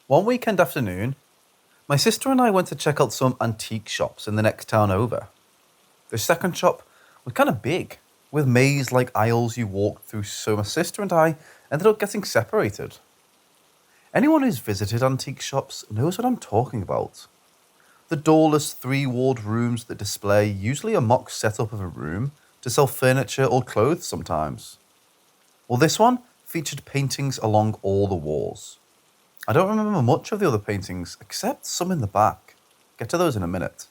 One weekend afternoon, my sister and I went to check out some antique shops in the next town over. The second shop was kind of big, with maze-like aisles you walked through, so my sister and I ended up getting separated. Anyone who's visited antique shops knows what I'm talking about. The doorless three-walled rooms that display usually a mock setup of a room to sell furniture or clothes sometimes. Well, this one featured paintings along all the walls. I don't remember much of the other paintings except some in the back. Get to those in a minute.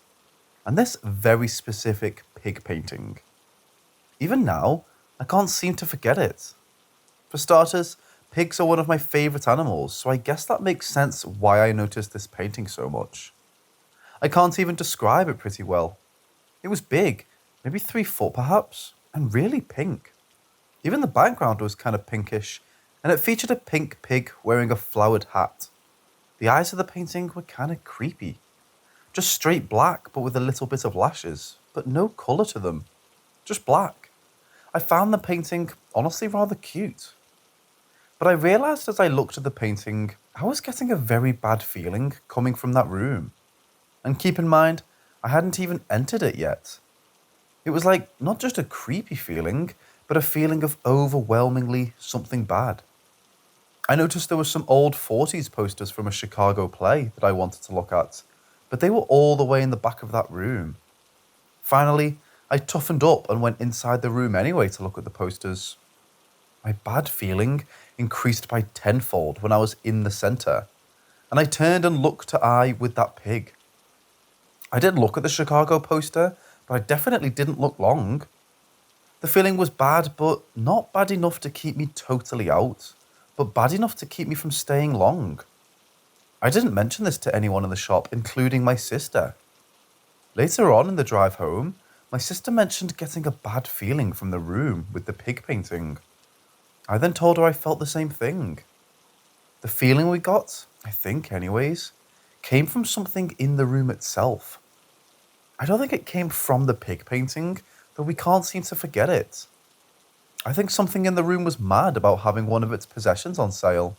And this very specific pig painting. Even now, I can't seem to forget it. For starters, pigs are one of my favourite animals, so I guess that makes sense why I noticed this painting so much. I can't even describe it pretty well. It was big, maybe 3 foot perhaps, and really pink. Even the background was kind of pinkish, and it featured a pink pig wearing a flowered hat. The eyes of the painting were kind of creepy. Just straight black, but with a little bit of lashes, but no colour to them. Just black. I found the painting honestly rather cute. But I realised as I looked at the painting, I was getting a very bad feeling coming from that room. And keep in mind, I hadn't even entered it yet. It was like not just a creepy feeling, but a feeling of overwhelmingly something bad. I noticed there were some old 40s posters from a Chicago play that I wanted to look at, but they were all the way in the back of that room. Finally, I toughened up and went inside the room anyway to look at the posters. My bad feeling increased by tenfold when I was in the centre, and I turned and looked to eye with that pig. I did look at the Chicago poster, but I definitely didn't look long. The feeling was bad, but not bad enough to keep me totally out, but bad enough to keep me from staying long. I didn't mention this to anyone in the shop, including my sister. Later on in the drive home, my sister mentioned getting a bad feeling from the room with the pig painting. I then told her I felt the same thing. The feeling we got, I think anyways, came from something in the room itself. I don't think it came from the pig painting, though we can't seem to forget it. I think something in the room was mad about having one of its possessions on sale.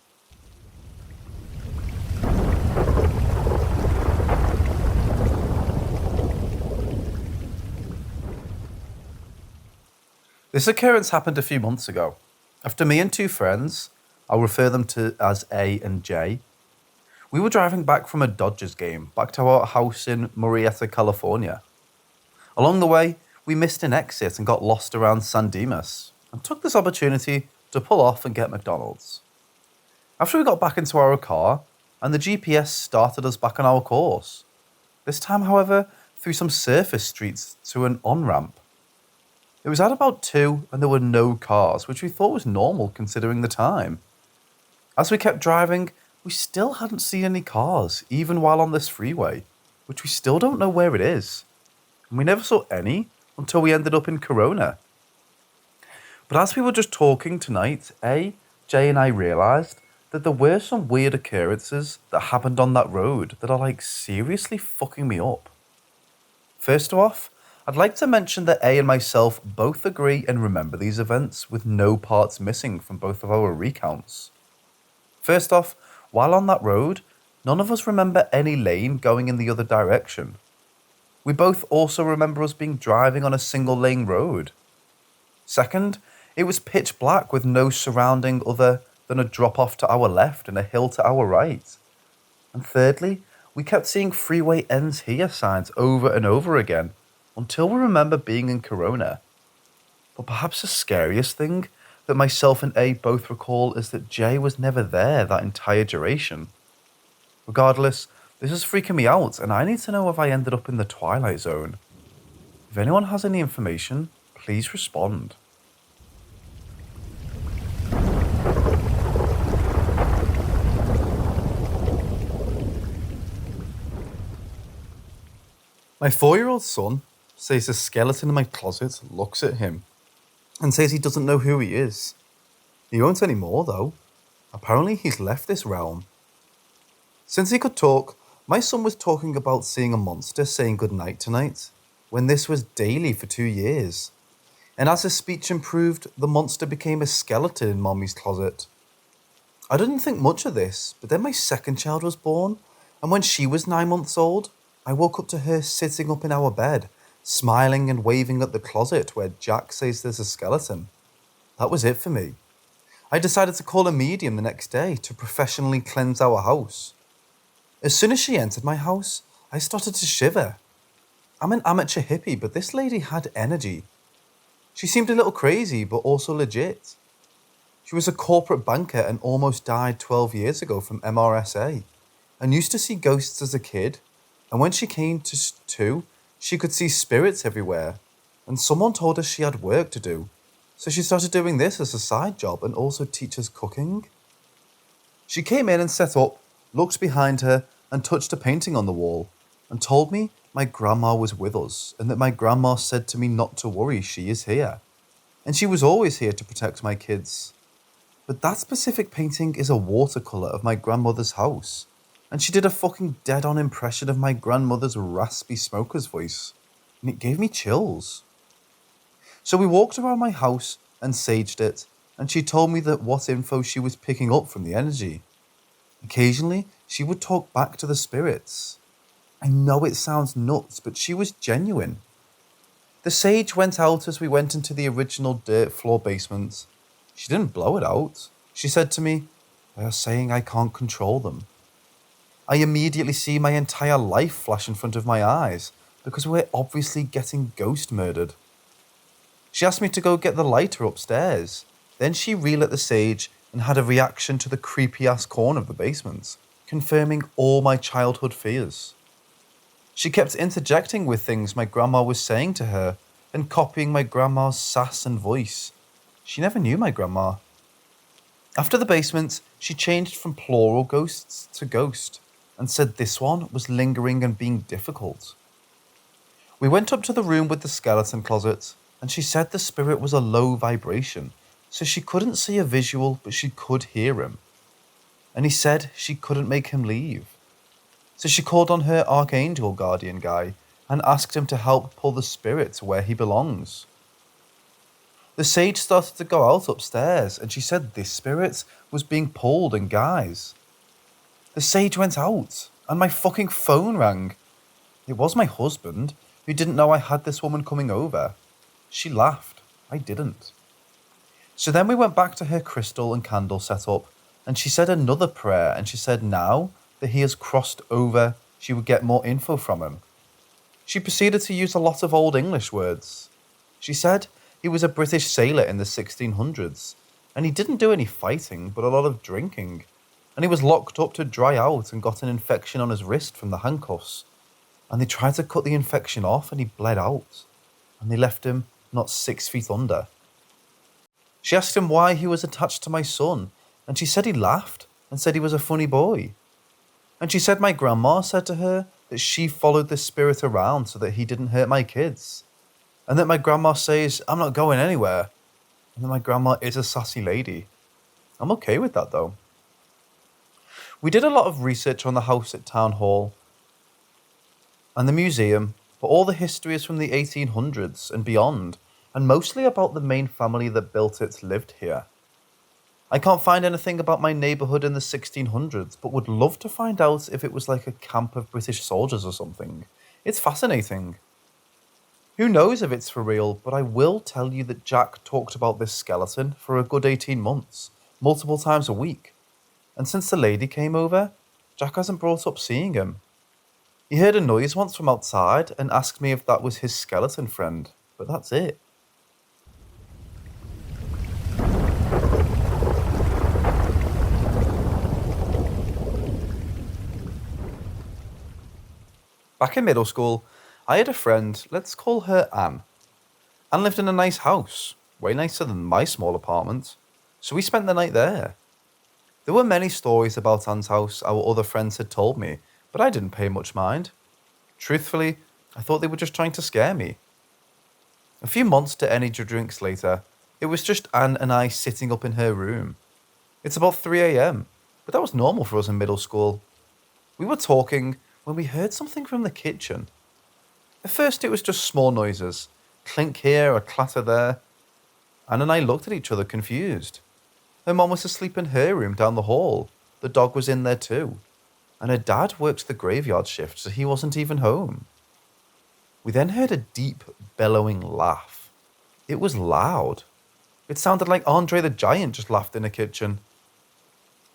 This occurrence happened a few months ago. After me and 2 friends, I'll refer them to as A and J, we were driving back from a Dodgers game back to our house in Murrieta, California. Along the way, we missed an exit and got lost around San Dimas, and took this opportunity to pull off and get McDonald's. After we got back into our car, and the GPS started us back on our course. This time, however, through some surface streets to an on-ramp. It was at about 2 and there were no cars, which we thought was normal considering the time. As we kept driving, we still hadn't seen any cars, even while on this freeway, which we still don't know where it is. And we never saw any until we ended up in Corona. But as we were just talking tonight, Jay and I realised that there were some weird occurrences that happened on that road that are like seriously fucking me up. First off, I'd like to mention that A and myself both agree and remember these events with no parts missing from both of our recounts. First off, while on that road, none of us remember any lane going in the other direction. We both also remember us being driving on a single lane road. Second, it was pitch black with no surrounding other than a drop off to our left and a hill to our right. And thirdly, we kept seeing freeway ends here signs over and over again until we remember being in Corona. But perhaps the scariest thing that myself and A both recall is that Jay was never there that entire duration. Regardless, this is freaking me out and I need to know if I ended up in the Twilight Zone. If anyone has any information, please respond. My 4-year-old son says a skeleton in my closet looks at him and says he doesn't know who he is. He won't anymore though. Apparently he's left this realm. Since he could talk, my son was talking about seeing a monster saying goodnight tonight, when this was daily for 2 years. And as his speech improved, the monster became a skeleton in Mommy's closet. I didn't think much of this, but then my second child was born, and when she was 9 months old, I woke up to her sitting up in our bed, smiling and waving at the closet where Jack says there's a skeleton. That was it for me. I decided to call a medium the next day to professionally cleanse our house. As soon as she entered my house, I started to shiver. I'm an amateur hippie, but this lady had energy. She seemed a little crazy, but also legit. She was a corporate banker and almost died 12 years ago from MRSA, and used to see ghosts as a kid, and when she came to, she could see spirits everywhere, and someone told her she had work to do, so she started doing this as a side job and also teaches cooking. She came in and set up, looked behind her, and touched a painting on the wall, and told me my grandma was with us, and that my grandma said to me not to worry, she is here. And she was always here to protect my kids. But that specific painting is a watercolour of my grandmother's house, and she did a fucking dead-on impression of my grandmother's raspy smoker's voice, and it gave me chills. So we walked around my house and saged it, and she told me that what info she was picking up from the energy. Occasionally, she would talk back to the spirits. I know it sounds nuts, but she was genuine. The sage went out as we went into the original dirt floor basement. She didn't blow it out. She said to me, "They are saying I can't control them." I immediately see my entire life flash in front of my eyes because we're obviously getting ghost murdered. She asked me to go get the lighter upstairs. Then she relit the sage and had a reaction to the creepy-ass corner of the basement, confirming all my childhood fears. She kept interjecting with things my grandma was saying to her and copying my grandma's sass and voice. She never knew my grandma. After the basement, she changed from plural ghosts to ghost and said this one was lingering and being difficult. We went up to the room with the skeleton closet, and she said the spirit was a low vibration, so she couldn't see a visual, but she could hear him. And he said she couldn't make him leave. So she called on her archangel guardian guy and asked him to help pull the spirit to where he belongs. The sage started to go out upstairs, and she said this spirit was being pulled, and guys, the sage went out, and my fucking phone rang. It was my husband, who didn't know I had this woman coming over. She laughed. I didn't. So then we went back to her crystal and candle setup, and she said another prayer, and she said now that he has crossed over, she would get more info from him. She proceeded to use a lot of Old English words. She said he was a British sailor in the 1600s, and he didn't do any fighting, but a lot of drinking, and he was locked up to dry out and got an infection on his wrist from the handcuffs, and they tried to cut the infection off and he bled out, and they left him not 6 feet under. She asked him why he was attached to my son, and she said he laughed and said he was a funny boy. And she said my grandma said to her that she followed the spirit around so that he didn't hurt my kids. And that my grandma says, "I'm not going anywhere." And that my grandma is a sassy lady. I'm okay with that though. We did a lot of research on the house at Town Hall and the museum, but all the history is from the 1800s and beyond, and mostly about the main family that built it lived here. I can't find anything about my neighbourhood in the 1600s, but would love to find out if it was like a camp of British soldiers or something. It's fascinating. Who knows if it's for real, but I will tell you that Jack talked about this skeleton for a good 18 months, multiple times a week. And since the lady came over, Jack hasn't brought up seeing him. He heard a noise once from outside and asked me if that was his skeleton friend, but that's it. Back in middle school, I had a friend, let's call her Anne. Anne lived in a nice house, way nicer than my small apartment, so we spent the night there. There were many stories about Anne's house our other friends had told me, but I didn't pay much mind. Truthfully, I thought they were just trying to scare me. A few monster energy drinks later, it was just Anne and I sitting up in her room. It's about 3 a.m, but that was normal for us in middle school. We were talking when we heard something from the kitchen. At first it was just small noises, clink here, a clatter there. Anne and I looked at each other confused. Her mom was asleep in her room down the hall. The dog was in there too. And her dad worked the graveyard shift, so he wasn't even home. We then heard a deep, bellowing laugh. It was loud. It sounded like Andre the Giant just laughed in the kitchen.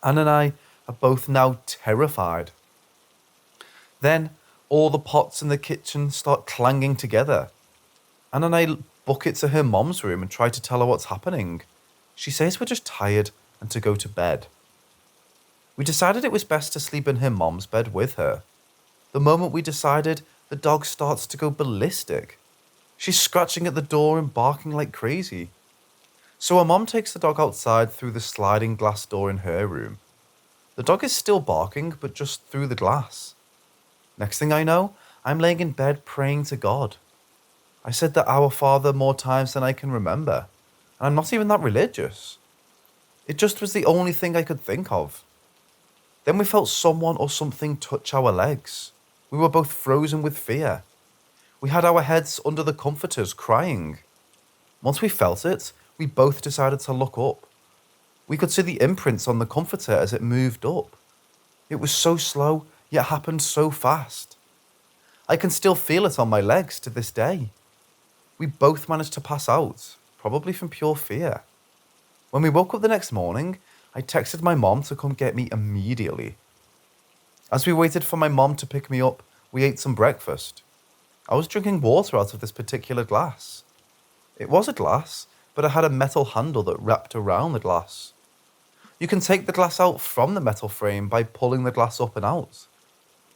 Anne and I are both now terrified. Then all the pots in the kitchen start clanging together. Anne and I book it to her mom's room and try to tell her what's happening. She says we're just tired and to go to bed. We decided it was best to sleep in her mom's bed with her. The moment we decided, the dog starts to go ballistic. She's scratching at the door and barking like crazy. So her mom takes the dog outside through the sliding glass door in her room. The dog is still barking, but just through the glass. Next thing I know, I'm laying in bed praying to God. I said the Our Father more times than I can remember, and I'm not even that religious. It just was the only thing I could think of. Then we felt someone or something touch our legs. We were both frozen with fear. We had our heads under the comforters, crying. Once we felt it, we both decided to look up. We could see the imprints on the comforter as it moved up. It was so slow, yet happened so fast. I can still feel it on my legs to this day. We both managed to pass out, probably from pure fear. When we woke up the next morning, I texted my mom to come get me immediately. As we waited for my mom to pick me up, we ate some breakfast. I was drinking water out of this particular glass. It was a glass, but it had a metal handle that wrapped around the glass. You can take the glass out from the metal frame by pulling the glass up and out.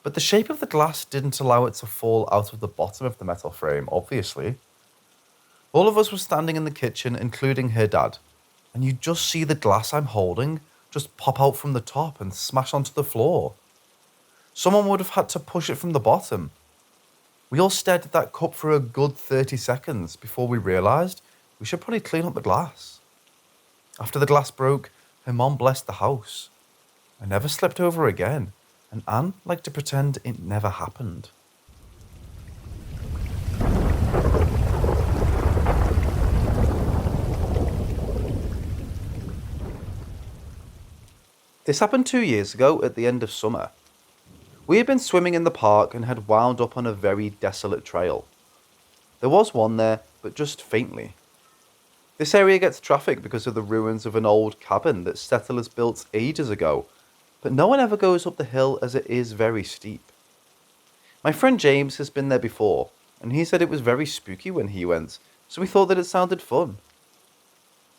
But the shape of the glass didn't allow it to fall out of the bottom of the metal frame, obviously. All of us were standing in the kitchen, including her dad, and you just see the glass I'm holding just pop out from the top and smash onto the floor. Someone would have had to push it from the bottom. We all stared at that cup for a good 30 seconds before we realised we should probably clean up the glass. After the glass broke, her mom blessed the house. I never slept over again, and Anne liked to pretend it never happened. This happened 2 years ago at the end of summer. We had been swimming in the park and had wound up on a very desolate trail. There was one there, but just faintly. This area gets traffic because of the ruins of an old cabin that settlers built ages ago, but no one ever goes up the hill as it is very steep. My friend James has been there before, and he said it was very spooky when he went, so we thought that it sounded fun.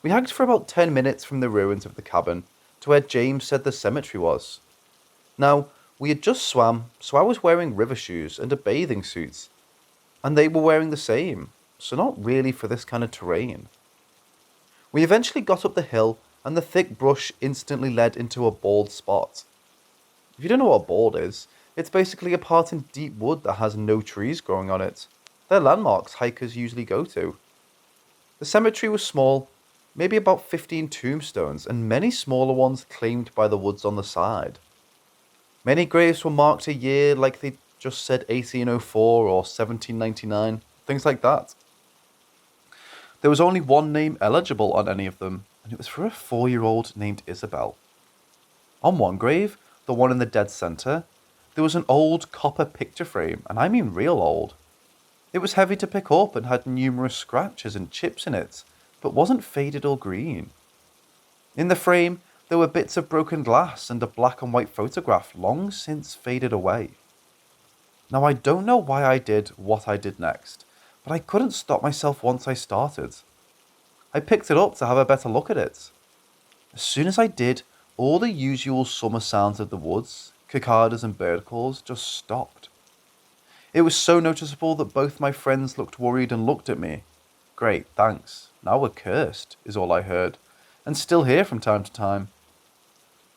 We hiked for about 10 minutes from the ruins of the cabin to where James said the cemetery was. Now, we had just swam, so I was wearing river shoes and a bathing suit, and they were wearing the same, so not really for this kind of terrain. We eventually got up the hill, and the thick brush instantly led into a bald spot. If you don't know what a bald is, it's basically a part in deep wood that has no trees growing on it. They're landmarks hikers usually go to. The cemetery was small, maybe about 15 tombstones, and many smaller ones claimed by the woods on the side. Many graves were marked a year like they just said 1804 or 1799, things like that. There was only one name eligible on any of them, and it was for a 4-year-old named Isabel. On one grave, the one in the dead centre, there was an old copper picture frame, and I mean real old. It was heavy to pick up and had numerous scratches and chips in it, but wasn't faded or green. In the frame, there were bits of broken glass and a black and white photograph long since faded away. Now I don't know why I did what I did next, but I couldn't stop myself once I started. I picked it up to have a better look at it. As soon as I did, all the usual summer sounds of the woods, cicadas and bird calls, just stopped. It was so noticeable that both my friends looked worried and looked at me. Great, thanks. Now we're cursed, is all I heard, and still hear from time to time.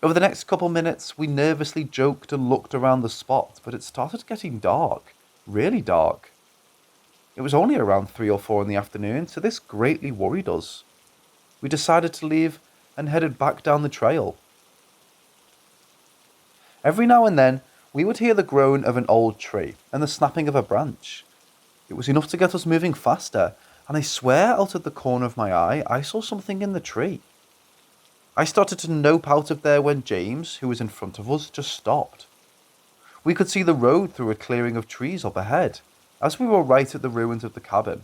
Over the next couple minutes, we nervously joked and looked around the spot, but it started getting dark, really dark. It was only around 3 or 4 in the afternoon, so this greatly worried us. We decided to leave and headed back down the trail. Every now and then, we would hear the groan of an old tree and the snapping of a branch. It was enough to get us moving faster, and I swear out of the corner of my eye, I saw something in the tree. I started to nope out of there when James, who was in front of us, just stopped. We could see the road through a clearing of trees up ahead, as we were right at the ruins of the cabin.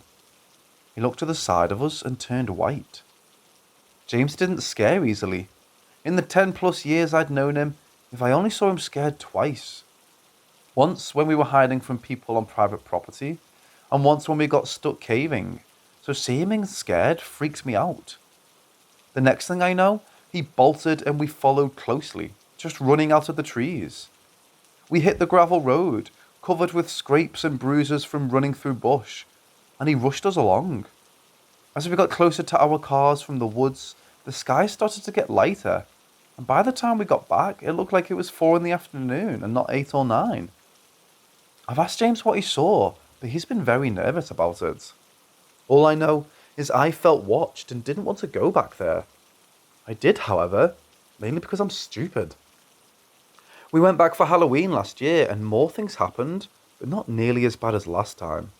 He looked to the side of us and turned white. James didn't scare easily. In the 10+ years I'd known him, if I only saw him scared twice. Once when we were hiding from people on private property, and once when we got stuck caving, so seeing him scared freaked me out. The next thing I know, he bolted and we followed closely, just running out of the trees. We hit the gravel road, covered with scrapes and bruises from running through bush, and he rushed us along. As we got closer to our cars from the woods, the sky started to get lighter, and by the time we got back, it looked like it was 4 in the afternoon and not 8 or 9. I've asked James what he saw, but he's been very nervous about it. All I know is I felt watched and didn't want to go back there. I did, however, mainly because I'm stupid. We went back for Halloween last year and more things happened, but not nearly as bad as last time.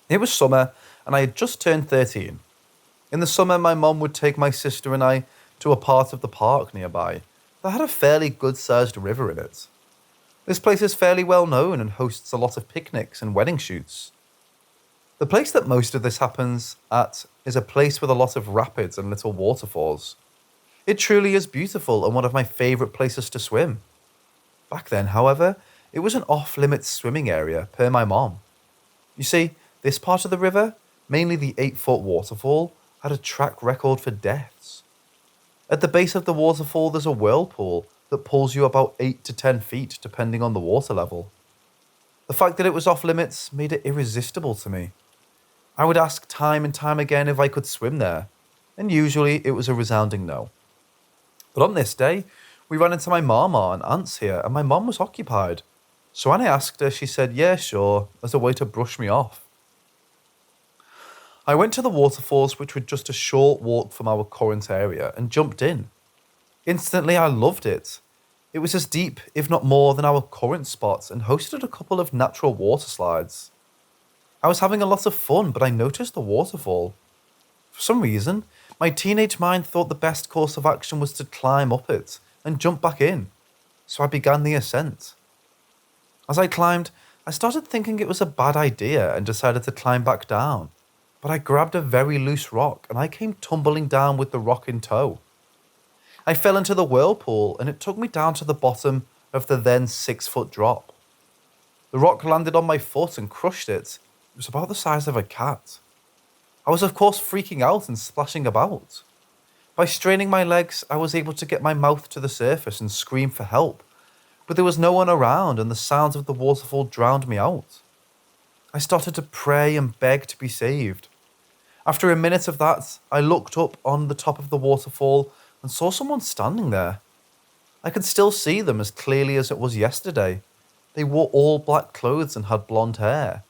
It was summer and I had just turned 13. In the summer, my mum would take my sister and I to a part of the park nearby that had a fairly good-sized river in it. This place is fairly well known and hosts a lot of picnics and wedding shoots. The place that most of this happens at is a place with a lot of rapids and little waterfalls. It truly is beautiful and one of my favourite places to swim. Back then, however, it was an off-limits swimming area per my mom. You see, this part of the river, mainly the 8-foot waterfall, had a track record for deaths. At the base of the waterfall there's a whirlpool that pulls you about 8 to 10 feet depending on the water level. The fact that it was off limits made it irresistible to me. I would ask time and time again if I could swim there, and usually it was a resounding no. But on this day, we ran into my mama and aunts here and my mom was occupied. So when I asked her, she said, yeah, sure, as a way to brush me off. I went to the waterfalls, which were just a short walk from our current area, and jumped in. Instantly, I loved it. It was as deep, if not more, than our current spot and hosted a couple of natural water slides. I was having a lot of fun, but I noticed the waterfall. For some reason, my teenage mind thought the best course of action was to climb up it and jump back in, so I began the ascent. As I climbed, I started thinking it was a bad idea and decided to climb back down. But I grabbed a very loose rock and I came tumbling down with the rock in tow. I fell into the whirlpool and it took me down to the bottom of the then 6-foot drop. The rock landed on my foot and crushed it. It was about the size of a cat. I was of course freaking out and splashing about. By straining my legs, I was able to get my mouth to the surface and scream for help, but there was no one around and the sounds of the waterfall drowned me out. I started to pray and beg to be saved. After a minute of that, I looked up on the top of the waterfall and saw someone standing there. I could still see them as clearly as it was yesterday. They wore all black clothes and had blonde hair.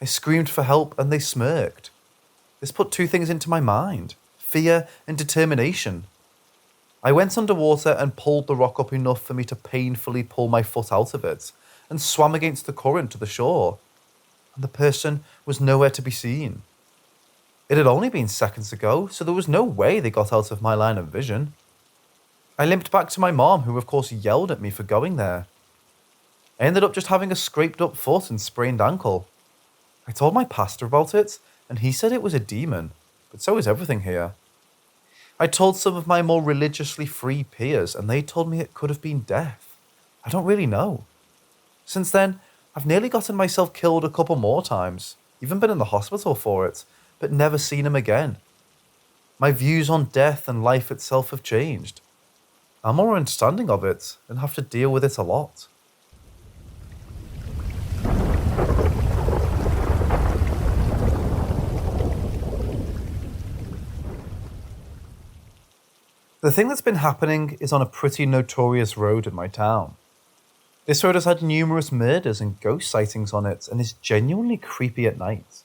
I screamed for help and they smirked. This put 2 things into my mind: fear and determination. I went underwater and pulled the rock up enough for me to painfully pull my foot out of it and swam against the current to the shore. And the person was nowhere to be seen. It had only been seconds ago, so there was no way they got out of my line of vision. I limped back to my mom, who of course yelled at me for going there. I ended up just having a scraped up foot and sprained ankle. I told my pastor about it, and he said it was a demon, but so is everything here. I told some of my more religiously free peers, and they told me it could have been death. I don't really know. Since then, I've nearly gotten myself killed a couple more times, even been in the hospital for it, but never seen him again. My views on death and life itself have changed. I'm more understanding of it and have to deal with it a lot. The thing that's been happening is on a pretty notorious road in my town. This road has had numerous murders and ghost sightings on it and is genuinely creepy at night.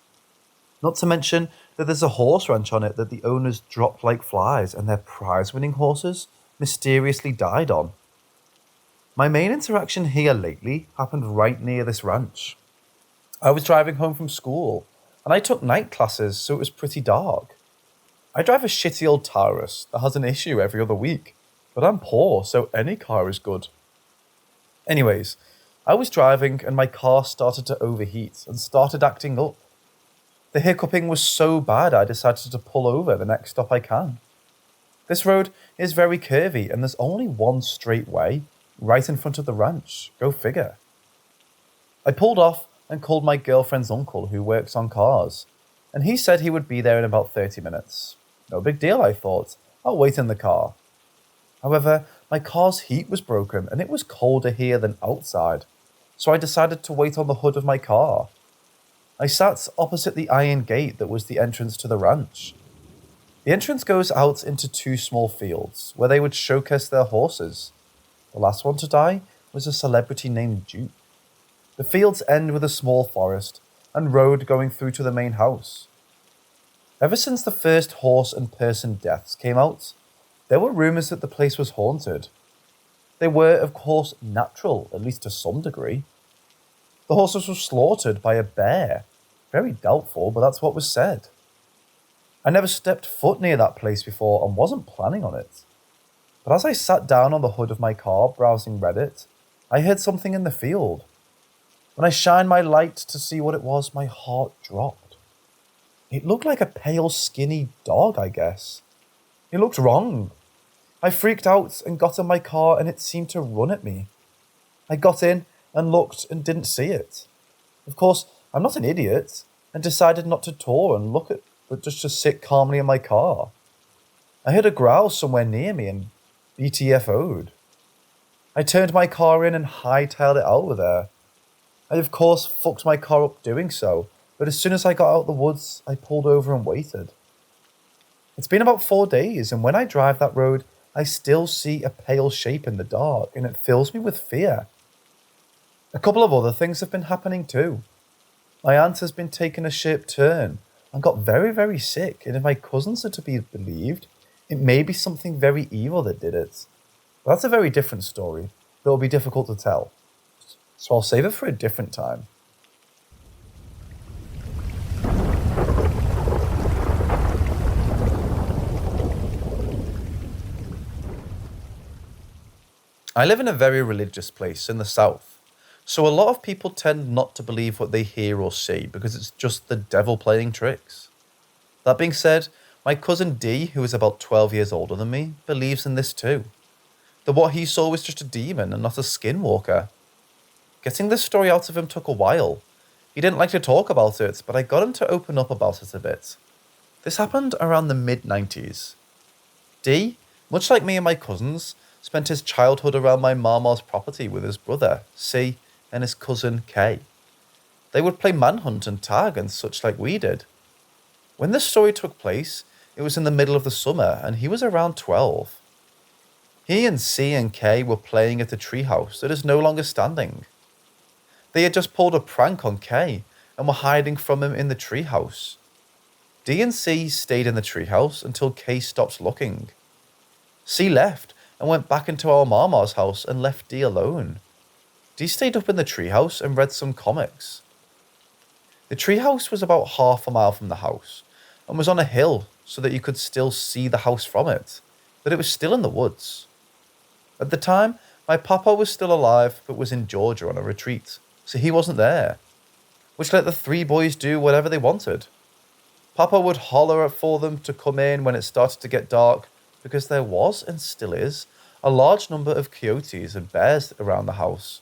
Not to mention that there's a horse ranch on it that the owners dropped like flies and their prize-winning horses mysteriously died on. My main interaction here lately happened right near this ranch. I was driving home from school, and I took night classes, so it was pretty dark. I drive a shitty old Taurus that has an issue every other week, but I'm poor, so any car is good. Anyways, I was driving and my car started to overheat and started acting up. The hiccuping was so bad I decided to pull over the next stop I can. This road is very curvy and there's only one straight way, right in front of the ranch. Go figure. I pulled off and called my girlfriend's uncle who works on cars, and he said he would be there in about 30 minutes. No big deal, I thought. I'll wait in the car. However, my car's heat was broken and it was colder here than outside, so I decided to wait on the hood of my car. I sat opposite the iron gate that was the entrance to the ranch. The entrance goes out into two small fields where they would showcase their horses. The last one to die was a celebrity named Duke. The fields end with a small forest and road going through to the main house. Ever since the first horse and person deaths came out, there were rumours that the place was haunted. They were, of course, natural, at least to some degree. The horses were slaughtered by a bear. Very doubtful, but that's what was said. I never stepped foot near that place before and wasn't planning on it. But as I sat down on the hood of my car browsing Reddit, I heard something in the field. When I shined my light to see what it was, my heart dropped. It looked like a pale, skinny dog, I guess. It looked wrong. I freaked out and got in my car and it seemed to run at me. I got in and looked and didn't see it. Of course, I'm not an idiot and decided not to tour and look at, but just to sit calmly in my car. I heard a growl somewhere near me and BTFO'd. I turned my car in and hightailed it out of there. I of course fucked my car up doing so, but as soon as I got out of the woods, I pulled over and waited. It's been about 4 days, and when I drive that road, I still see a pale shape in the dark, and it fills me with fear. A couple of other things have been happening too. My aunt has been taking a sharp turn and got very, very sick, and if my cousins are to be believed, it may be something very evil that did it. But that's a very different story that will be difficult to tell. So I'll save it for a different time. I live in a very religious place in the south, so a lot of people tend not to believe what they hear or see because it's just the devil playing tricks. That being said, my cousin D, who is about 12 years older than me, believes in this too. That what he saw was just a demon and not a skinwalker. Getting this story out of him took a while. He didn't like to talk about it, but I got him to open up about it a bit. This happened around the mid-90s. D, much like me and my cousins, spent his childhood around my mama's property with his brother, C, and his cousin, K. They would play manhunt and tag and such like we did. When this story took place, it was in the middle of the summer and he was around 12. He and C and K were playing at a treehouse that is no longer standing. They had just pulled a prank on K and were hiding from him in the treehouse. D and C stayed in the treehouse until K stopped looking. C left and went back into our mama's house and left D alone. D stayed up in the treehouse and read some comics. The treehouse was about half a mile from the house and was on a hill so that you could still see the house from it, but it was still in the woods. At the time, my papa was still alive but was in Georgia on a retreat, so he wasn't there, which let the three boys do whatever they wanted. Papa would holler for them to come in when it started to get dark because there was, and still is, a large number of coyotes and bears around the house.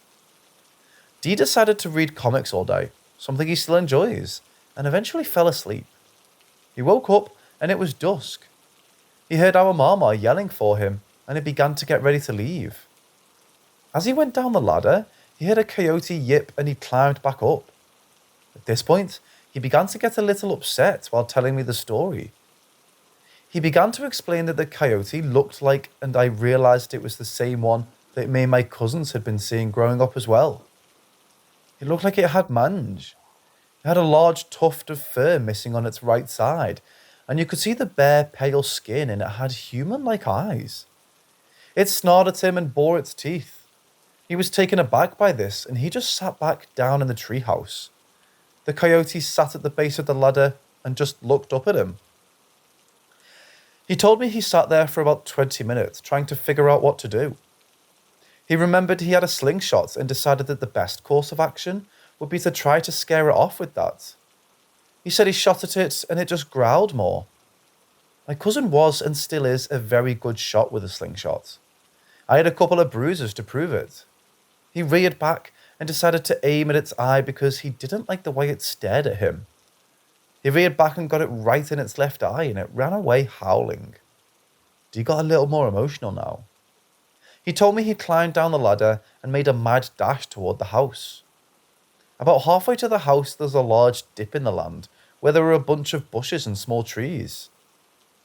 Dee decided to read comics all day, something he still enjoys, and eventually fell asleep. He woke up and it was dusk. He heard our mama yelling for him and he began to get ready to leave. As he went down the ladder, he heard a coyote yip and he climbed back up. At this point, he began to get a little upset while telling me the story. He began to explain that the coyote looked like, and I realised it was the same one that me and my cousins had been seeing growing up as well. It looked like it had mange. It had a large tuft of fur missing on its right side, and you could see the bare pale skin and it had human-like eyes. It snarled at him and bore its teeth. He was taken aback by this and he just sat back down in the treehouse. The coyote sat at the base of the ladder and just looked up at him. He told me he sat there for about 20 minutes trying to figure out what to do. He remembered he had a slingshot and decided that the best course of action would be to try to scare it off with that. He said he shot at it and it just growled more. My cousin was and still is a very good shot with a slingshot. I had a couple of bruises to prove it. He reared back and decided to aim at its eye because he didn't like the way it stared at him. He reared back and got it right in its left eye and it ran away howling. He got a little more emotional now. He told me he climbed down the ladder and made a mad dash toward the house. About halfway to the house there's a large dip in the land where there were a bunch of bushes and small trees.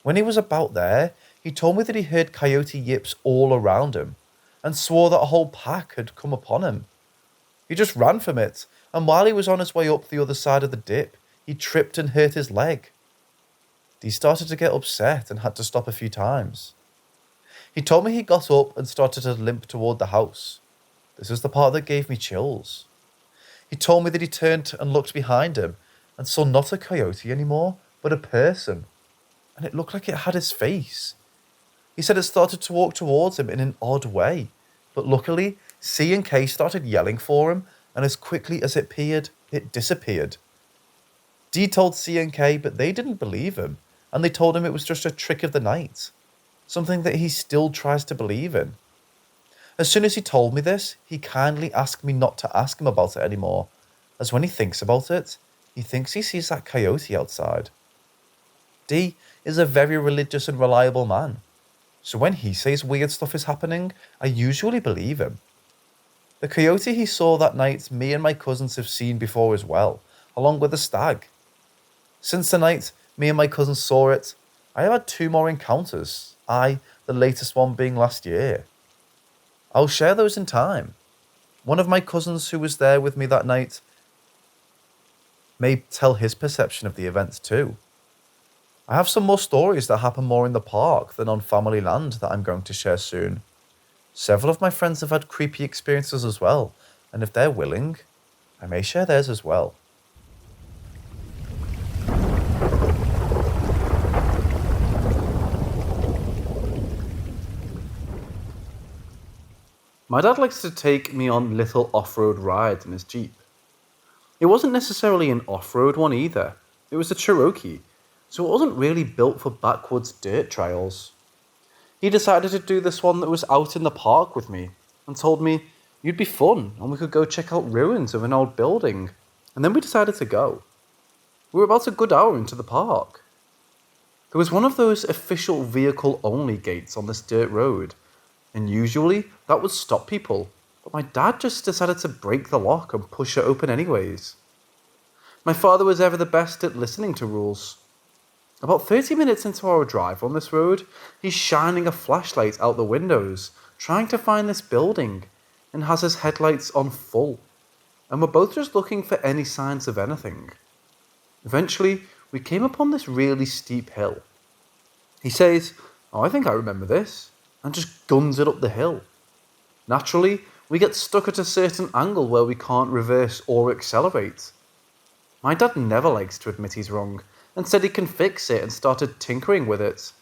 When he was about there, he told me that he heard coyote yips all around him and swore that a whole pack had come upon him. He just ran from it, and while he was on his way up the other side of the dip, he tripped and hurt his leg. He started to get upset and had to stop a few times. He told me he got up and started to limp toward the house. This is the part that gave me chills. He told me that he turned and looked behind him and saw not a coyote anymore, but a person. And it looked like it had his face. He said it started to walk towards him in an odd way, but luckily C and K started yelling for him, and as quickly as it appeared, it disappeared. D told C and K, but they didn't believe him, and they told him it was just a trick of the night, something that he still tries to believe in. As soon as he told me this, he kindly asked me not to ask him about it anymore, as when he thinks about it, he thinks he sees that coyote outside. D is a very religious and reliable man, so when he says weird stuff is happening, I usually believe him. The coyote he saw that night, me and my cousins have seen before as well, along with a stag. Since the night me and my cousins saw it, I have had 2 more encounters, the latest one being last year. I'll share those in time. One of my cousins who was there with me that night may tell his perception of the events too. I have some more stories that happen more in the park than on family land that I'm going to share soon. Several of my friends have had creepy experiences as well, and if they're willing, I may share theirs as well. My dad likes to take me on little off-road rides in his Jeep. It wasn't necessarily an off-road one either. It was a Cherokee, so it wasn't really built for backwoods dirt trails. He decided to do this one that was out in the park with me and told me you'd be fun and we could go check out ruins of an old building, and then we decided to go. We were about a good hour into the park. There was one of those official vehicle-only gates on this dirt road, and usually that would stop people, but my dad just decided to break the lock and push it open anyways. My father was ever the best at listening to rules. About 30 minutes into our drive on this road, he's shining a flashlight out the windows, trying to find this building, and has his headlights on full, and we're both just looking for any signs of anything. Eventually, we came upon this really steep hill. He says, "Oh, I think I remember this," and just guns it up the hill. Naturally, we get stuck at a certain angle where we can't reverse or accelerate. My dad never likes to admit he's wrong, and said he can fix it and started tinkering with it.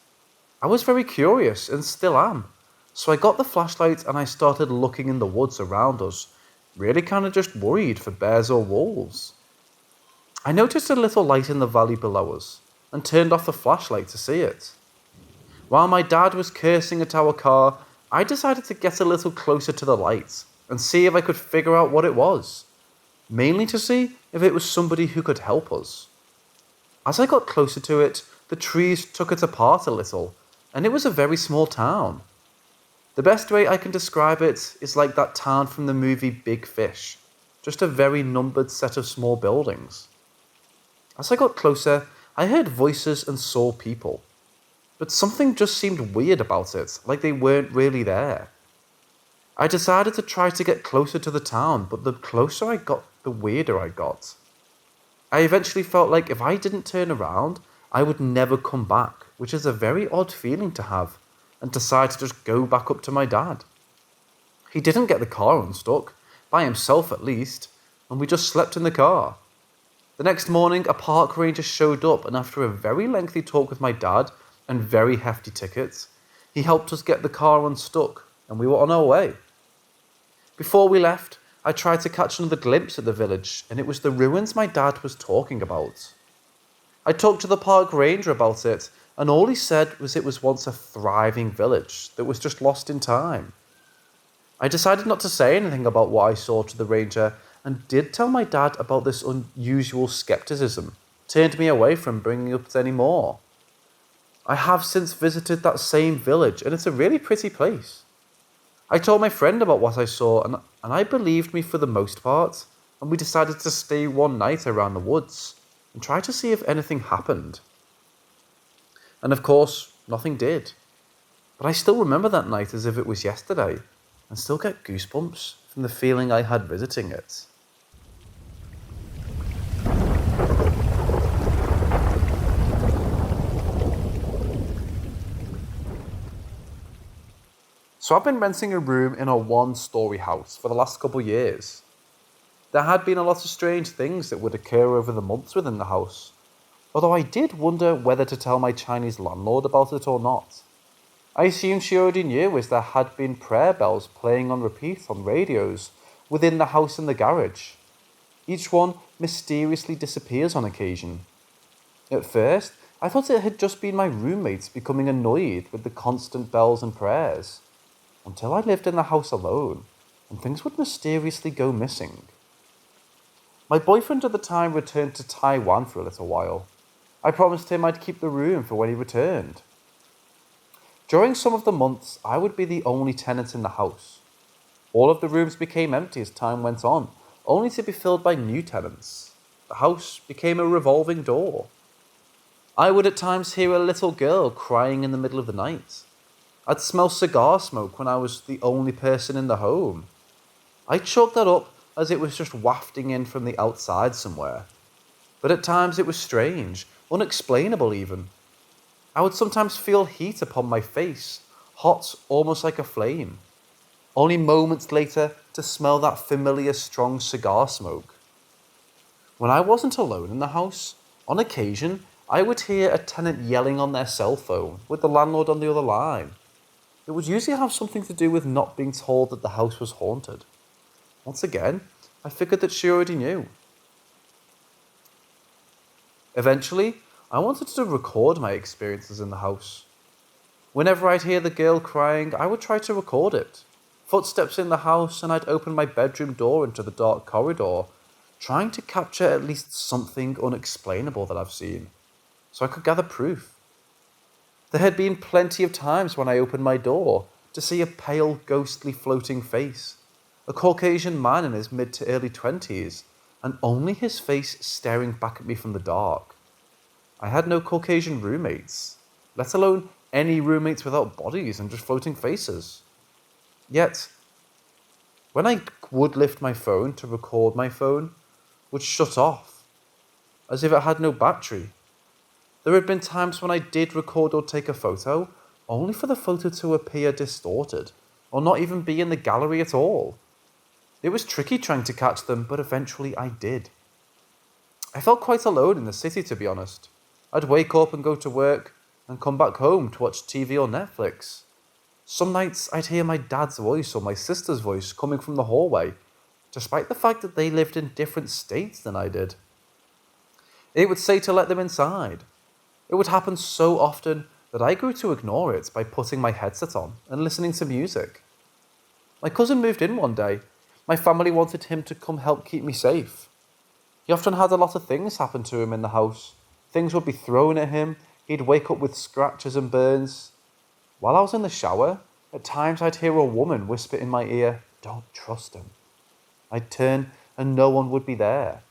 I was very curious, and still am, so I got the flashlight and I started looking in the woods around us, really kinda just worried for bears or wolves. I noticed a little light in the valley below us, and turned off the flashlight to see it. While my dad was cursing at our car, I decided to get a little closer to the light, and see if I could figure out what it was, mainly to see if it was somebody who could help us. As I got closer to it, the trees took it apart a little, and it was a very small town. The best way I can describe it is like that town from the movie Big Fish, just a very numbered set of small buildings. As I got closer, I heard voices and saw people, but something just seemed weird about it, like they weren't really there. I decided to try to get closer to the town, but the closer I got, the weirder I got. I eventually felt like if I didn't turn around, I would never come back, which is a very odd feeling to have, and decided to just go back up to my dad. He didn't get the car unstuck, by himself at least, and we just slept in the car. The next morning, a park ranger showed up, and after a very lengthy talk with my dad and very hefty tickets, he helped us get the car unstuck, and we were on our way. Before we left, I tried to catch another glimpse at the village, and it was the ruins my dad was talking about. I talked to the park ranger about it, and all he said was it was once a thriving village that was just lost in time. I decided not to say anything about what I saw to the ranger, and did tell my dad about this unusual skepticism, turned me away from bringing up any more. I have since visited that same village, and it's a really pretty place. I told my friend about what I saw, and I believed me for the most part, and we decided to stay one night around the woods and try to see if anything happened. And of course, nothing did. But I still remember that night as if it was yesterday, and still get goosebumps from the feeling I had visiting it. So I've been renting a room in a one-story house for the last couple of years. There had been a lot of strange things that would occur over the months within the house, although I did wonder whether to tell my Chinese landlord about it or not. I assumed she already knew, as there had been prayer bells playing on repeat on radios within the house and the garage. Each one mysteriously disappears on occasion. At first, I thought it had just been my roommates becoming annoyed with the constant bells and prayers, until I lived in the house alone, and things would mysteriously go missing. My boyfriend at the time returned to Taiwan for a little while. I promised him I'd keep the room for when he returned. During some of the months, I would be the only tenant in the house. All of the rooms became empty as time went on, only to be filled by new tenants. The house became a revolving door. I would at times hear a little girl crying in the middle of the night. I'd smell cigar smoke when I was the only person in the home. I chalked that up as it was just wafting in from the outside somewhere. But at times it was strange, unexplainable even. I would sometimes feel heat upon my face, hot almost like a flame, only moments later to smell that familiar strong cigar smoke. When I wasn't alone in the house, on occasion I would hear a tenant yelling on their cell phone with the landlord on the other line. It would usually have something to do with not being told that the house was haunted. Once again, I figured that she already knew. Eventually, I wanted to record my experiences in the house. Whenever I'd hear the girl crying, I would try to record it. Footsteps in the house, and I'd open my bedroom door into the dark corridor, trying to capture at least something unexplainable that I've seen, so I could gather proof. There had been plenty of times when I opened my door to see a pale, ghostly floating face, a Caucasian man in his mid to early 20s, and only his face staring back at me from the dark. I had no Caucasian roommates, let alone any roommates without bodies and just floating faces. Yet, when I would lift my phone to record, my phone would shut off, as if it had no battery. There had been times when I did record or take a photo, only for the photo to appear distorted, or not even be in the gallery at all. It was tricky trying to catch them, but eventually I did. I felt quite alone in the city, to be honest. I'd wake up and go to work, and come back home to watch TV or Netflix. Some nights I'd hear my dad's voice or my sister's voice coming from the hallway, despite the fact that they lived in different states than I did. It would say to let them inside. It would happen so often that I grew to ignore it by putting my headset on and listening to music. My cousin moved in one day. My family wanted him to come help keep me safe. He often had a lot of things happen to him in the house. Things would be thrown at him. He'd wake up with scratches and burns. While I was in the shower, at times I'd hear a woman whisper in my ear, "Don't trust him." I'd turn and no one would be there.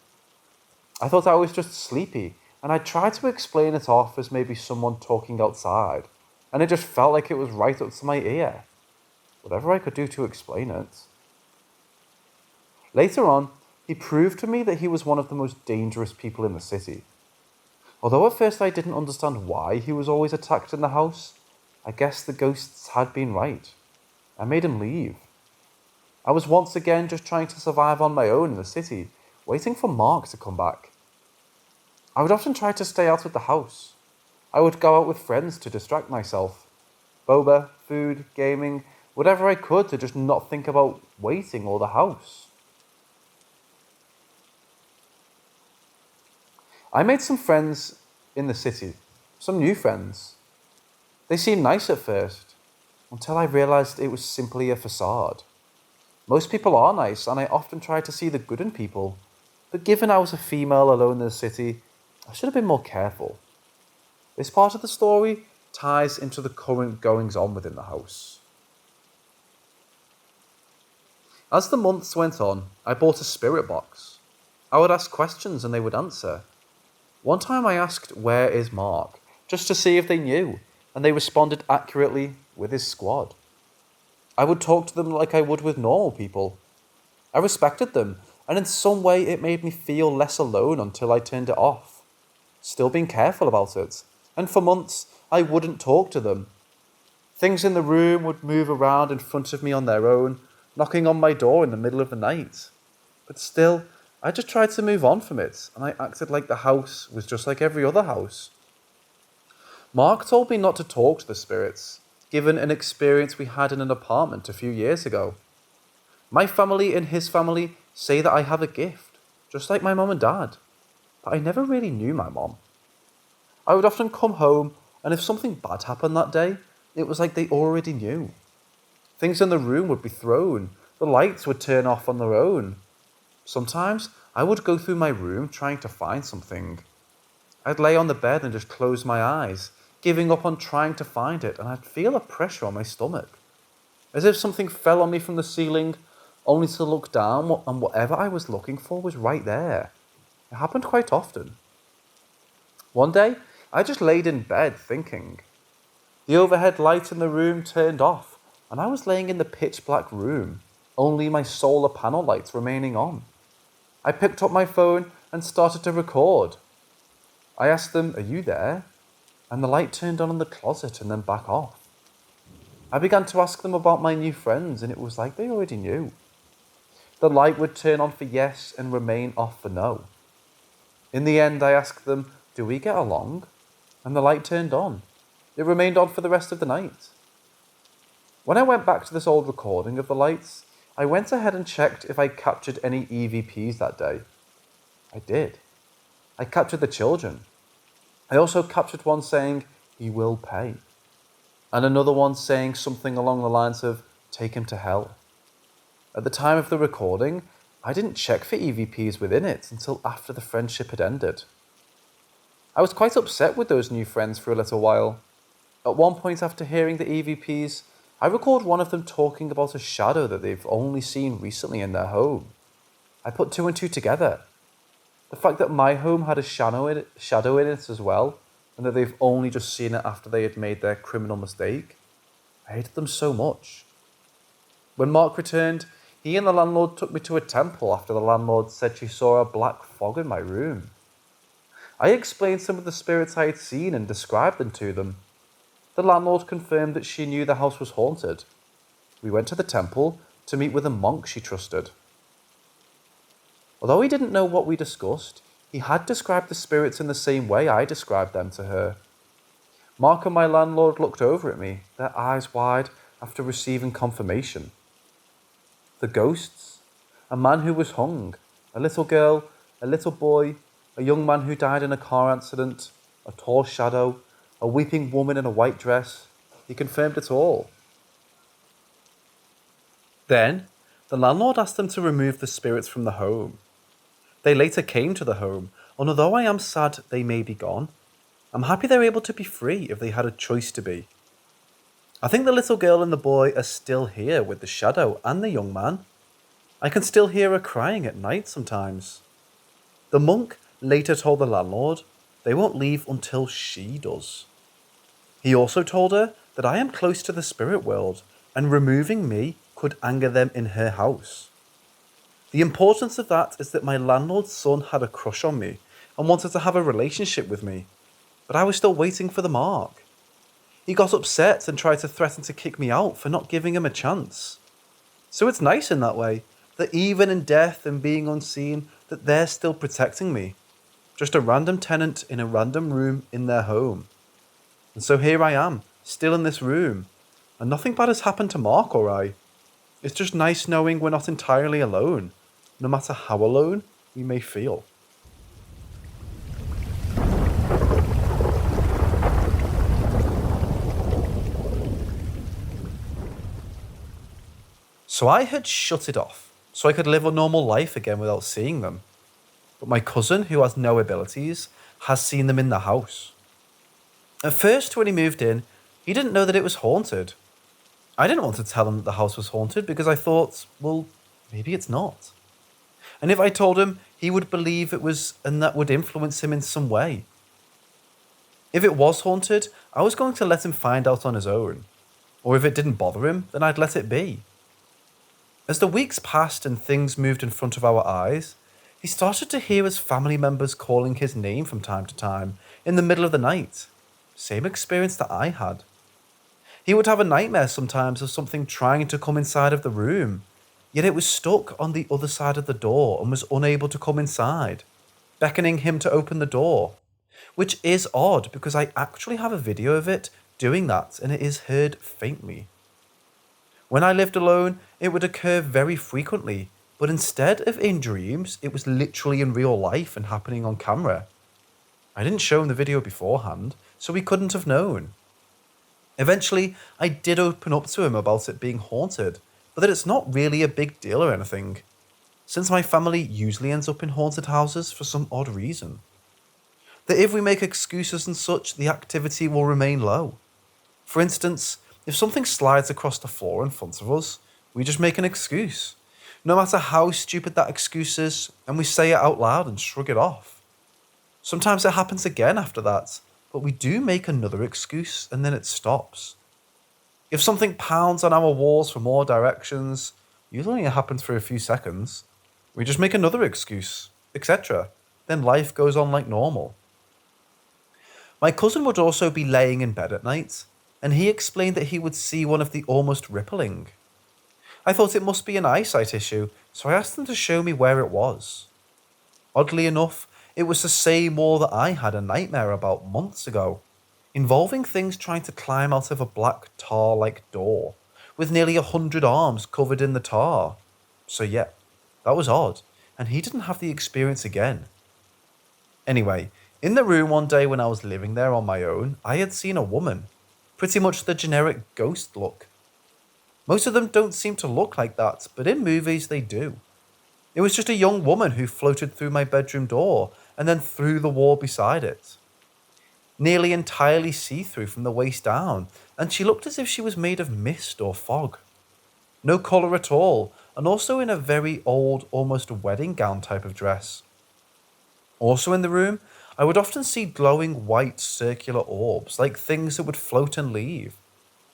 I thought I was just sleepy, and I tried to explain it off as maybe someone talking outside, and it just felt like it was right up to my ear. Whatever I could do to explain it. Later on, he proved to me that he was one of the most dangerous people in the city. Although at first I didn't understand why he was always attacked in the house, I guess the ghosts had been right. I made him leave. I was once again just trying to survive on my own in the city, waiting for Mark to come back. I would often try to stay out of the house. I would go out with friends to distract myself. Boba, food, gaming, whatever I could to just not think about waiting or the house. I made some friends in the city, some new friends. They seemed nice at first, until I realised it was simply a facade. Most people are nice, and I often try to see the good in people, but given I was a female alone in the city, I should have been more careful. This part of the story ties into the current goings-on within the house. As the months went on, I bought a spirit box. I would ask questions and they would answer. One time I asked, "Where is Mark?" just to see if they knew, and they responded accurately with his squad. I would talk to them like I would with normal people. I respected them, and in some way it made me feel less alone until I turned it off. Still being careful about it, and for months I wouldn't talk to them. Things in the room would move around in front of me on their own, knocking on my door in the middle of the night. But still, I just tried to move on from it, and I acted like the house was just like every other house. Mark told me not to talk to the spirits, given an experience we had in an apartment a few years ago. My family and his family say that I have a gift, just like my mum and dad, but I never really knew my mom. I would often come home, and if something bad happened that day, it was like they already knew. Things in the room would be thrown, the lights would turn off on their own. Sometimes I would go through my room trying to find something. I'd lay on the bed and just close my eyes, giving up on trying to find it, and I'd feel a pressure on my stomach, as if something fell on me from the ceiling, only to look down and whatever I was looking for was right there. It happened quite often. One day, I just laid in bed thinking. The overhead light in the room turned off, and I was laying in the pitch black room, only my solar panel lights remaining on. I picked up my phone and started to record. I asked them, "Are you there?" And the light turned on in the closet and then back off. I began to ask them about my new friends, and it was like they already knew. The light would turn on for yes and remain off for no. In the end, I asked them, "Do we get along?" And the light turned on. It remained on for the rest of the night. When I went back to this old recording of the lights, I went ahead and checked if I captured any EVPs that day. I did. I captured the children. I also captured one saying, "He will pay," and another one saying something along the lines of, "Take him to hell." At the time of the recording, I didn't check for EVPs within it until after the friendship had ended. I was quite upset with those new friends for a little while. At one point after hearing the EVPs, I recalled one of them talking about a shadow that they've only seen recently in their home. I put two and two together. The fact that my home had a shadow in it as well, and that they've only just seen it after they had made their criminal mistake. I hated them so much. When Mark returned, he and the landlord took me to a temple after the landlord said she saw a black fog in my room. I explained some of the spirits I had seen and described them to them. The landlord confirmed that she knew the house was haunted. We went to the temple to meet with a monk she trusted. Although he didn't know what we discussed, he had described the spirits in the same way I described them to her. Mark and my landlord looked over at me, their eyes wide after receiving confirmation. The ghosts, a man who was hung, a little girl, a little boy, a young man who died in a car accident, a tall shadow, a weeping woman in a white dress. He confirmed it all. Then, the landlord asked them to remove the spirits from the home. They later came to the home, and although I am sad they may be gone, I'm happy they're able to be free if they had a choice to be. I think the little girl and the boy are still here with the shadow and the young man. I can still hear her crying at night sometimes. The monk later told the landlord they won't leave until she does. He also told her that I am close to the spirit world and removing me could anger them in her house. The importance of that is that my landlord's son had a crush on me and wanted to have a relationship with me, but I was still waiting for the mark. He got upset and tried to threaten to kick me out for not giving him a chance. So it's nice in that way, that even in death and being unseen, that they're still protecting me. Just a random tenant in a random room in their home. And so here I am, still in this room, and nothing bad has happened to Mark or I. It's just nice knowing we're not entirely alone, no matter how alone we may feel. So I had shut it off, so I could live a normal life again without seeing them. But my cousin, who has no abilities, has seen them in the house. At first, when he moved in, he didn't know that it was haunted. I didn't want to tell him that the house was haunted because I thought, well, maybe it's not. And if I told him, he would believe it was, and that would influence him in some way. If it was haunted, I was going to let him find out on his own. Or if it didn't bother him, then I'd let it be. As the weeks passed and things moved in front of our eyes, he started to hear his family members calling his name from time to time, in the middle of the night. Same experience that I had. He would have a nightmare sometimes of something trying to come inside of the room, yet it was stuck on the other side of the door and was unable to come inside, beckoning him to open the door. Which is odd because I actually have a video of it doing that and it is heard faintly. When I lived alone, it would occur very frequently, but instead of in dreams, it was literally in real life and happening on camera. I didn't show him the video beforehand, so he couldn't have known. Eventually, I did open up to him about it being haunted, but that it's not really a big deal or anything, since my family usually ends up in haunted houses for some odd reason. That if we make excuses and such, the activity will remain low. For instance, if something slides across the floor in front of us, we just make an excuse, no matter how stupid that excuse is, and we say it out loud and shrug it off. Sometimes it happens again after that, but we do make another excuse and then it stops. If something pounds on our walls from all directions, usually it happens for a few seconds, we just make another excuse, etc. Then life goes on like normal. My cousin would also be laying in bed at night, and he explained that he would see one of the almost rippling. I thought it must be an eyesight issue, so I asked him to show me where it was. Oddly enough, it was the same wall that I had a nightmare about months ago, involving things trying to climb out of a black tar-like door, with nearly 100 arms covered in the tar. So yeah, that was odd, and he didn't have the experience again. Anyway, in the room one day when I was living there on my own, I had seen a woman. Pretty much the generic ghost look. Most of them don't seem to look like that, but in movies they do. It was just a young woman who floated through my bedroom door and then through the wall beside it. Nearly entirely see-through from the waist down, and she looked as if she was made of mist or fog. No colour at all, and also in a very old, almost wedding gown type of dress. Also in the room, I would often see glowing white circular orbs, like things that would float and leave.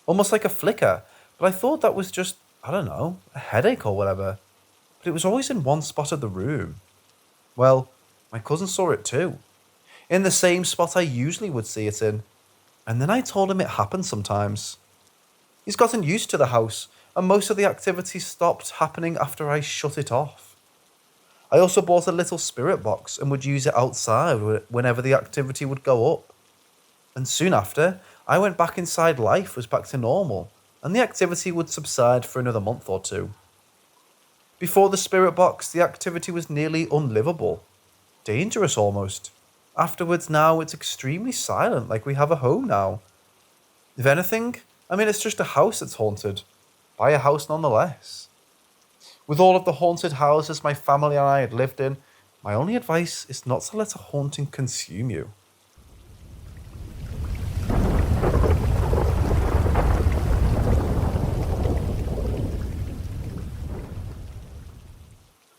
Almost like a flicker, but I thought that was just, I don't know, a headache or whatever. But it was always in one spot of the room. Well, my cousin saw it too. In the same spot I usually would see it in. And then I told him it happened sometimes. He's gotten used to the house, and most of the activity stopped happening after I shut it off. I also bought a little spirit box and would use it outside whenever the activity would go up. And soon after, I went back inside, life was back to normal, and the activity would subside for another month or two. Before the spirit box, the activity was nearly unlivable. Dangerous almost. Afterwards now, it's extremely silent, like we have a home now. If anything, it's just a house that's haunted. Buy a house nonetheless. With all of the haunted houses my family and I had lived in, my only advice is not to let a haunting consume you.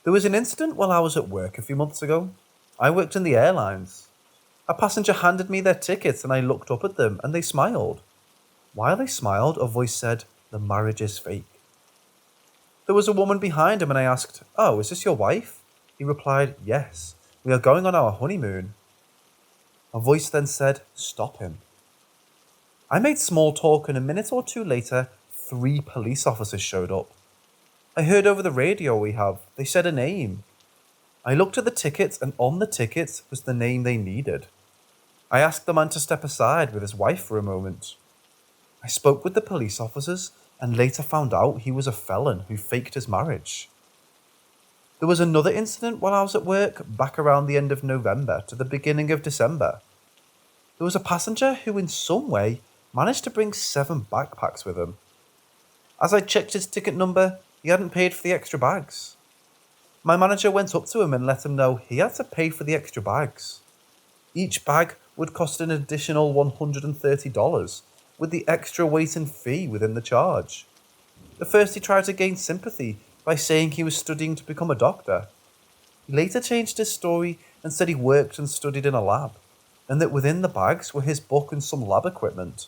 There was an incident while I was at work a few months ago. I worked in the airlines. A passenger handed me their tickets and I looked up at them and they smiled. While they smiled, a voice said, "The marriage is fake." There was a woman behind him and I asked, "Oh, is this your wife?" He replied, "Yes, we are going on our honeymoon." A voice then said, "Stop him." I made small talk and a minute or two later, 3 police officers showed up. I heard over the radio they said a name. I looked at the tickets, and on the tickets was the name they needed. I asked the man to step aside with his wife for a moment. I spoke with the police officers and later found out he was a felon who faked his marriage. There was another incident while I was at work back around the end of November to the beginning of December. There was a passenger who in some way managed to bring 7 backpacks with him. As I checked his ticket number, he hadn't paid for the extra bags. My manager went up to him and let him know he had to pay for the extra bags. Each bag would cost an additional $130, with the extra weight and fee within the charge. At first he tried to gain sympathy by saying he was studying to become a doctor. He later changed his story and said he worked and studied in a lab, and that within the bags were his book and some lab equipment.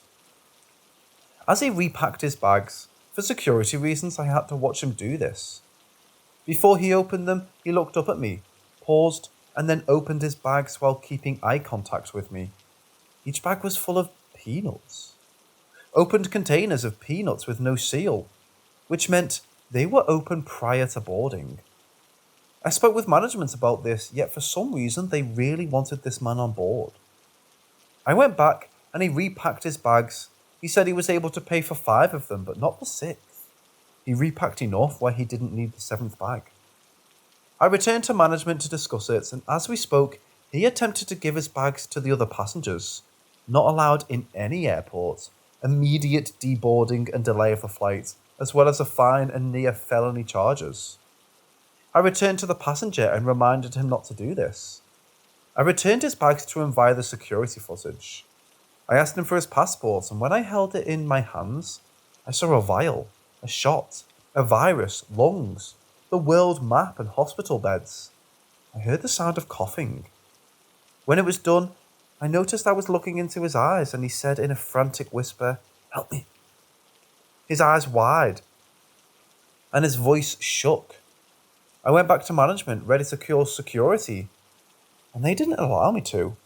As he repacked his bags, for security reasons I had to watch him do this. Before he opened them, he looked up at me, paused, and then opened his bags while keeping eye contact with me. Each bag was full of peanuts. Opened containers of peanuts with no seal, which meant they were open prior to boarding. I spoke with management about this, yet for some reason they really wanted this man on board. I went back and he repacked his bags. He said he was able to pay for 5 of them, but not the 6th. He repacked enough where he didn't need the 7th bag. I returned to management to discuss it, and as we spoke, he attempted to give his bags to the other passengers, not allowed in any airport, immediate deboarding and delay of the flight, as well as a fine and near felony charges. I returned to the passenger and reminded him not to do this. I returned his bags to him via the security footage. I asked him for his passport, and when I held it in my hands, I saw a vial, a shot, a virus, lungs, the world map and hospital beds. I heard the sound of coughing. When it was done, I noticed I was looking into his eyes, and he said in a frantic whisper, "Help me." His eyes wide, and his voice shook. I went back to management, ready to call security, and they didn't allow me to.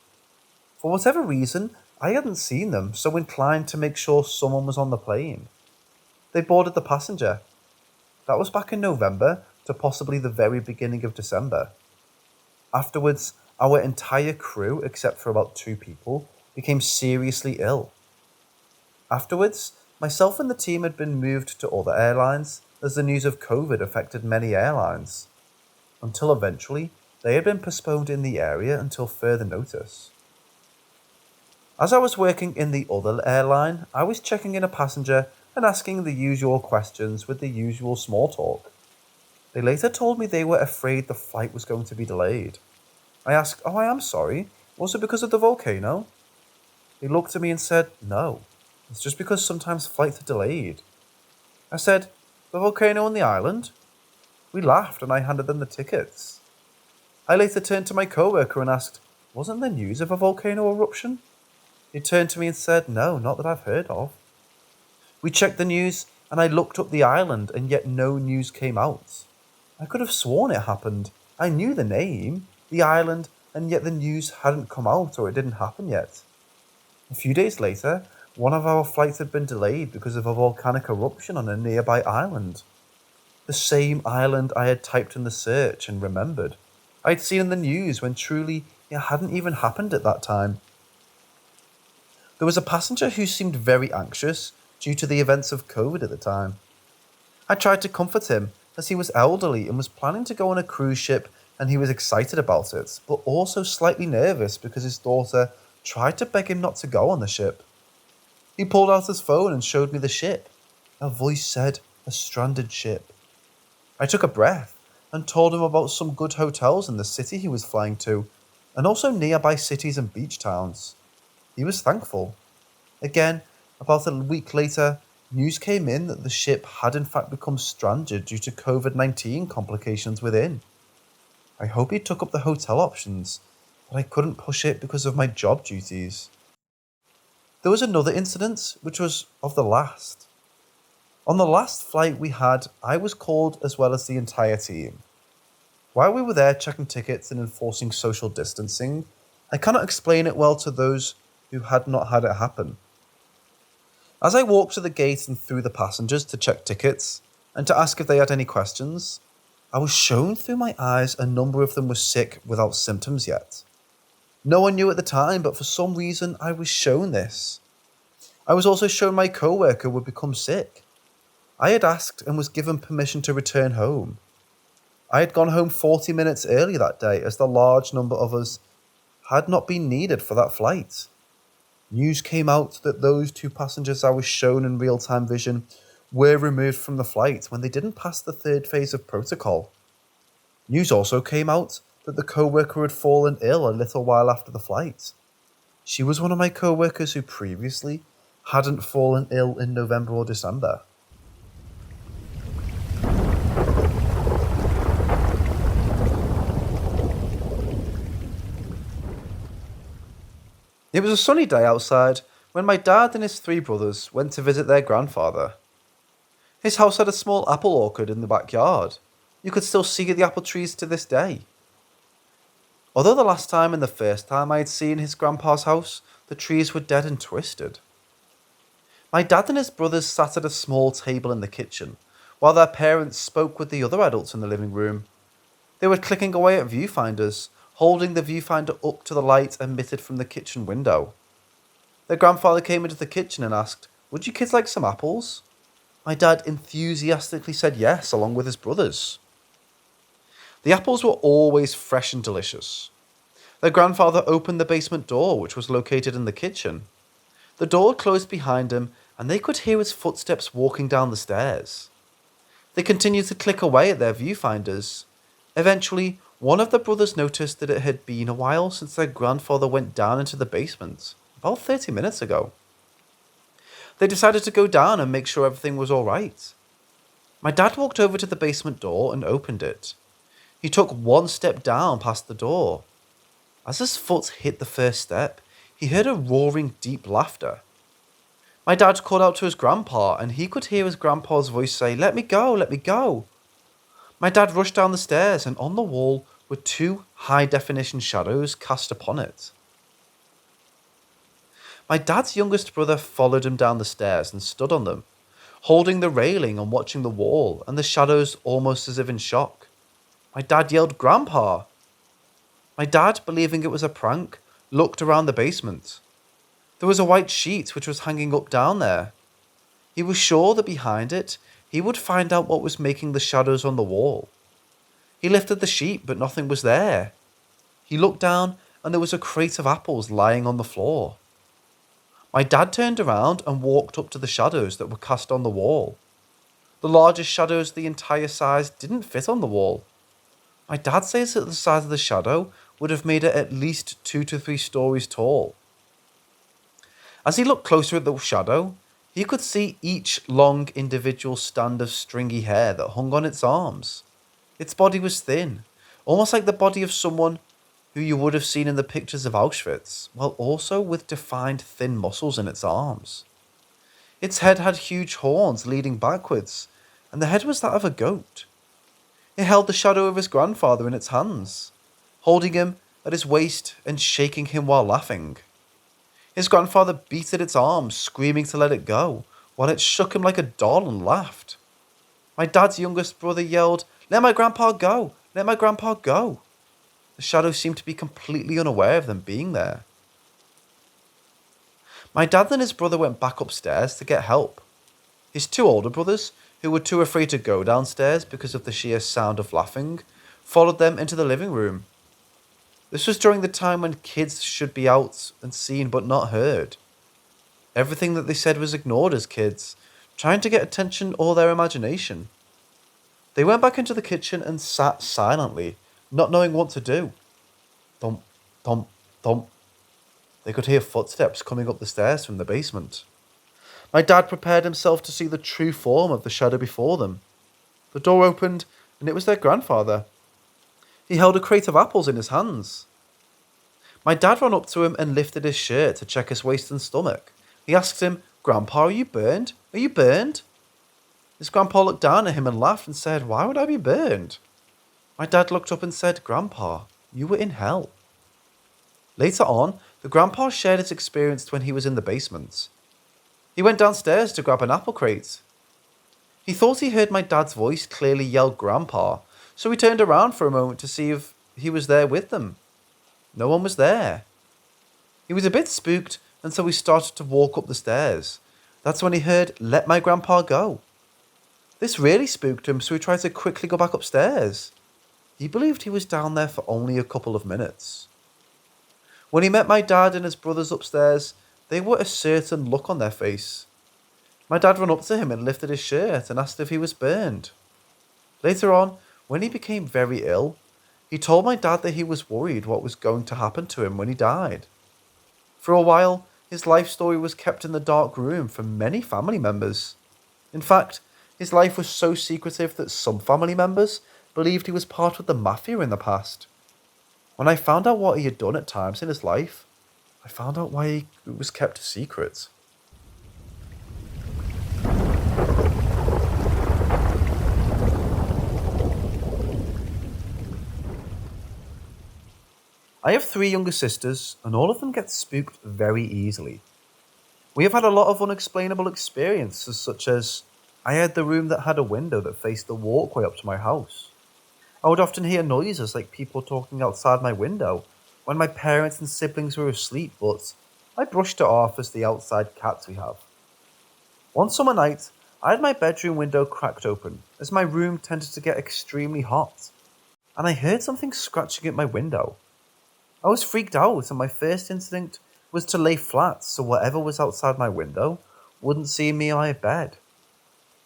For whatever reason, I hadn't seen them, so inclined to make sure someone was on the plane. They boarded the passenger. That was back in November to possibly the very beginning of December. Afterwards, our entire crew, except for about 2 people, became seriously ill. Afterwards, myself and the team had been moved to other airlines as the news of COVID affected many airlines, until eventually they had been postponed in the area until further notice. As I was working in the other airline, I was checking in a passenger and asking the usual questions with the usual small talk. They later told me they were afraid the flight was going to be delayed. I asked, "Oh, I am sorry. Was it because of the volcano?" They looked at me and said, "No, it's just because sometimes flights are delayed." I said, "The volcano on the island?" We laughed and I handed them the tickets. I later turned to my coworker and asked, "Wasn't there news of a volcano eruption?" He turned to me and said, "No, not that I've heard of." We checked the news and I looked up the island and yet no news came out. I could have sworn it happened. I knew the name, the island, and yet the news hadn't come out or it didn't happen yet. A few days later, one of our flights had been delayed because of a volcanic eruption on a nearby island. The same island I had typed in the search and remembered. I'd seen in the news when truly it hadn't even happened at that time. There was a passenger who seemed very anxious due to the events of COVID at the time. I tried to comfort him as he was elderly and was planning to go on a cruise ship, and he was excited about it, but also slightly nervous because his daughter tried to beg him not to go on the ship. He pulled out his phone and showed me the ship. A voice said, "A stranded ship." I took a breath and told him about some good hotels in the city he was flying to, and also nearby cities and beach towns. He was thankful. Again, about a week later, news came in that the ship had in fact become stranded due to COVID-19 complications within. I hope he took up the hotel options, but I couldn't push it because of my job duties. There was another incident, which was of the last. On the last flight we had, I was called as well as the entire team. While we were there checking tickets and enforcing social distancing, I cannot explain it well to those who had not had it happen. As I walked to the gate and through the passengers to check tickets, and to ask if they had any questions. I was shown through my eyes a number of them were sick without symptoms yet. No one knew at the time, but for some reason I was shown this. I was also shown my co-worker would become sick. I had asked and was given permission to return home. I had gone home 40 minutes early that day as the large number of us had not been needed for that flight. News came out that those 2 passengers I was shown in real-time vision were removed from the flight when they didn't pass the 3rd phase of protocol. News also came out that the co-worker had fallen ill a little while after the flight. She was one of my co-workers who previously hadn't fallen ill in November or December. It was a sunny day outside when my dad and his 3 brothers went to visit their grandfather. His house had a small apple orchard in the backyard. You could still see the apple trees to this day. Although the last time and the first time I had seen his grandpa's house, the trees were dead and twisted. My dad and his brothers sat at a small table in the kitchen, while their parents spoke with the other adults in the living room. They were clicking away at viewfinders, holding the viewfinder up to the light emitted from the kitchen window. Their grandfather came into the kitchen and asked, "Would you kids like some apples?" My dad enthusiastically said yes, along with his brothers. The apples were always fresh and delicious. Their grandfather opened the basement door, which was located in the kitchen. The door closed behind him, and they could hear his footsteps walking down the stairs. They continued to click away at their viewfinders. Eventually, one of the brothers noticed that it had been a while since their grandfather went down into the basement, about 30 minutes ago. They decided to go down and make sure everything was alright. My dad walked over to the basement door and opened it. He took 1 step down past the door. As his foot hit the first step, he heard a roaring, deep laughter. My dad called out to his grandpa, and he could hear his grandpa's voice say, "Let me go, let me go." My dad rushed down the stairs, and on the wall were 2 high-definition shadows cast upon it. My dad's youngest brother followed him down the stairs and stood on them, holding the railing and watching the wall and the shadows almost as if in shock. My dad yelled, "Grandpa!" My dad, believing it was a prank, looked around the basement. There was a white sheet which was hanging up down there. He was sure that behind it, he would find out what was making the shadows on the wall. He lifted the sheet, but nothing was there. He looked down, and there was a crate of apples lying on the floor. My dad turned around and walked up to the shadows that were cast on the wall. The largest shadows the entire size didn't fit on the wall. My dad says that the size of the shadow would have made it at least 2 to 3 stories tall. As he looked closer at the shadow, he could see each long individual strand of stringy hair that hung on its arms. Its body was thin, almost like the body of someone who you would have seen in the pictures of Auschwitz, while also with defined thin muscles in its arms. Its head had huge horns leading backwards, and the head was that of a goat. It held the shadow of his grandfather in its hands, holding him at his waist and shaking him while laughing. His grandfather beat at its arms, screaming to let it go, while it shook him like a doll and laughed. My dad's youngest brother yelled, "Let my grandpa go! Let my grandpa go!" The shadow seemed to be completely unaware of them being there. My dad and his brother went back upstairs to get help. His 2 older brothers, who were too afraid to go downstairs because of the sheer sound of laughing, followed them into the living room. This was during the time when kids should be out and seen but not heard. Everything that they said was ignored as kids, trying to get attention or their imagination. They went back into the kitchen and sat silently, not knowing what to do. Thump, thump, thump. They could hear footsteps coming up the stairs from the basement. My dad prepared himself to see the true form of the shadow before them. The door opened, and it was their grandfather. He held a crate of apples in his hands. My dad ran up to him and lifted his shirt to check his waist and stomach. He asked him, "Grandpa, are you burned? Are you burned?" His grandpa looked down at him and laughed and said, "Why would I be burned?" My dad looked up and said, "Grandpa, you were in hell." Later on, the grandpa shared his experience when he was in the basement. He went downstairs to grab an apple crate. He thought he heard my dad's voice clearly yell Grandpa, so he turned around for a moment to see if he was there with them. No one was there. He was a bit spooked, and so he started to walk up the stairs. That's when he heard, "Let my grandpa go." This really spooked him, so he tried to quickly go back upstairs. He believed he was down there for only a couple of minutes. When he met my dad and his brothers upstairs, they were a certain look on their face. My dad ran up to him and lifted his shirt and asked if he was burned. Later on, when he became very ill, he told my dad that he was worried what was going to happen to him when he died. For a while, his life story was kept in the dark room from many family members. In fact, his life was so secretive that some family members believed he was part of the mafia in the past. When I found out what he had done at times in his life, I found out why it was kept a secret. I have 3 younger sisters, and all of them get spooked very easily. We have had a lot of unexplainable experiences, such as I had the room that had a window that faced the walkway up to my house. I would often hear noises like people talking outside my window when my parents and siblings were asleep, but I brushed it off as the outside cats we have. One summer night, I had my bedroom window cracked open as my room tended to get extremely hot, and I heard something scratching at my window. I was freaked out, and my first instinct was to lay flat so whatever was outside my window wouldn't see me in my bed.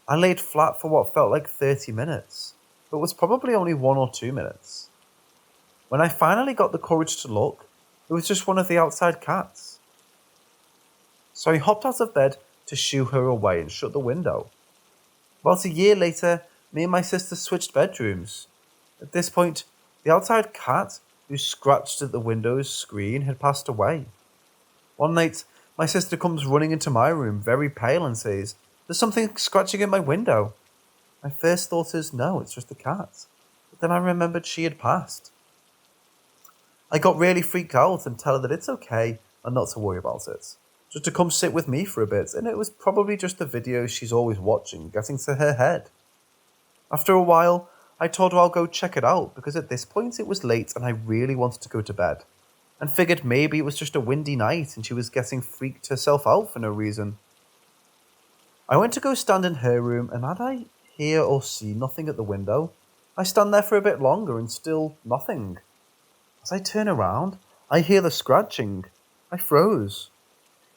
I laid flat for what felt like 30 minutes, but was probably only 1 or 2 minutes. When I finally got the courage to look, it was just one of the outside cats. So I hopped out of bed to shoo her away and shut the window. About a year later, me and my sister switched bedrooms. At this point, the outside cat who scratched at the window's screen had passed away. One night, my sister comes running into my room very pale and says, "There's something scratching at my window." My first thought is, no, it's just a cat. But then I remembered she had passed. I got really freaked out and tell her that it's okay and not to worry about it. Just to come sit with me for a bit, and it was probably just the videos she's always watching getting to her head. After a while, I told her I'll go check it out because at this point it was late and I really wanted to go to bed, and figured maybe it was just a windy night and she was getting freaked herself out for no reason. I went to go stand in her room, and had I hear or see nothing at the window, I stand there for a bit longer and still nothing. As I turn around, I hear the scratching. I froze.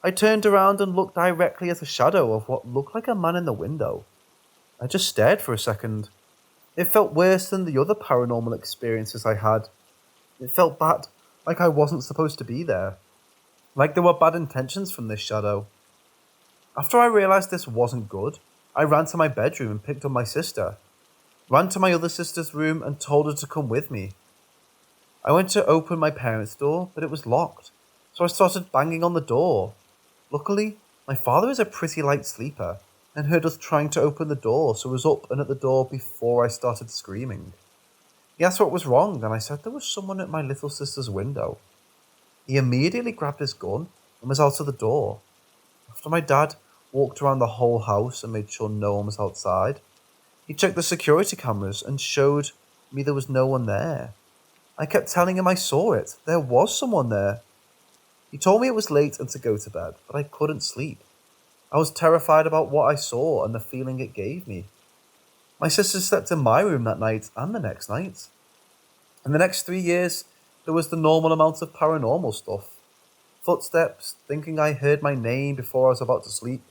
I turned around and looked directly at a shadow of what looked like a man in the window. I just stared for a second. It felt worse than the other paranormal experiences I had. It felt bad, like I wasn't supposed to be there. Like there were bad intentions from this shadow. After I realised this wasn't good, I ran to my bedroom and picked up my sister. Ran to my other sister's room and told her to come with me. I went to open my parents' door, but it was locked, so I started banging on the door. Luckily, my father is a pretty light sleeper and heard us trying to open the door, so was up and at the door before I started screaming. He asked what was wrong, and I said there was someone at my little sister's window. He immediately grabbed his gun and was out of the door. After my dad walked around the whole house and made sure no one was outside, he checked the security cameras and showed me there was no one there. I kept telling him I saw it. There was someone there. He told me it was late and to go to bed, but I couldn't sleep. I was terrified about what I saw and the feeling it gave me. My sister slept in my room that night and the next night. In the next 3 years, there was the normal amount of paranormal stuff. Footsteps, thinking I heard my name before I was about to sleep.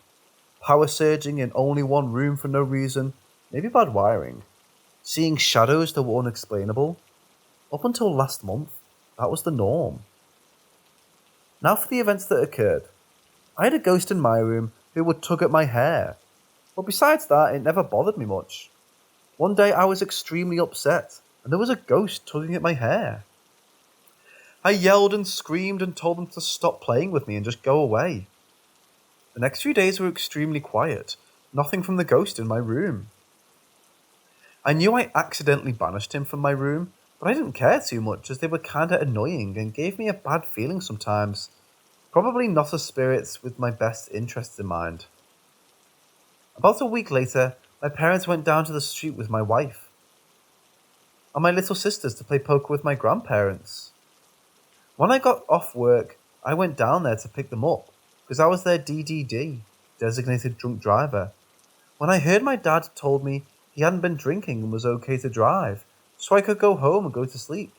Power surging in only one room for no reason, maybe bad wiring. Seeing shadows that were unexplainable. Up until last month, that was the norm. Now for the events that occurred. I had a ghost in my room who would tug at my hair, but besides that, it never bothered me much. One day I was extremely upset, and there was a ghost tugging at my hair. I yelled and screamed and told them to stop playing with me and just go away. The next few days were extremely quiet, nothing from the ghost in my room. I knew I accidentally banished him from my room, but I didn't care too much as they were kinda annoying and gave me a bad feeling sometimes. Probably not a spirit with my best interests in mind. About a week later, My parents went down to the street with my wife and my little sisters to play poker with my grandparents. When I got off work, I went down there to pick them up because I was their DDD, designated drunk driver. When I heard my dad told me he hadn't been drinking and was okay to drive, so I could go home and go to sleep.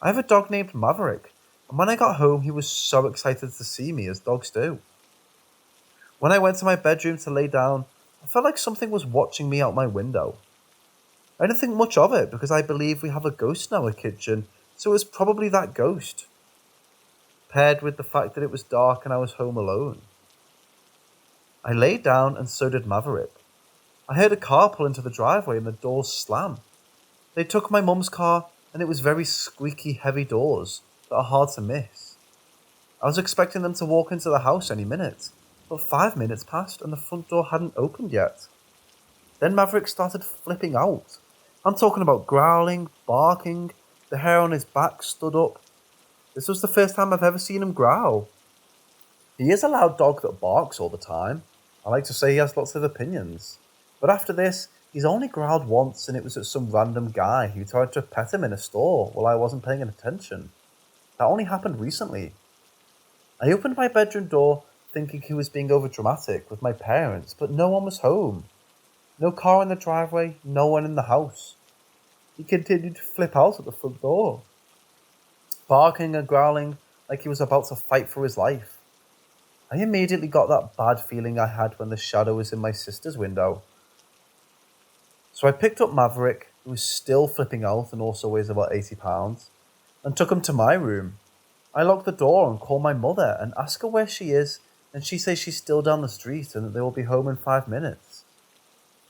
I have a dog named Maverick, and when I got home he was so excited to see me, as dogs do. When I went to my bedroom to lay down, I felt like something was watching me out my window. I didn't think much of it because I believe we have a ghost in our kitchen, so it was probably that ghost, paired with the fact that it was dark and I was home alone. I lay down and so did Maverick. I heard a car pull into the driveway and the doors slam. They took my mum's car and it was very squeaky, heavy doors that are hard to miss. I was expecting them to walk into the house any minute, but 5 minutes passed and the front door hadn't opened yet. Then Maverick started flipping out. I'm talking about growling, barking, the hair on his back stood up. This was the first time I've ever seen him growl. He is a loud dog that barks all the time. I like to say he has lots of opinions. But after this, he's only growled once, and it was at some random guy who tried to pet him in a store while I wasn't paying attention. That only happened recently. I opened my bedroom door thinking he was being overdramatic with my parents, but no one was home. No car in the driveway, no one in the house. He continued to flip out at the front door, barking and growling like he was about to fight for his life. I immediately got that bad feeling I had when the shadow was in my sister's window. So I picked up Maverick, who was still flipping out and also weighs about 80 pounds, and took him to my room. I locked the door and called my mother and asked her where she is, and she says she's still down the street and that they will be home in 5 minutes.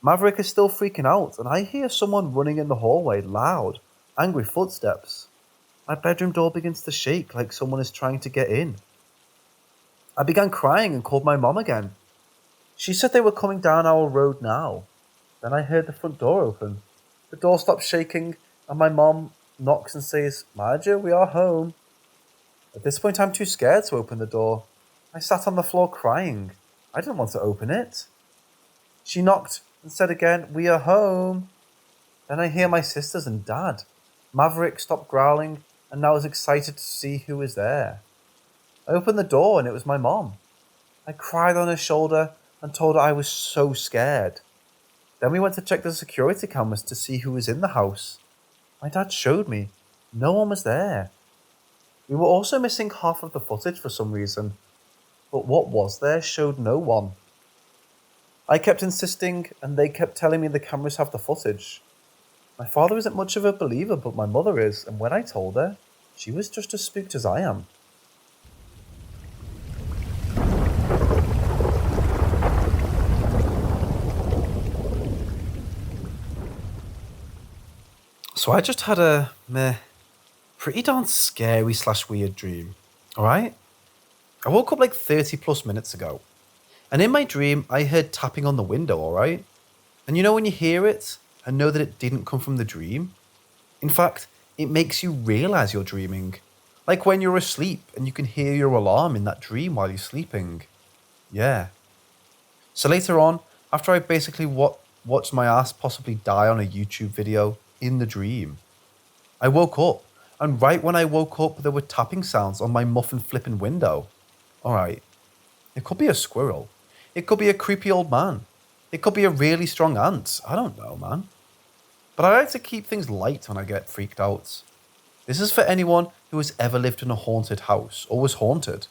Maverick is still freaking out, and I hear someone running in the hallway, loud, angry footsteps. My bedroom door begins to shake like someone is trying to get in. I began crying and called my mom again. She said they were coming down our road now. Then I heard the front door open. The door stops shaking, and my mom knocks and says, "Marja, we are home." At this point, I'm too scared to open the door. I sat on the floor crying. I didn't want to open it. She knocked and said again, "We are home." Then I hear my sisters and dad. Maverick stopped growling and now was excited to see who was there. I opened the door and it was my mom. I cried on her shoulder and told her I was so scared. Then we went to check the security cameras to see who was in the house. My dad showed me. No one was there. We were also missing half of the footage for some reason, but what was there showed no one. I kept insisting, and they kept telling me the cameras have the footage. My father isn't much of a believer, but my mother is, and when I told her, she was just as spooked as I am. So I just had a pretty darn scary / weird dream, alright? I woke up like 30 plus minutes ago. And in my dream, I heard tapping on the window, alright? And you know when you hear it and know that it didn't come from the dream? In fact, it makes you realise you're dreaming. Like when you're asleep and you can hear your alarm in that dream while you're sleeping. Yeah. So later on, after I basically watched my ass possibly die on a YouTube video in the dream, I woke up. And right when I woke up, there were tapping sounds on my muffin flipping window. Alright. It could be a squirrel. It could be a creepy old man. It could be a really strong ant. I don't know, man. But I like to keep things light when I get freaked out. This is for anyone who has ever lived in a haunted house or was haunted.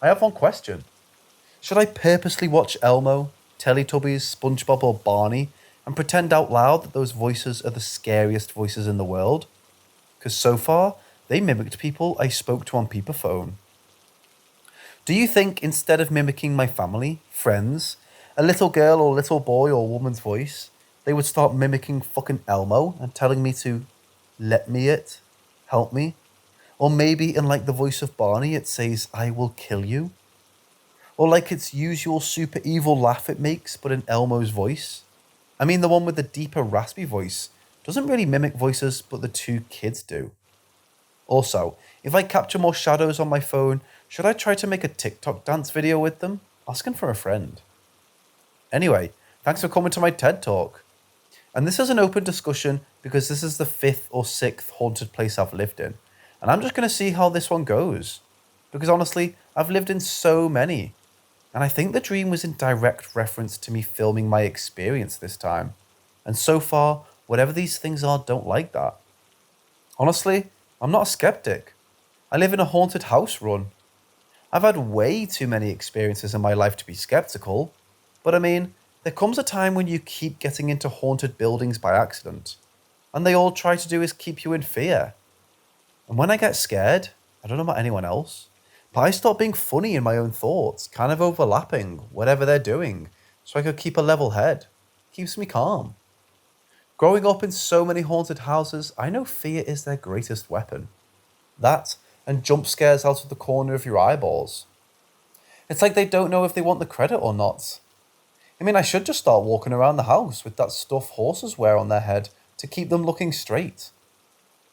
I have one question. Should I purposely watch Elmo, Teletubbies, SpongeBob or Barney and pretend out loud that those voices are the scariest voices in the world? Because so far, they mimicked people I spoke to on Peeperphone. Do you think instead of mimicking my family, friends, a little girl or little boy or woman's voice, they would start mimicking fucking Elmo and telling me to let me it, help me? Or maybe in like the voice of Barney, it says, "I will kill you." Or like its usual super evil laugh it makes, but in Elmo's voice. I mean, the one with the deeper raspy voice doesn't really mimic voices, but the two kids do. Also, if I capture more shadows on my phone, should I try to make a TikTok dance video with them? Asking for a friend. Anyway, Thanks for coming to my TED Talk. And this is an open discussion because this is the 5th or 6th haunted place I've lived in. And I'm just going to see how this one goes. Because honestly, I've lived in so many. And I think the dream was in direct reference to me filming my experience this time. And so far, whatever these things are, don't like that. Honestly, I'm not a skeptic. I live in a haunted house run. I've had way too many experiences in my life to be skeptical. But I mean, there comes a time when you keep getting into haunted buildings by accident. And they all try to do is keep you in fear. And when I get scared, I don't know about anyone else, but I start being funny in my own thoughts, kind of overlapping whatever they're doing, so I could keep a level head. Keeps me calm. Growing up in so many haunted houses, I know fear is their greatest weapon. That, and jump scares out of the corner of your eyeballs. It's like they don't know if they want the credit or not. I mean, I should just start walking around the house with that stuff horses wear on their head to keep them looking straight.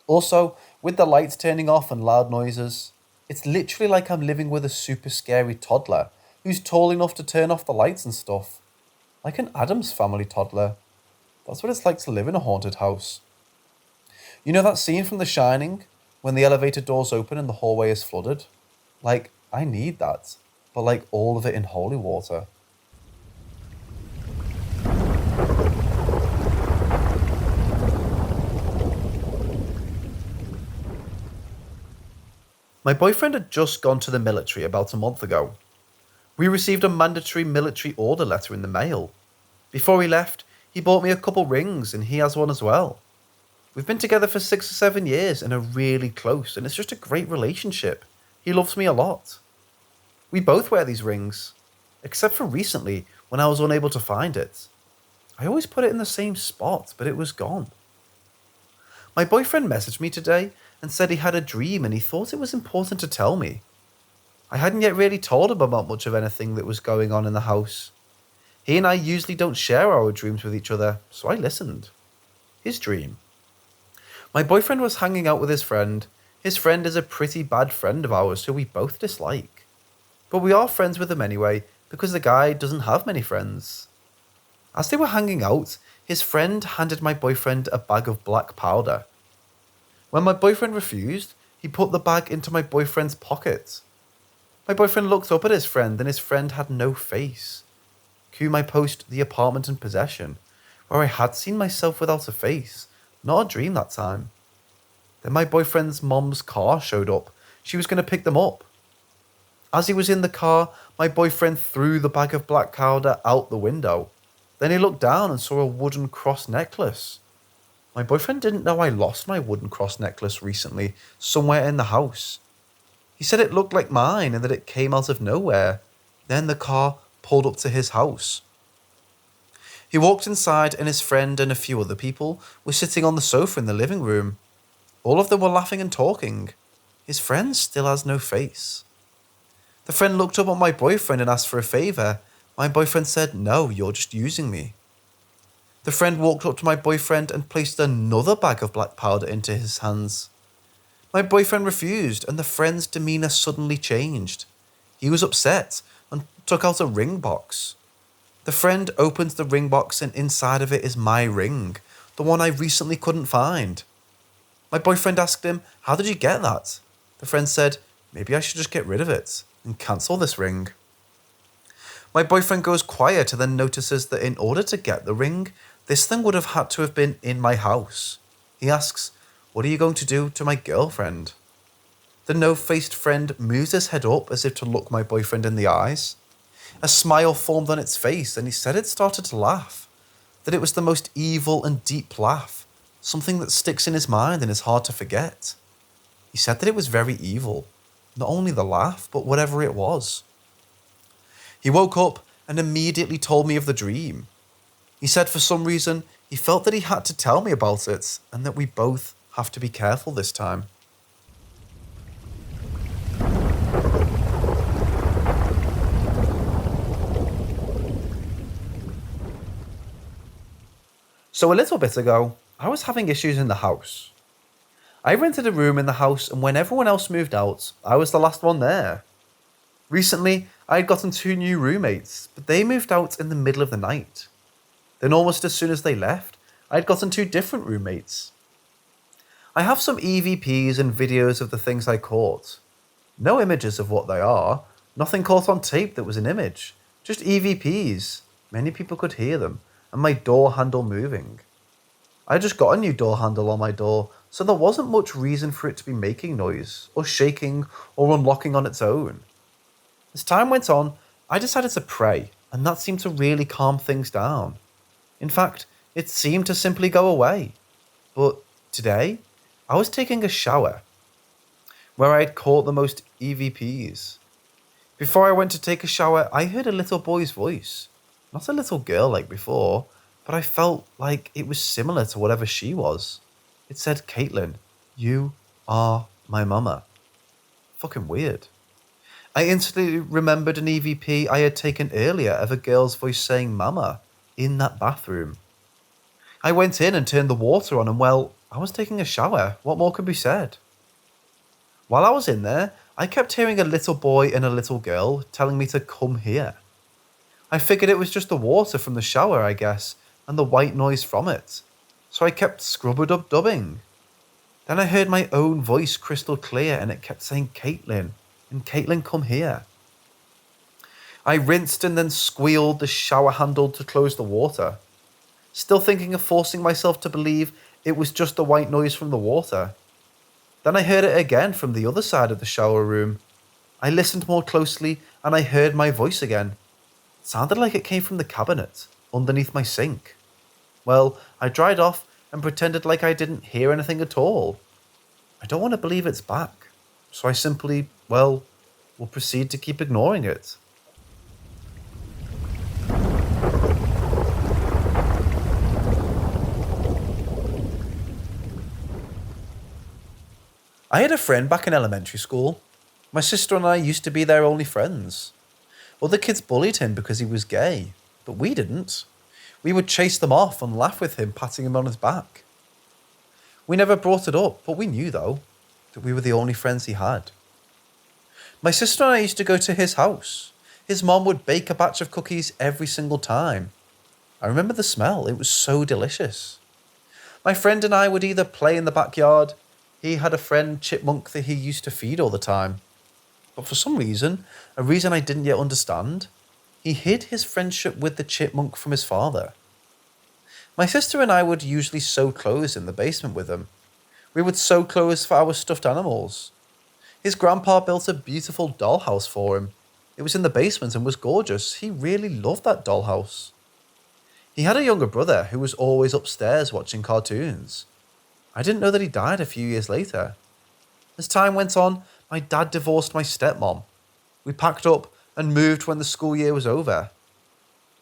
Also, with the lights turning off and loud noises, it's literally like I'm living with a super scary toddler who's tall enough to turn off the lights and stuff. Like an Addams Family toddler. That's what it's like to live in a haunted house. You know that scene from The Shining, when the elevator doors open and the hallway is flooded? Like, I need that, but like all of it in holy water. My boyfriend had just gone to the military about a month ago. We received a mandatory military order letter in the mail. Before he left, he bought me a couple rings and he has one as well. We've been together for 6 or 7 years and are really close, and it's just a great relationship. He loves me a lot. We both wear these rings, except for recently when I was unable to find it. I always put it in the same spot, but it was gone. My boyfriend messaged me today and said he had a dream and he thought it was important to tell me. I hadn't yet really told him about much of anything that was going on in the house. He and I usually don't share our dreams with each other, so I listened. His dream. My boyfriend was hanging out with his friend. His friend is a pretty bad friend of ours who we both dislike. But we are friends with him anyway, because the guy doesn't have many friends. As they were hanging out, his friend handed my boyfriend a bag of black powder. When my boyfriend refused, he put the bag into my boyfriend's pocket. My boyfriend looked up at his friend and his friend had no face. Cue my post The Apartment in Possession, where I had seen myself without a face, not a dream that time. Then my boyfriend's mom's car showed up. She was going to pick them up. As he was in the car, my boyfriend threw the bag of black powder out the window. Then he looked down and saw a wooden cross necklace. My boyfriend didn't know I lost my wooden cross necklace recently, somewhere in the house. He said it looked like mine and that it came out of nowhere. Then the car pulled up to his house. He walked inside and his friend and a few other people were sitting on the sofa in the living room. All of them were laughing and talking. His friend still has no face. The friend looked up at my boyfriend and asked for a favour. My boyfriend said, "No, you're just using me." The friend walked up to my boyfriend and placed another bag of black powder into his hands. My boyfriend refused and the friend's demeanour suddenly changed. He was upset and took out a ring box. The friend opened the ring box and inside of it is my ring, the one I recently couldn't find. My boyfriend asked him, "How did you get that?" The friend said, "Maybe I should just get rid of it and cancel this ring." My boyfriend goes quiet and then notices that in order to get the ring, this thing would have had to have been in my house. He asks, "What are you going to do to my girlfriend?" The no-faced friend moves his head up as if to look my boyfriend in the eyes. A smile formed on its face and he said it started to laugh. That it was the most evil and deep laugh. Something that sticks in his mind and is hard to forget. He said that it was very evil. Not only the laugh, but whatever it was. He woke up and immediately told me of the dream. He said for some reason he felt that he had to tell me about it and that we both have to be careful this time. So a little bit ago, I was having issues in the house. I rented a room in the house and when everyone else moved out, I was the last one there. Recently, I had gotten 2 new roommates, but they moved out in the middle of the night. Then almost as soon as they left, I had gotten two different roommates. I have some EVPs and videos of the things I caught. No images of what they are, nothing caught on tape that was an image, just EVPs. Many people could hear them, and my door handle moving. I just got a new door handle on my door, so there wasn't much reason for it to be making noise, or shaking, or unlocking on its own. As time went on, I decided to pray, and that seemed to really calm things down. In fact, it seemed to simply go away. But today, I was taking a shower, where I had caught the most EVPs. Before I went to take a shower, I heard a little boy's voice. Not a little girl like before, but I felt like it was similar to whatever she was. It said, "Caitlin, you are my mama." Fucking weird. I instantly remembered an EVP I had taken earlier of a girl's voice saying "mama" in that bathroom. I went in and turned the water on and well, I was taking a shower. What more could be said? While I was in there, I kept hearing a little boy and a little girl telling me to come here. I figured it was just the water from the shower, I guess, and the white noise from it. So I kept scrub-a-dub-dubbing. Then I heard my own voice crystal clear and it kept saying "Caitlin," and "Caitlin, come here." I rinsed and then squealed the shower handle to close the water, still thinking of forcing myself to believe it was just the white noise from the water. Then I heard it again from the other side of the shower room. I listened more closely and I heard my voice again. It sounded like it came from the cabinet, underneath my sink. Well, I dried off and pretended like I didn't hear anything at all. I don't want to believe it's back, so I simply, will proceed to keep ignoring it. I had a friend back in elementary school. My sister and I used to be their only friends. Other kids bullied him because he was gay, but we didn't. We would chase them off and laugh with him, patting him on his back. We never brought it up, but we knew, though, that we were the only friends he had. My sister and I used to go to his house. His mom would bake a batch of cookies every single time. I remember the smell. It was so delicious. My friend and I would either play in the backyard. He had a friend, Chipmunk, that he used to feed all the time. But for some reason, a reason I didn't yet understand, he hid his friendship with the chipmunk from his father. My sister and I would usually sew clothes in the basement with him. We would sew clothes for our stuffed animals. His grandpa built a beautiful dollhouse for him. It was in the basement and was gorgeous. He really loved that dollhouse. He had a younger brother who was always upstairs watching cartoons. I didn't know that he died a few years later. As time went on, my dad divorced my stepmom. We packed up and moved when the school year was over.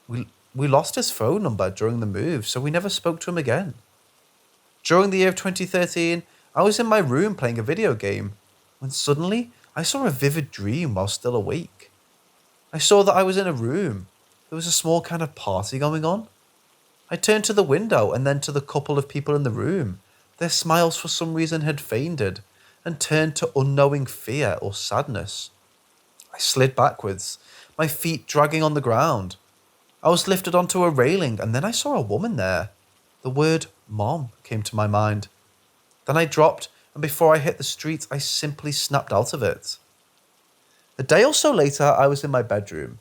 We lost his phone number during the move, so we never spoke to him again. During the year of 2013, I was in my room playing a video game, when suddenly I saw a vivid dream while still awake. I saw that I was in a room. There was a small kind of party going on. I turned to the window and then to the couple of people in the room. Their smiles for some reason had faded and turned to unknowing fear or sadness. I slid backwards, my feet dragging on the ground. I was lifted onto a railing and then I saw a woman there. The word "mom" came to my mind. Then I dropped and before I hit the street, I simply snapped out of it. A day or so later, I was in my bedroom.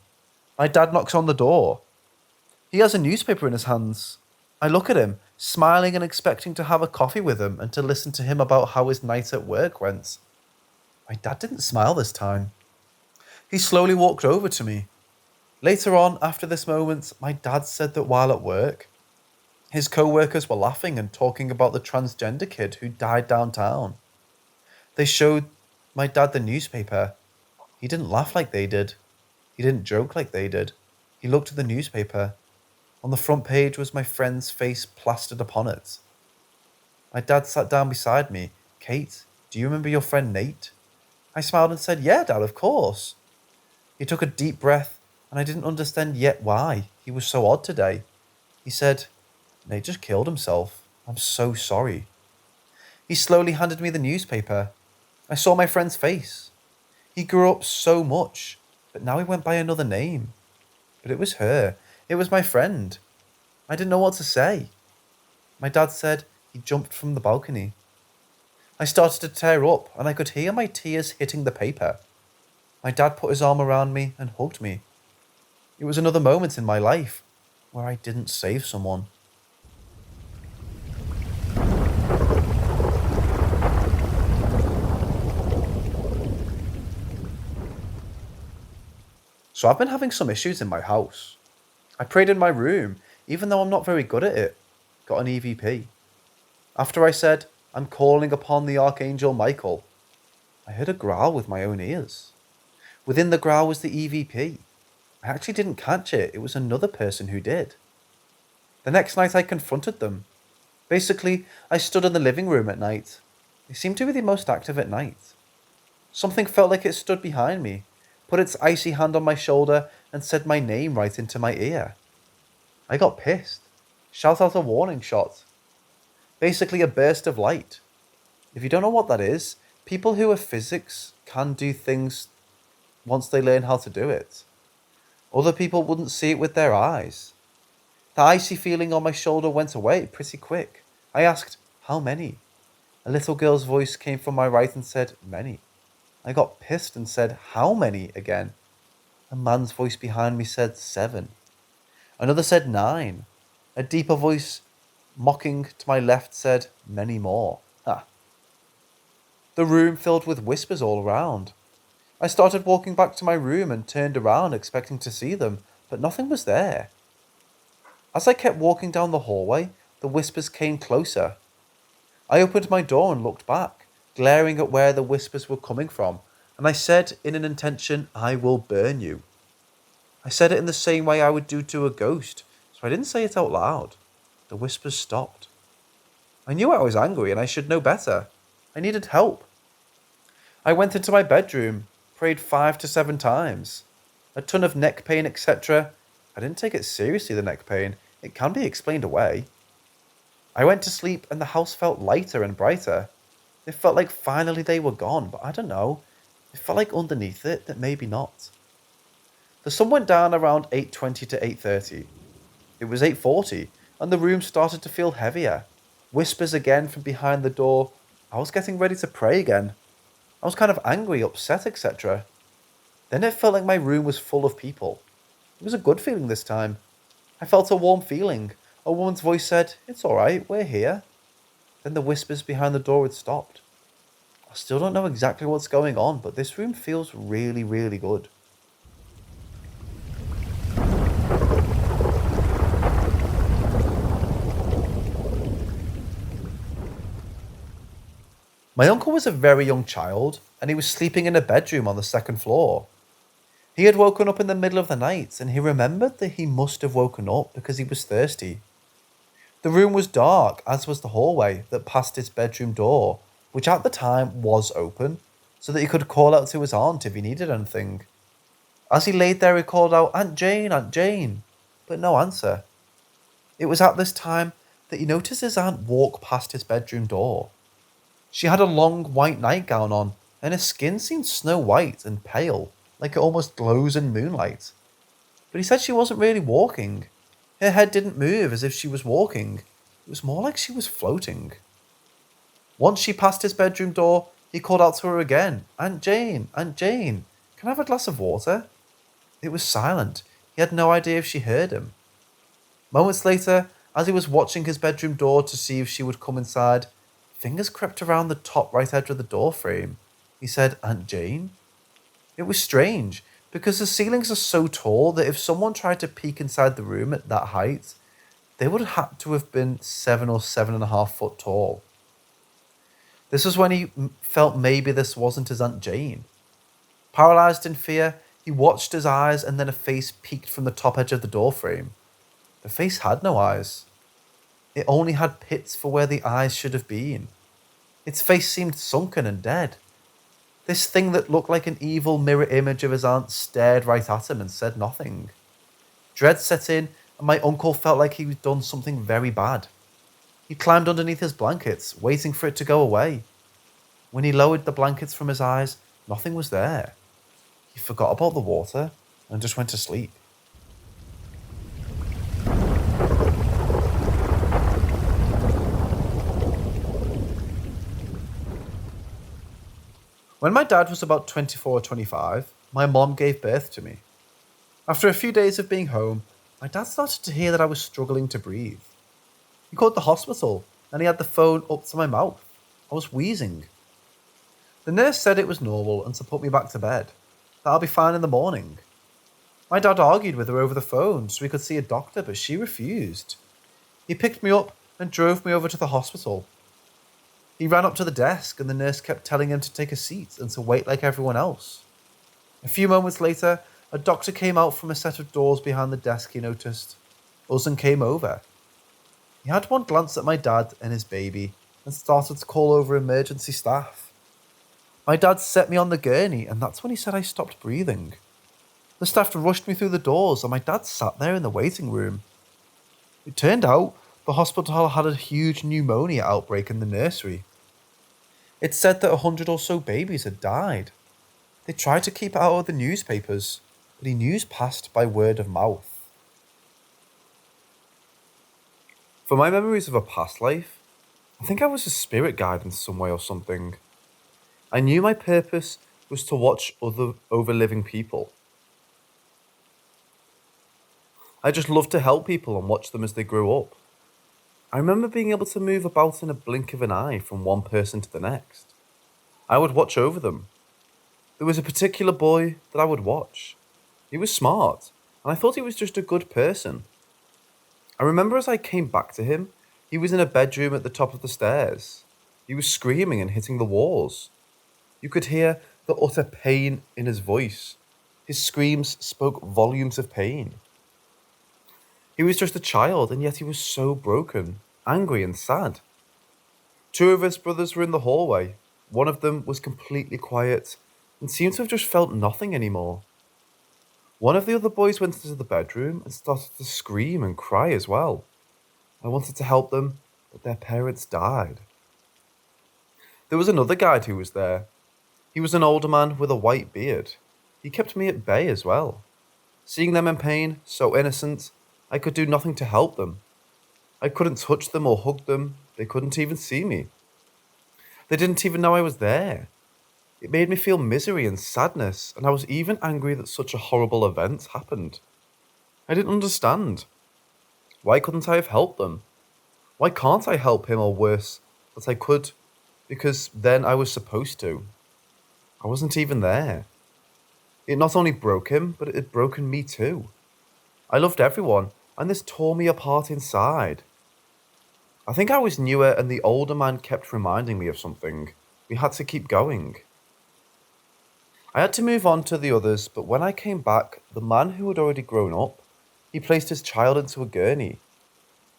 My dad knocks on the door. He has a newspaper in his hands. I look at him, smiling and expecting to have a coffee with him and to listen to him about how his night at work went. My dad didn't smile this time. He slowly walked over to me. Later on, after this moment, my dad said that while at work, his co-workers were laughing and talking about the transgender kid who died downtown. They showed my dad the newspaper. He didn't laugh like they did. He didn't joke like they did. He looked at the newspaper. On the front page was my friend's face plastered upon it. My dad sat down beside me. "Kate, do you remember your friend Nate?" I smiled and said, "Yeah, Dad, of course." He took a deep breath, and I didn't understand yet why he was so odd today. He said, "Nate just killed himself. I'm so sorry." He slowly handed me the newspaper. I saw my friend's face. He grew up so much, but now he went by another name. But it was her. It was my friend. I didn't know what to say. My dad said he jumped from the balcony. I started to tear up, and I could hear my tears hitting the paper. My dad put his arm around me and hugged me. It was another moment in my life where I didn't save someone. So I've been having some issues in my house. I prayed in my room, even though I'm not very good at it. Got an EVP. After I said, I'm calling upon the Archangel Michael, I heard a growl with my own ears. Within the growl was the EVP. I actually didn't catch it. It was another person who did. The next night I confronted them. Basically, I stood in the living room at night. They seemed to be the most active at night. Something felt like it stood behind me, put its icy hand on my shoulder, and said my name right into my ear. I got pissed. Shout out a warning shot. Basically a burst of light. If you don't know what that is, people who are physics can do things once they learn how to do it. Other people wouldn't see it with their eyes. The icy feeling on my shoulder went away pretty quick. I asked, how many? A little girl's voice came from my right and said, many. I got pissed and said, how many again? A man's voice behind me said, 7. Another said 9. A deeper voice mocking to my left said, many more. Ha. The room filled with whispers all around. I started walking back to my room and turned around expecting to see them, but nothing was there. As I kept walking down the hallway, the whispers came closer. I opened my door and looked back, glaring at where the whispers were coming from, and I said in an intention, I will burn you. I said it in the same way I would do to a ghost, so I didn't say it out loud. The whispers stopped. I knew I was angry and I should know better. I needed help. I went into my bedroom, prayed 5 to 7 times. A ton of neck pain, etc. I didn't take it seriously, the neck pain. It can be explained away. I went to sleep and the house felt lighter and brighter. It felt like finally they were gone, but I don't know. It felt like underneath it that maybe not. The sun went down around 8:20 to 8:30. It was 8:40 and the room started to feel heavier. Whispers again from behind the door. I was getting ready to pray again. I was kind of angry, upset, etc. Then it felt like my room was full of people. It was a good feeling this time. I felt a warm feeling. A woman's voice said, it's alright, we're here. Then the whispers behind the door had stopped. I still don't know exactly what's going on, but this room feels really, really good. My uncle was a very young child, and he was sleeping in a bedroom on the 2nd floor. He had woken up in the middle of the night, and he remembered that he must have woken up because he was thirsty. The room was dark, as was the hallway that passed his bedroom door, which at the time was open, so that he could call out to his aunt if he needed anything. As he laid there, he called out, Aunt Jane, Aunt Jane, but no answer. It was at this time that he noticed his aunt walk past his bedroom door. She had a long white nightgown on, and her skin seemed snow white and pale, like it almost glows in moonlight. But he said she wasn't really walking. Her head didn't move as if she was walking. It was more like she was floating. Once she passed his bedroom door, he called out to her again, Aunt Jane, can I have a glass of water? It was silent. He had no idea if she heard him. Moments later, as he was watching his bedroom door to see if she would come inside, fingers crept around the top right edge of the door frame. He said, Aunt Jane? It was strange, because the ceilings are so tall that if someone tried to peek inside the room at that height, they would have had to have been 7 or 7.5 foot tall. This was when he felt maybe this wasn't his Aunt Jane. Paralyzed in fear, he watched his eyes and then a face peeked from the top edge of the door frame. The face had no eyes. It only had pits for where the eyes should have been. Its face seemed sunken and dead. This thing that looked like an evil mirror image of his aunt stared right at him and said nothing. Dread set in, and my uncle felt like he'd done something very bad. He climbed underneath his blankets, waiting for it to go away. When he lowered the blankets from his eyes, nothing was there. He forgot about the water and just went to sleep. When my dad was about 24 or 25, my mom gave birth to me. After a few days of being home, my dad started to hear that I was struggling to breathe. He called the hospital and he had the phone up to my mouth. I was wheezing. The nurse said it was normal and to put me back to bed, that I'll be fine in the morning. My dad argued with her over the phone so we could see a doctor, but she refused. He picked me up and drove me over to the hospital. He ran up to the desk and the nurse kept telling him to take a seat and to wait like everyone else. A few moments later, a doctor came out from a set of doors behind the desk he noticed. Us and came over. He had one glance at my dad and his baby and started to call over emergency staff. My dad set me on the gurney and that's when he said I stopped breathing. The staff rushed me through the doors and my dad sat there in the waiting room. It turned out the hospital had a huge pneumonia outbreak in the nursery. It said that 100 or so babies had died. They tried to keep it out of the newspapers, but the news passed by word of mouth. For my memories of a past life, I think I was a spirit guide in some way or something. I knew my purpose was to watch other over-living people. I just loved to help people and watch them as they grew up. I remember being able to move about in a blink of an eye from one person to the next. I would watch over them. There was a particular boy that I would watch. He was smart, and I thought he was just a good person. I remember as I came back to him, he was in a bedroom at the top of the stairs. He was screaming and hitting the walls. You could hear the utter pain in his voice. His screams spoke volumes of pain. He was just a child, and yet he was so broken, angry and sad. Two of his brothers were in the hallway. One of them was completely quiet and seemed to have just felt nothing anymore. One of the other boys went into the bedroom and started to scream and cry as well. I wanted to help them, but their parents died. There was another guide who was there. He was an older man with a white beard. He kept me at bay as well. Seeing them in pain, so innocent, I could do nothing to help them. I couldn't touch them or hug them. They couldn't even see me. They didn't even know I was there. It made me feel misery and sadness, and I was even angry that such a horrible event happened. I didn't understand. Why couldn't I have helped them? Why can't I help him, or worse, that I could, because then I was supposed to? I wasn't even there. It not only broke him, but it had broken me too. I loved everyone, and this tore me apart inside. I think I was newer and the older man kept reminding me of something. We had to keep going. I had to move on to the others, but when I came back, the man who had already grown up, he placed his child into a gurney.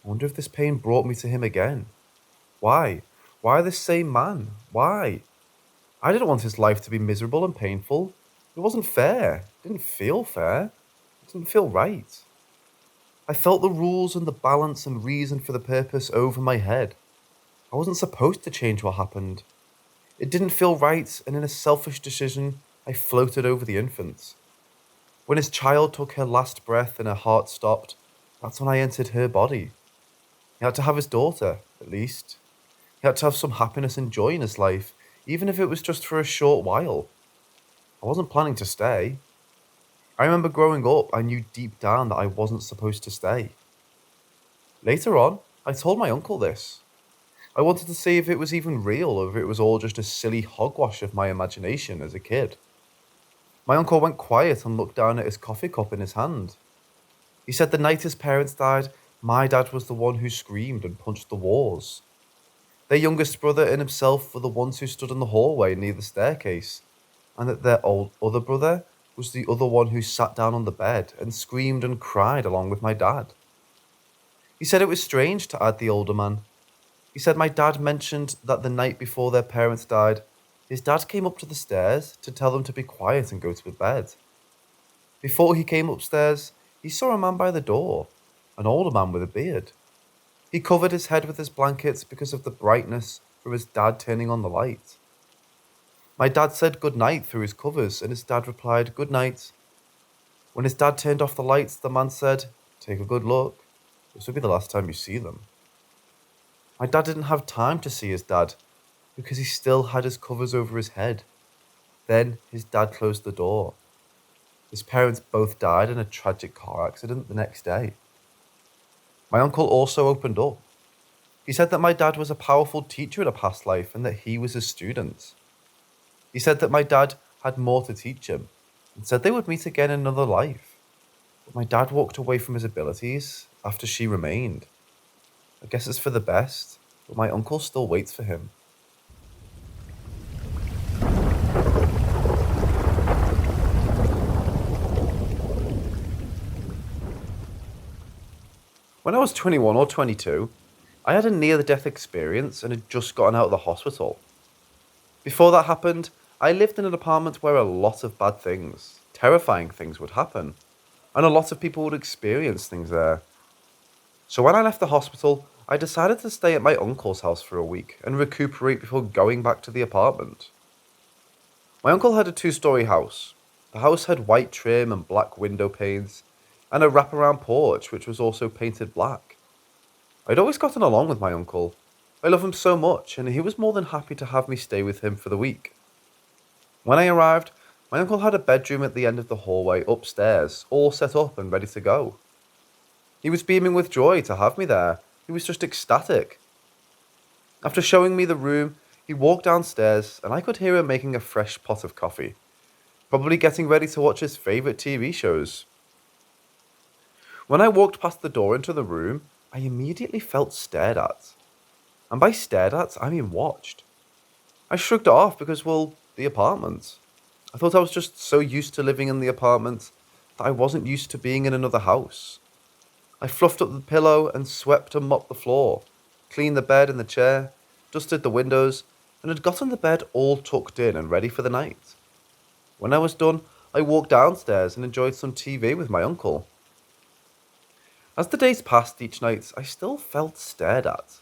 I wonder if this pain brought me to him again. Why? Why this same man? Why? I didn't want his life to be miserable and painful. It wasn't fair. It didn't feel fair. It didn't feel right. I felt the rules and the balance and reason for the purpose over my head. I wasn't supposed to change what happened. It didn't feel right, and in a selfish decision, I floated over the infant. When his child took her last breath and her heart stopped, that's when I entered her body. He had to have his daughter, at least. He had to have some happiness and joy in his life, even if it was just for a short while. I wasn't planning to stay. I remember growing up, I knew deep down that I wasn't supposed to stay. Later on, I told my uncle this. I wanted to see if it was even real or if it was all just a silly hogwash of my imagination as a kid. My uncle went quiet and looked down at his coffee cup in his hand. He said the night his parents died, my dad was the one who screamed and punched the walls. Their youngest brother and himself were the ones who stood in the hallway near the staircase, and that their other brother was the other one who sat down on the bed and screamed and cried along with my dad. He said it was strange to add the older man. He said my dad mentioned that the night before their parents died, his dad came up to the stairs to tell them to be quiet and go to bed. Before he came upstairs, he saw a man by the door, an older man with a beard. He covered his head with his blankets because of the brightness from his dad turning on the light. My dad said good night through his covers, and his dad replied, good night. When his dad turned off the lights, the man said, take a good look. This will be the last time you see them. My dad didn't have time to see his dad because he still had his covers over his head. Then his dad closed the door. His parents both died in a tragic car accident the next day. My uncle also opened up. He said that my dad was a powerful teacher in a past life and that he was his student. He said that my dad had more to teach him and said they would meet again in another life. But my dad walked away from his abilities after she remained. I guess it's for the best, but my uncle still waits for him. When I was 21 or 22, I had a near-death experience and had just gotten out of the hospital. Before that happened, I lived in an apartment where a lot of bad things, terrifying things would happen, and a lot of people would experience things there. So when I left the hospital, I decided to stay at my uncle's house for a week and recuperate before going back to the apartment. My uncle had a 2-story house. The house had white trim and black window panes, and a wraparound porch which was also painted black. I'd always gotten along with my uncle. I love him so much, and he was more than happy to have me stay with him for the week. When I arrived, my uncle had a bedroom at the end of the hallway upstairs, all set up and ready to go. He was beaming with joy to have me there. He was just ecstatic. After showing me the room, he walked downstairs and I could hear him making a fresh pot of coffee, probably getting ready to watch his favourite TV shows. When I walked past the door into the room, I immediately felt stared at. And by stared at, I mean watched. I shrugged it off because, well, the apartment. I thought I was just so used to living in the apartment that I wasn't used to being in another house. I fluffed up the pillow and swept and mopped the floor, cleaned the bed and the chair, dusted the windows, and had gotten the bed all tucked in and ready for the night. When I was done, I walked downstairs and enjoyed some TV with my uncle. As the days passed each night, I still felt stared at.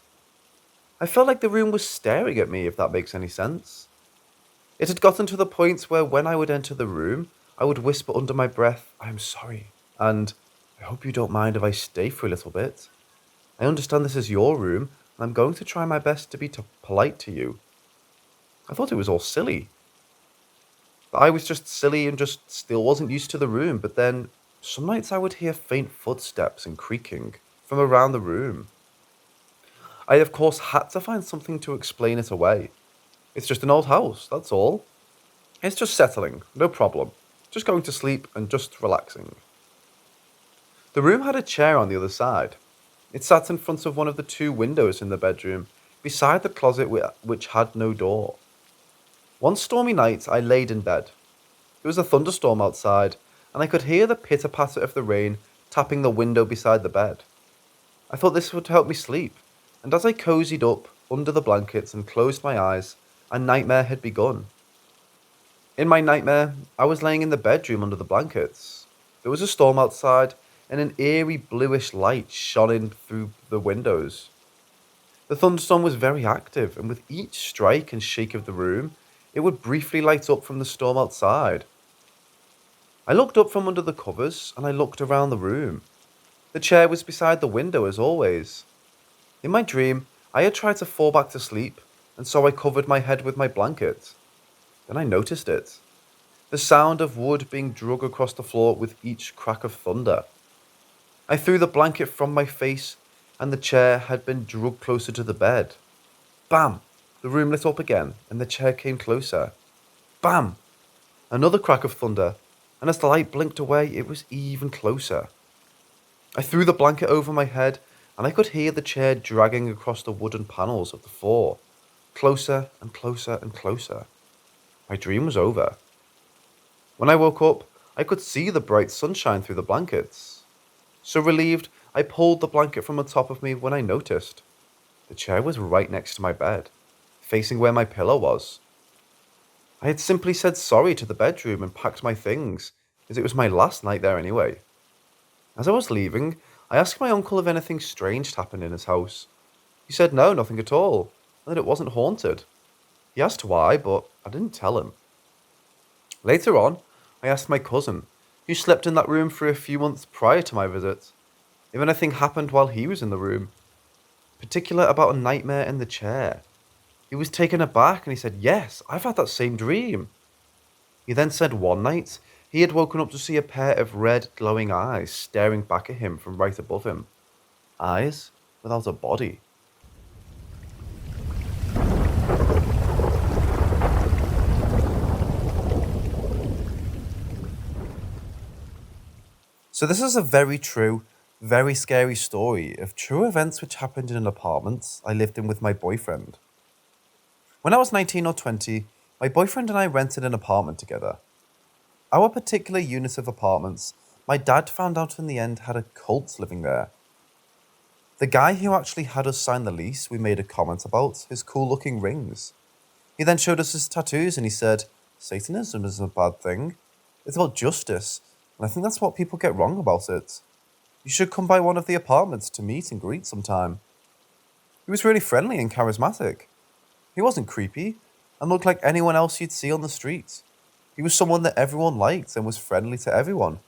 I felt like the room was staring at me, if that makes any sense. It had gotten to the point where when I would enter the room, I would whisper under my breath, "I'm sorry," and "I hope you don't mind if I stay for a little bit. I understand this is your room, and I'm going to try my best to be polite to you." I thought it was all silly. I was just silly and just still wasn't used to the room, but then some nights I would hear faint footsteps and creaking from around the room. I, of course, had to find something to explain it away. It's just an old house, that's all. It's just settling, no problem. Just going to sleep and just relaxing. The room had a chair on the other side. It sat in front of one of the 2 windows in the bedroom, beside the closet which had no door. One stormy night, I laid in bed. It was a thunderstorm outside, and I could hear the pitter-patter of the rain tapping the window beside the bed. I thought this would help me sleep, and as I cozied up under the blankets and closed my eyes, a nightmare had begun. In my nightmare, I was laying in the bedroom under the blankets. There was a storm outside, and an eerie bluish light shone in through the windows. The thunderstorm was very active, and with each strike and shake of the room, it would briefly light up from the storm outside. I looked up from under the covers, and I looked around the room. The chair was beside the window as always. In my dream, I had tried to fall back to sleep, and so I covered my head with my blanket. Then I noticed it. The sound of wood being dragged across the floor with each crack of thunder. I threw the blanket from my face, and the chair had been dragged closer to the bed. Bam! The room lit up again, and the chair came closer. Bam! Another crack of thunder, and as the light blinked away, it was even closer. I threw the blanket over my head, and I could hear the chair dragging across the wooden panels of the floor, closer and closer and closer. My dream was over. When I woke up, I could see the bright sunshine through the blankets. So relieved, I pulled the blanket from on top of me when I noticed the chair was right next to my bed, facing where my pillow was. I had simply said sorry to the bedroom and packed my things, as it was my last night there anyway. As I was leaving, I asked my uncle if anything strange had happened in his house. He said no, nothing at all, and that it wasn't haunted. He asked why, but I didn't tell him. Later on, I asked my cousin, who slept in that room for a few months prior to my visit, if anything happened while he was in the room, particular about a nightmare in the chair. He was taken aback and he said, "Yes, I've had that same dream." He then said one night he had woken up to see a pair of red, glowing eyes staring back at him from right above him. Eyes without a body. So, this is a very true, very scary story of true events which happened in an apartment I lived in with my boyfriend. When I was 19 or 20, my boyfriend and I rented an apartment together. Our particular unit of apartments, my dad found out in the end, had a cult living there. The guy who actually had us sign the lease, we made a comment about his cool looking rings. He then showed us his tattoos and he said, Satanism isn't a bad thing. It's about justice, and I think that's what people get wrong about it. You should come by one of the apartments to meet and greet sometime. He was really friendly and charismatic. He wasn't creepy and looked like anyone else you'd see on the street. He was someone that everyone liked and was friendly to everyone.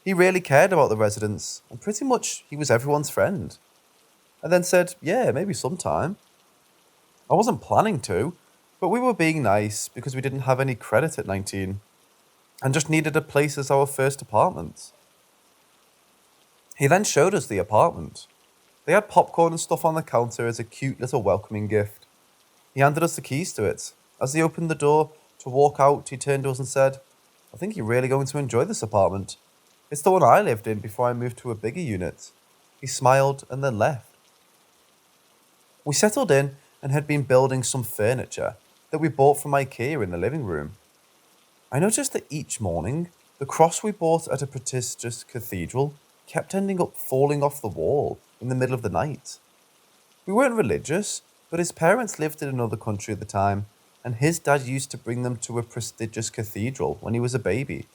He really cared about the residents, and pretty much he was everyone's friend. I then said, yeah, maybe sometime. I wasn't planning to, but we were being nice because we didn't have any credit at 19 and just needed a place as our first apartment. He then showed us the apartment. They had popcorn and stuff on the counter as a cute little welcoming gift. He handed us the keys to it. As he opened the door to walk out, he turned to us and said, I think you're really going to enjoy this apartment. It's the one I lived in before I moved to a bigger unit. He smiled and then left. We settled in and had been building some furniture that we bought from IKEA in the living room. I noticed that each morning, the cross we bought at a prestigious cathedral kept ending up falling off the wall in the middle of the night. We weren't religious, but his parents lived in another country at the time, and his dad used to bring them to a prestigious cathedral when he was a baby.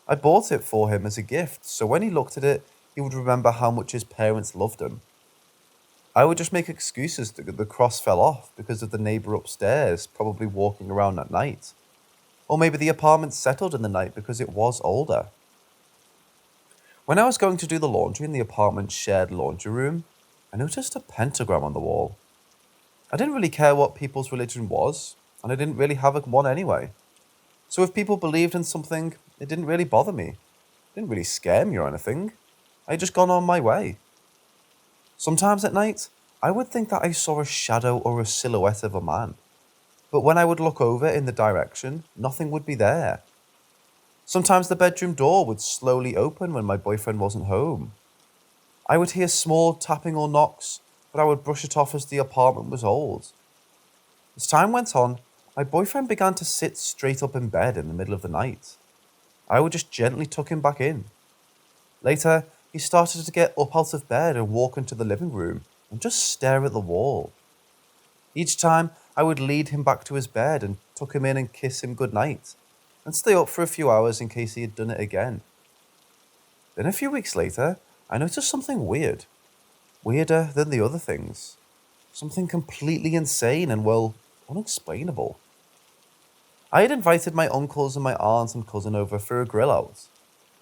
I bought it for him as a gift, so when he looked at it, he would remember how much his parents loved him. I would just make excuses that the cross fell off because of the neighbour upstairs probably walking around at night. Or maybe the apartment settled in the night because it was older. When I was going to do the laundry in the apartment's shared laundry room, I noticed a pentagram on the wall. I didn't really care what people's religion was, and I didn't really have one anyway. So if people believed in something, it didn't really bother me. It didn't really scare me or anything. I had just gone on my way. Sometimes at night, I would think that I saw a shadow or a silhouette of a man. But when I would look over in the direction, nothing would be there. Sometimes the bedroom door would slowly open when my boyfriend wasn't home. I would hear small tapping or knocks, but I would brush it off as the apartment was old. As time went on, my boyfriend began to sit straight up in bed in the middle of the night. I would just gently tuck him back in. Later, he started to get up out of bed and walk into the living room and just stare at the wall. Each time, I would lead him back to his bed and tuck him in and kiss him goodnight, and stay up for a few hours in case he had done it again. Then a few weeks later, I noticed something weird. Weirder than the other things. Something completely insane and, well, unexplainable. I had invited my uncles and my aunt and cousin over for a grill out.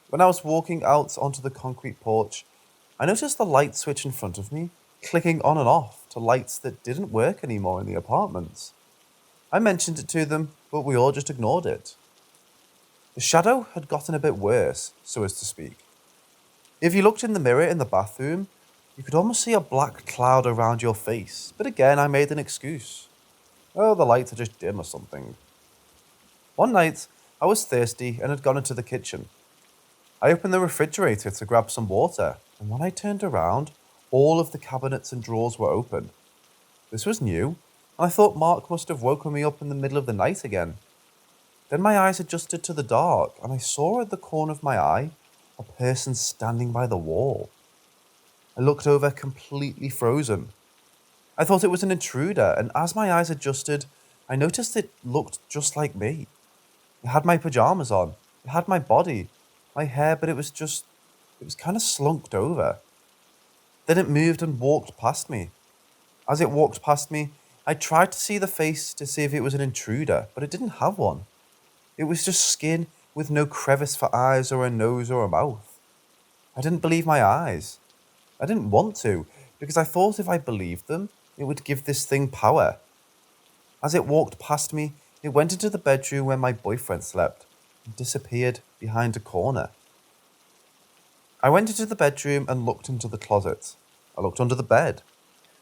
When I was walking out onto the concrete porch, I noticed the light switch in front of me clicking on and off to lights that didn't work anymore in the apartment. I mentioned it to them, but we all just ignored it. The shadow had gotten a bit worse, so as to speak. If you looked in the mirror in the bathroom, you could almost see a black cloud around your face, but again I made an excuse. Oh, the lights are just dim or something. One night, I was thirsty and had gone into the kitchen. I opened the refrigerator to grab some water, and when I turned around, all of the cabinets and drawers were open. This was new, and I thought Mark must have woken me up in the middle of the night again. Then my eyes adjusted to the dark, and I saw at the corner of my eye a person standing by the wall. I looked over completely frozen. I thought it was an intruder, and as my eyes adjusted, I noticed it looked just like me. It had my pajamas on, it had my body, my hair, but it was kind of slunked over. Then it moved and walked past me. As it walked past me, I tried to see the face to see if it was an intruder, but it didn't have one. It was just skin with no crevice for eyes or a nose or a mouth. I didn't believe my eyes. I didn't want to, because I thought if I believed them, it would give this thing power. As it walked past me, It went into the bedroom where my boyfriend slept and disappeared behind a corner. I went into the bedroom and looked into the closet. I looked under the bed.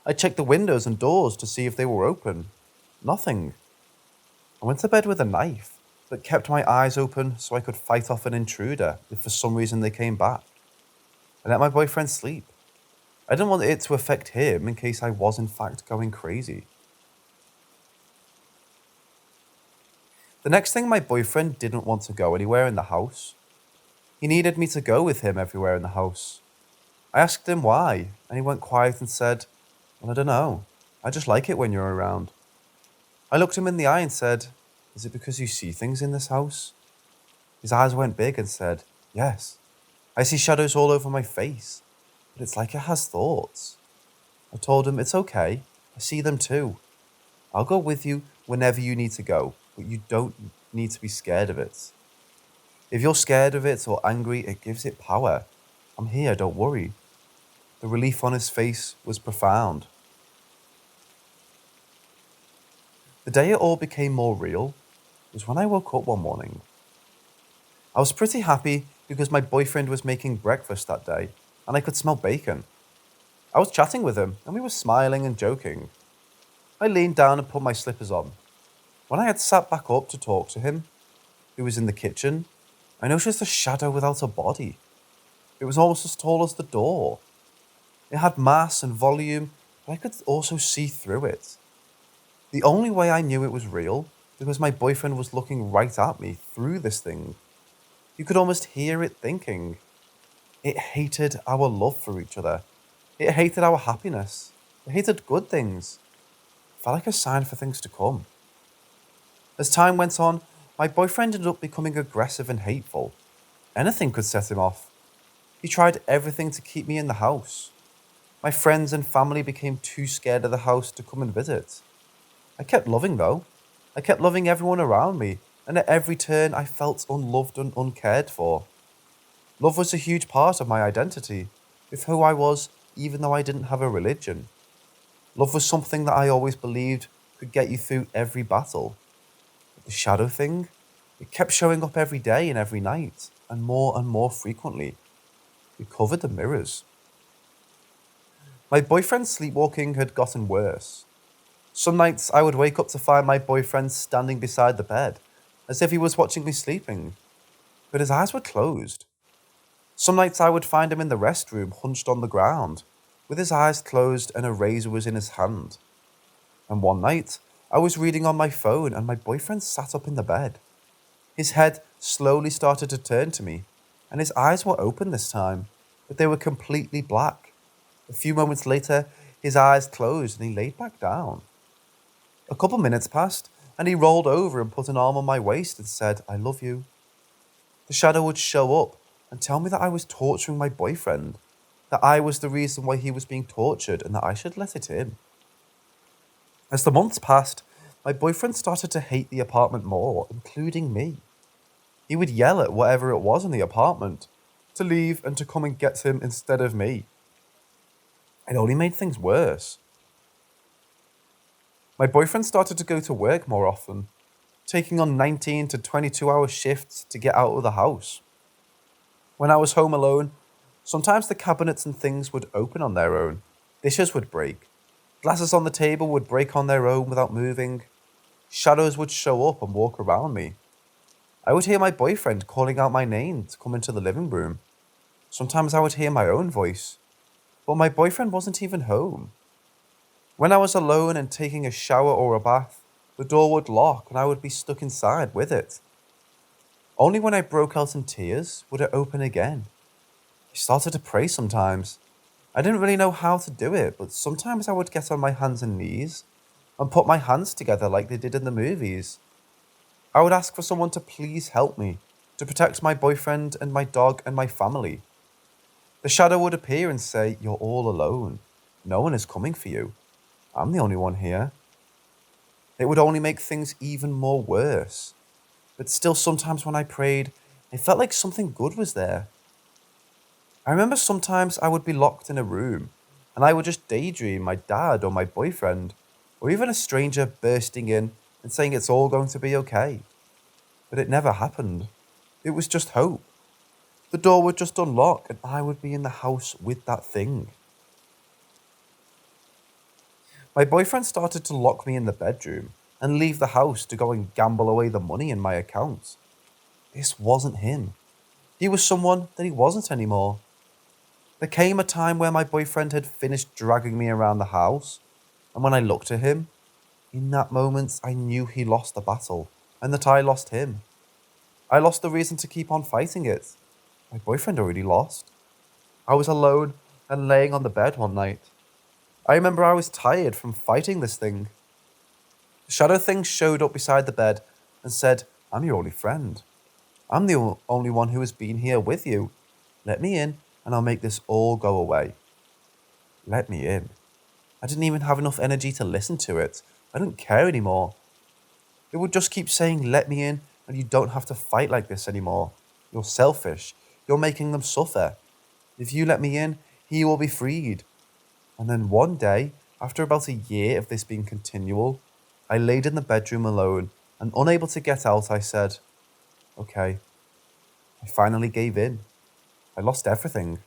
I checked the windows and doors to see if they were open. Nothing. I went to bed with a knife, but kept my eyes open so I could fight off an intruder if for some reason they came back. I let my boyfriend sleep. I didn't want it to affect him in case I was in fact going crazy. The next thing, my boyfriend didn't want to go anywhere in the house. He needed me to go with him everywhere in the house. I asked him why, and he went quiet and said, "Well, I don't know. I just like it when you're around." I looked him in the eye and said, "Is it because you see things in this house?" His eyes went big and said, "Yes. I see shadows all over my face, but it's like it has thoughts." I told him, "It's okay. I see them too. I'll go with you whenever you need to go, but you don't need to be scared of it. If you're scared of it or angry, it gives it power. I'm here, don't worry." The relief on his face was profound. The day it all became more real was when I woke up one morning. I was pretty happy because my boyfriend was making breakfast that day and I could smell bacon. I was chatting with him and we were smiling and joking. I leaned down and put my slippers on. When I had sat back up to talk to him, who was in the kitchen, I noticed a shadow without a body. It was almost as tall as the door. It had mass and volume, but I could also see through it. The only way I knew it was real because my boyfriend was looking right at me through this thing. You could almost hear it thinking. It hated our love for each other. It hated our happiness. It hated good things. It felt like a sign for things to come. As time went on, my boyfriend ended up becoming aggressive and hateful. Anything could set him off. He tried everything to keep me in the house. My friends and family became too scared of the house to come and visit. I kept loving though. I kept loving everyone around me, and at every turn I felt unloved and uncared for. Love was a huge part of my identity, with who I was, even though I didn't have a religion. Love was something that I always believed could get you through every battle. But the shadow thing, it kept showing up every day and every night, and more frequently. It covered the mirrors. My boyfriend's sleepwalking had gotten worse. Some nights I would wake up to find my boyfriend standing beside the bed, as if he was watching me sleeping, but his eyes were closed. Some nights I would find him in the restroom, hunched on the ground, with his eyes closed and a razor was in his hand. And one night, I was reading on my phone and my boyfriend sat up in the bed. His head slowly started to turn to me, and his eyes were open this time, but they were completely black. A few moments later, his eyes closed and he laid back down. A couple minutes passed, and he rolled over and put an arm on my waist and said, "I love you." The shadow would show up and tell me that I was torturing my boyfriend, that I was the reason why he was being tortured and that I should let it in. As the months passed, my boyfriend started to hate the apartment more, including me. He would yell at whatever it was in the apartment to leave and to come and get him instead of me. It only made things worse. My boyfriend started to go to work more often, taking on 19 to 22-hour shifts to get out of the house. When I was home alone, sometimes the cabinets and things would open on their own. Dishes would break. Glasses on the table would break on their own without moving. Shadows would show up and walk around me. I would hear my boyfriend calling out my name to come into the living room. Sometimes I would hear my own voice, but my boyfriend wasn't even home. When I was alone and taking a shower or a bath, the door would lock and I would be stuck inside with it. Only when I broke out in tears would it open again. I started to pray sometimes. I didn't really know how to do it, but sometimes I would get on my hands and knees and put my hands together like they did in the movies. I would ask for someone to please help me, to protect my boyfriend and my dog and my family. The shadow would appear and say, "You're all alone. No one is coming for you. I'm the only one here." It would only make things even more worse. But still, sometimes when I prayed, it felt like something good was there. I remember sometimes I would be locked in a room, and I would just daydream my dad or my boyfriend, or even a stranger bursting in and saying it's all going to be okay. But it never happened. It was just hope. The door would just unlock and I would be in the house with that thing. My boyfriend started to lock me in the bedroom and leave the house to go and gamble away the money in my account. This wasn't him. He was someone that he wasn't anymore. There came a time where my boyfriend had finished dragging me around the house, and when I looked at him, in that moment I knew he lost the battle, and that I lost him. I lost the reason to keep on fighting it. My boyfriend already lost. I was alone and laying on the bed one night. I remember I was tired from fighting this thing. The shadow thing showed up beside the bed and said, "I'm your only friend. I'm the only one who has been here with you. Let me in and I'll make this all go away." Let me in. I didn't even have enough energy to listen to it. I didn't care anymore. It would just keep saying, "Let me in and you don't have to fight like this anymore. You're selfish. You're making them suffer. If you let me in, he will be freed." And then one day, after about a year of this being continual, I laid in the bedroom alone and unable to get out, I said, "Okay." I finally gave in. I lost everything.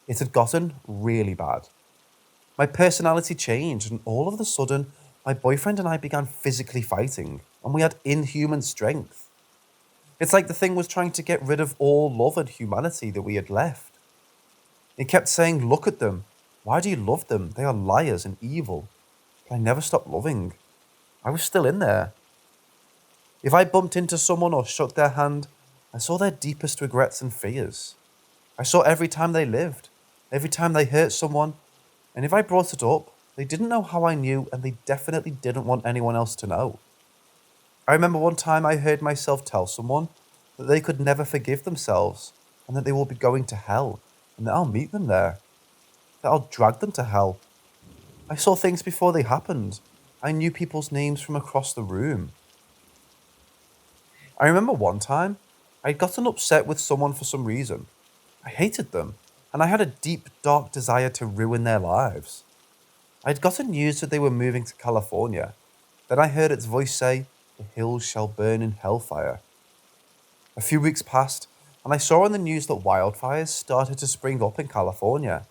It had gotten really bad. My personality changed, and all of a sudden, my boyfriend and I began physically fighting, and we had inhuman strength. It's like the thing was trying to get rid of all love and humanity that we had left. It kept saying, "Look at them. Why do you love them? They are liars and evil." But I never stopped loving. I was still in there. If I bumped into someone or shook their hand, I saw their deepest regrets and fears. I saw every time they lived, every time they hurt someone, and if I brought it up, they didn't know how I knew and they definitely didn't want anyone else to know. I remember one time I heard myself tell someone that they could never forgive themselves and that they will be going to hell and that I'll meet them there, that I'll drag them to hell. I saw things before they happened. I knew people's names from across the room. I remember one time I'd gotten upset with someone for some reason. I hated them, and I had a deep, dark desire to ruin their lives. I'd gotten news that they were moving to California. Then I heard its voice say, "The hills shall burn in hellfire." A few weeks passed, and I saw on the news that wildfires started to spring up in California.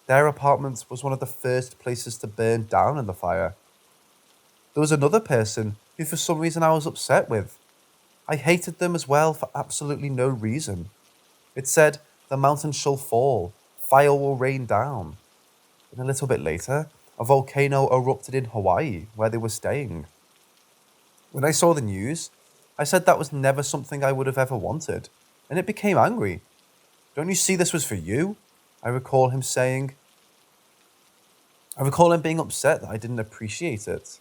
Their apartment was one of the first places to burn down in the fire. There was another person who for some reason I was upset with. I hated them as well for absolutely no reason. It said, "The mountains shall fall, fire will rain down." And a little bit later, a volcano erupted in Hawaii, where they were staying. When I saw the news, I said that was never something I would have ever wanted, and it became angry. "Don't you see this was for you?" I recall him saying. I recall him being upset that I didn't appreciate it.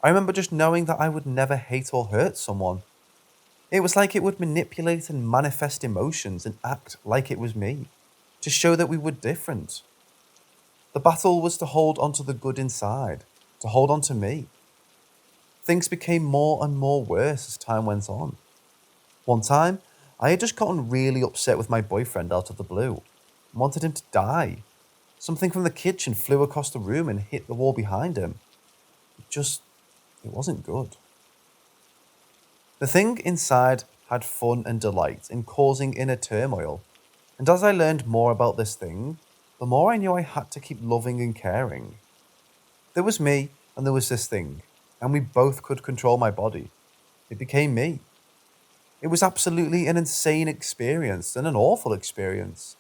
I remember just knowing that I would never hate or hurt someone. It was like it would manipulate and manifest emotions and act like it was me, to show that we were different. The battle was to hold on to the good inside, to hold on to me. Things became more and more worse as time went on. One time, I had just gotten really upset with my boyfriend out of the blue, and wanted him to die. Something from the kitchen flew across the room and hit the wall behind him. It wasn't good. The thing inside had fun and delight in causing inner turmoil, and as I learned more about this thing, the more I knew I had to keep loving and caring. There was me, and there was this thing, and we both could control my body. It became me. It was absolutely an insane experience and an awful experience.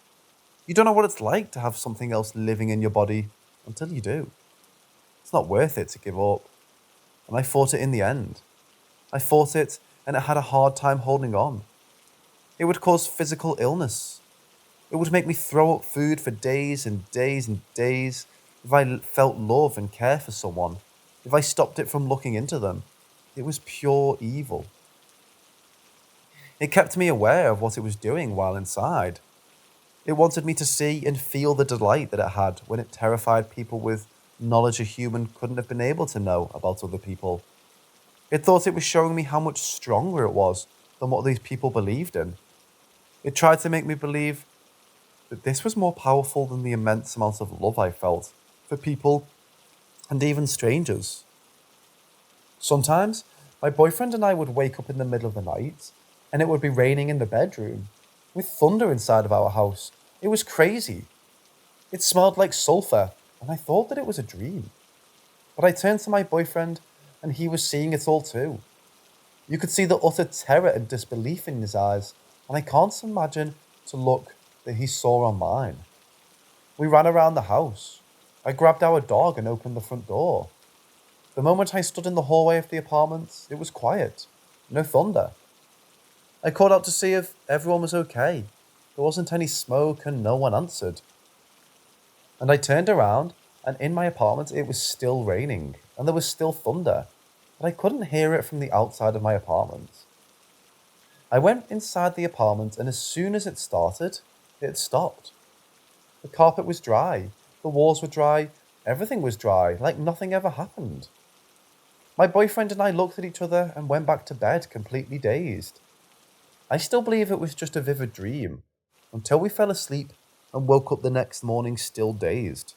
You don't know what it's like to have something else living in your body until you do. It's not worth it to give up. And I fought it in the end. I fought it, and it had a hard time holding on. It would cause physical illness. It would make me throw up food for days and days and days if I felt love and care for someone, if I stopped it from looking into them. It was pure evil. It kept me aware of what it was doing while inside. It wanted me to see and feel the delight that it had when it terrified people with knowledge a human couldn't have been able to know about other people. It thought it was showing me how much stronger it was than what these people believed in. It tried to make me believe that this was more powerful than the immense amount of love I felt for people and even strangers. Sometimes, my boyfriend and I would wake up in the middle of the night, and it would be raining in the bedroom, with thunder inside of our house. It was crazy. It smelled like sulfur, and I thought that it was a dream. But I turned to my boyfriend, and he was seeing it all too. You could see the utter terror and disbelief in his eyes, and I can't imagine the look that he saw on mine. We ran around the house. I grabbed our dog and opened the front door. The moment I stood in the hallway of the apartment, it was quiet. No thunder. I called out to see if everyone was okay. There wasn't any smoke and no one answered. And I turned around, and in my apartment it was still raining, and there was still thunder, but I couldn't hear it from the outside of my apartment. I went inside the apartment, and as soon as it started, it stopped. The carpet was dry, the walls were dry, everything was dry, like nothing ever happened. My boyfriend and I looked at each other and went back to bed completely dazed. I still believe it was just a vivid dream, until we fell asleep and woke up the next morning still dazed.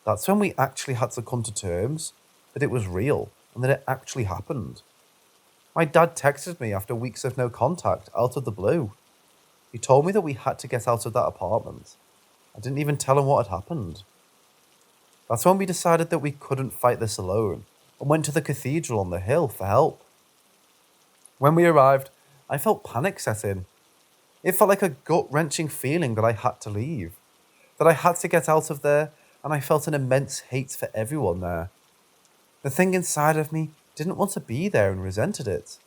That's when we actually had to come to terms that it was real and that it actually happened. My dad texted me after weeks of no contact out of the blue. He told me that we had to get out of that apartment. I didn't even tell him what had happened. That's when we decided that we couldn't fight this alone and went to the cathedral on the hill for help. When we arrived, I felt panic set in. It felt like a gut-wrenching feeling that I had to leave, that I had to get out of there, and I felt an immense hate for everyone there. The thing inside of me didn't want to be there and resented it.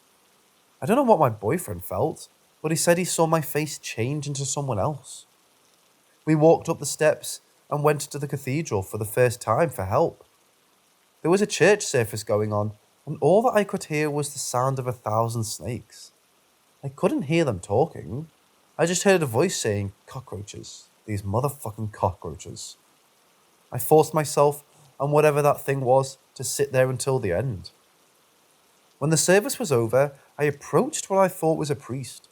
I don't know what my boyfriend felt, but he said he saw my face change into someone else. We walked up the steps and went to the cathedral for the first time for help. There was a church service going on, and all that I could hear was the sound of 1,000 snakes. I couldn't hear them talking. I just heard a voice saying, "Cockroaches. These motherfucking cockroaches." I forced myself, and whatever that thing was, to sit there until the end. When the service was over, I approached what I thought was a priest.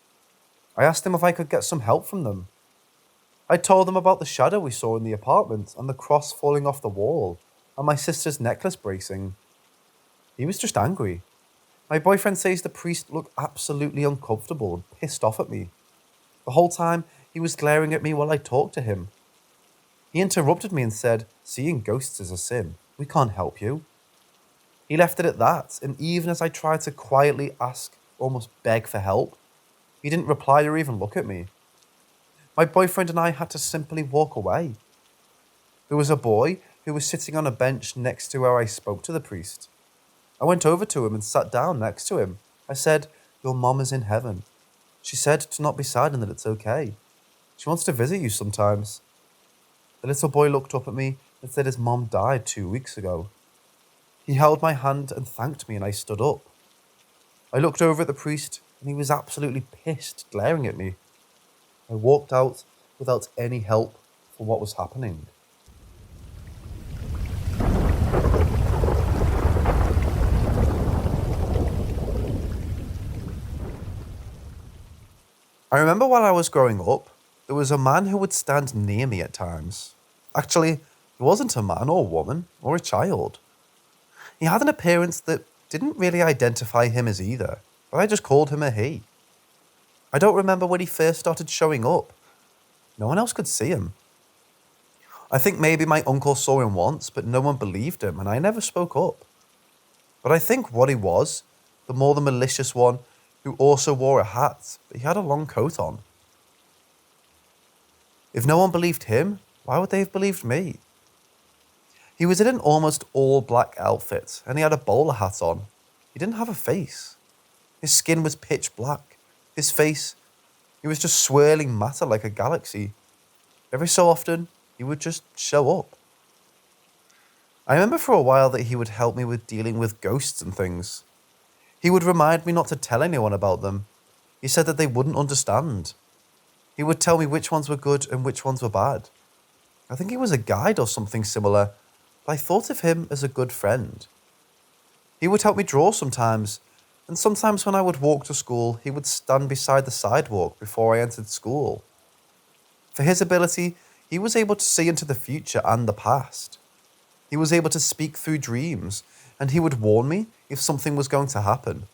I asked him if I could get some help from them. I told him about the shadow we saw in the apartment and the cross falling off the wall and my sister's necklace breaking. He was just angry. My boyfriend says the priest looked absolutely uncomfortable and pissed off at me. The whole time, he was glaring at me while I talked to him. He interrupted me and said, "Seeing ghosts is a sin. We can't help you." He left it at that, and even as I tried to quietly ask, almost beg for help, he didn't reply or even look at me. My boyfriend and I had to simply walk away. There was a boy who was sitting on a bench next to where I spoke to the priest. I went over to him and sat down next to him. I said, "Your mom is in heaven. She said to not be sad and that it's okay. She wants to visit you sometimes." The little boy looked up at me and said his mom died 2 weeks ago. He held my hand and thanked me, and I stood up. I looked over at the priest and he was absolutely pissed, glaring at me. I walked out without any help for what was happening. I remember while I was growing up, there was a man who would stand near me at times. Actually, he wasn't a man or woman or a child. He had an appearance that didn't really identify him as either, but I just called him a he. I don't remember when he first started showing up. No one else could see him. I think maybe my uncle saw him once, but no one believed him, and I never spoke up. But I think what he was, the more the malicious one, who also wore a hat, but he had a long coat on. If no one believed him, why would they have believed me? He was in an almost all-black outfit, and he had a bowler hat on. He didn't have a face. His skin was pitch black. His face, he was just swirling matter like a galaxy. Every so often, he would just show up. I remember for a while that he would help me with dealing with ghosts and things. He would remind me not to tell anyone about them. He said that they wouldn't understand. He would tell me which ones were good and which ones were bad. I think he was a guide or something similar, but I thought of him as a good friend. He would help me draw sometimes, and sometimes when I would walk to school, he would stand beside the sidewalk before I entered school. For his ability, he was able to see into the future and the past. He was able to speak through dreams, and he would warn me if something was going to happen.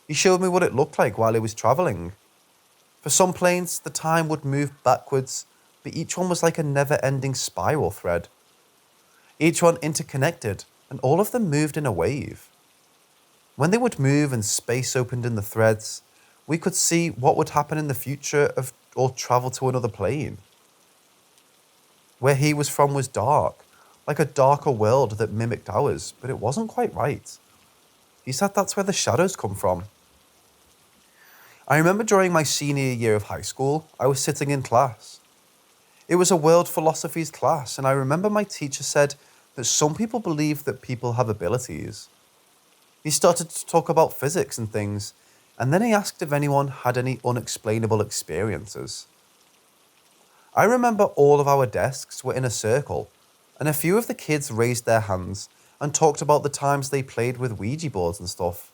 He showed me what it looked like while he was travelling. For some planes, the time would move backwards, but each one was like a never-ending spiral thread. Each one interconnected, and all of them moved in a wave. When they would move and space opened in the threads, we could see what would happen in the future or travel to another plane. Where he was from was dark, like a darker world that mimicked ours, but it wasn't quite right. He said that's where the shadows come from. I remember during my senior year of high school, I was sitting in class. It was a world philosophies class, and I remember my teacher said that some people believe that people have abilities. He started to talk about physics and things, and then he asked if anyone had any unexplainable experiences. I remember all of our desks were in a circle, and a few of the kids raised their hands and talked about the times they played with Ouija boards and stuff.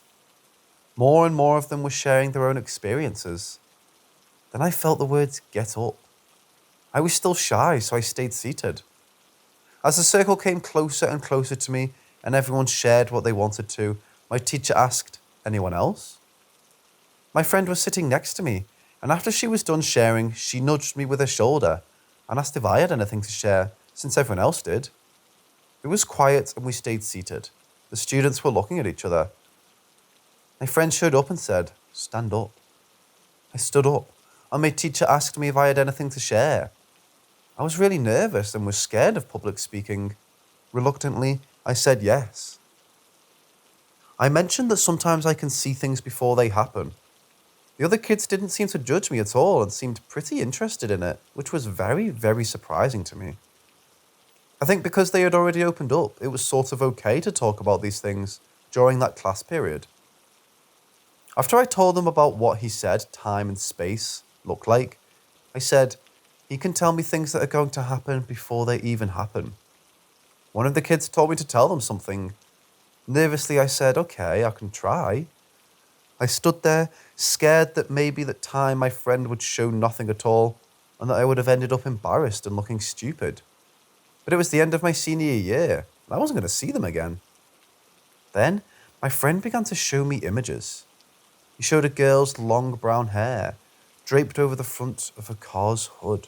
More and more of them were sharing their own experiences. Then I felt the words, "Get up." I was still shy, so I stayed seated. As the circle came closer and closer to me, and everyone shared what they wanted to, my teacher asked, "Anyone else?" My friend was sitting next to me, and after she was done sharing, she nudged me with her shoulder and asked if I had anything to share, since everyone else did. It was quiet and we stayed seated. The students were looking at each other. My friend showed up and said, "Stand up." I stood up, and my teacher asked me if I had anything to share. I was really nervous and was scared of public speaking. Reluctantly, I said yes. I mentioned that sometimes I can see things before they happen. The other kids didn't seem to judge me at all and seemed pretty interested in it, which was very, very surprising to me. I think because they had already opened up, it was sort of okay to talk about these things during that class period. After I told them about what he said time and space looked like, I said, "He can tell me things that are going to happen before they even happen." One of the kids told me to tell them something. Nervously, I said, "Okay, I can try." I stood there, scared that maybe that time my friend would show nothing at all, and that I would have ended up embarrassed and looking stupid. But it was the end of my senior year, and I wasn't going to see them again. Then, my friend began to show me images. He showed a girl's long brown hair, draped over the front of a car's hood.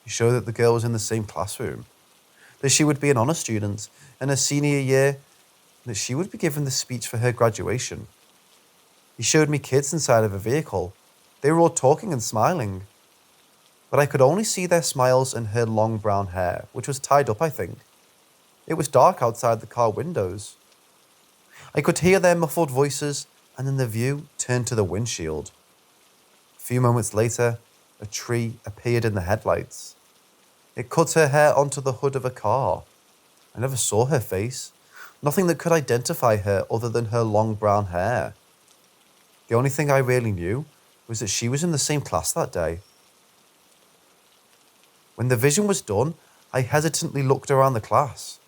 He showed that the girl was in the same classroom, that she would be an honour student in her senior year, and that she would be given the speech for her graduation. He showed me kids inside of a vehicle. They were all talking and smiling. But I could only see their smiles and her long brown hair, which was tied up, I think. It was dark outside the car windows. I could hear their muffled voices, and then the view turned to the windshield. A few moments later, a tree appeared in the headlights. It cut her hair onto the hood of a car. I never saw her face. Nothing that could identify her other than her long brown hair. The only thing I really knew was that she was in the same class that day. When the vision was done, I hesitantly looked around the class.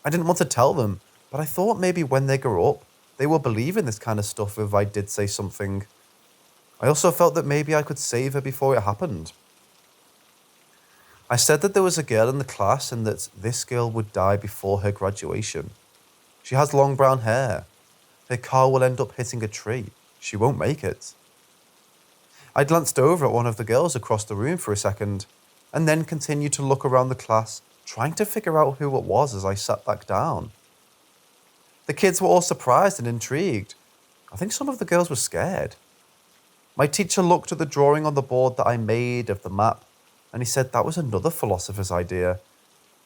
I didn't want to tell them, but I thought maybe when they grow up, they will believe in this kind of stuff if I did say something. I also felt that maybe I could save her before it happened. I said that there was a girl in the class and that this girl would die before her graduation. She has long brown hair. Her car will end up hitting a tree. She won't make it. I glanced over at one of the girls across the room for a second, and then continued to look around the class, trying to figure out who it was as I sat back down. The kids were all surprised and intrigued. I think some of the girls were scared. My teacher looked at the drawing on the board that I made of the map, and he said that was another philosopher's idea,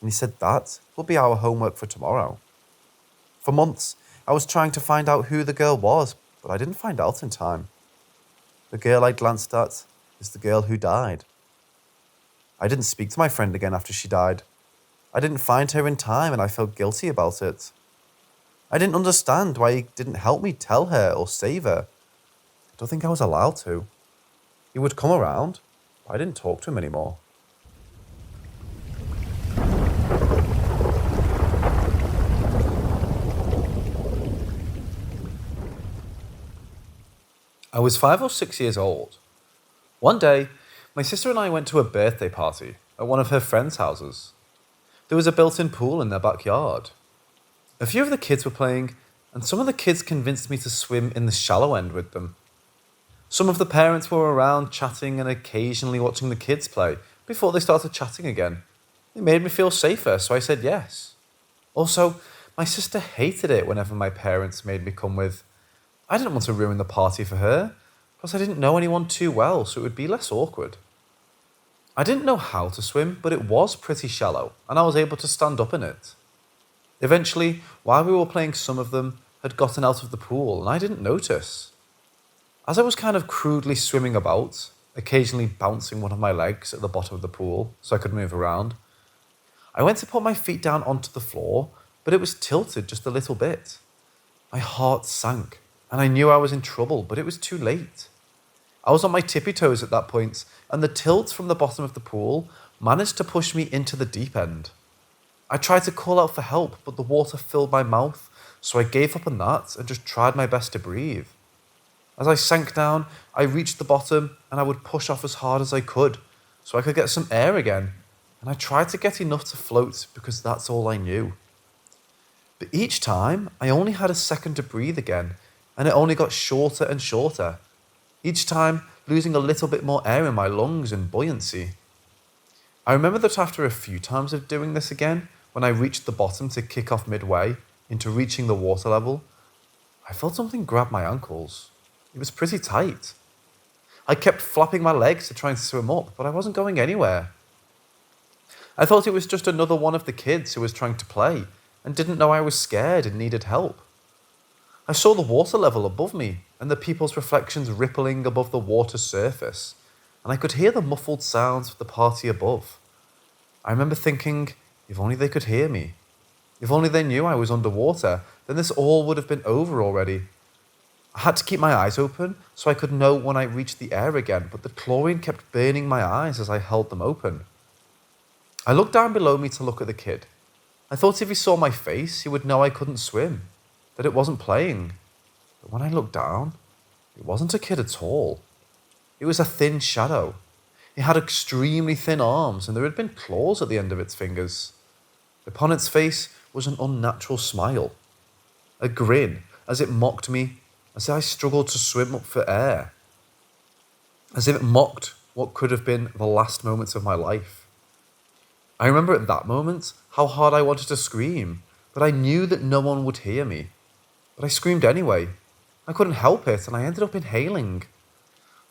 and he said that will be our homework for tomorrow. For months, I was trying to find out who the girl was, but I didn't find out in time. The girl I glanced at is the girl who died. I didn't speak to my friend again after she died. I didn't find her in time and I felt guilty about it. I didn't understand why he didn't help me tell her or save her. I don't think I was allowed to. He would come around, but I didn't talk to him anymore. I was 5 or 6 years old. One day, my sister and I went to a birthday party at one of her friends' houses. There was a built-in pool in their backyard. A few of the kids were playing, and some of the kids convinced me to swim in the shallow end with them. Some of the parents were around chatting and occasionally watching the kids play before they started chatting again. It made me feel safer, so I said yes. Also, my sister hated it whenever my parents made me come with. I didn't want to ruin the party for her, plus I didn't know anyone too well, so it would be less awkward. I didn't know how to swim, but it was pretty shallow, and I was able to stand up in it. Eventually, while we were playing, some of them had gotten out of the pool, and I didn't notice. As I was kind of crudely swimming about, occasionally bouncing one of my legs at the bottom of the pool so I could move around, I went to put my feet down onto the floor, but it was tilted just a little bit. My heart sank, and I knew I was in trouble, but it was too late. I was on my tippy toes at that point, and the tilt from the bottom of the pool managed to push me into the deep end. I tried to call out for help, but the water filled my mouth, so I gave up on that and just tried my best to breathe. As I sank down, I reached the bottom, and I would push off as hard as I could, so I could get some air again, and I tried to get enough to float because that's all I knew. But each time, I only had a second to breathe again, and it only got shorter and shorter, each time losing a little bit more air in my lungs and buoyancy. I remember that after a few times of doing this again, when I reached the bottom to kick off midway into reaching the water level, I felt something grab my ankles. It was pretty tight. I kept flapping my legs to try and swim up, but I wasn't going anywhere. I thought it was just another one of the kids who was trying to play and didn't know I was scared and needed help. I saw the water level above me and the people's reflections rippling above the water's surface, and I could hear the muffled sounds of the party above. I remember thinking, if only they could hear me. If only they knew I was underwater, then this all would have been over already. I had to keep my eyes open so I could know when I reached the air again, but the chlorine kept burning my eyes as I held them open. I looked down below me to look at the kid. I thought if he saw my face, he would know I couldn't swim, that it wasn't playing. But when I looked down, it wasn't a kid at all. It was a thin shadow. It had extremely thin arms, and there had been claws at the end of its fingers. Upon its face was an unnatural smile, a grin as it mocked me as I struggled to swim up for air, as if it mocked what could have been the last moments of my life. I remember at that moment how hard I wanted to scream, but I knew that no one would hear me. But I screamed anyway. I couldn't help it, and I ended up inhaling.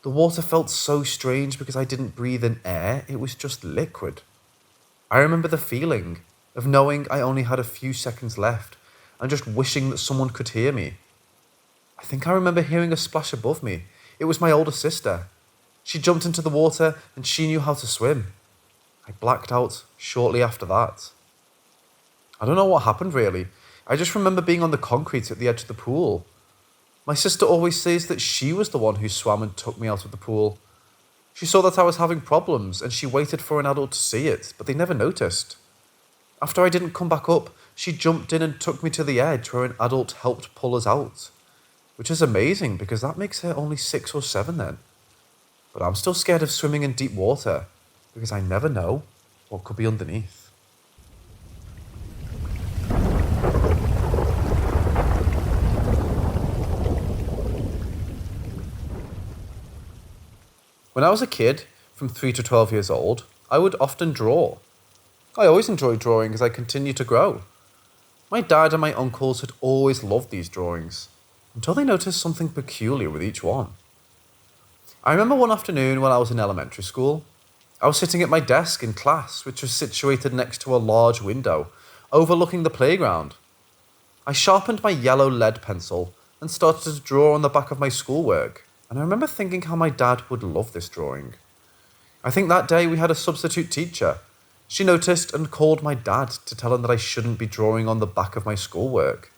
The water felt so strange because I didn't breathe in air, it was just liquid. I remember the feeling of knowing I only had a few seconds left and just wishing that someone could hear me. I think I remember hearing a splash above me. It was my older sister. She jumped into the water and she knew how to swim. I blacked out shortly after that. I don't know what happened really. I just remember being on the concrete at the edge of the pool. My sister always says that she was the one who swam and took me out of the pool. She saw that I was having problems and she waited for an adult to see it, but they never noticed. After I didn't come back up, she jumped in and took me to the edge where an adult helped pull us out. Which is amazing because that makes her only 6 or 7 then. But I'm still scared of swimming in deep water because I never know what could be underneath. When I was a kid, from 3 to 12 years old, I would often draw. I always enjoyed drawing as I continued to grow. My dad and my uncles had always loved these drawings, until they noticed something peculiar with each one. I remember one afternoon when I was in elementary school, I was sitting at my desk in class, which was situated next to a large window, overlooking the playground. I sharpened my yellow lead pencil and started to draw on the back of my schoolwork, and I remember thinking how my dad would love this drawing. I think that day we had a substitute teacher. She noticed and called my dad to tell him that I shouldn't be drawing on the back of my schoolwork.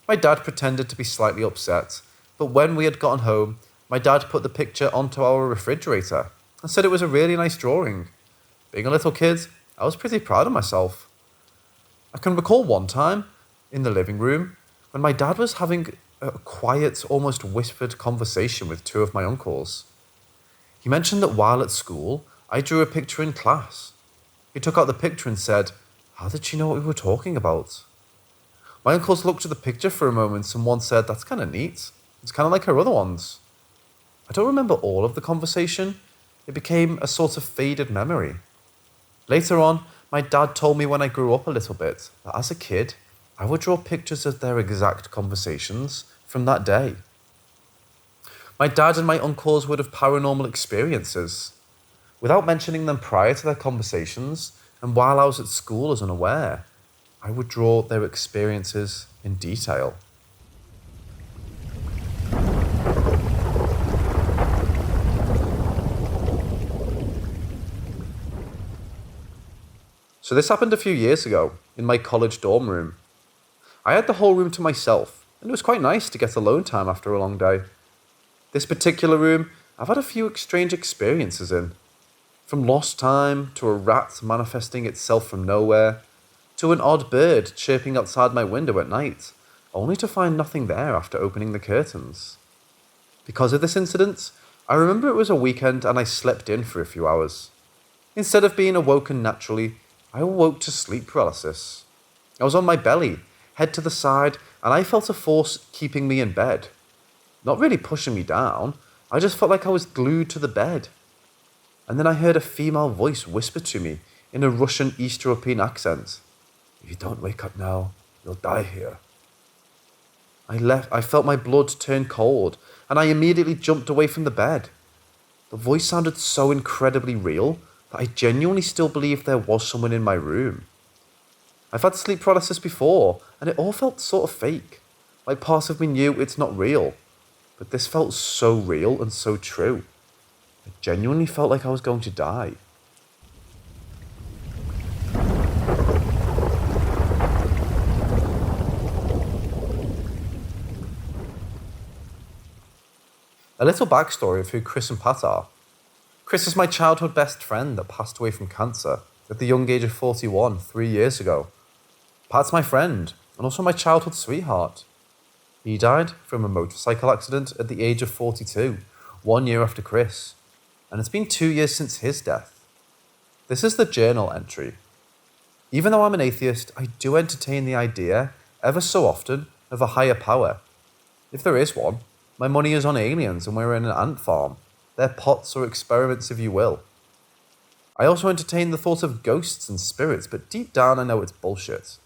My dad pretended to be slightly upset, but when we had gotten home, my dad put the picture onto our refrigerator and said it was a really nice drawing. Being a little kid, I was pretty proud of myself. I can recall one time, in the living room, when my dad was having a quiet, almost whispered conversation with 2 of my uncles. He mentioned that while at school, I drew a picture in class. He took out the picture and said, "How did she know what we were talking about?" My uncles looked at the picture for a moment and one said, "That's kind of neat. It's kind of like her other ones." I don't remember all of the conversation. It became a sort of faded memory. Later on, my dad told me when I grew up a little bit that as a kid, I would draw pictures of their exact conversations from that day. My dad and my uncles would have paranormal experiences. Without mentioning them prior to their conversations, and while I was at school as unaware, I would draw their experiences in detail. So this happened a few years ago in my college dorm room. I had the whole room to myself, and it was quite nice to get alone time after a long day. This particular room, I've had a few strange experiences in. From lost time, to a rat manifesting itself from nowhere, to an odd bird chirping outside my window at night, only to find nothing there after opening the curtains. Because of this incident, I remember it was a weekend and I slept in for a few hours. Instead of being awoken naturally, I awoke to sleep paralysis. I was on my belly, head to the side, and I felt a force keeping me in bed. Not really pushing me down, I just felt like I was glued to the bed. And then I heard a female voice whisper to me in a Russian East European accent, "If you don't wake up now, you'll die here." I felt my blood turn cold, and I immediately jumped away from the bed. The voice sounded so incredibly real that I genuinely still believed there was someone in my room. I've had sleep paralysis before, and it all felt sort of fake. Like part of me knew it's not real, but this felt so real and so true. I genuinely felt like I was going to die. A little backstory of who Chris and Pat are. Chris is my childhood best friend that passed away from cancer at the young age of 41 3 years ago. Pat's my friend and also my childhood sweetheart. He died from a motorcycle accident at the age of 42, 1 year after Chris, and it's been 2 years since his death. This is the journal entry. Even though I'm an atheist, I do entertain the idea, ever so often, of a higher power. If there is one, my money is on aliens and we're in an ant farm. They're pots or experiments, if you will. I also entertain the thought of ghosts and spirits, but deep down I know it's bullshit.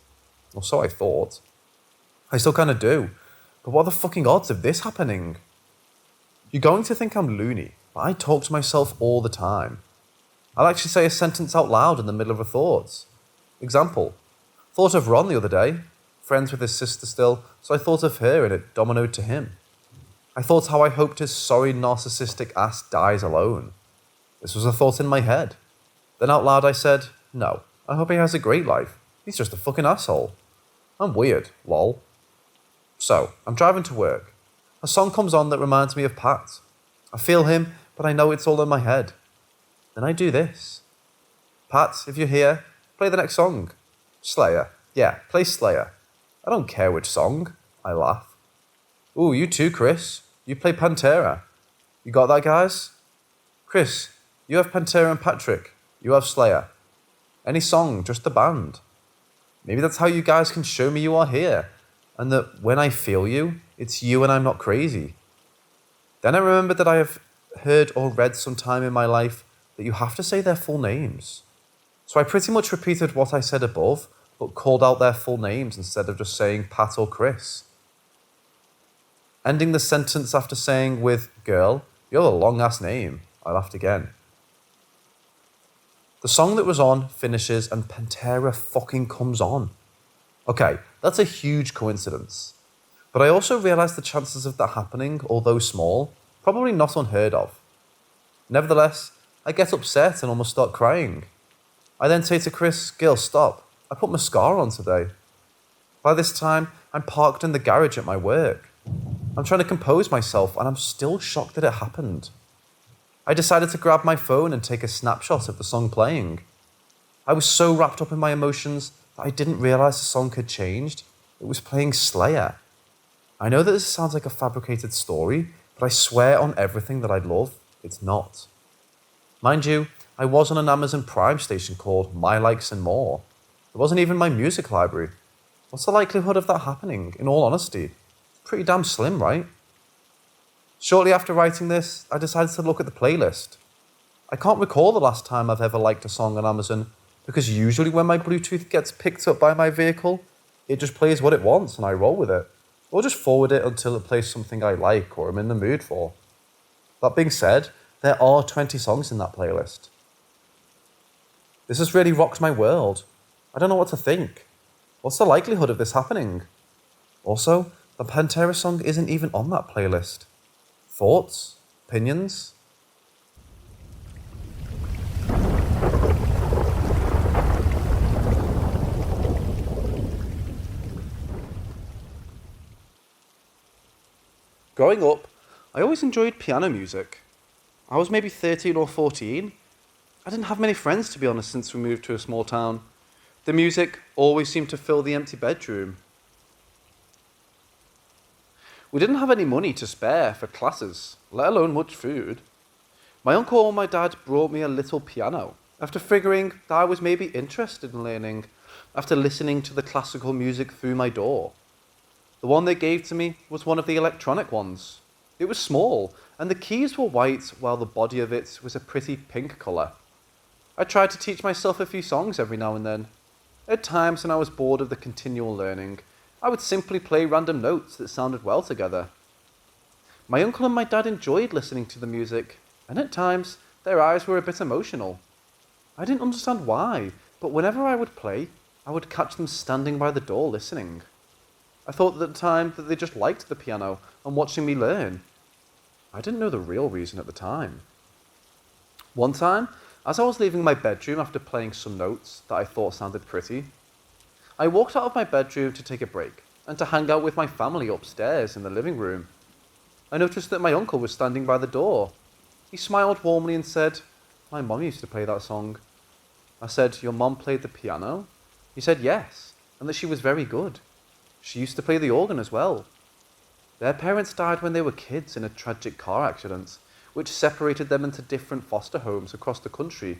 Or so I thought. I still kind of do. But what are the fucking odds of this happening? You're going to think I'm loony, but I talk to myself all the time. I'll actually say a sentence out loud in the middle of a thought. Example. Thought of Ron the other day. Friends with his sister still, so I thought of her and it dominoed to him. I thought how I hoped his sorry narcissistic ass dies alone. This was a thought in my head. Then out loud I said, "No, I hope he has a great life. He's just a fucking asshole. I'm weird, lol." So, I'm driving to work. A song comes on that reminds me of Pat. I feel him, but I know it's all in my head. Then I do this. "Pat, if you're here, play the next song." "Slayer. Yeah, play Slayer." "I don't care which song." I laugh. "Ooh, you too, Chris. You play Pantera." "You got that, guys?" "Chris, you have Pantera and Patrick. You have Slayer. Any song, just the band. Maybe that's how you guys can show me you are here, and that when I feel you, it's you and I'm not crazy." Then I remembered that I have heard or read sometime in my life that you have to say their full names. So I pretty much repeated what I said above, but called out their full names instead of just saying Pat or Chris. Ending the sentence after saying with, "Girl, you have a long-ass name," I laughed again. The song that was on finishes and Pantera fucking comes on. Okay, that's a huge coincidence. But I also realised the chances of that happening, although small, probably not unheard of. Nevertheless, I get upset and almost start crying. I then say to Chris, "Girl, stop. I put mascara on today." By this time, I'm parked in the garage at my work. I'm trying to compose myself and I'm still shocked that it happened. I decided to grab my phone and take a snapshot of the song playing. I was so wrapped up in my emotions that I didn't realise the song had changed. It was playing Slayer. I know that this sounds like a fabricated story, but I swear on everything that I love, it's not. Mind you, I was on an Amazon Prime station called My Likes and More. It wasn't even my music library. What's the likelihood of that happening, in all honesty? Pretty damn slim, right? Shortly after writing this, I decided to look at the playlist. I can't recall the last time I've ever liked a song on Amazon, because usually when my Bluetooth gets picked up by my vehicle, it just plays what it wants and I roll with it, or just forward it until it plays something I like or I'm in the mood for. That being said, there are 20 songs in that playlist. This has really rocked my world. I don't know what to think. What's the likelihood of this happening? Also, the Pantera song isn't even on that playlist. Thoughts? Opinions? Growing up, I always enjoyed piano music. I was maybe 13 or 14. I didn't have many friends, to be honest, since we moved to a small town. The music always seemed to fill the empty bedroom. We didn't have any money to spare for classes, let alone much food. My uncle and my dad brought me a little piano, after figuring that I was maybe interested in learning, after listening to the classical music through my door. The one they gave to me was one of the electronic ones. It was small, and the keys were white while the body of it was a pretty pink colour. I tried to teach myself a few songs every now and then. At times when I was bored of the continual learning, I would simply play random notes that sounded well together. My uncle and my dad enjoyed listening to the music, and at times their eyes were a bit emotional. I didn't understand why, but whenever I would play, I would catch them standing by the door listening. I thought at the time that they just liked the piano and watching me learn. I didn't know the real reason at the time. One time, as I was leaving my bedroom after playing some notes that I thought sounded pretty, I walked out of my bedroom to take a break and to hang out with my family upstairs in the living room. I noticed that my uncle was standing by the door. He smiled warmly and said, "My mum used to play that song." I said, "Your mum played the piano?" He said yes, and that she was very good. She used to play the organ as well. Their parents died when they were kids in a tragic car accident, which separated them into different foster homes across the country,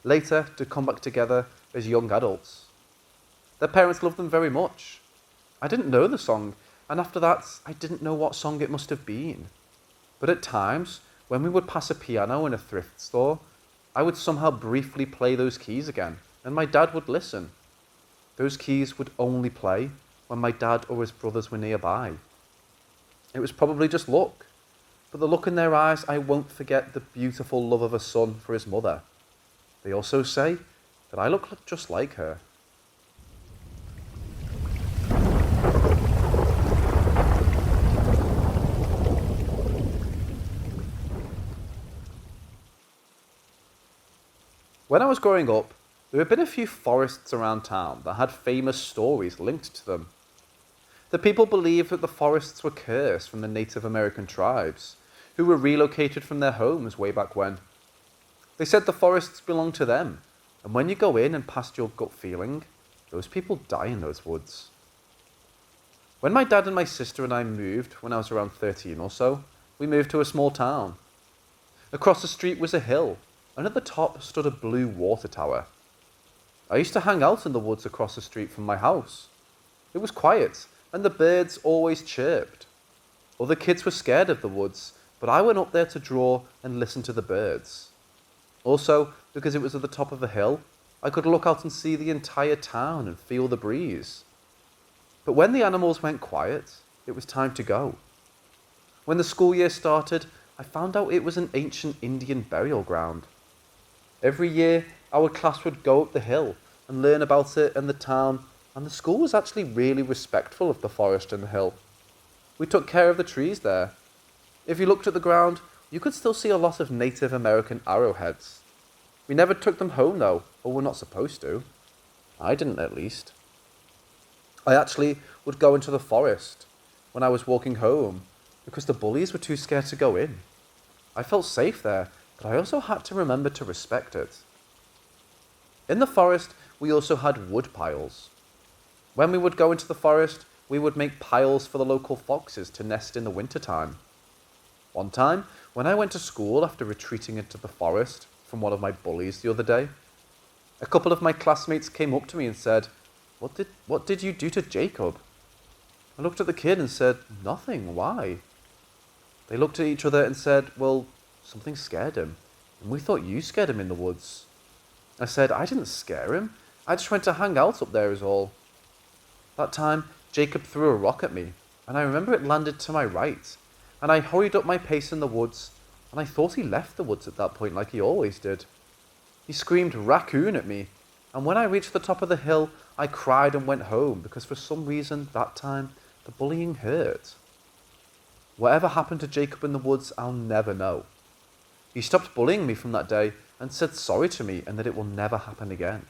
later to come back together as young adults. Their parents loved them very much. I didn't know the song, and after that, I didn't know what song it must have been. But at times, when we would pass a piano in a thrift store, I would somehow briefly play those keys again, and my dad would listen. Those keys would only play when my dad or his brothers were nearby. It was probably just luck, but the look in their eyes, I won't forget the beautiful love of a son for his mother. They also say that I look just like her. When I was growing up, there had been a few forests around town that had famous stories linked to them. The people believed that the forests were cursed from the Native American tribes, who were relocated from their homes way back when. They said the forests belonged to them, and when you go in and past your gut feeling, those people die in those woods. When my dad and my sister and I moved when I was around 13 or so, we moved to a small town. Across the street was a hill, and at the top stood a blue water tower. I used to hang out in the woods across the street from my house. It was quiet, and the birds always chirped. Other kids were scared of the woods, but I went up there to draw and listen to the birds. Also, because it was at the top of a hill, I could look out and see the entire town and feel the breeze. But when the animals went quiet, it was time to go. When the school year started, I found out it was an ancient Indian burial ground. Every year, our class would go up the hill and learn about it and the town, and the school was actually really respectful of the forest and the hill. We took care of the trees there. If you looked at the ground, you could still see a lot of Native American arrowheads. We never took them home though, or were not supposed to. I didn't at least. I actually would go into the forest when I was walking home because the bullies were too scared to go in. I felt safe there, but I also had to remember to respect it. In the forest, we also had wood piles. When we would go into the forest, we would make piles for the local foxes to nest in the wintertime. One time, when I went to school after retreating into the forest from one of my bullies the other day, a couple of my classmates came up to me and said, What did you do to Jacob?" I looked at the kid and said, "Nothing, why?" They looked at each other and said, "Well, something scared him, and we thought you scared him in the woods." I said, "I didn't scare him. I just went to hang out up there is all." That time, Jacob threw a rock at me, and I remember it landed to my right, and I hurried up my pace in the woods, and I thought he left the woods at that point like he always did. He screamed "raccoon" at me, and when I reached the top of the hill, I cried and went home because for some reason that time, the bullying hurt. Whatever happened to Jacob in the woods, I'll never know. He stopped bullying me from that day and said sorry to me and that it will never happen again.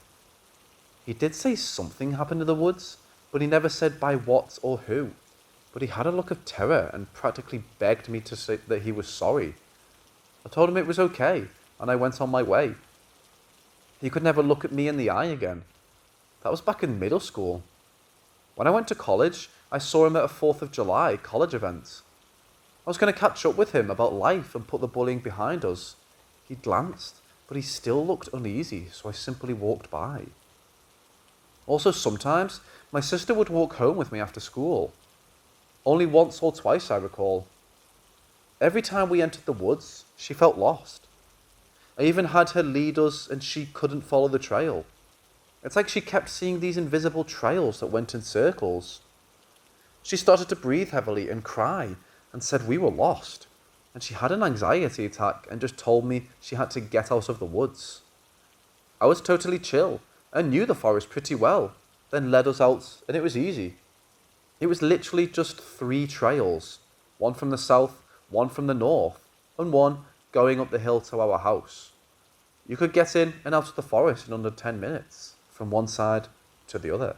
He did say something happened in the woods, but he never said by what or who. But he had a look of terror and practically begged me to say that he was sorry. I told him it was okay, and I went on my way. He could never look at me in the eye again. That was back in middle school. When I went to college, I saw him at a 4th of July college event. I was going to catch up with him about life and put the bullying behind us. He glanced, but he still looked uneasy, so I simply walked by. Also, sometimes, my sister would walk home with me after school. Only once or twice, I recall. Every time we entered the woods, she felt lost. I even had her lead us and she couldn't follow the trail. It's like she kept seeing these invisible trails that went in circles. She started to breathe heavily and cry and said we were lost. And she had an anxiety attack and just told me she had to get out of the woods. I was totally chill and knew the forest pretty well, then led us out and it was easy. It was literally just 3 trails, one from the south, one from the north, and one going up the hill to our house. You could get in and out of the forest in under 10 minutes, from one side to the other.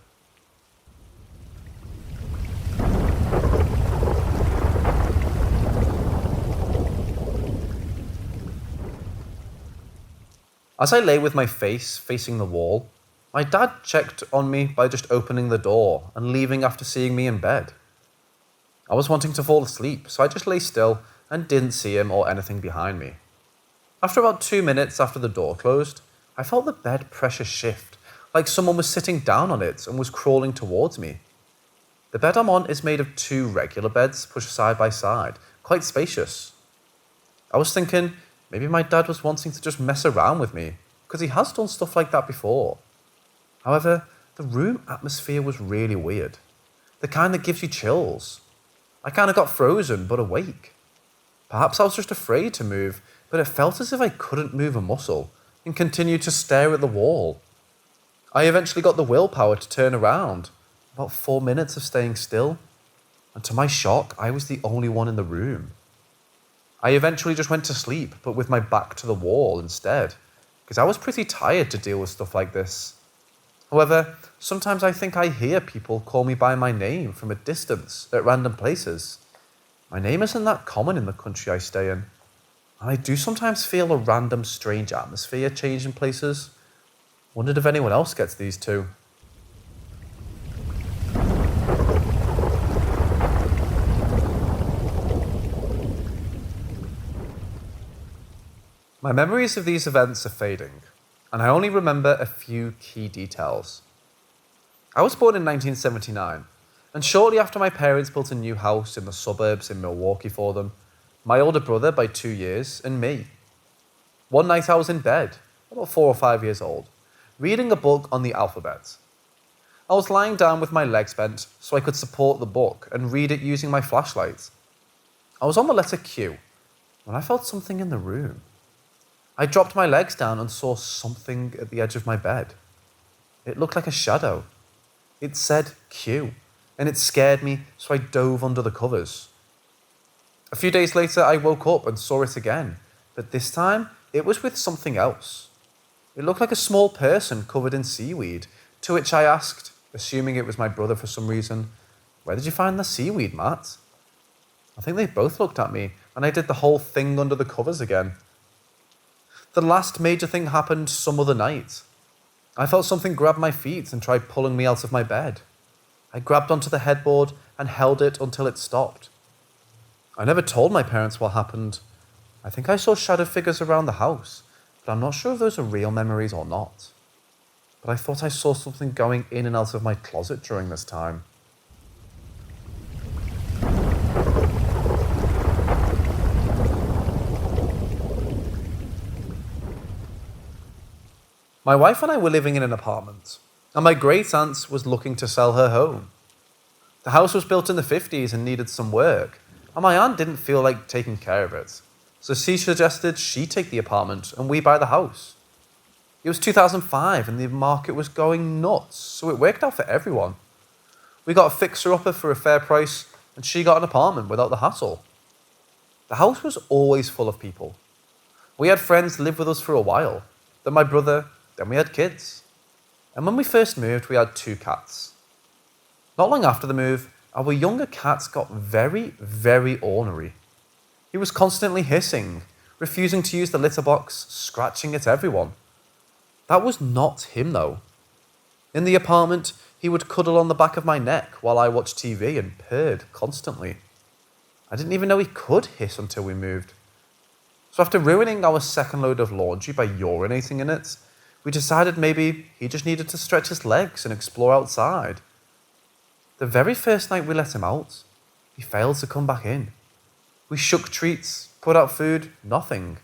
As I lay with my face facing the wall, my dad checked on me by just opening the door and leaving after seeing me in bed. I was wanting to fall asleep, so I just lay still and didn't see him or anything behind me. After about 2 minutes after the door closed, I felt the bed pressure shift, like someone was sitting down on it and was crawling towards me. The bed I'm on is made of 2 regular beds pushed side by side, quite spacious. I was thinking maybe my dad was wanting to just mess around with me, because he has done stuff like that before. However, the room atmosphere was really weird, the kind that gives you chills. I kind of got frozen but awake. Perhaps I was just afraid to move, but it felt as if I couldn't move a muscle and continued to stare at the wall. I eventually got the willpower to turn around, about 4 minutes of staying still, and to my shock, I was the only one in the room. I eventually just went to sleep, but with my back to the wall instead, because I was pretty tired to deal with stuff like this. However, sometimes I think I hear people call me by my name from a distance at random places. My name isn't that common in the country I stay in, and I do sometimes feel a random strange atmosphere change in places. Wondered if anyone else gets these too. My memories of these events are fading, and I only remember a few key details. I was born in 1979, and shortly after my parents built a new house in the suburbs in Milwaukee for them, my older brother by 2 years, and me. One night I was in bed, about 4 or 5 years old, reading a book on the alphabet. I was lying down with my legs bent so I could support the book and read it using my flashlight. I was on the letter Q when I felt something in the room. I dropped my legs down and saw something at the edge of my bed. It looked like a shadow. It said Q, and it scared me, so I dove under the covers. A few days later, I woke up and saw it again, but this time, it was with something else. It looked like a small person covered in seaweed, to which I asked, assuming it was my brother for some reason, "Where did you find the seaweed, Matt?" I think they both looked at me, and I did the whole thing under the covers again. The last major thing happened some other night. I felt something grab my feet and tried pulling me out of my bed. I grabbed onto the headboard and held it until it stopped. I never told my parents what happened. I think I saw shadow figures around the house, but I'm not sure if those are real memories or not. but I thought I saw something going in and out of my closet during this time. My wife and I were living in an apartment, and my great aunt was looking to sell her home. The house was built in the 50s and needed some work, and my aunt didn't feel like taking care of it. So she suggested she take the apartment and we buy the house. It was 2005 and the market was going nuts, so it worked out for everyone. We got a fixer-upper for a fair price, and she got an apartment without the hassle. The house was always full of people. We had friends live with us for a while, then my brother, then we had kids. And when we first moved, we had 2 cats. Not long after the move, our younger cat got very, very ornery. He was constantly hissing, refusing to use the litter box, scratching at everyone. That was not him though. In the apartment, he would cuddle on the back of my neck while I watched TV and purred constantly. I didn't even know he could hiss until we moved. So after ruining our second load of laundry by urinating in it, we decided maybe he just needed to stretch his legs and explore outside. The very first night we let him out, he failed to come back in. We shook treats, put out food, nothing.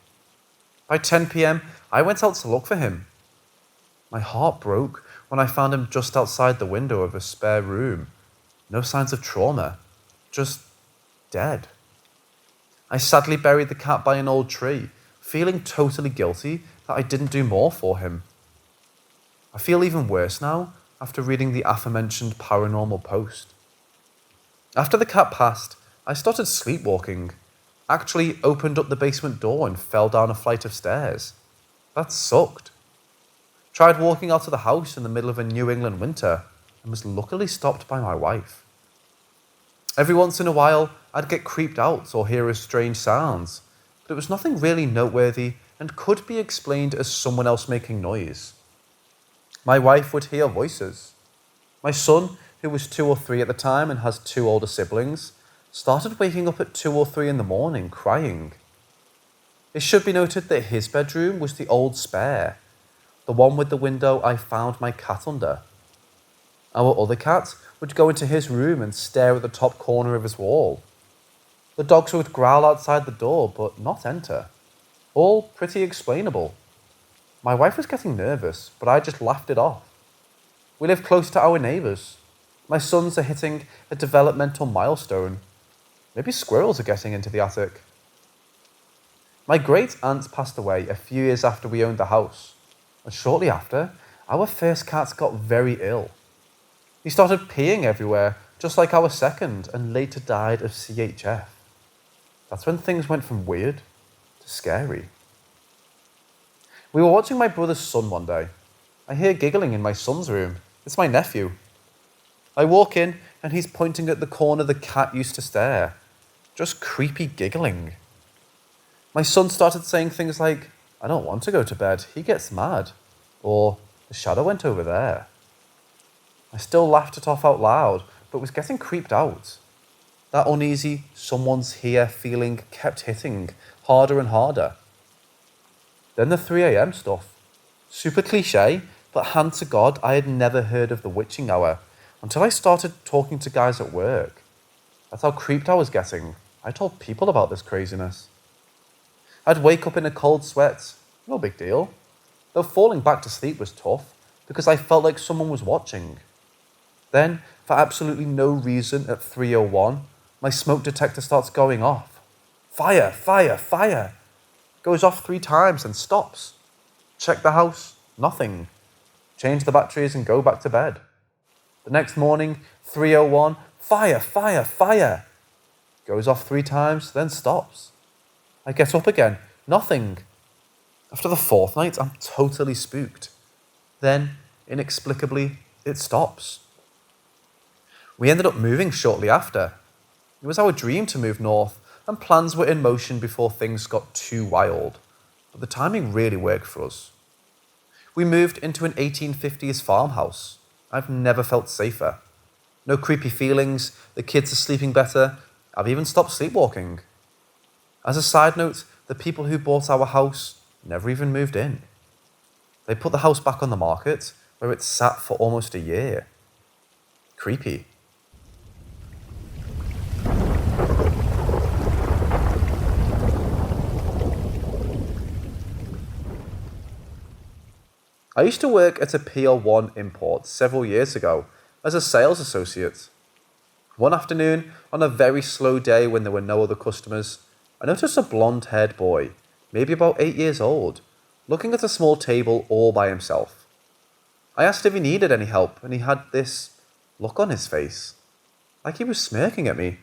By 10 p.m, I went out to look for him. My heart broke when I found him just outside the window of a spare room. No signs of trauma, just dead. I sadly buried the cat by an old tree, feeling totally guilty that I didn't do more for him. I feel even worse now after reading the aforementioned paranormal post. After the cat passed, I started sleepwalking, actually opened up the basement door and fell down a flight of stairs. That sucked. Tried walking out of the house in the middle of a New England winter and was luckily stopped by my wife. Every once in a while, I'd get creeped out or hear strange sounds, but it was nothing really noteworthy and could be explained as someone else making noise. My wife would hear voices. My son, who was 2 or 3 at the time and has 2 older siblings, started waking up at 2 or 3 in the morning crying. It should be noted that his bedroom was the old spare, the one with the window I found my cat under. Our other cat would go into his room and stare at the top corner of his wall. The dogs would growl outside the door but not enter. All pretty explainable. My wife was getting nervous, but I just laughed it off. We live close to our neighbours. My sons are hitting a developmental milestone. Maybe squirrels are getting into the attic. My great aunt passed away a few years after we owned the house, and shortly after, our first cat got very ill. He started peeing everywhere, just like our second, and later died of CHF. That's when things went from weird to scary. We were watching my brother's son one day. I hear giggling in my son's room. It's my nephew. I walk in and he's pointing at the corner the cat used to stare. Just creepy giggling. My son started saying things like, "I don't want to go to bed, he gets mad," or "the shadow went over there." I still laughed it off out loud, but was getting creeped out. That uneasy, someone's here feeling kept hitting harder and harder. Then the 3 a.m. stuff. Super cliche, but hand to God, I had never heard of the witching hour until I started talking to guys at work. That's how creeped I was getting. I told people about this craziness. I'd wake up in a cold sweat. No big deal. Though falling back to sleep was tough because I felt like someone was watching. Then, for absolutely no reason at 3:01, my smoke detector starts going off. Fire, fire, fire. Goes off 3 times and stops. Check the house, nothing. Change the batteries and go back to bed. The next morning, 3:01, fire, fire, fire. Goes off 3 times, then stops. I get up again, nothing. After the 4th night, I'm totally spooked. Then, inexplicably, it stops. We ended up moving shortly after. It was our dream to move north, and plans were in motion before things got too wild. But the timing really worked for us. We moved into an 1850s farmhouse. I've never felt safer. No creepy feelings, the kids are sleeping better. I've even stopped sleepwalking. As a side note, the people who bought our house never even moved in. They put the house back on the market, where it sat for almost a year. Creepy. I used to work at a PL1 import several years ago as a sales associate. One afternoon, on a very slow day when there were no other customers, I noticed a blonde-haired boy, maybe about 8 years old, looking at a small table all by himself. I asked if he needed any help, and he had this look on his face, like he was smirking at me,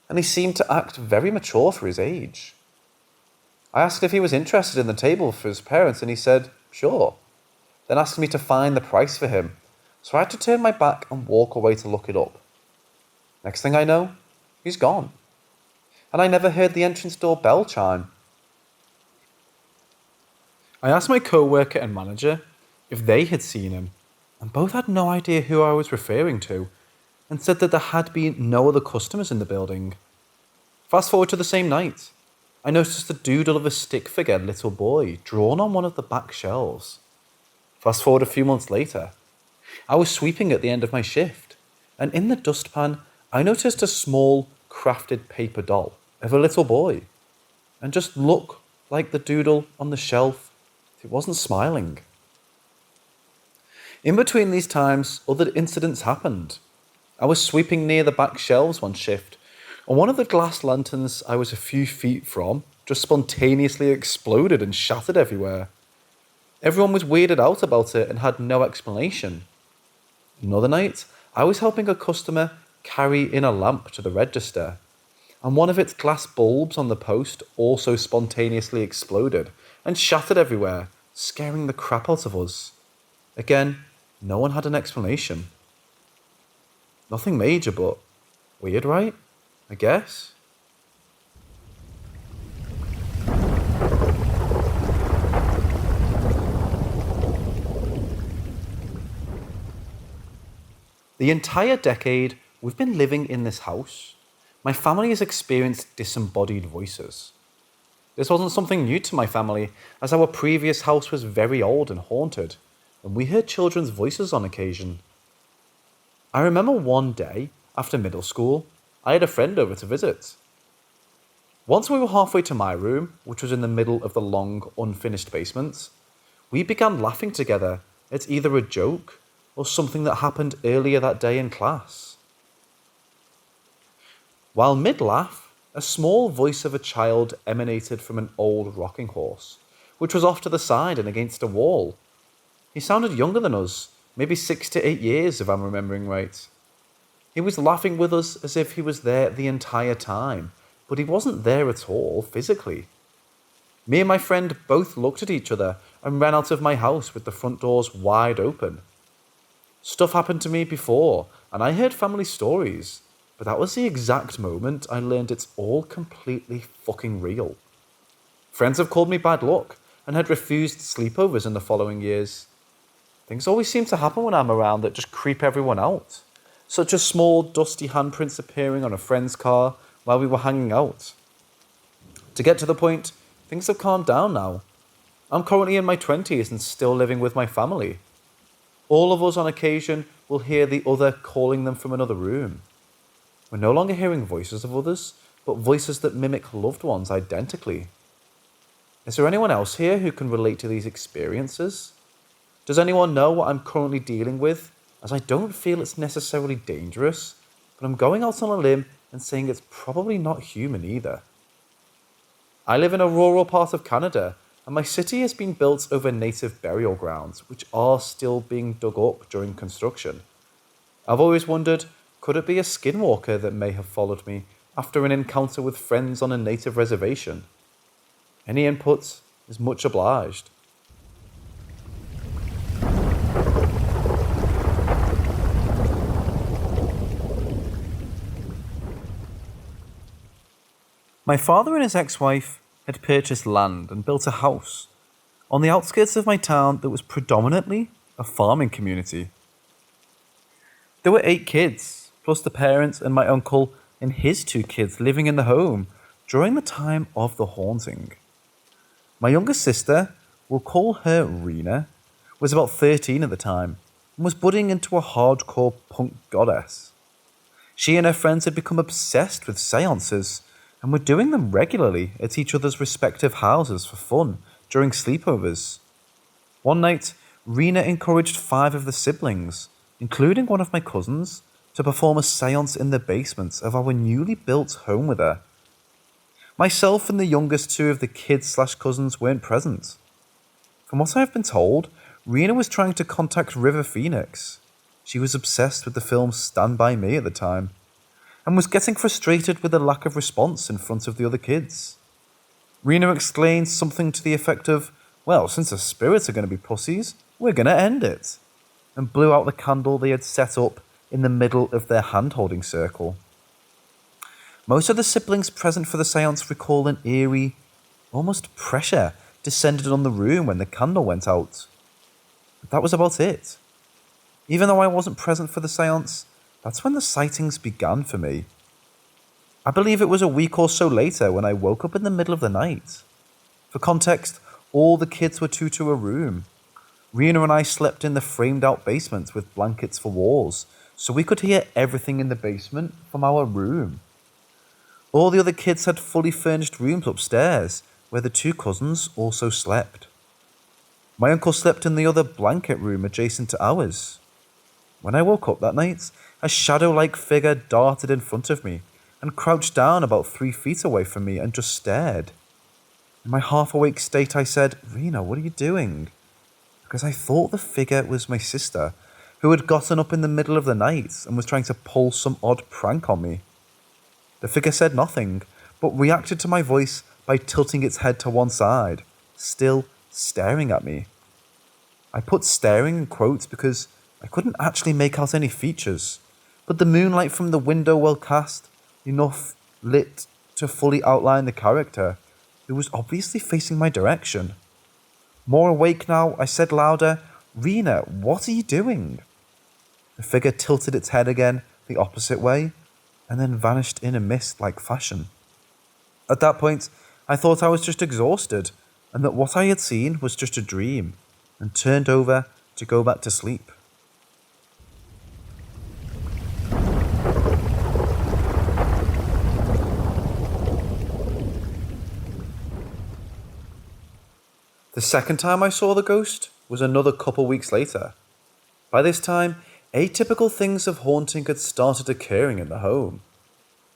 and he seemed to act very mature for his age. I asked if he was interested in the table for his parents, and he said, sure, then asked me to find the price for him, so I had to turn my back and walk away to look it up. Next thing I know, he's gone. And I never heard the entrance door bell chime. I asked my co-worker and manager if they had seen him, and both had no idea who I was referring to, and said that there had been no other customers in the building. Fast forward to the same night, I noticed the doodle of a stick-figured little boy drawn on one of the back shelves. Fast forward a few months later, I was sweeping at the end of my shift, and in the dustpan, I noticed a small, crafted paper doll of a little boy, and just looked like the doodle on the shelf. It wasn't smiling. In between these times, other incidents happened. I was sweeping near the back shelves one shift, and one of the glass lanterns I was a few feet from just spontaneously exploded and shattered everywhere. Everyone was weirded out about it and had no explanation. Another night, I was helping a customer carry in a lamp to the register, and one of its glass bulbs on the post also spontaneously exploded and shattered everywhere, scaring the crap out of us. Again, no one had an explanation. Nothing major, but weird, right? I guess. The entire decade we've been living in this house, my family has experienced disembodied voices. This wasn't something new to my family, as our previous house was very old and haunted, and we heard children's voices on occasion. I remember one day, after middle school, I had a friend over to visit. Once we were halfway to my room, which was in the middle of the long, unfinished basement, we began laughing together at either a joke or something that happened earlier that day in class. While mid-laugh, a small voice of a child emanated from an old rocking horse, which was off to the side and against a wall. He sounded younger than us, maybe 6 to 8 years if I'm remembering right. He was laughing with us as if he was there the entire time, but he wasn't there at all, physically. Me and my friend both looked at each other and ran out of my house with the front doors wide open. Stuff happened to me before, and I heard family stories, but that was the exact moment I learned it's all completely fucking real. Friends have called me bad luck and had refused sleepovers in the following years. Things always seem to happen when I'm around that just creep everyone out, such as small dusty handprints appearing on a friend's car while we were hanging out. To get to the point, things have calmed down now. I'm currently in my 20s and still living with my family. All of us on occasion will hear the other calling them from another room. We're no longer hearing voices of others, but voices that mimic loved ones identically. Is there anyone else here who can relate to these experiences? Does anyone know what I'm currently dealing with? As I don't feel it's necessarily dangerous, but I'm going out on a limb and saying it's probably not human either. I live in a rural part of Canada, and my city has been built over native burial grounds, which are still being dug up during construction. I've always wondered, could it be a skinwalker that may have followed me after an encounter with friends on a native reservation? Any input is much obliged. My father and his ex-wife had purchased land and built a house on the outskirts of my town that was predominantly a farming community. There were 8 kids, plus the parents and my uncle and his 2 kids living in the home during the time of the haunting. My younger sister, we'll call her Rena, was about 13 at the time, and was budding into a hardcore punk goddess. She and her friends had become obsessed with seances and were doing them regularly at each other's respective houses for fun during sleepovers. One night, Rena encouraged 5 of the siblings, including one of my cousins, to perform a seance in the basement of our newly built home with her. Myself and the youngest 2 of the kids/cousins weren't present. From what I have been told, Rena was trying to contact River Phoenix. She was obsessed with the film Stand By Me at the time, and was getting frustrated with the lack of response in front of the other kids. Rena explained something to the effect of, "Well, since the spirits are going to be pussies, we're going to end it," and blew out the candle they had set up in the middle of their hand-holding circle. Most of the siblings present for the seance recall an eerie, almost pressure descended on the room when the candle went out. But that was about it. Even though I wasn't present for the seance, that's when the sightings began for me. I believe it was a week or so later when I woke up in the middle of the night. For context, all the kids were 2 to a room. Rena and I slept in the framed-out basement with blankets for walls, so we could hear everything in the basement from our room. All the other kids had fully furnished rooms upstairs, where the 2 cousins also slept. My uncle slept in the other blanket room adjacent to ours. When I woke up that night, a shadow-like figure darted in front of me and crouched down about 3 feet away from me and just stared. In my half-awake state, I said, "Rena, what are you doing?" Because I thought the figure was my sister, who had gotten up in the middle of the night and was trying to pull some odd prank on me. The figure said nothing, but reacted to my voice by tilting its head to one side, still staring at me. I put staring in quotes because I couldn't actually make out any features, but the moonlight from the window well cast, enough lit to fully outline the character, who was obviously facing my direction. More awake now, I said louder, "Rena, what are you doing?" The figure tilted its head again the opposite way, and then vanished in a mist-like fashion. At that point, I thought I was just exhausted, and that what I had seen was just a dream, and turned over to go back to sleep. The second time I saw the ghost was another couple weeks later. By this time, atypical things of haunting had started occurring in the home.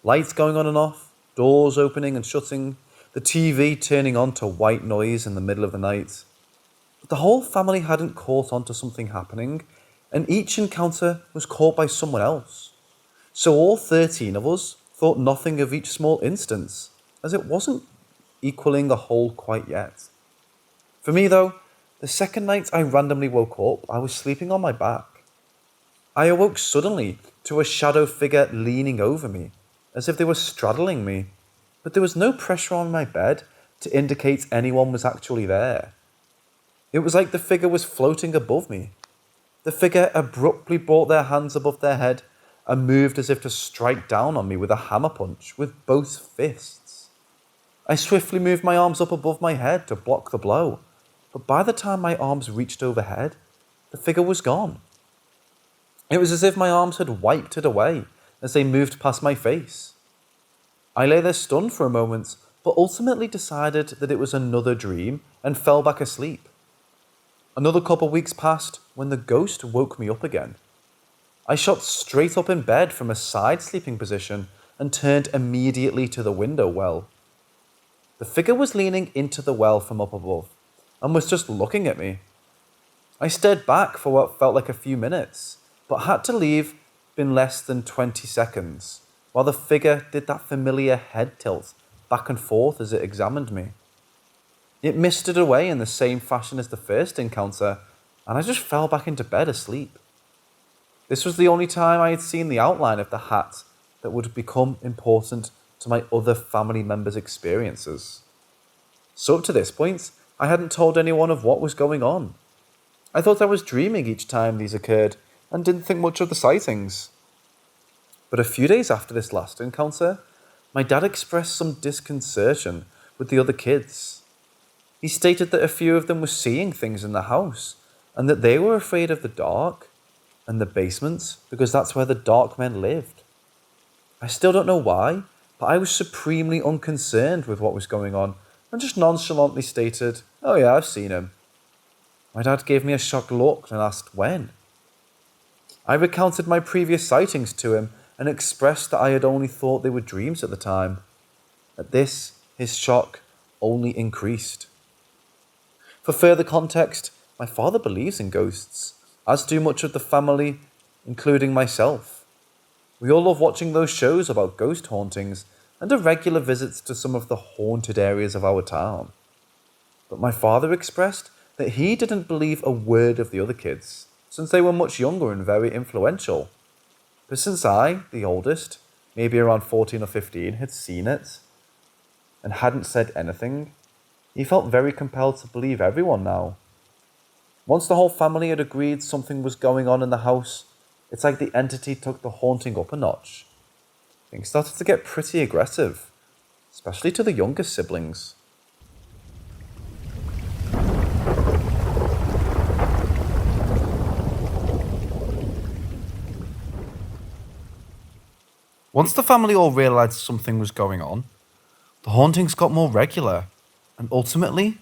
Lights going on and off, doors opening and shutting, the TV turning on to white noise in the middle of the night. But the whole family hadn't caught on to something happening, and each encounter was caught by someone else. So all 13 of us thought nothing of each small instance, as it wasn't equaling a whole quite yet. For me though, the second night I randomly woke up, I was sleeping on my back. I awoke suddenly to a shadow figure leaning over me, as if they were straddling me, but there was no pressure on my bed to indicate anyone was actually there. It was like the figure was floating above me. The figure abruptly brought their hands above their head and moved as if to strike down on me with a hammer punch with both fists. I swiftly moved my arms up above my head to block the blow, but by the time my arms reached overhead, the figure was gone. It was as if my arms had wiped it away as they moved past my face. I lay there stunned for a moment, but ultimately decided that it was another dream and fell back asleep. Another couple weeks passed when the ghost woke me up again. I shot straight up in bed from a side sleeping position and turned immediately to the window well. The figure was leaning into the well from up above and was just looking at me. I stared back for what felt like a few minutes, but had to leave in less than 20 seconds, while the figure did that familiar head tilt back and forth as it examined me. It misted away in the same fashion as the first encounter, and I just fell back into bed asleep. This was the only time I had seen the outline of the hat that would become important to my other family members' experiences. So up to this point, I hadn't told anyone of what was going on. I thought I was dreaming each time these occurred, and didn't think much of the sightings. But a few days after this last encounter, my dad expressed some disconcertion with the other kids. He stated that a few of them were seeing things in the house, and that they were afraid of the dark, and the basement because that's where the dark men lived. I still don't know why, but I was supremely unconcerned with what was going on and just nonchalantly stated, "Oh yeah, I've seen him." My dad gave me a shocked look and asked when. I recounted my previous sightings to him and expressed that I had only thought they were dreams at the time. At this, his shock only increased. For further context, my father believes in ghosts, as do much of the family, including myself. We all love watching those shows about ghost hauntings and are regular visits to some of the haunted areas of our town. But my father expressed that he didn't believe a word of the other kids, since they were much younger and very influential. But since I, the oldest, maybe around 14 or 15, had seen it and hadn't said anything, he felt very compelled to believe everyone now. Once the whole family had agreed something was going on in the house, it's like the entity took the haunting up a notch. Things started to get pretty aggressive, especially to the younger siblings. Once the family all realised something was going on, the hauntings got more regular and ultimately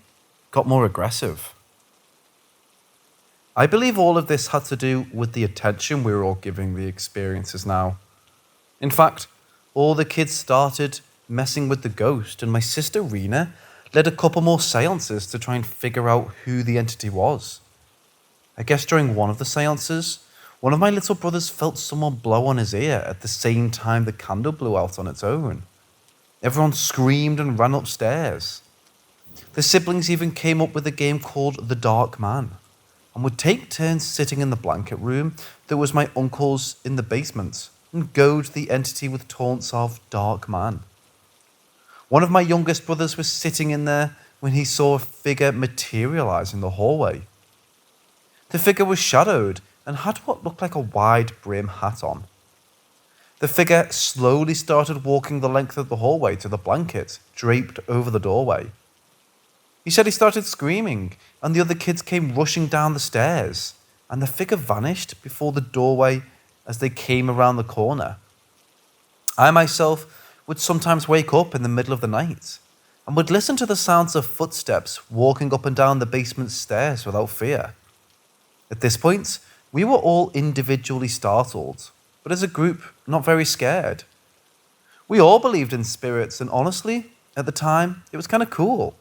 got more aggressive. I believe all of this had to do with the attention we were all giving the experiences now. In fact, all the kids started messing with the ghost, and my sister Rena led a couple more seances to try and figure out who the entity was. I guess during one of the seances, one of my little brothers felt someone blow on his ear at the same time the candle blew out on its own. Everyone screamed and ran upstairs. The siblings even came up with a game called The Dark Man, and would take turns sitting in the blanket room that was my uncle's in the basement and goad the entity with taunts of Dark Man. One of my youngest brothers was sitting in there when he saw a figure materialise in the hallway. The figure was shadowed and had what looked like a wide brim hat on. The figure slowly started walking the length of the hallway to the blanket draped over the doorway. He said he started screaming, and the other kids came rushing down the stairs, and the figure vanished before the doorway as they came around the corner. I myself would sometimes wake up in the middle of the night and would listen to the sounds of footsteps walking up and down the basement stairs without fear. At this point, we were all individually startled, but as a group, not very scared. We all believed in spirits, and honestly, at the time, it was kind of cool.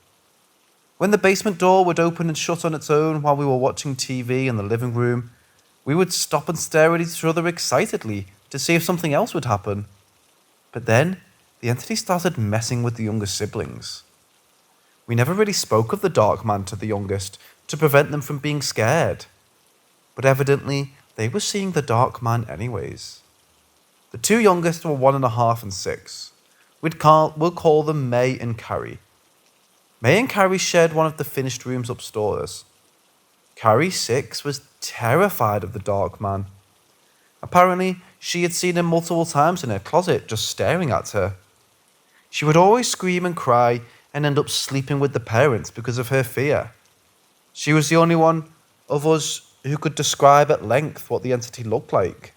When the basement door would open and shut on its own while we were watching TV in the living room, we would stop and stare at each other excitedly to see if something else would happen. But then, the entity started messing with the younger siblings. We never really spoke of the Dark Man to the youngest to prevent them from being scared. But evidently, they were seeing the Dark Man anyways. The two youngest were 1.5 and 6. We'll call them May and Carrie. May and Carrie shared one of the finished rooms upstairs. Carrie, 6, was terrified of the Dark Man. Apparently, she had seen him multiple times in her closet just staring at her. She would always scream and cry and end up sleeping with the parents because of her fear. She was the only one of us who could describe at length what the entity looked like.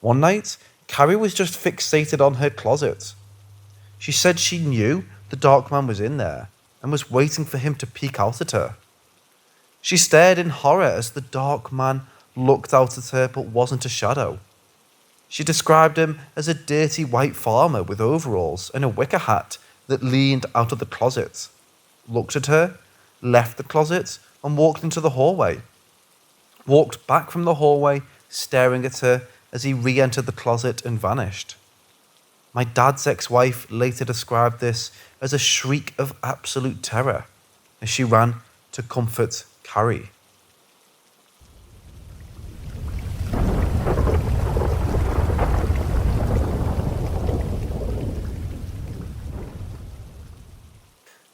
One night, Carrie was just fixated on her closet. She said she knew the Dark Man was in there and was waiting for him to peek out at her. She stared in horror as the Dark Man looked out at her but wasn't a shadow. She described him as a dirty white farmer with overalls and a wicker hat that leaned out of the closet, looked at her, left the closet and walked into the hallway. Walked back from the hallway, staring at her as he re-entered the closet and vanished. My dad's ex-wife later described this as a shriek of absolute terror as she ran to comfort Carrie.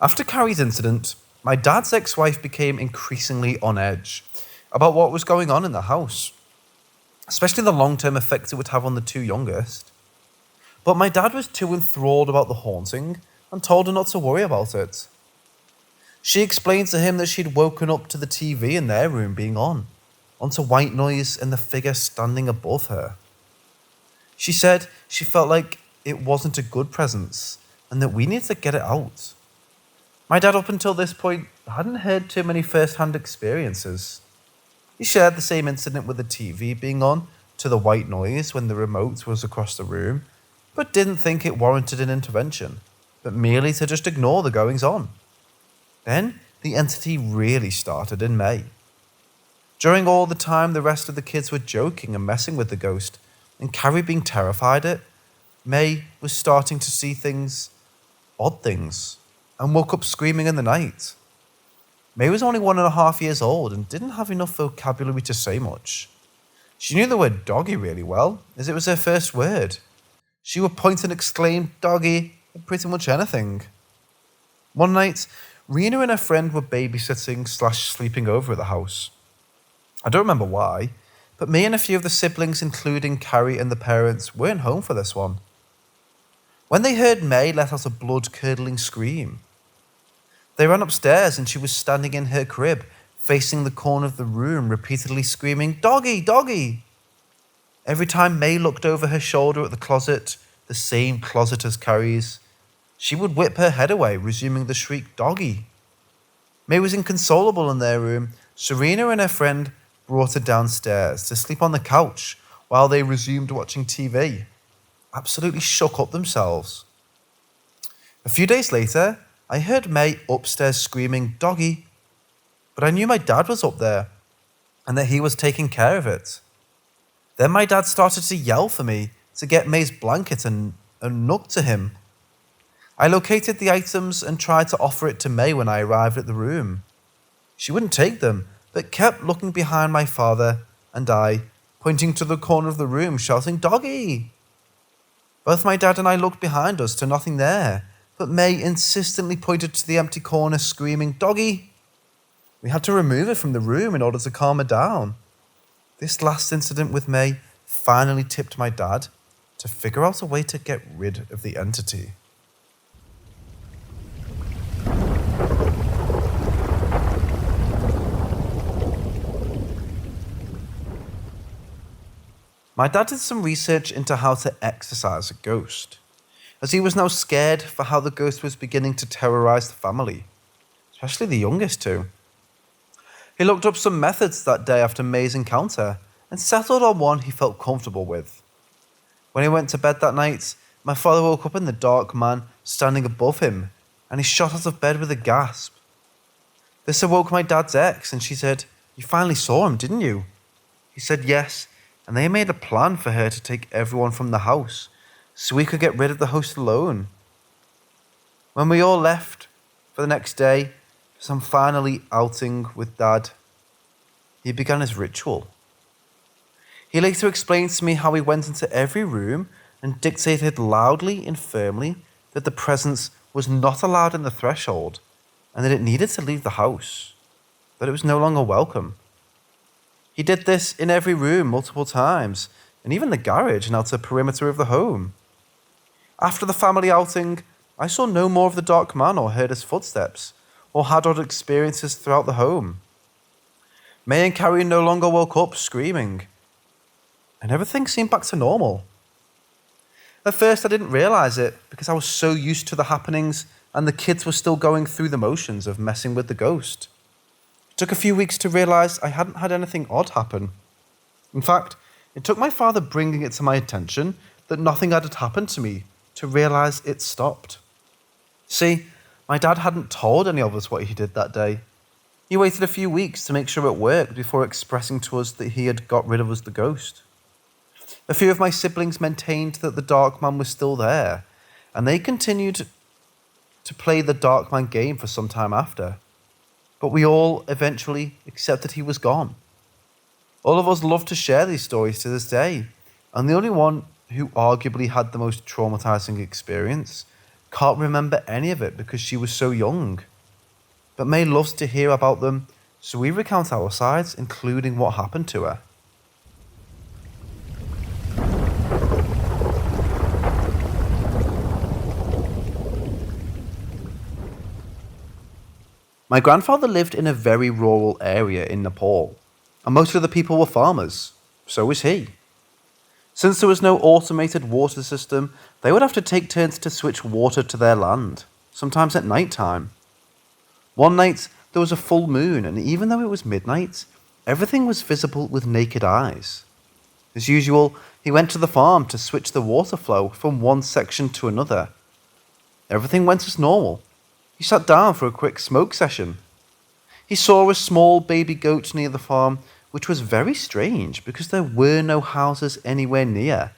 After Carrie's incident, my dad's ex-wife became increasingly on edge about what was going on in the house, especially the long-term effects it would have on the two youngest. But my dad was too enthralled about the haunting and told her not to worry about it. She explained to him that she'd woken up to the TV in their room being on, onto white noise and the figure standing above her. She said she felt like it wasn't a good presence and that we needed to get it out. My dad, up until this point, hadn't heard too many first-hand experiences. He shared the same incident with the TV being on to the white noise when the remote was across the room, but didn't think it warranted an intervention, but merely to just ignore the goings-on. Then the entity really started in May. During all the time the rest of the kids were joking and messing with the ghost, and Carrie being terrified at, May was starting to see things, odd things, and woke up screaming in the night. May was only 1.5 years old and didn't have enough vocabulary to say much. She knew the word doggy really well, as it was her first word. She would point and exclaim, "Doggy," at pretty much anything. One night, Rena and her friend were babysitting/sleeping over at the house. I don't remember why, but me and a few of the siblings, including Carrie and the parents, weren't home for this one. When they heard May let out a blood-curdling scream, they ran upstairs and she was standing in her crib, facing the corner of the room, repeatedly screaming, "Doggy, doggy!" Every time May looked over her shoulder at the closet, the same closet as Carrie's, she would whip her head away, resuming the shriek, "Doggy!" May was inconsolable in their room. Serena and her friend brought her downstairs to sleep on the couch while they resumed watching TV. Absolutely shook up themselves. A few days later, I heard May upstairs screaming, "Doggy," but I knew my dad was up there and that he was taking care of it. Then my dad started to yell for me to get May's blanket and nug to him. I located the items and tried to offer it to May when I arrived at the room. She wouldn't take them, but kept looking behind my father and I, pointing to the corner of the room, shouting, "Doggy!" Both my dad and I looked behind us to nothing there, but May insistently pointed to the empty corner, screaming, "Doggy!" We had to remove her from the room in order to calm her down. This last incident with May finally tipped my dad to figure out a way to get rid of the entity. My dad did some research into how to exorcise a ghost, as he was now scared for how the ghost was beginning to terrorize the family, especially the youngest two. He looked up some methods that day after May's encounter and settled on one he felt comfortable with. When he went to bed that night, my father woke up in the dark man standing above him, and he shot out of bed with a gasp. This awoke my dad's ex, and she said, "You finally saw him, didn't you?" He said yes, and they made a plan for her to take everyone from the house so we could get rid of the host alone. When we all left for the next day for some finally outing with Dad, he began his ritual. He later explained to me how he went into every room and dictated loudly and firmly that the presence was not allowed in the threshold and that it needed to leave the house, that it was no longer welcome. He did this in every room multiple times, and even the garage and outer perimeter of the home. After the family outing, I saw no more of the dark man or heard his footsteps, or had odd experiences throughout the home. May and Carrie no longer woke up screaming, and everything seemed back to normal. At first I didn't realise it because I was so used to the happenings and the kids were still going through the motions of messing with the ghost. It took a few weeks to realise I hadn't had anything odd happen. In fact, it took my father bringing it to my attention that nothing had happened to me to realise it stopped. See, my dad hadn't told any of us what he did that day. He waited a few weeks to make sure it worked before expressing to us that he had got rid of us the ghost. A few of my siblings maintained that the dark man was still there, and they continued to play the dark man game for some time after. But we all eventually accepted he was gone. All of us love to share these stories to this day, and the only one who arguably had the most traumatizing experience can't remember any of it because she was so young. But May loves to hear about them, so we recount our sides, including what happened to her. My grandfather lived in a very rural area in Nepal, And most of the people were farmers. So was he. Since there was no automated water system, they would have to take turns to switch water to their land, sometimes at night time. One night, there was a full moon, and even though it was midnight, everything was visible with naked eyes. As usual, he went to the farm to switch the water flow from one section to another. Everything went as normal. He sat down for a quick smoke session. He saw a small baby goat near the farm, which was very strange because there were no houses anywhere near,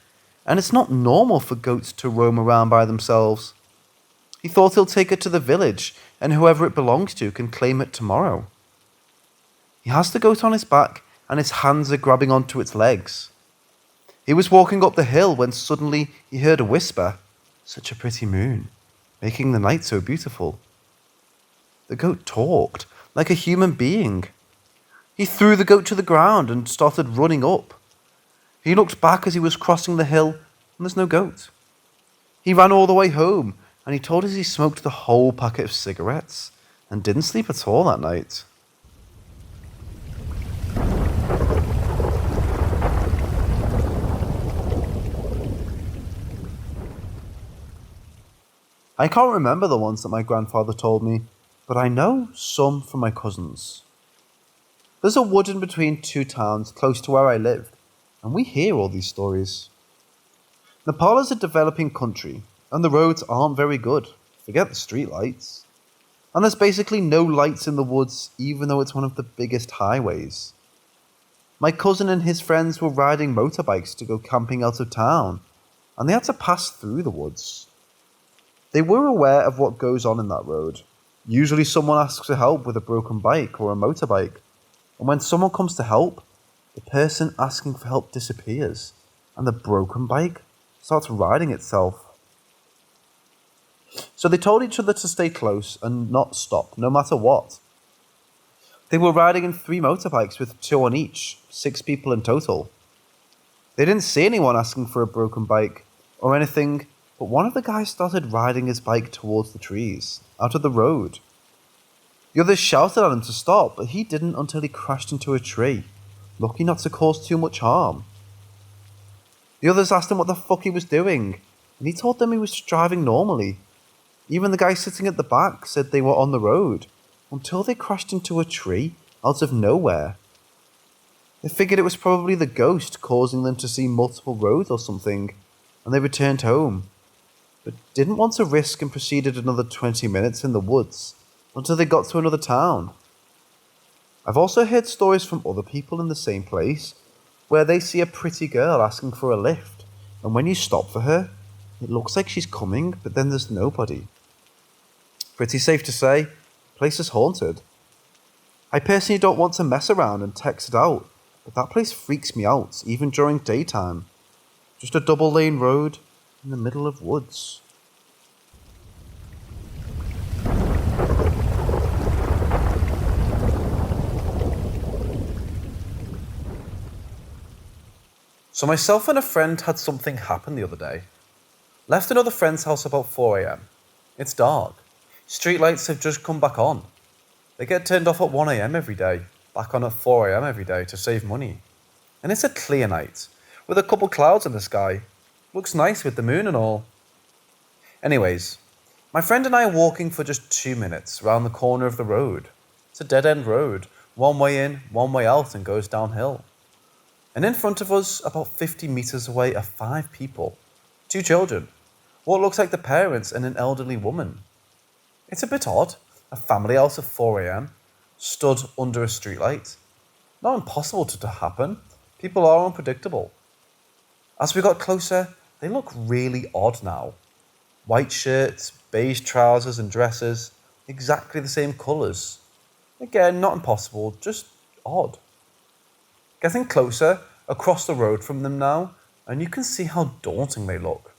and it's not normal for goats to roam around by themselves. He thought he'll take it to the village, and whoever it belongs to can claim it tomorrow. He has the goat on his back, and his hands are grabbing onto its legs. He was walking up the hill when suddenly he heard a whisper, "Such a pretty moon, making the night so beautiful." The goat talked like a human being. He threw the goat to the ground and started running up. He looked back as he was crossing the hill, and there's no goat. He ran all the way home, and he told us he smoked the whole packet of cigarettes and didn't sleep at all that night. I can't remember the ones that my grandfather told me, but I know some from my cousins. There's a wood in between two towns close to where I lived, and we hear all these stories. Nepal is a developing country, and the roads aren't very good. Forget the streetlights. And there's basically no lights in the woods, even though it's one of the biggest highways. My cousin and his friends were riding motorbikes to go camping out of town, and they had to pass through the woods. They were aware of what goes on in that road. Usually someone asks for help with a broken bike or a motorbike, and when someone comes to help, the person asking for help disappears, and the broken bike starts riding itself. So they told each other to stay close and not stop, no matter what. They were riding in 3 motorbikes with 2 on each, 6 people in total. They didn't see anyone asking for a broken bike or anything, but one of the guys started riding his bike towards the trees, out of the road. The others shouted at him to stop, but he didn't until he crashed into a tree, lucky not to cause too much harm. The others asked him what the fuck he was doing, and he told them he was driving normally. Even the guy sitting at the back said they were on the road, until they crashed into a tree out of nowhere. They figured it was probably the ghost causing them to see multiple roads or something, and they returned home, but didn't want to risk and proceeded another 20 minutes in the woods until they got to another town. I've also heard stories from other people in the same place where they see a pretty girl asking for a lift, and when you stop for her, it looks like she's coming, but then there's nobody. Pretty safe to say, the place is haunted. I personally don't want to mess around and text it out, but that place freaks me out, even during daytime. Just a double-lane road in the middle of woods. So myself and a friend had something happen the other day. Left another friend's house about 4 AM. It's dark. Streetlights have just come back on. They get turned off at 1 AM every day, back on at 4 AM every day to save money. And it's a clear night, with a couple clouds in the sky. Looks nice with the moon and all. Anyways, my friend and I are walking for just 2 minutes round the corner of the road. It's a dead-end road, one way in, one way out, and goes downhill. And in front of us, about 50 meters away, are 5 people. 2 children. What looks like the parents and an elderly woman. It's a bit odd. A family out at 4 AM, stood under a streetlight. Not impossible to happen. People are unpredictable. As we got closer, they look really odd now. White shirts, beige trousers and dresses, exactly the same colours. Again, not impossible, just odd. Getting closer, across the road from them now, and you can see how daunting they look.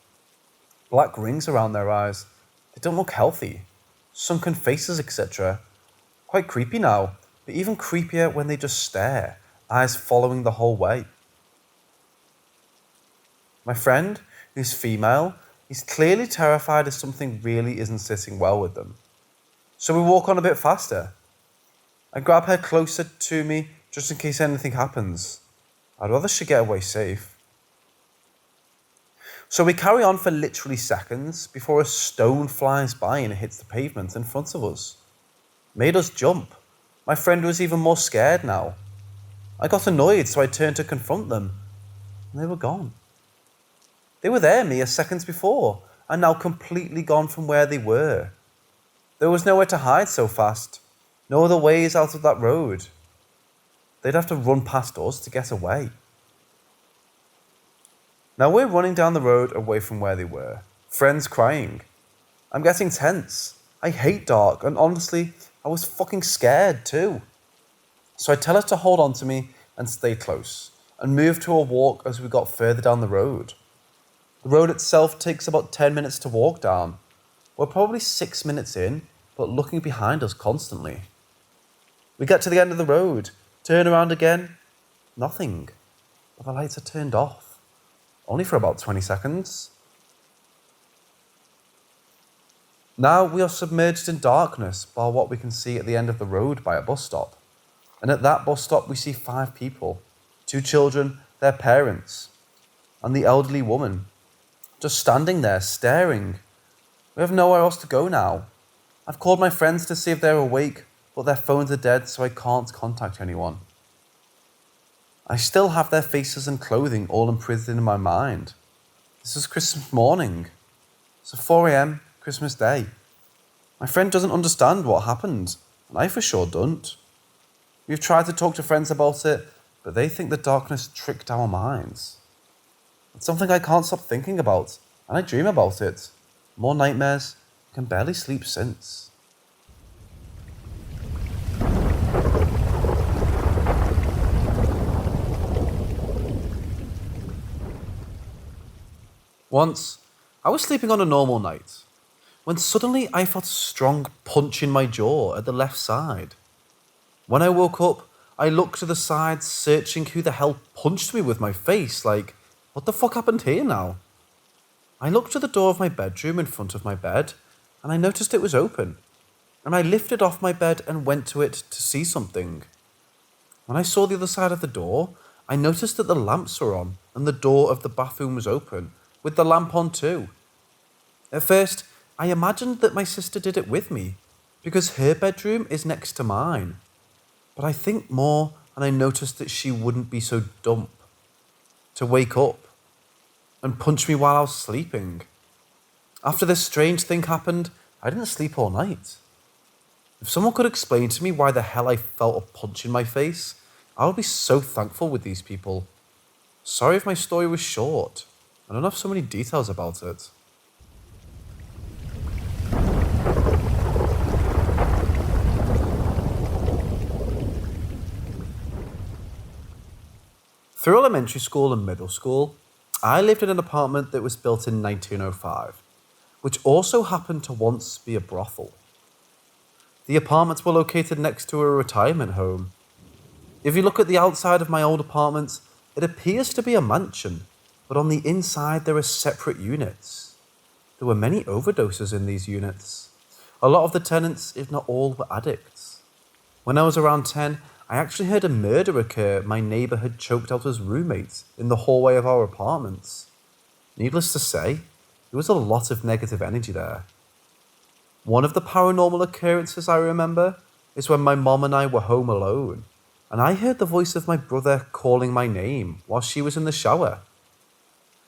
Black rings around their eyes. They don't look healthy. Sunken faces, etc. Quite creepy now, but even creepier when they just stare, eyes following the whole way. My friend, who's female, is clearly terrified as something really isn't sitting well with them. So we walk on a bit faster. I grab her closer to me just in case anything happens. I'd rather she get away safe. So we carry on for literally seconds before a stone flies by and hits the pavement in front of us. Made us jump. My friend was even more scared now. I got annoyed, so I turned to confront them, and they were gone. They were there mere seconds before, and now completely gone from where they were. There was nowhere to hide so fast, no other ways out of that road. They'd have to run past us to get away. Now we're running down the road away from where they were, friends crying. I'm getting tense. I hate dark, and honestly, I was fucking scared too. So I tell her to hold on to me and stay close, and move to a walk as we got further down the road. The road itself takes about 10 minutes to walk down. We're probably 6 minutes in, but looking behind us constantly. We get to the end of the road, turn around again, nothing. But the lights are turned off, only for about 20 seconds. Now we are submerged in darkness by what we can see at the end of the road by a bus stop. And at that bus stop we see 5 people, 2 children, their parents, and the elderly woman, just standing there staring. We have nowhere else to go now. I've called my friends to see if they're awake, but their phones are dead, so I can't contact anyone. I still have their faces and clothing all imprisoned in my mind. This is Christmas morning. It's 4 a.m, Christmas Day. My friend doesn't understand what happened, and I for sure don't. We've tried to talk to friends about it, but they think the darkness tricked our minds. It's something I can't stop thinking about, and I dream about it. More nightmares. I can barely sleep since. Once, I was sleeping on a normal night, when suddenly I felt a strong punch in my jaw at the left side. When I woke up, I looked to the side, searching who the hell punched me with my face, like, what the fuck happened here now? I looked to the door of my bedroom in front of my bed, and I noticed it was open, and I lifted off my bed and went to it to see something. When I saw the other side of the door, I noticed that the lamps were on, and the door of the bathroom was open, with the lamp on too. At first, I imagined that my sister did it with me, because her bedroom is next to mine. But I think more, and I noticed that she wouldn't be so dumb to wake up and punch me while I was sleeping. After this strange thing happened, I didn't sleep all night. If someone could explain to me why the hell I felt a punch in my face, I would be so thankful with these people. Sorry if my story was short. I don't have so many details about it. Through elementary school and middle school, I lived in an apartment that was built in 1905, which also happened to once be a brothel. The apartments were located next to a retirement home. If you look at the outside of my old apartment, it appears to be a mansion, but on the inside there are separate units. There were many overdoses in these units. A lot of the tenants, if not all, were addicts. When I was around 10, I actually heard a murder occur. My neighbour had choked out his roommate in the hallway of our apartments. Needless to say, there was a lot of negative energy there. One of the paranormal occurrences I remember is when my mom and I were home alone, and I heard the voice of my brother calling my name while she was in the shower.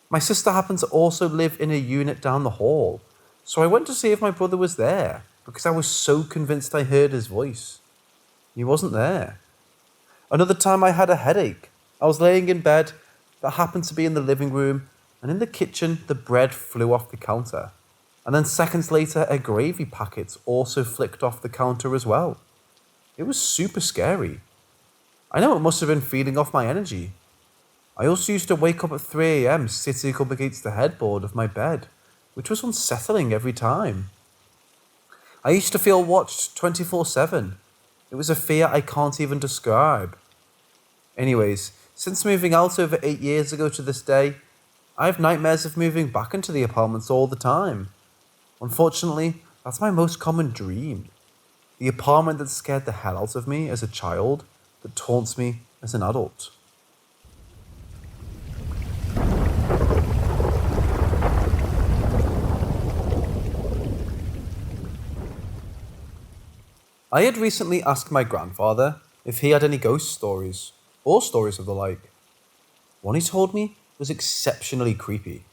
My sister happened to also live in a unit down the hall, so I went to see if my brother was there because I was so convinced I heard his voice. He wasn't there. Another time I had a headache. I was laying in bed, but happened to be in the living room, and in the kitchen the bread flew off the counter. And then seconds later a gravy packet also flicked off the counter as well. It was super scary. I know it must have been feeding off my energy. I also used to wake up at 3 a.m. sitting up against the headboard of my bed, which was unsettling every time. I used to feel watched 24/7. It was a fear I can't even describe. Anyways, since moving out over 8 years ago to this day, I have nightmares of moving back into the apartments all the time. Unfortunately, that's my most common dream. The apartment that scared the hell out of me as a child that taunts me as an adult. I had recently asked my grandfather if he had any ghost stories, or stories of the like. One he told me was exceptionally creepy,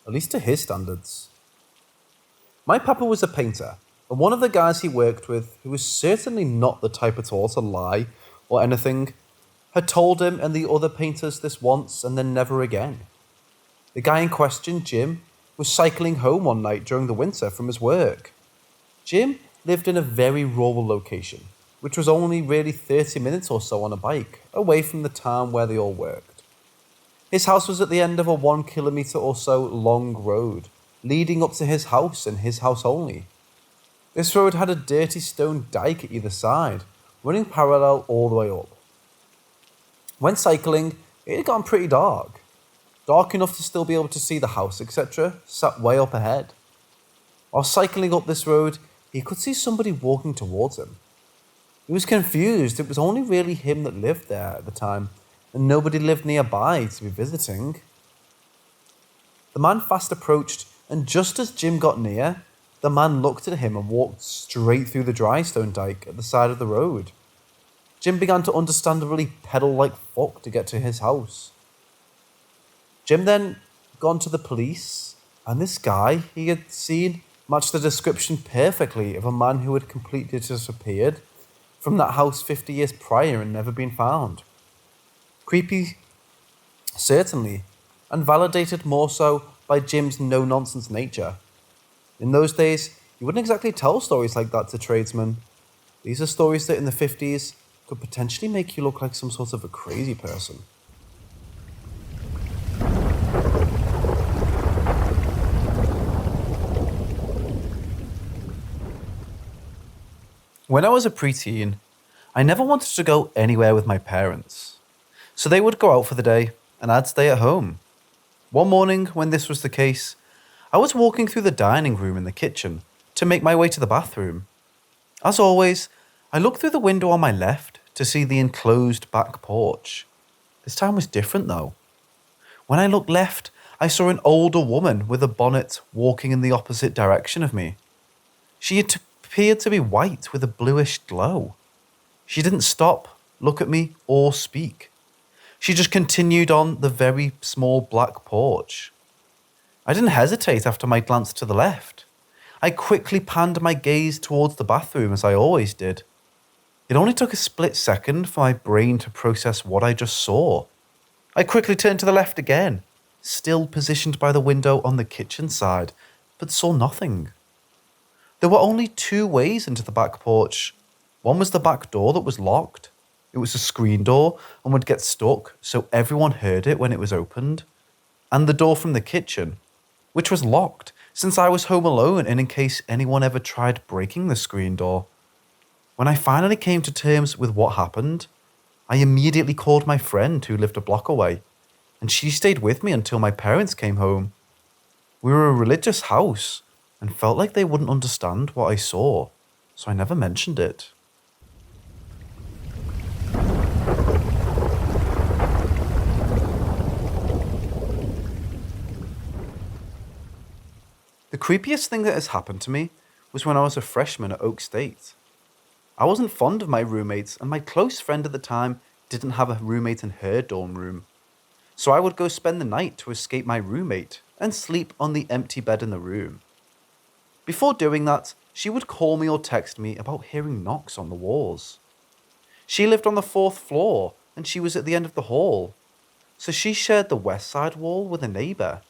at least to his standards. My papa was a painter, and one of the guys he worked with, who was certainly not the type at all to lie or anything, had told him and the other painters this once and then never again. The guy in question, Jim, was cycling home one night during the winter from his work. Jim lived in a very rural location, which was only really 30 minutes or so on a bike, away from the town where they all worked. His house was at the end of a 1 kilometre or so long road, leading up to his house and his house only. This road had a dirty stone dike at either side, running parallel all the way up. When cycling, it had gotten pretty dark. Dark enough to still be able to see the house, etc., sat way up ahead. While cycling up this road, he could see somebody walking towards him. He was confused. It was only really him that lived there at the time, and nobody lived nearby to be visiting. The man fast approached, and just as Jim got near, the man looked at him and walked straight through the dry stone dike at the side of the road. Jim began to understandably pedal like fuck to get to his house. Jim then gone to the police, and this guy he had seen matched the description perfectly of a man who had completely disappeared from that house 50 years prior and never been found. Creepy, certainly, and validated more so by Jim's no-nonsense nature. In those days, you wouldn't exactly tell stories like that to tradesmen. These are stories that in the 50s could potentially make you look like some sort of a crazy person. When I was a preteen, I never wanted to go anywhere with my parents. So they would go out for the day and I'd stay at home. One morning, when this was the case, I was walking through the dining room and the kitchen to make my way to the bathroom. As always, I looked through the window on my left to see the enclosed back porch. This time was different though. When I looked left, I saw an older woman with a bonnet walking in the opposite direction of me. She appeared to be white with a bluish glow. She didn't stop, look at me, or speak. She just continued on the very small black porch. I didn't hesitate after my glance to the left. I quickly panned my gaze towards the bathroom as I always did. It only took a split second for my brain to process what I just saw. I quickly turned to the left again, still positioned by the window on the kitchen side, but saw nothing. There were only 2 ways into the back porch. One was the back door that was locked. It was a screen door and would get stuck, so everyone heard it when it was opened. And the door from the kitchen, which was locked since I was home alone and in case anyone ever tried breaking the screen door. When I finally came to terms with what happened, I immediately called my friend who lived a block away, and she stayed with me until my parents came home. We were a religious house and felt like they wouldn't understand what I saw, so I never mentioned it. The creepiest thing that has happened to me was when I was a freshman at Oak State. I wasn't fond of my roommates, and my close friend at the time didn't have a roommate in her dorm room. So I would go spend the night to escape my roommate and sleep on the empty bed in the room. Before doing that, she would call me or text me about hearing knocks on the walls. She lived on the 4th floor and she was at the end of the hall, so she shared the west side wall with a neighbour.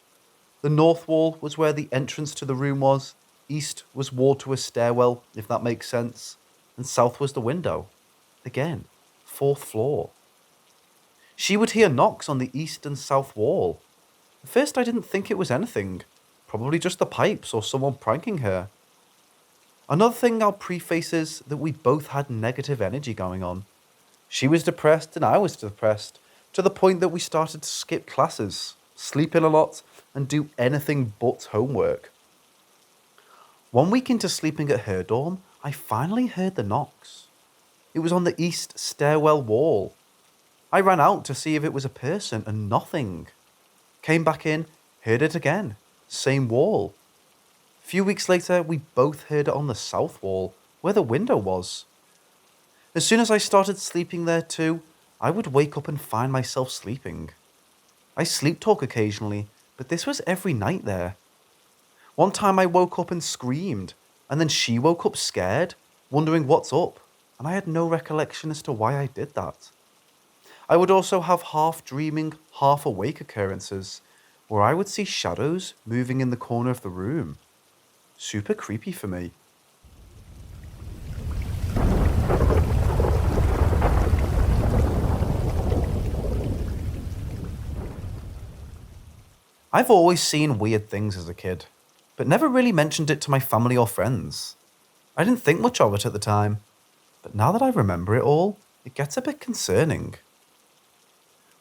The north wall was where the entrance to the room was, east was wall to a stairwell, if that makes sense, and south was the window. Again, 4th floor. She would hear knocks on the east and south wall. At first I didn't think it was anything, probably just the pipes or someone pranking her. Another thing I'll preface is that we both had negative energy going on. She was depressed and I was depressed, to the point that we started to skip classes, sleep in a lot, and do anything but homework. One week into sleeping at her dorm, I finally heard the knocks. It was on the east stairwell wall. I ran out to see if it was a person and nothing. Came back in, heard it again. Same wall. A few weeks later, we both heard it on the south wall, where the window was. As soon as I started sleeping there too, I would wake up and find myself sleeping. I sleep talk occasionally, but this was every night there. One time I woke up and screamed, and then she woke up scared, wondering what's up, and I had no recollection as to why I did that. I would also have half dreaming, half awake occurrences, where I would see shadows moving in the corner of the room. Super creepy for me. I've always seen weird things as a kid, but never really mentioned it to my family or friends. I didn't think much of it at the time, but now that I remember it all, it gets a bit concerning.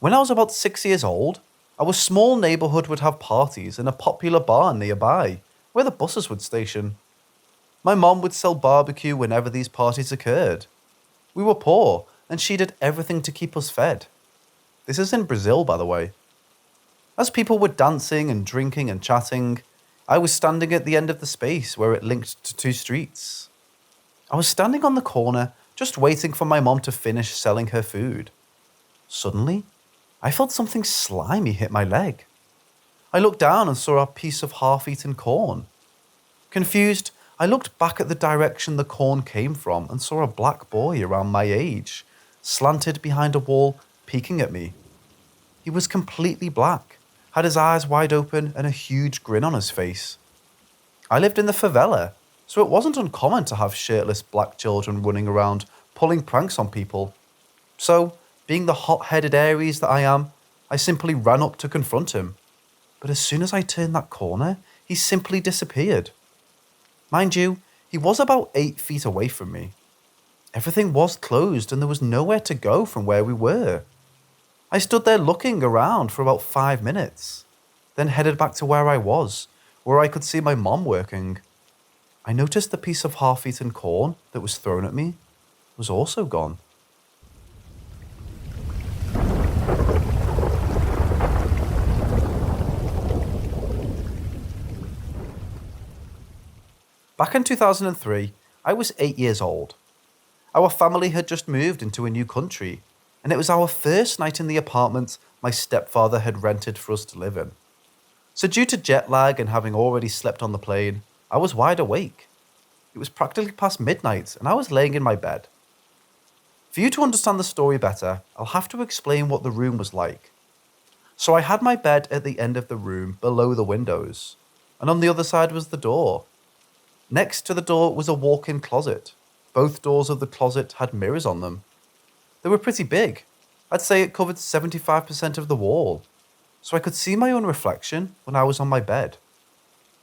When I was about 6 years old, our small neighbourhood would have parties in a popular bar nearby, where the buses would station. My mom would sell barbecue whenever these parties occurred. We were poor, and she did everything to keep us fed. This is in Brazil, by the way. As people were dancing and drinking and chatting, I was standing at the end of the space where it linked to two streets. I was standing on the corner, just waiting for my mom to finish selling her food. Suddenly, I felt something slimy hit my leg. I looked down and saw a piece of half-eaten corn. Confused, I looked back at the direction the corn came from and saw a black boy around my age, slanted behind a wall, peeking at me. He was completely black, had his eyes wide open and a huge grin on his face. I lived in the favela, so it wasn't uncommon to have shirtless black children running around, pulling pranks on people. So, being the hot-headed Aries that I am, I simply ran up to confront him. But as soon as I turned that corner, he simply disappeared. Mind you, he was about 8 feet away from me. Everything was closed and there was nowhere to go from where we were. I stood there looking around for about 5 minutes, then headed back to where I was, where I could see my mom working. I noticed the piece of half-eaten corn that was thrown at me was also gone. Back in 2003, I was 8 years old. Our family had just moved into a new country, and it was our first night in the apartment my stepfather had rented for us to live in. So due to jet lag and having already slept on the plane, I was wide awake. It was practically past midnight, and I was laying in my bed. For you to understand the story better, I'll have to explain what the room was like. So I had my bed at the end of the room below the windows, and on the other side was the door. Next to the door was a walk-in closet. Both doors of the closet had mirrors on them. They were pretty big. I'd say it covered 75% of the wall, so I could see my own reflection when I was on my bed.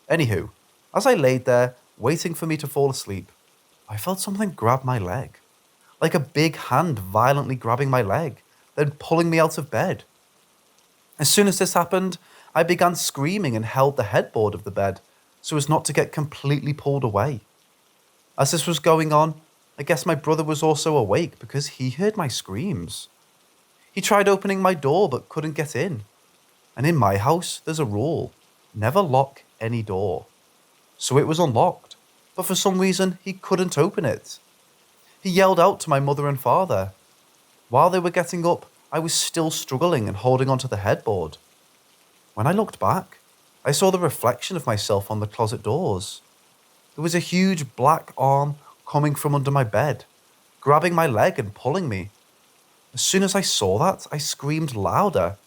Anywho, as I laid there, waiting for me to fall asleep, I felt something grab my leg. Like a big hand violently grabbing my leg, then pulling me out of bed. As soon as this happened, I began screaming and held the headboard of the bed so as not to get completely pulled away. As this was going on, I guess my brother was also awake because he heard my screams. He tried opening my door but couldn't get in. And in my house, there's a rule: never lock any door. So it was unlocked, but for some reason he couldn't open it. He yelled out to my mother and father. While they were getting up, I was still struggling and holding onto the headboard. When I looked back, I saw the reflection of myself on the closet doors. There was a huge black arm coming from under my bed, grabbing my leg and pulling me. As soon as I saw that, I screamed louder.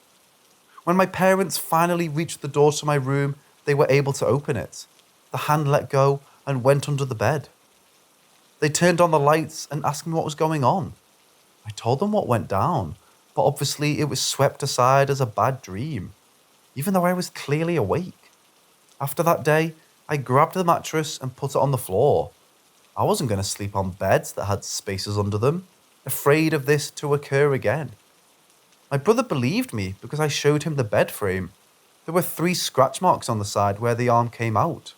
When my parents finally reached the door to my room, they were able to open it. The hand let go and went under the bed. They turned on the lights and asked me what was going on. I told them what went down, but obviously it was swept aside as a bad dream, even though I was clearly awake. After that day, I grabbed the mattress and put it on the floor. I wasn't going to sleep on beds that had spaces under them, afraid of this to occur again. My brother believed me because I showed him the bed frame. There were 3 scratch marks on the side where the arm came out.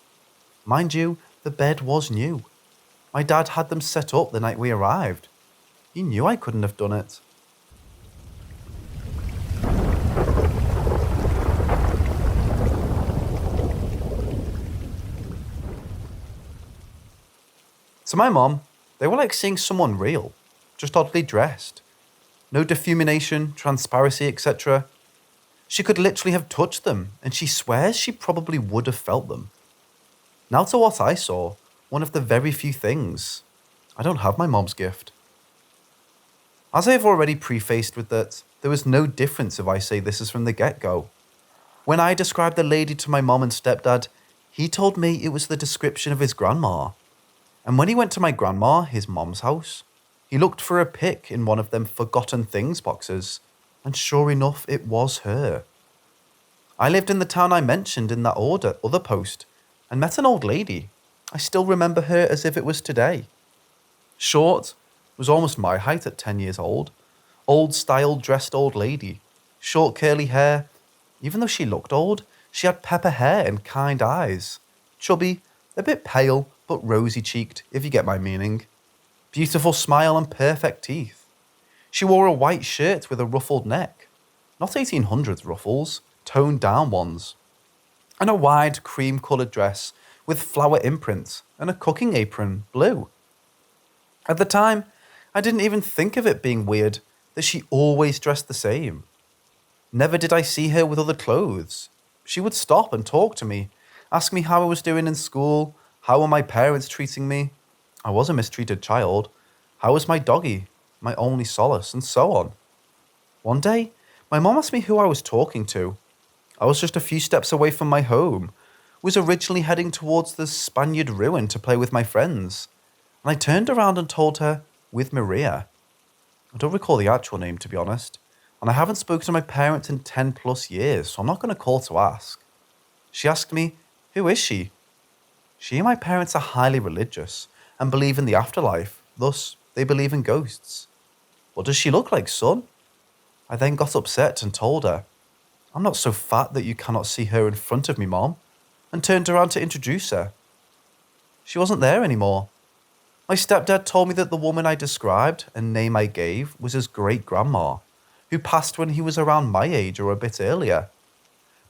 Mind you, the bed was new. My dad had them set up the night we arrived. He knew I couldn't have done it. To my mom, they were like seeing someone real, just oddly dressed. No defumination, transparency, etc. She could literally have touched them, and she swears she probably would have felt them. Now to what I saw, one of the very few things. I don't have my mom's gift. As I have already prefaced with that, there was no difference if I say this is from the get-go. When I described the lady to my mom and stepdad, he told me it was the description of his grandma. And when he went to my grandma, his mom's house, he looked for a pic in one of them forgotten things boxes, and sure enough, it was her. I lived in the town I mentioned in that other post, and met an old lady. I still remember her as if it was today. Short, was almost my height at 10 years old. Old style dressed old lady. Short curly hair. Even though she looked old, she had pepper hair and kind eyes. Chubby, a bit pale, but rosy cheeked, if you get my meaning. Beautiful smile and perfect teeth. She wore a white shirt with a ruffled neck. Not 1800s ruffles, toned down ones. And a wide cream-coloured dress with flower imprints and a cooking apron, blue. At the time, I didn't even think of it being weird that she always dressed the same. Never did I see her with other clothes. She would stop and talk to me, ask me how I was doing in school, how were my parents treating me. I was a mistreated child. How was my doggy, my only solace, and so on. One day, my mom asked me who I was talking to. I was just a few steps away from my home, was originally heading towards the Spaniard ruin to play with my friends, and I turned around and told her, with Maria. I don't recall the actual name, to be honest, and I haven't spoken to my parents in 10 plus years, so I'm not going to call to ask. She asked me, who is she? She and my parents are highly religious and believe in the afterlife, thus they believe in ghosts. What does she look like, son? I then got upset and told her, I'm not so fat that you cannot see her in front of me, Mom, and turned around to introduce her. She wasn't there anymore. My stepdad told me that the woman I described and name I gave was his great-grandma, who passed when he was around my age or a bit earlier.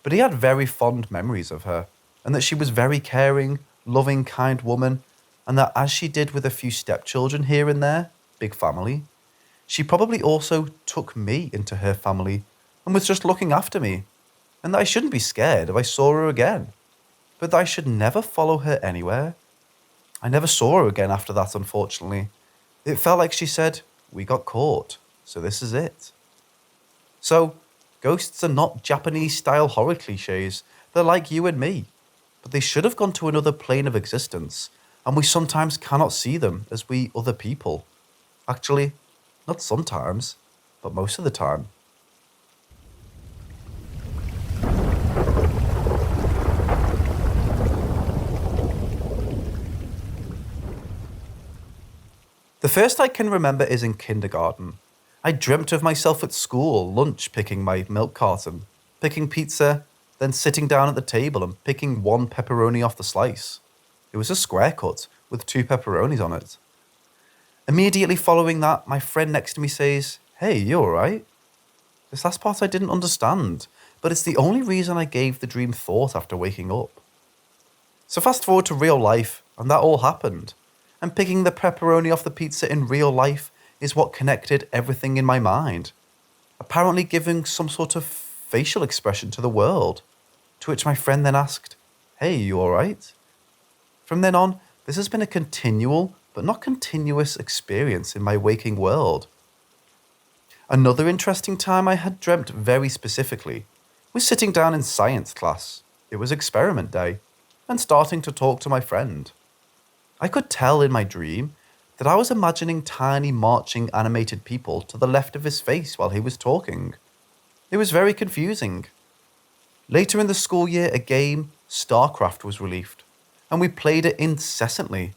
But he had very fond memories of her, and that she was very caring, loving, kind woman, and that as she did with a few stepchildren here and there, big family, she probably also took me into her family and was just looking after me, and that I shouldn't be scared if I saw her again, but that I should never follow her anywhere. I never saw her again after that, unfortunately. It felt like she said, we got caught, so this is it. So, ghosts are not Japanese-style horror cliches, they're like you and me, but they should have gone to another plane of existence, and we sometimes cannot see them as we other people. Actually, not sometimes, but most of the time. The first I can remember is in kindergarten. I dreamt of myself at school, lunch, picking my milk carton, picking pizza, then sitting down at the table and picking one pepperoni off the slice. It was a square cut with 2 pepperonis on it. Immediately following that, my friend next to me says, hey, you alright? This last part I didn't understand, but it's the only reason I gave the dream thought after waking up. So fast forward to real life, and that all happened. And picking the pepperoni off the pizza in real life is what connected everything in my mind. Apparently giving some sort of facial expression to the world. To which my friend then asked, hey, you alright? From then on, this has been a continual, but not continuous experience in my waking world. Another interesting time I had dreamt very specifically was sitting down in science class. It was experiment day, and starting to talk to my friend. I could tell in my dream that I was imagining tiny marching animated people to the left of his face while he was talking. It was very confusing. Later in the school year, a game, StarCraft, was released, and we played it incessantly.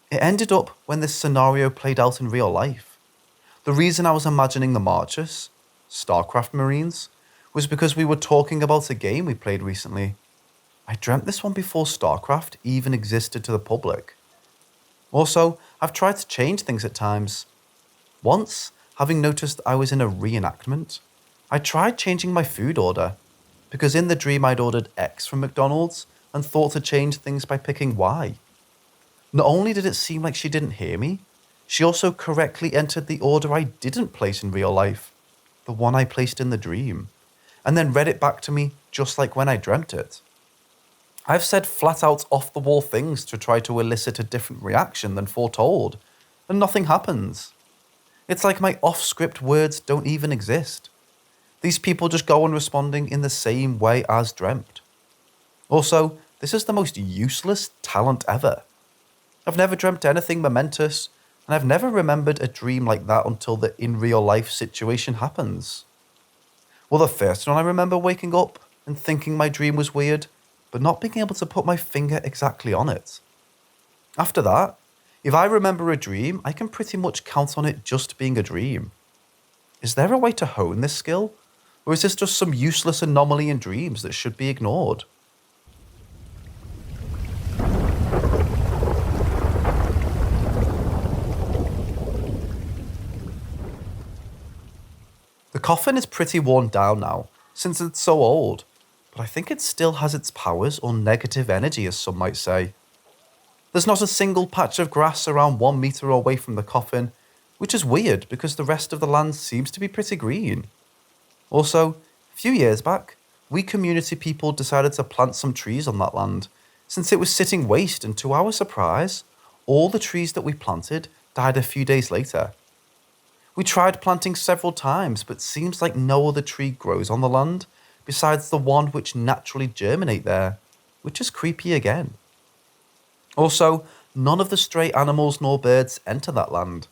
It ended up when this scenario played out in real life. The reason I was imagining the marchers, StarCraft Marines, was because we were talking about a game we played recently. I dreamt this one before StarCraft even existed to the public. Also, I've tried to change things at times. Once, having noticed I was in a reenactment, I tried changing my food order, because in the dream I'd ordered X from McDonald's and thought to change things by picking Y. Not only did it seem like she didn't hear me, she also correctly entered the order I didn't place in real life, the one I placed in the dream, and then read it back to me just like when I dreamt it. I've said flat out off the wall things to try to elicit a different reaction than foretold, and nothing happens. It's like my off-script words don't even exist. These people just go on responding in the same way as dreamt. Also, this is the most useless talent ever. I've never dreamt anything momentous, and I've never remembered a dream like that until the in real life situation happens. Well, the first one I remember waking up and thinking my dream was weird, but not being able to put my finger exactly on it. After that, if I remember a dream, I can pretty much count on it just being a dream. Is there a way to hone this skill? Or is this just some useless anomaly in dreams that should be ignored? The coffin is pretty worn down now, since it's so old, but I think it still has its powers or negative energy, as some might say. There's not a single patch of grass around 1 meter away from the coffin, which is weird because the rest of the land seems to be pretty green. Also, a few years back, we community people decided to plant some trees on that land, since it was sitting waste, and to our surprise, all the trees that we planted died a few days later. We tried planting several times, but seems like no other tree grows on the land, besides the one which naturally germinate there, which is creepy again. Also, none of the stray animals nor birds enter that land.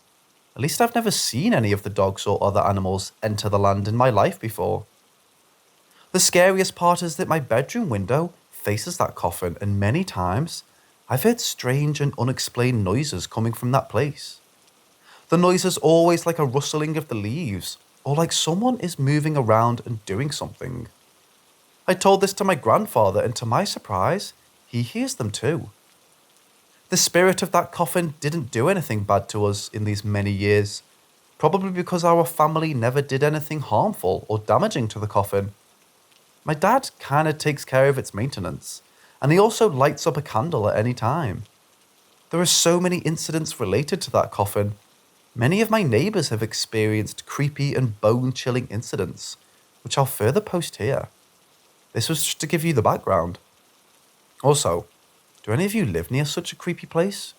At least I've never seen any of the dogs or other animals enter the land in my life before. The scariest part is that my bedroom window faces that coffin, and many times I've heard strange and unexplained noises coming from that place. The noise is always like a rustling of the leaves, or like someone is moving around and doing something. I told this to my grandfather, and to my surprise, he hears them too. The spirit of that coffin didn't do anything bad to us in these many years, probably because our family never did anything harmful or damaging to the coffin. My dad kinda takes care of its maintenance, and he also lights up a candle at any time. There are so many incidents related to that coffin. Many of my neighbours have experienced creepy and bone-chilling incidents, which I'll further post here. This was just to give you the background. Also, do any of you live near such a creepy place?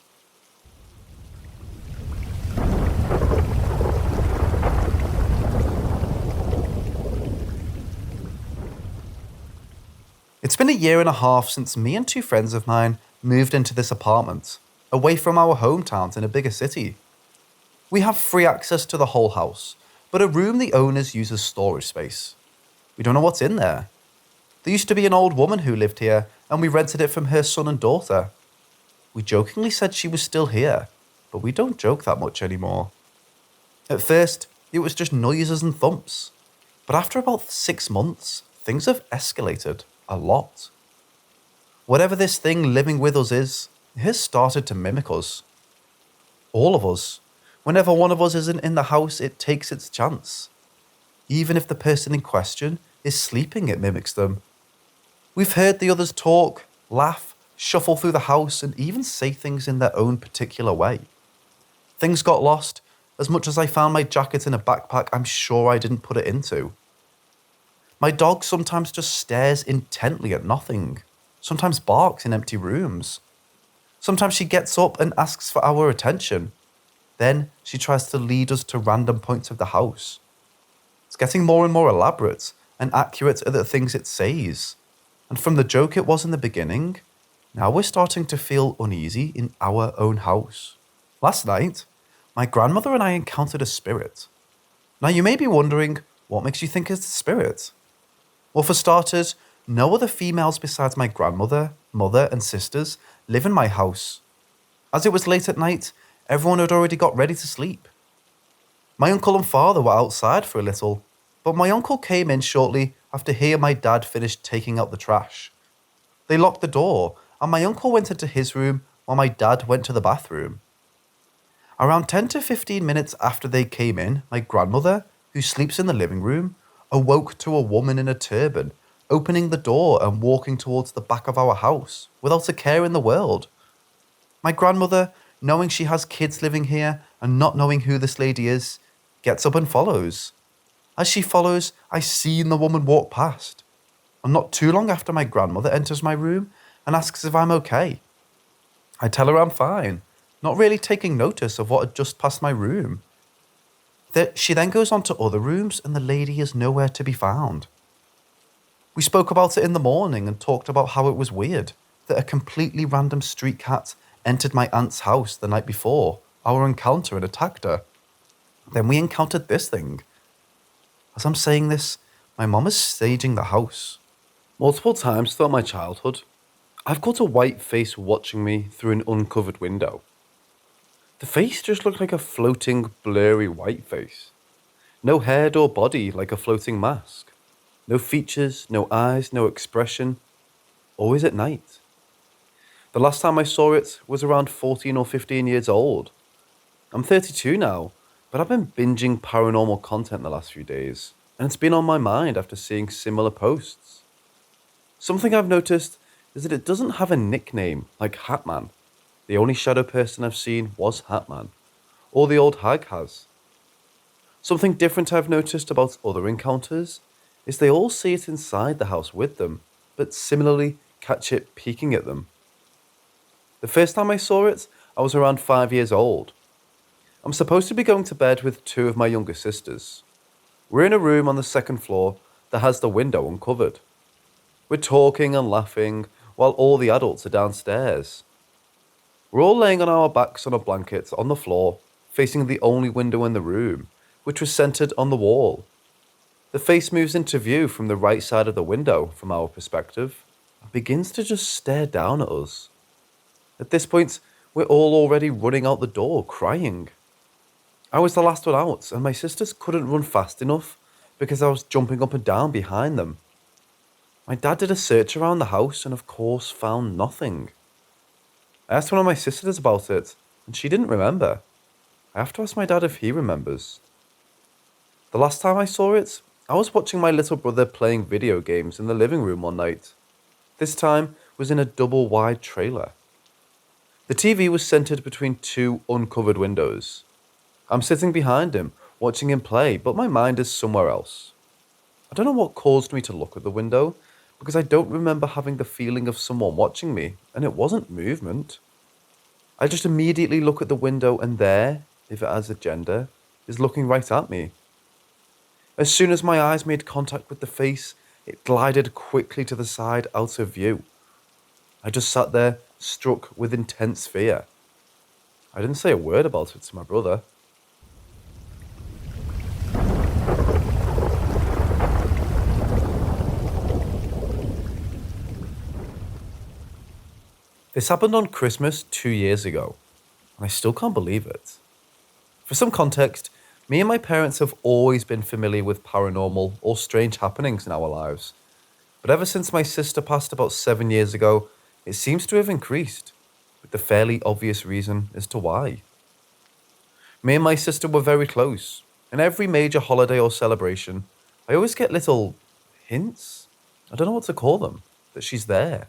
It's been a year and a half since me and 2 friends of mine moved into this apartment, away from our hometowns in a bigger city. We have free access to the whole house, but a room the owners use as storage space. We don't know what's in there. There used to be an old woman who lived here, and we rented it from her son and daughter. We jokingly said she was still here, but we don't joke that much anymore. At first, it was just noises and thumps, but after about 6 months, things have escalated a lot. Whatever this thing living with us is, it has started to mimic us. All of us. Whenever one of us isn't in the house, it takes its chance. Even if the person in question is sleeping, it mimics them. We've heard the others talk, laugh, shuffle through the house, and even say things in their own particular way. Things got lost. As much as I found my jacket in a backpack I'm sure I didn't put it into. My dog sometimes just stares intently at nothing, sometimes barks in empty rooms. Sometimes she gets up and asks for our attention. Then she tries to lead us to random points of the house. It's getting more and more elaborate and accurate at the things it says. And from the joke it was in the beginning, now we're starting to feel uneasy in our own house. Last night, my grandmother and I encountered a spirit. Now you may be wondering, what makes you think it's a spirit? Well, for starters, no other females besides my grandmother, mother and sisters live in my house. As it was late at night, everyone had already got ready to sleep. My uncle and father were outside for a little, but my uncle came in shortly after he and my dad finished taking out the trash. They locked the door, and my uncle went into his room while my dad went to the bathroom. Around 10 to 15 minutes after they came in, my grandmother, who sleeps in the living room, awoke to a woman in a turban opening the door and walking towards the back of our house without a care in the world. My grandmother, knowing she has kids living here and not knowing who this lady is, gets up and follows. As she follows, I seen the woman walk past. And not too long after, my grandmother enters my room and asks if I'm okay. I tell her I'm fine, not really taking notice of what had just passed my room. She then goes on to other rooms and the lady is nowhere to be found. We spoke about it in the morning and talked about how it was weird that a completely random street cat entered my aunt's house the night before our encounter and attacked her. Then we encountered this thing. As I'm saying this, my mom is staging the house. Multiple times throughout my childhood, I've got a white face watching me through an uncovered window. The face just looked like a floating, blurry white face. No head or body like a floating mask. No features, no eyes, no expression. Always at night. The last time I saw it was around 14 or 15 years old. I'm 32 now, but I've been binging paranormal content the last few days, and it's been on my mind after seeing similar posts. Something I've noticed is that it doesn't have a nickname like Hatman. The only shadow person I've seen was Hatman, or the old hag has. Something different I've noticed about other encounters is they all see it inside the house with them, but similarly catch it peeking at them. The first time I saw it, I was around 5 years old. I'm supposed to be going to bed with two of my younger sisters. We're in a room on the second floor that has the window uncovered. We're talking and laughing while all the adults are downstairs. We're all laying on our backs on a blanket on the floor, facing the only window in the room, which was centered on the wall. The face moves into view from the right side of the window from our perspective and begins to just stare down at us. At this point, we're all already running out the door, crying. I was the last one out, and my sisters couldn't run fast enough because I was jumping up and down behind them. My dad did a search around the house and of course found nothing. I asked one of my sisters about it, and she didn't remember. I have to ask my dad if he remembers. The last time I saw it, I was watching my little brother playing video games in the living room one night. This time was in a double-wide trailer. The TV was centered between two uncovered windows. I'm sitting behind him, watching him play, but my mind is somewhere else. I don't know what caused me to look at the window, because I don't remember having the feeling of someone watching me, and it wasn't movement. I just immediately look at the window and there, if it has a gender, is looking right at me. As soon as my eyes made contact with the face, it glided quickly to the side out of view. I just sat there, struck with intense fear. I didn't say a word about it to my brother. This happened on Christmas 2 years ago, and I still can't believe it. For some context, me and my parents have always been familiar with paranormal or strange happenings in our lives, but ever since my sister passed about 7 years ago, it seems to have increased, with the fairly obvious reason as to why. Me and my sister were very close, and every major holiday or celebration, I always get little hints, I don't know what to call them, that she's there.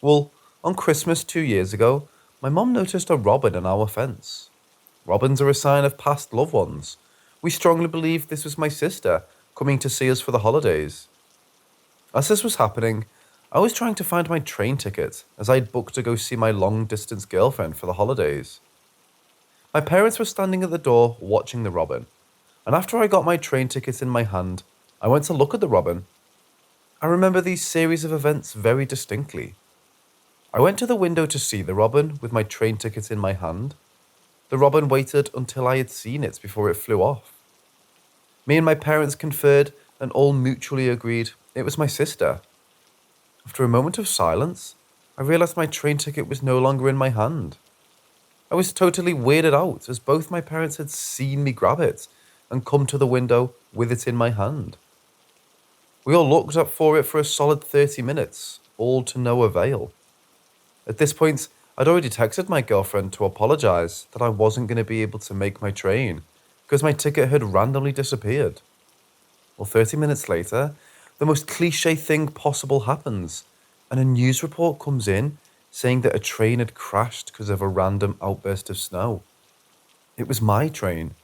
Well, on Christmas 2 years ago, my mom noticed a robin on our fence. Robins are a sign of past loved ones. We strongly believed this was my sister coming to see us for the holidays. As this was happening, I was trying to find my train ticket as I'd booked to go see my long-distance girlfriend for the holidays. My parents were standing at the door watching the robin, and after I got my train ticket in my hand, I went to look at the robin. I remember these series of events very distinctly. I went to the window to see the robin with my train ticket in my hand. The robin waited until I had seen it before it flew off. Me and my parents conferred and all mutually agreed it was my sister. After a moment of silence, I realized my train ticket was no longer in my hand. I was totally weirded out as both my parents had seen me grab it and come to the window with it in my hand. We all looked up for it for a solid 30 minutes, all to no avail. At this point, I'd already texted my girlfriend to apologize that I wasn't going to be able to make my train because my ticket had randomly disappeared. Well, 30 minutes later, the most cliche thing possible happens, and a news report comes in saying that a train had crashed because of a random outburst of snow. It was my train.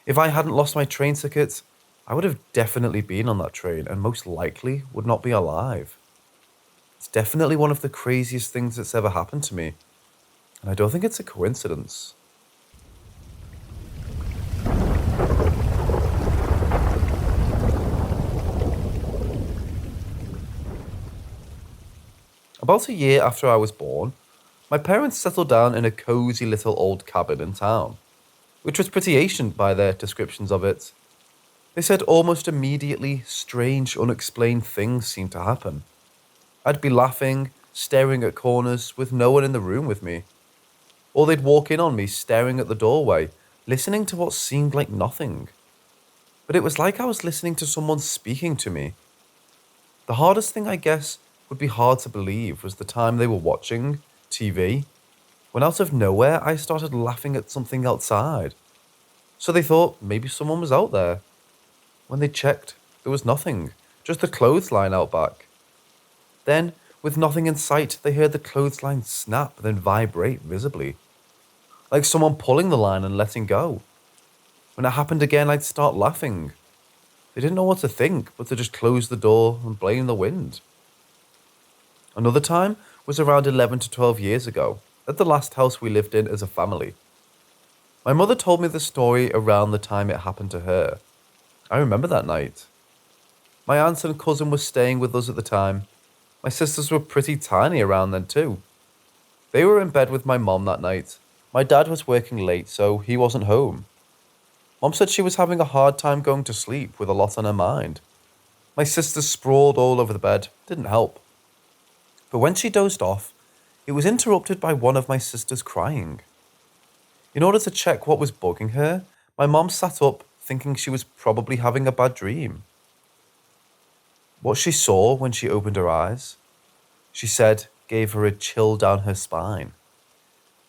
If I hadn't lost my train ticket, I would have definitely been on that train and most likely would not be alive. It's definitely one of the craziest things that's ever happened to me, and I don't think it's a coincidence. About a year after I was born, my parents settled down in a cozy little old cabin in town, which was pretty ancient by their descriptions of it. They said almost immediately strange, unexplained things seemed to happen. I'd be laughing, staring at corners with no one in the room with me. Or they'd walk in on me staring at the doorway, listening to what seemed like nothing. But it was like I was listening to someone speaking to me. The hardest thing, I guess, would be hard to believe was the time they were watching TV, when out of nowhere I started laughing at something outside. So they thought maybe someone was out there. When they checked, there was nothing, just the clothesline out back. Then, with nothing in sight, they heard the clothesline snap, then vibrate visibly, like someone pulling the line and letting go. When it happened again, I'd start laughing. They didn't know what to think, but to just close the door and blame the wind. Another time was around 11 to 12 years ago, at the last house we lived in as a family. My mother told me the story around the time it happened to her. I remember that night. My aunt and cousin were staying with us at the time. My sisters were pretty tiny around then too. They were in bed with my mom that night. My dad was working late, so he wasn't home. Mom said she was having a hard time going to sleep with a lot on her mind. My sisters sprawled all over the bed, didn't help. But when she dozed off, it was interrupted by one of my sisters crying. In order to check what was bugging her, my mom sat up thinking she was probably having a bad dream. What she saw when she opened her eyes, she said, gave her a chill down her spine.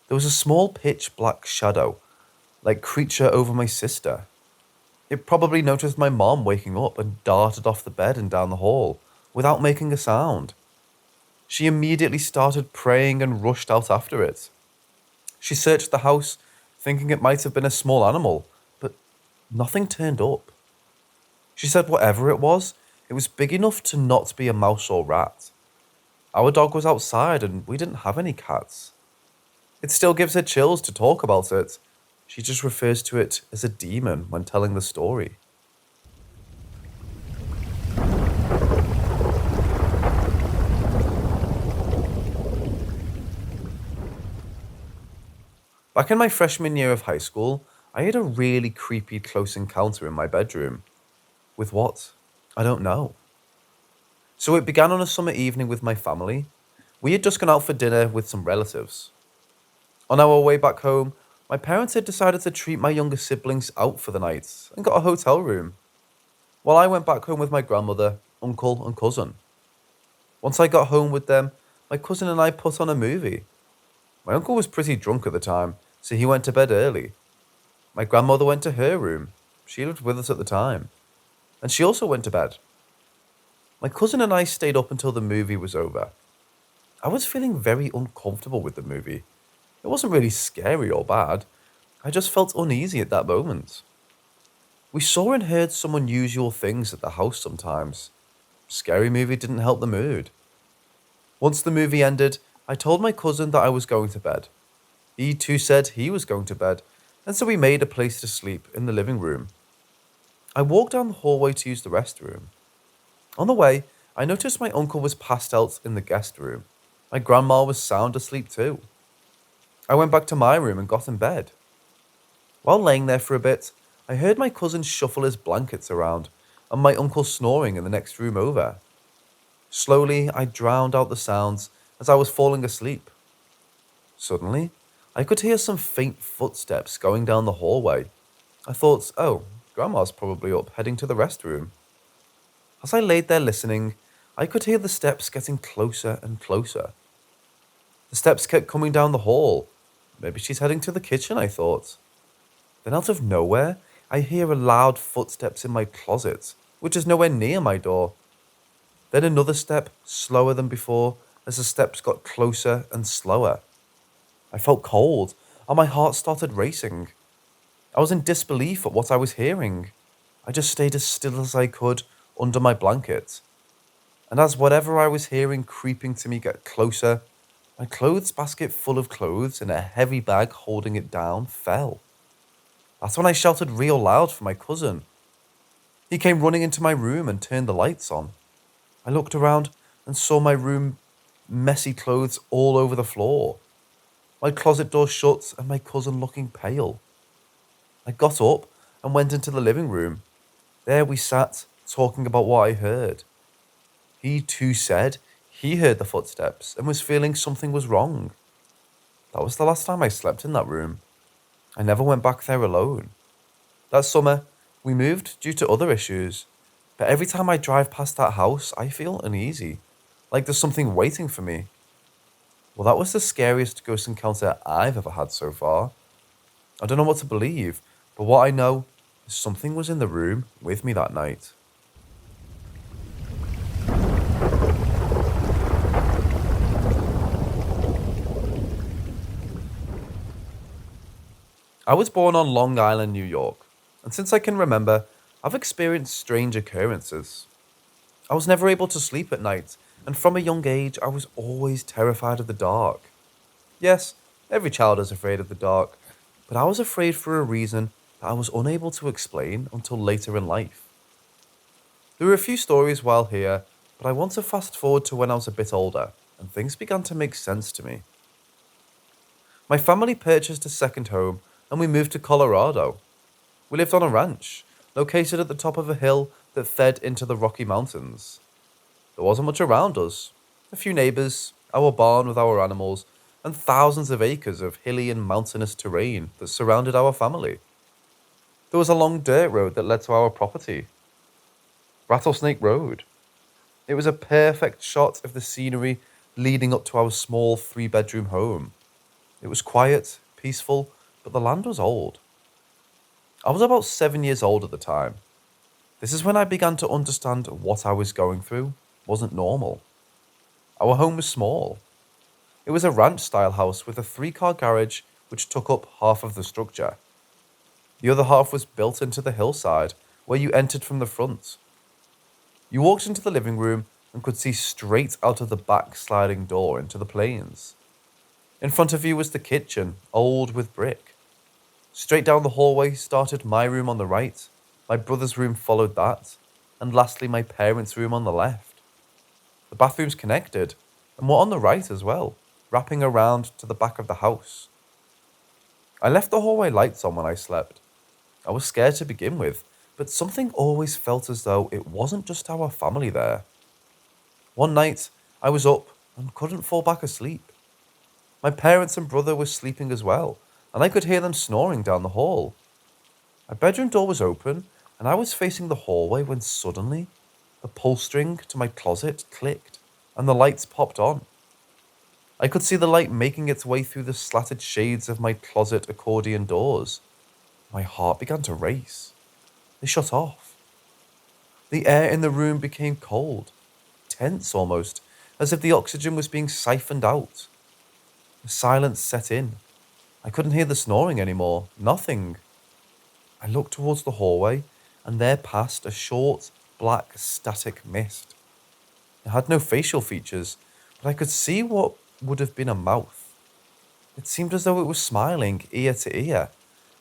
There was a small pitch black shadow, like creature over my sister. It probably noticed my mom waking up and darted off the bed and down the hall, without making a sound. She immediately started praying and rushed out after it. She searched the house, thinking it might have been a small animal, but nothing turned up. She said whatever it was big enough to not be a mouse or rat. Our dog was outside and we didn't have any cats. It still gives her chills to talk about it. She just refers to it as a demon when telling the story. Back in my freshman year of high school, I had a really creepy close encounter in my bedroom. With what? I don't know. So it began on a summer evening with my family. We had just gone out for dinner with some relatives. On our way back home, my parents had decided to treat my younger siblings out for the night and got a hotel room, while I went back home with my grandmother, uncle, and cousin. Once I got home with them, my cousin and I put on a movie. My uncle was pretty drunk at the time, so he went to bed early. My grandmother went to her room. She lived with us at the time, and she also went to bed. My cousin and I stayed up until the movie was over. I was feeling very uncomfortable with the movie. It wasn't really scary or bad. I just felt uneasy at that moment. We saw and heard some unusual things at the house sometimes. Scary movie didn't help the mood. Once the movie ended, I told my cousin that I was going to bed. He too said he was going to bed, and so we made a place to sleep in the living room. I walked down the hallway to use the restroom. On the way, I noticed my uncle was passed out in the guest room. My grandma was sound asleep too. I went back to my room and got in bed. While laying there for a bit, I heard my cousin shuffle his blankets around and my uncle snoring in the next room over. Slowly, I drowned out the sounds as I was falling asleep. Suddenly, I could hear some faint footsteps going down the hallway. I thought, oh, Grandma's probably up heading to the restroom. As I laid there listening, I could hear the steps getting closer and closer. The The steps kept coming down the hall. Maybe she's heading to the kitchen, I thought. Then out of nowhere, I hear a loud footsteps in my closet, which is nowhere near my door. Then another step, slower than before, as the steps got closer and slower. I felt cold, and my heart started racing. I was in disbelief at what I was hearing. I just stayed as still as I could under my blanket. And as whatever I was hearing creeping to me got closer, my clothes basket full of clothes and a heavy bag holding it down fell. That's when I shouted real loud for my cousin. He came running into my room and turned the lights on. I looked around and saw my room, messy clothes all over the floor. My closet door shut and my cousin looking pale. I got up and went into the living room. There we sat, talking about what I heard. He too said he heard the footsteps and was feeling something was wrong. That was the last time I slept in that room. I never went back there alone. That summer, we moved due to other issues, but every time I drive past that house, I feel uneasy, like there's something waiting for me. Well, that was the scariest ghost encounter I've ever had so far. I don't know what to believe, but what I know is something was in the room with me that night. I was born on Long Island, New York, and since I can remember, I've experienced strange occurrences. I was never able to sleep at night, and from a young age, I was always terrified of the dark. Yes, every child is afraid of the dark, but I was afraid for a reason that I was unable to explain until later in life. There were a few stories while here, but I want to fast forward to when I was a bit older, and things began to make sense to me. My family purchased a second home and we moved to Colorado. We lived on a ranch, located at the top of a hill that fed into the Rocky Mountains. There wasn't much around us. A few neighbors, our barn with our animals, and thousands of acres of hilly and mountainous terrain that surrounded our family. There was a long dirt road that led to our property. Rattlesnake Road. It was a perfect shot of the scenery leading up to our small 3-bedroom home. It was quiet, peaceful, but the land was old. I was about 7 years old at the time. This is when I began to understand what I was going through wasn't normal. Our home was small. It was a ranch-style house with a 3-car garage which took up half of the structure. The other half was built into the hillside where you entered from the front. You walked into the living room and could see straight out of the back sliding door into the plains. In front of you was the kitchen, old with brick. Straight down the hallway started my room on the right, my brother's room followed that, and lastly my parents' room on the left. The bathrooms connected, and were on the right as well, wrapping around to the back of the house. I left the hallway lights on when I slept. I was scared to begin with, but something always felt as though it wasn't just our family there. One night, I was up and couldn't fall back asleep. My parents and brother were sleeping as well, and I could hear them snoring down the hall. My bedroom door was open, and I was facing the hallway when suddenly, the pull string to my closet clicked, and the lights popped on. I could see the light making its way through the slatted shades of my closet accordion doors. My heart began to race. They shut off. The air in the room became cold, tense almost, as if the oxygen was being siphoned out. The silence set in. I couldn't hear the snoring anymore. Nothing. I looked towards the hallway, and there passed a short, black, static mist. It had no facial features, but I could see what would have been a mouth. It seemed as though it was smiling ear to ear,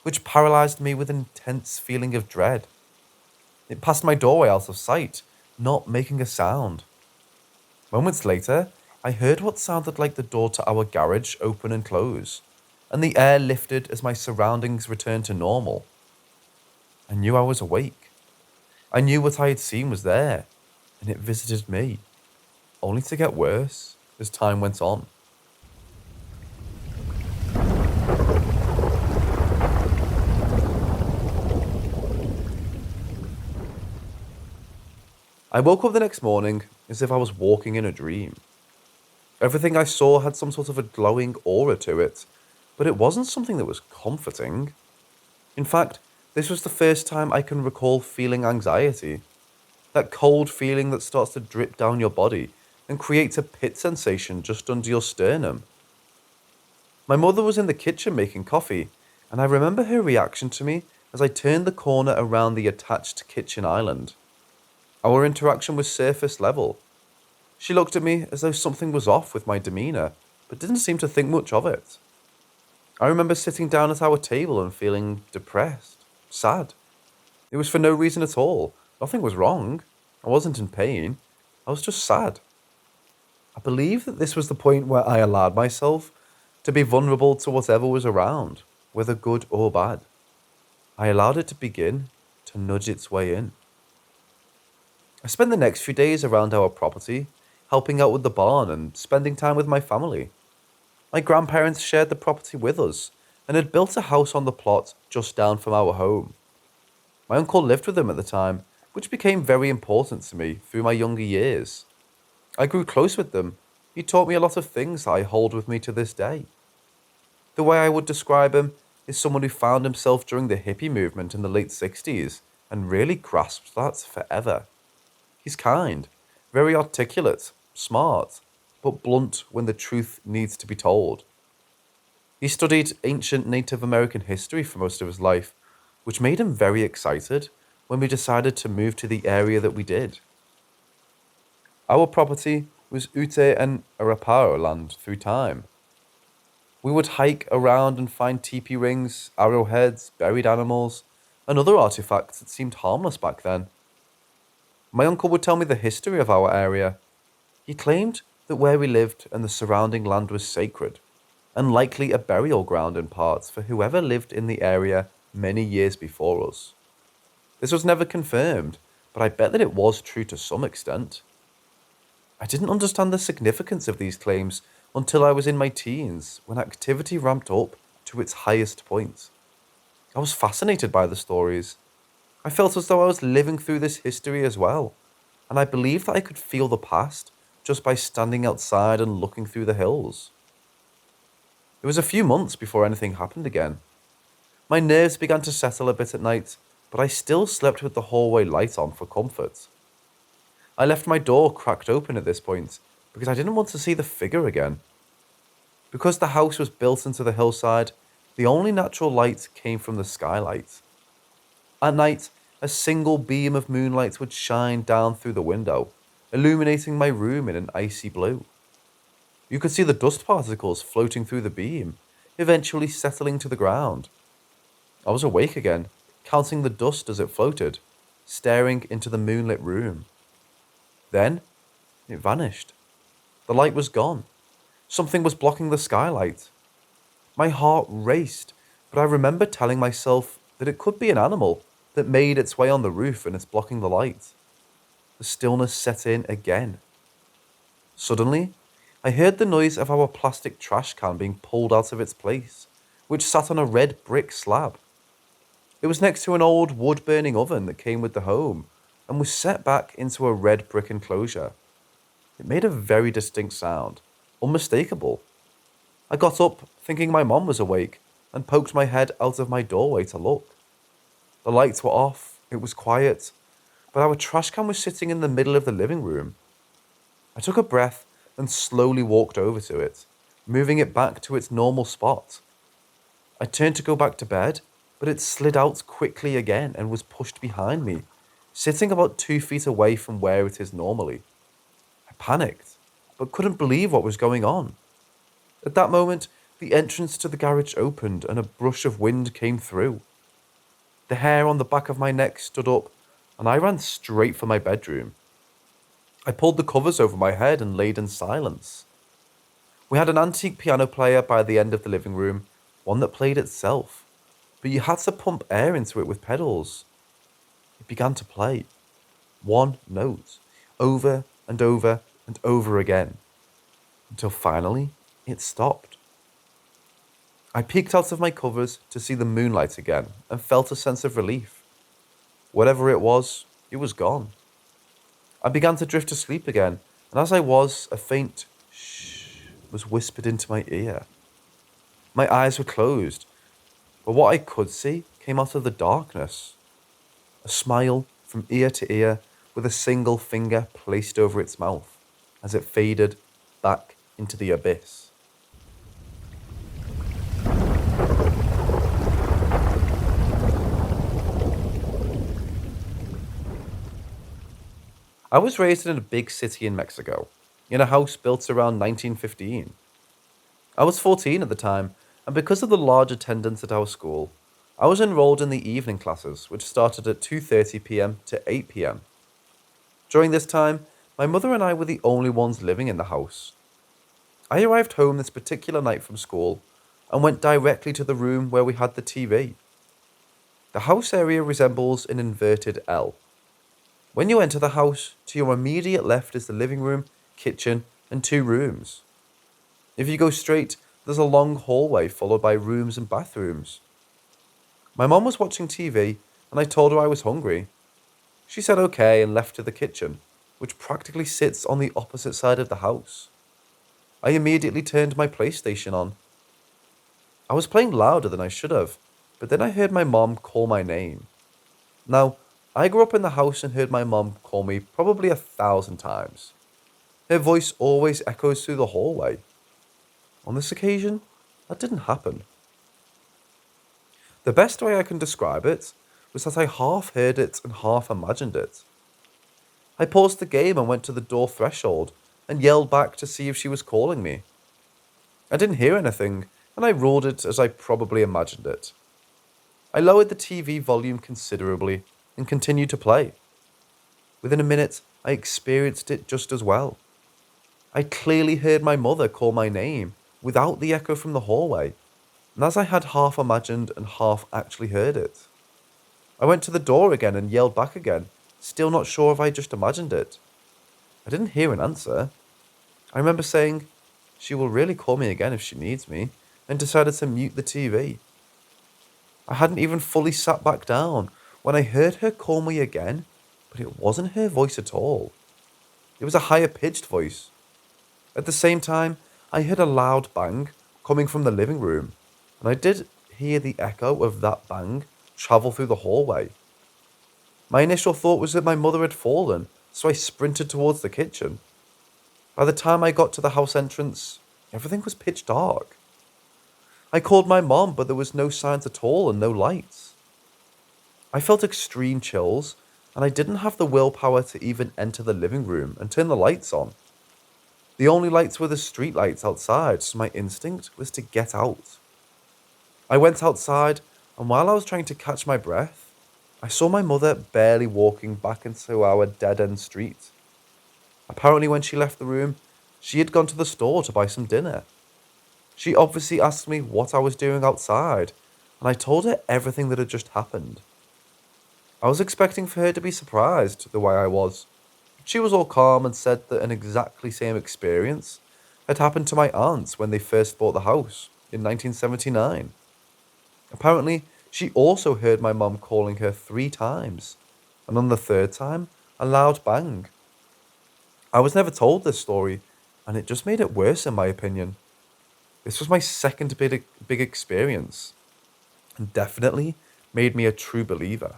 which paralyzed me with an intense feeling of dread. It passed my doorway out of sight, not making a sound. Moments later, I heard what sounded like the door to our garage open and close, and the air lifted as my surroundings returned to normal. I knew I was awake. I knew what I had seen was there, and it visited me, only to get worse as time went on. I woke up the next morning as if I was walking in a dream. Everything I saw had some sort of a glowing aura to it, but it wasn't something that was comforting. In fact, this was the first time I can recall feeling anxiety. That cold feeling that starts to drip down your body and creates a pit sensation just under your sternum. My mother was in the kitchen making coffee, and I remember her reaction to me as I turned the corner around the attached kitchen island. Our interaction was surface level. She looked at me as though something was off with my demeanour, but didn't seem to think much of it. I remember sitting down at our table and feeling depressed, sad. It was for no reason at all. Nothing was wrong. I wasn't in pain. I was just sad. I believe that this was the point where I allowed myself to be vulnerable to whatever was around, whether good or bad. I allowed it to begin to nudge its way in. I spent the next few days around our property, helping out with the barn and spending time with my family. My grandparents shared the property with us and had built a house on the plot just down from our home. My uncle lived with them at the time, which became very important to me through my younger years. I grew close with them. He taught me a lot of things that I hold with me to this day. The way I would describe him is someone who found himself during the hippie movement in the late 60s and really grasped that forever. He's kind, very articulate, smart, but blunt when the truth needs to be told. He studied ancient Native American history for most of his life, which made him very excited when we decided to move to the area that we did. Our property was Ute and Araparo land through time. We would hike around and find teepee rings, arrowheads, buried animals, and other artifacts that seemed harmless back then. My uncle would tell me the history of our area. He claimed that where we lived and the surrounding land was sacred, and likely a burial ground in parts for whoever lived in the area many years before us. This was never confirmed, but I bet that it was true to some extent. I didn't understand the significance of these claims until I was in my teens, when activity ramped up to its highest point. I was fascinated by the stories. I felt as though I was living through this history as well, and I believed that I could feel the past just by standing outside and looking through the hills. It was a few months before anything happened again. My nerves began to settle a bit at night, but I still slept with the hallway light on for comfort. I left my door cracked open at this point because I didn't want to see the figure again. Because the house was built into the hillside, the only natural light came from the skylight. At night, a single beam of moonlight would shine down through the window, illuminating my room in an icy blue. You could see the dust particles floating through the beam, eventually settling to the ground. I was awake again, counting the dust as it floated, staring into the moonlit room. Then, it vanished. The light was gone. Something was blocking the skylight. My heart raced, but I remember telling myself that it could be an animal that made its way on the roof and it's blocking the light. The stillness set in again. Suddenly, I heard the noise of our plastic trash can being pulled out of its place, which sat on a red brick slab. It was next to an old wood-burning oven that came with the home and was set back into a red brick enclosure. It made a very distinct sound, unmistakable. I got up, thinking my mom was awake, and poked my head out of my doorway to look. The lights were off, it was quiet, but our trash can was sitting in the middle of the living room. I took a breath and slowly walked over to it, moving it back to its normal spot. I turned to go back to bed, but it slid out quickly again and was pushed behind me, sitting about 2 feet away from where it is normally. I panicked, but couldn't believe what was going on. At that moment, the entrance to the garage opened and a brush of wind came through. The hair on the back of my neck stood up, and I ran straight for my bedroom. I pulled the covers over my head and laid in silence. We had an antique piano player by the end of the living room, one that played itself, but you had to pump air into it with pedals. It began to play, one note, over and over and over again, until finally it stopped. I peeked out of my covers to see the moonlight again and felt a sense of relief. Whatever it was gone. I began to drift to sleep again, and as I was, a faint shh was whispered into my ear. My eyes were closed, but what I could see came out of the darkness. A smile from ear to ear with a single finger placed over its mouth as it faded back into the abyss. I was raised in a big city in Mexico, in a house built around 1915. I was 14 at the time, and because of the large attendance at our school, I was enrolled in the evening classes, which started at 2:30 p.m. to 8 p.m. During this time, my mother and I were the only ones living in the house. I arrived home this particular night from school and went directly to the room where we had the TV. The house area resembles an inverted L. When you enter the house, to your immediate left is the living room, kitchen, and 2 rooms. If you go straight, there's a long hallway followed by rooms and bathrooms. My mom was watching TV, and I told her I was hungry. She said okay and left to the kitchen, which practically sits on the opposite side of the house. I immediately turned my PlayStation on. I was playing louder than I should have, but then I heard my mom call my name. Now, I grew up in the house and heard my mom call me probably 1,000 times. Her voice always echoes through the hallway. On this occasion, that didn't happen. The best way I can describe it was that I half heard it and half imagined it. I paused the game and went to the door threshold and yelled back to see if she was calling me. I didn't hear anything, and I ruled it as I probably imagined it. I lowered the TV volume considerably and continued to play. Within a minute, I experienced it just as well. I clearly heard my mother call my name without the echo from the hallway, and as I had half imagined and half actually heard it. I went to the door again and yelled back again, still not sure if I just imagined it. I didn't hear an answer. I remember saying, "She will really call me again if she needs me," and decided to mute the TV. I hadn't even fully sat back down when I heard her call me again, but it wasn't her voice at all. It was a higher pitched voice. At the same time, I heard a loud bang coming from the living room, and I did hear the echo of that bang travel through the hallway. My initial thought was that my mother had fallen, so I sprinted towards the kitchen. By the time I got to the house entrance, everything was pitch dark. I called my mom, but there was no signs at all and no lights. I felt extreme chills, and I didn't have the willpower to even enter the living room and turn the lights on. The only lights were the street lights outside, so my instinct was to get out. I went outside, and while I was trying to catch my breath, I saw my mother barely walking back into our dead-end street. Apparently when she left the room, she had gone to the store to buy some dinner. She obviously asked me what I was doing outside, and I told her everything that had just happened. I was expecting for her to be surprised the way I was. She was all calm and said that an exactly same experience had happened to my aunts when they first bought the house in 1979. Apparently, she also heard my mum calling her 3 times, and on the 3rd time, a loud bang. I was never told this story, and it just made it worse in my opinion. This was my second big experience, and definitely made me a true believer.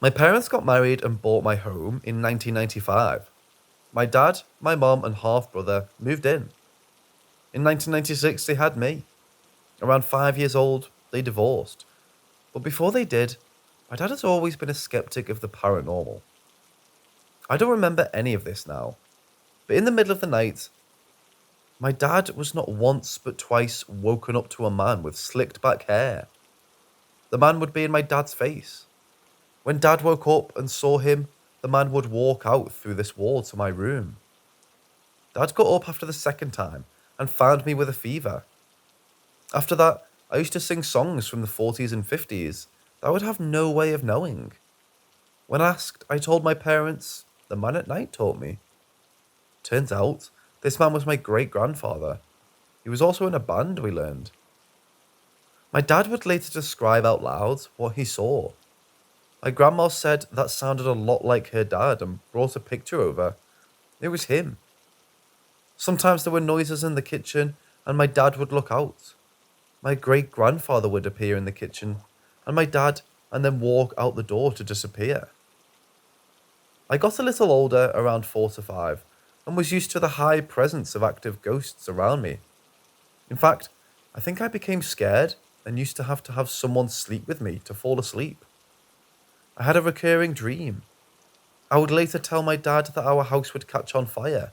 My parents got married and bought my home in 1995. My dad, my mom, and half-brother moved in. In 1996, they had me. Around 5 years old, they divorced. But before they did, my dad has always been a skeptic of the paranormal. I don't remember any of this now, but in the middle of the night, my dad was not once but twice woken up to a man with slicked back hair. The man would be in my dad's face. When Dad woke up and saw him, the man would walk out through this wall to my room. Dad got up after the 2nd time and found me with a fever. After that, I used to sing songs from the 40s and 50s that I would have no way of knowing. When asked, I told my parents, the man at night taught me. Turns out, this man was my great-grandfather. He was also in a band, we learned. My dad would later describe out loud what he saw. My grandma said that sounded a lot like her dad and brought a picture over. It was him. Sometimes there were noises in the kitchen and my dad would look out. My great-grandfather would appear in the kitchen and my dad and then walk out the door to disappear. I got a little older, around 4 to 5, and was used to the high presence of active ghosts around me. In fact, I think I became scared and used to have someone sleep with me to fall asleep. I had a recurring dream. I would later tell my dad that our house would catch on fire.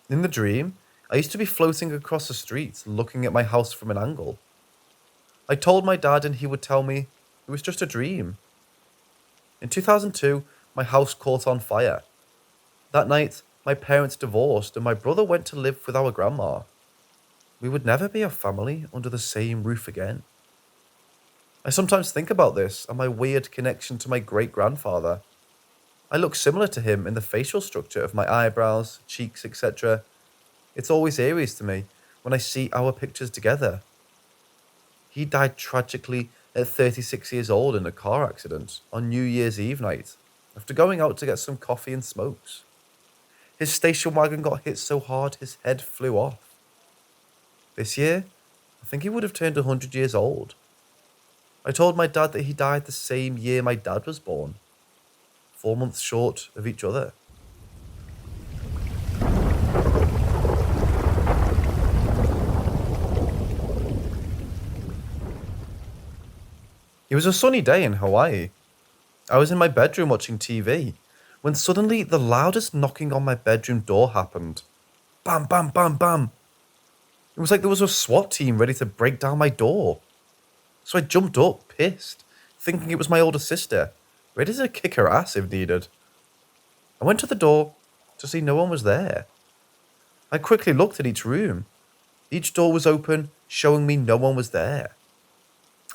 In the dream, I used to be floating across the street looking at my house from an angle. I told my dad and he would tell me it was just a dream. In 2002, my house caught on fire. That night, my parents divorced and my brother went to live with our grandma. We would never be a family under the same roof again. I sometimes think about this and my weird connection to my great-grandfather. I look similar to him in the facial structure of my eyebrows, cheeks, etc. It's always eerie to me when I see our pictures together. He died tragically at 36 years old in a car accident on New Year's Eve night after going out to get some coffee and smokes. His station wagon got hit so hard his head flew off. This year, I think he would have turned 100 years old. I told my dad that he died the same year my dad was born, 4 months short of each other. It was a sunny day in Hawaii. I was in my bedroom watching TV when suddenly the loudest knocking on my bedroom door happened. Bam, bam, bam, bam. It was like there was a SWAT team ready to break down my door. So I jumped up, pissed, thinking it was my older sister, ready to kick her ass if needed. I went to the door to see no one was there. I quickly looked at each room. Each door was open, showing me no one was there.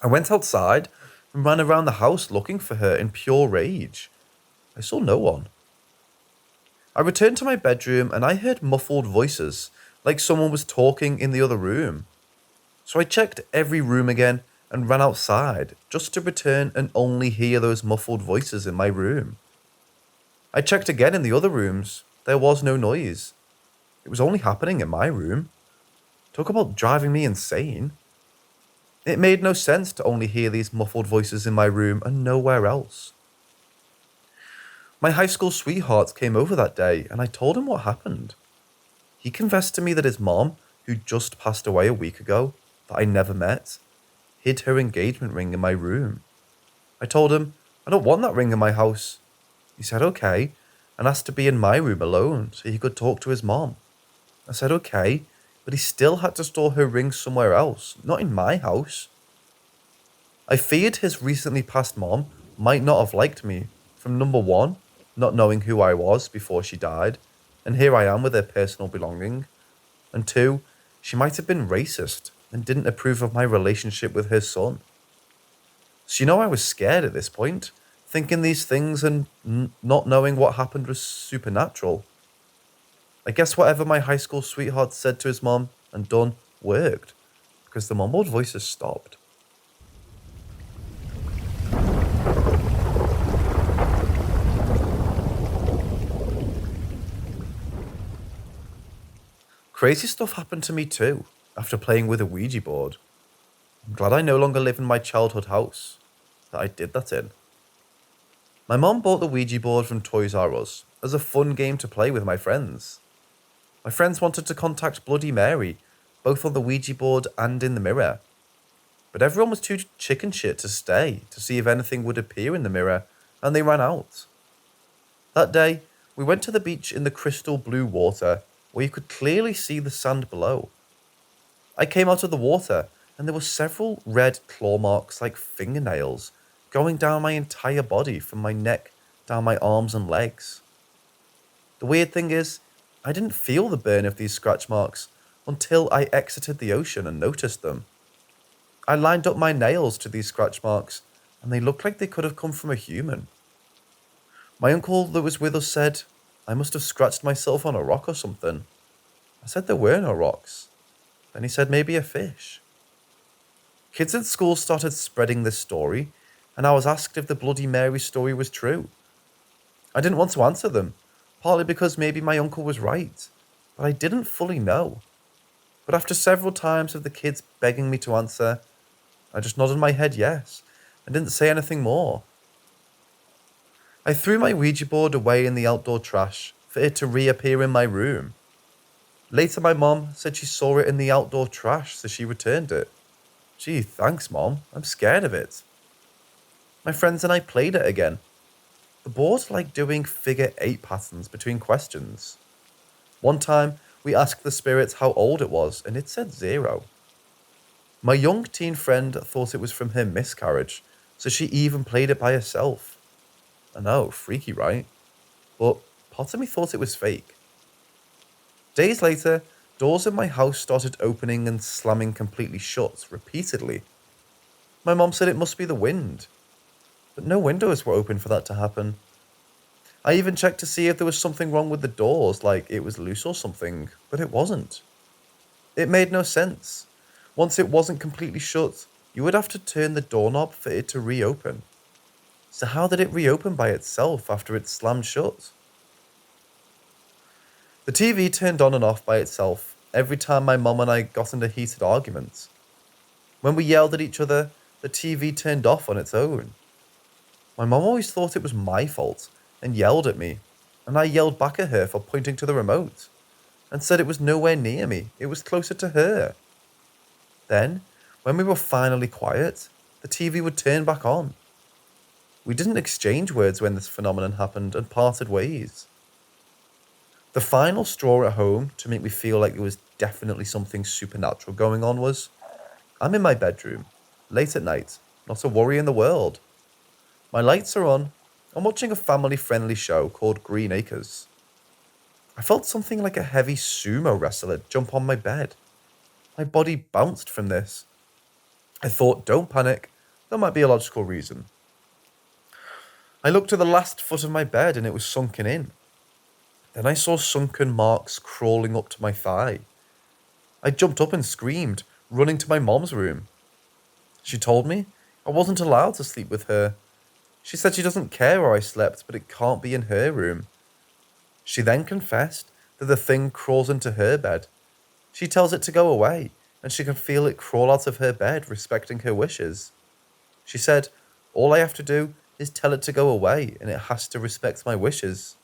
I went outside and ran around the house looking for her in pure rage. I saw no one. I returned to my bedroom and I heard muffled voices, like someone was talking in the other room. So I checked every room again and ran outside just to return and only hear those muffled voices in my room. I checked again in the other rooms. There was no noise. It was only happening in my room. Talk about driving me insane. It made no sense to only hear these muffled voices in my room and nowhere else. My high school sweetheart came over that day and I told him what happened. He confessed to me that his mom, who just passed away a week ago, that I never met, hid her engagement ring in my room. I told him, I don't want that ring in my house. He said okay, and asked to be in my room alone so he could talk to his mom. I said okay, but he still had to store her ring somewhere else, not in my house. I feared his recently passed mom might not have liked me, from number one, not knowing who I was before she died, and here I am with her personal belonging, and two, she might have been racist and didn't approve of my relationship with her son. So you know I was scared at this point, thinking these things and not knowing what happened was supernatural. I guess whatever my high school sweetheart said to his mom and done worked, because the mumbled voices stopped. Crazy stuff happened to me too, after playing with a Ouija board. I'm glad I no longer live in my childhood house that I did that in. My mom bought the Ouija board from Toys R Us as a fun game to play with my friends. My friends wanted to contact Bloody Mary, both on the Ouija board and in the mirror. But everyone was too chicken shit to stay to see if anything would appear in the mirror, and they ran out. That day, we went to the beach in the crystal blue water, where you could clearly see the sand below. I came out of the water, and there were several red claw marks like fingernails going down my entire body from my neck down my arms and legs. The weird thing is, I didn't feel the burn of these scratch marks until I exited the ocean and noticed them. I lined up my nails to these scratch marks, and they looked like they could have come from a human. My uncle that was with us said, I must have scratched myself on a rock or something. I said there were no rocks. Then he said maybe a fish. Kids at school started spreading this story, and I was asked if the Bloody Mary story was true. I didn't want to answer them, partly because maybe my uncle was right, but I didn't fully know. But after several times of the kids begging me to answer, I just nodded my head yes, and didn't say anything more. I threw my Ouija board away in the outdoor trash for it to reappear in my room. Later, my mom said she saw it in the outdoor trash, so she returned it. Gee, thanks, Mom. I'm scared of it. My friends and I played it again. The board liked doing figure 8 patterns between questions. One time, we asked the spirits how old it was, and it said 0. My young teen friend thought it was from her miscarriage, so she even played it by herself. I know, freaky, right? But part of me thought it was fake. Days later, doors in my house started opening and slamming completely shut, repeatedly. My mom said it must be the wind, but no windows were open for that to happen. I even checked to see if there was something wrong with the doors, like it was loose or something, but it wasn't. It made no sense. Once it wasn't completely shut, you would have to turn the doorknob for it to reopen. So how did it reopen by itself after it slammed shut? The TV turned on and off by itself every time my mum and I got into heated arguments. When we yelled at each other, the TV turned off on its own. My mum always thought it was my fault and yelled at me, and I yelled back at her for pointing to the remote, and said it was nowhere near me, it was closer to her. Then, when we were finally quiet, the TV would turn back on. We didn't exchange words when this phenomenon happened and parted ways. The final straw at home to make me feel like there was definitely something supernatural going on was, I'm in my bedroom, late at night, not a worry in the world. My lights are on, I'm watching a family-friendly show called Green Acres. I felt something like a heavy sumo wrestler jump on my bed. My body bounced from this. I thought, don't panic, there might be a logical reason. I looked at the last foot of my bed and it was sunken in. Then I saw sunken marks crawling up to my thigh. I jumped up and screamed, running to my mom's room. She told me I wasn't allowed to sleep with her. She said she doesn't care where I slept, but it can't be in her room. She then confessed that the thing crawls into her bed. She tells it to go away, and she can feel it crawl out of her bed, respecting her wishes. She said, all I have to do is tell it to go away, and it has to respect my wishes.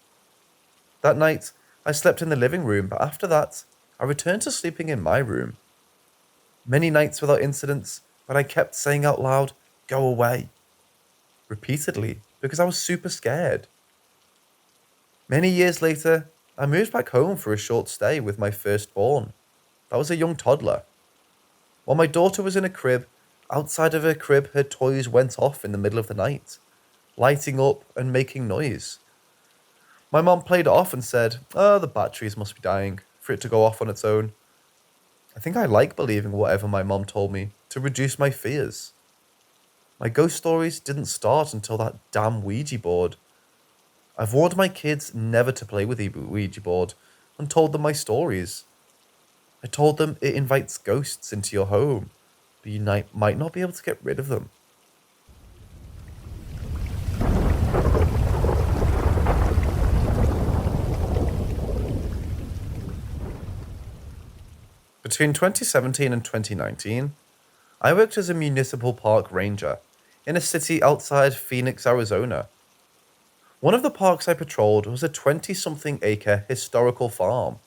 That night, I slept in the living room, but after that, I returned to sleeping in my room. Many nights without incidents, but I kept saying out loud, go away, repeatedly, because I was super scared. Many years later, I moved back home for a short stay with my firstborn. I was a young toddler. While my daughter was in a crib, outside of her crib her toys went off in the middle of the night, lighting up and making noise. My mom played it off and said, oh, the batteries must be dying, for it to go off on its own. I think I like believing whatever my mom told me, to reduce my fears. My ghost stories didn't start until that damn Ouija board. I've warned my kids never to play with the Ouija board, and told them my stories. I told them it invites ghosts into your home, but you might not be able to get rid of them. Between 2017 and 2019, I worked as a municipal park ranger in a city outside Phoenix, Arizona. One of the parks I patrolled was a 20-something acre historical farm.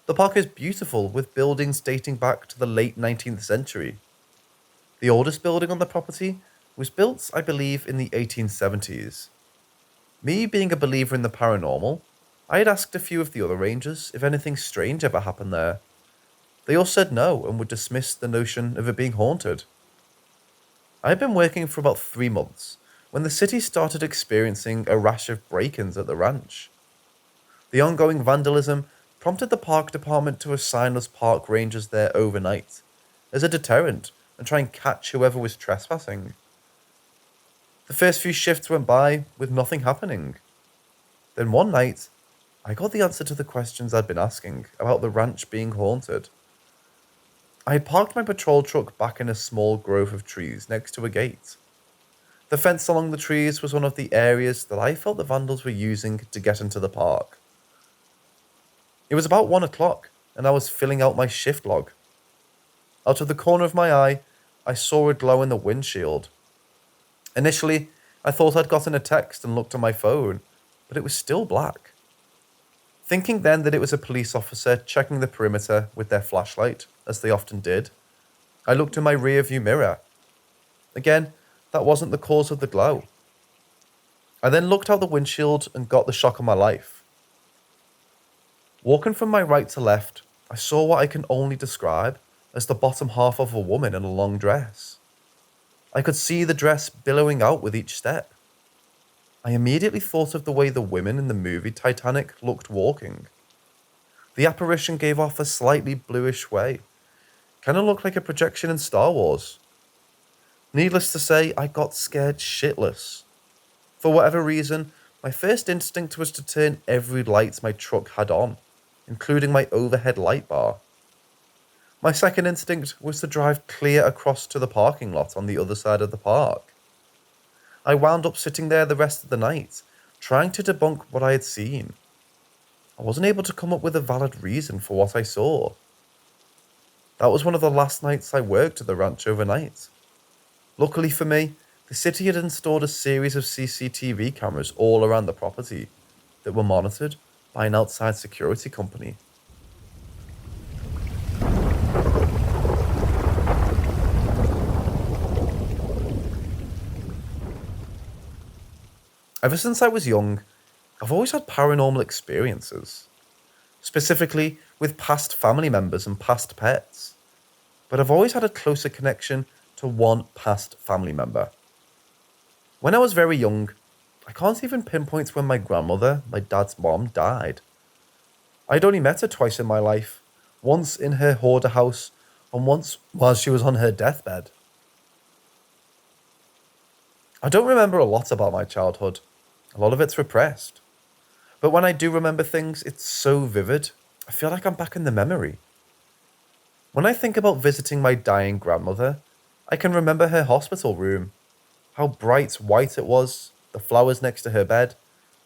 The park is beautiful with buildings dating back to the late 19th century. The oldest building on the property was built, I believe, in the 1870s. Me being a believer in the paranormal, I had asked a few of the other rangers if anything strange ever happened there. They all said no and would dismiss the notion of it being haunted. I had been working for about 3 months when the city started experiencing a rash of break-ins at the ranch. The ongoing vandalism prompted the park department to assign us park rangers there overnight as a deterrent and try and catch whoever was trespassing. The first few shifts went by with nothing happening. Then one night, I got the answer to the questions I'd been asking about the ranch being haunted. I had parked my patrol truck back in a small grove of trees next to a gate. The fence along the trees was one of the areas that I felt the vandals were using to get into the park. It was about 1 o'clock, and I was filling out my shift log. Out of the corner of my eye, I saw a glow in the windshield. Initially, I thought I'd gotten a text and looked at my phone, but it was still black. Thinking then that it was a police officer checking the perimeter with their flashlight, as they often did, I looked in my rear-view mirror. Again, that wasn't the cause of the glow. I then looked out the windshield and got the shock of my life. Walking from my right to left, I saw what I can only describe as the bottom half of a woman in a long dress. I could see the dress billowing out with each step. I immediately thought of the way the women in the movie Titanic looked walking. The apparition gave off a slightly bluish way. Kind of looked like a projection in Star Wars. Needless to say, I got scared shitless. For whatever reason, my first instinct was to turn every light my truck had on, including my overhead light bar. My second instinct was to drive clear across to the parking lot on the other side of the park. I wound up sitting there the rest of the night, trying to debunk what I had seen. I wasn't able to come up with a valid reason for what I saw. That was one of the last nights I worked at the ranch overnight. Luckily for me, the city had installed a series of CCTV cameras all around the property that were monitored by an outside security company. Ever since I was young, I've always had paranormal experiences, specifically with past family members and past pets, but I've always had a closer connection to one past family member. When I was very young, I can't even pinpoint when my grandmother, my dad's mom, died. I'd only met her twice in my life, once in her hoarder house and once while she was on her deathbed. I don't remember a lot about my childhood. A lot of it's repressed. But when I do remember things, it's so vivid, I feel like I'm back in the memory. When I think about visiting my dying grandmother, I can remember her hospital room, how bright white it was, the flowers next to her bed,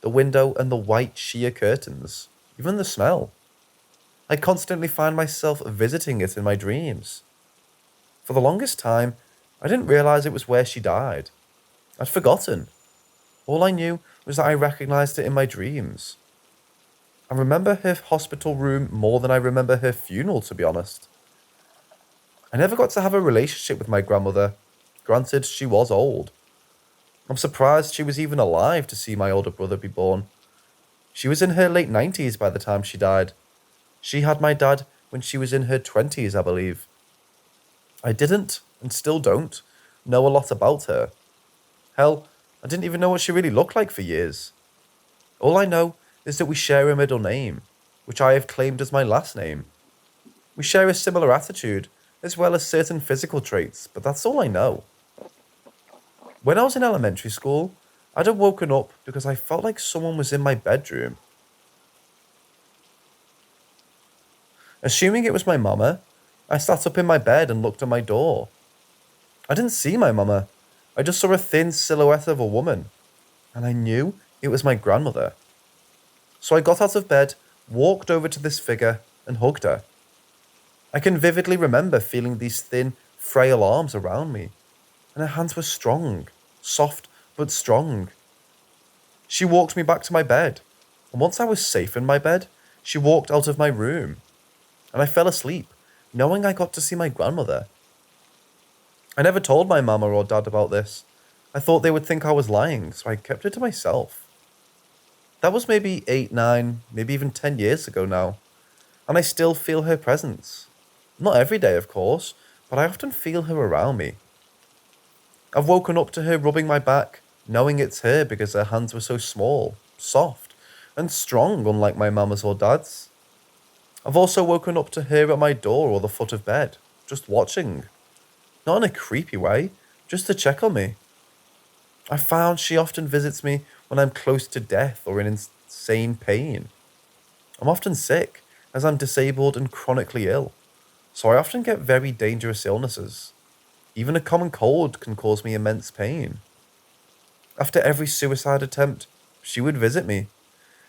the window and the white sheer curtains, even the smell. I constantly find myself visiting it in my dreams. For the longest time, I didn't realize it was where she died. I'd forgotten. All I knew was that I recognized it in my dreams. I remember her hospital room more than I remember her funeral, to be honest. I never got to have a relationship with my grandmother. Granted, she was old. I'm surprised she was even alive to see my older brother be born. She was in her late 90s by the time she died. She had my dad when she was in her 20s, I believe. I didn't, and still don't, know a lot about her. Hell, I didn't even know what she really looked like for years. All I know is that we share a middle name, which I have claimed as my last name. We share a similar attitude, as well as certain physical traits, but that's all I know. When I was in elementary school, I'd have woken up because I felt like someone was in my bedroom. Assuming it was my mama, I sat up in my bed and looked at my door. I didn't see my mama. I just saw a thin silhouette of a woman, and I knew it was my grandmother. So I got out of bed, walked over to this figure, and hugged her. I can vividly remember feeling these thin, frail arms around me, and her hands were strong, soft but strong. She walked me back to my bed, and once I was safe in my bed, she walked out of my room, and I fell asleep, knowing I got to see my grandmother. I never told my mama or dad about this. I thought they would think I was lying, so I kept it to myself. That was maybe 8, 9, maybe even 10 years ago now, and I still feel her presence. Not every day, of course, but I often feel her around me. I've woken up to her rubbing my back, knowing it's her because her hands were so small, soft, and strong, unlike my mama's or dad's. I've also woken up to her at my door or the foot of bed, just watching. Not in a creepy way, just to check on me. I found she often visits me when I'm close to death or in insane pain. I'm often sick, as I'm disabled and chronically ill, so I often get very dangerous illnesses. Even a common cold can cause me immense pain. After every suicide attempt, she would visit me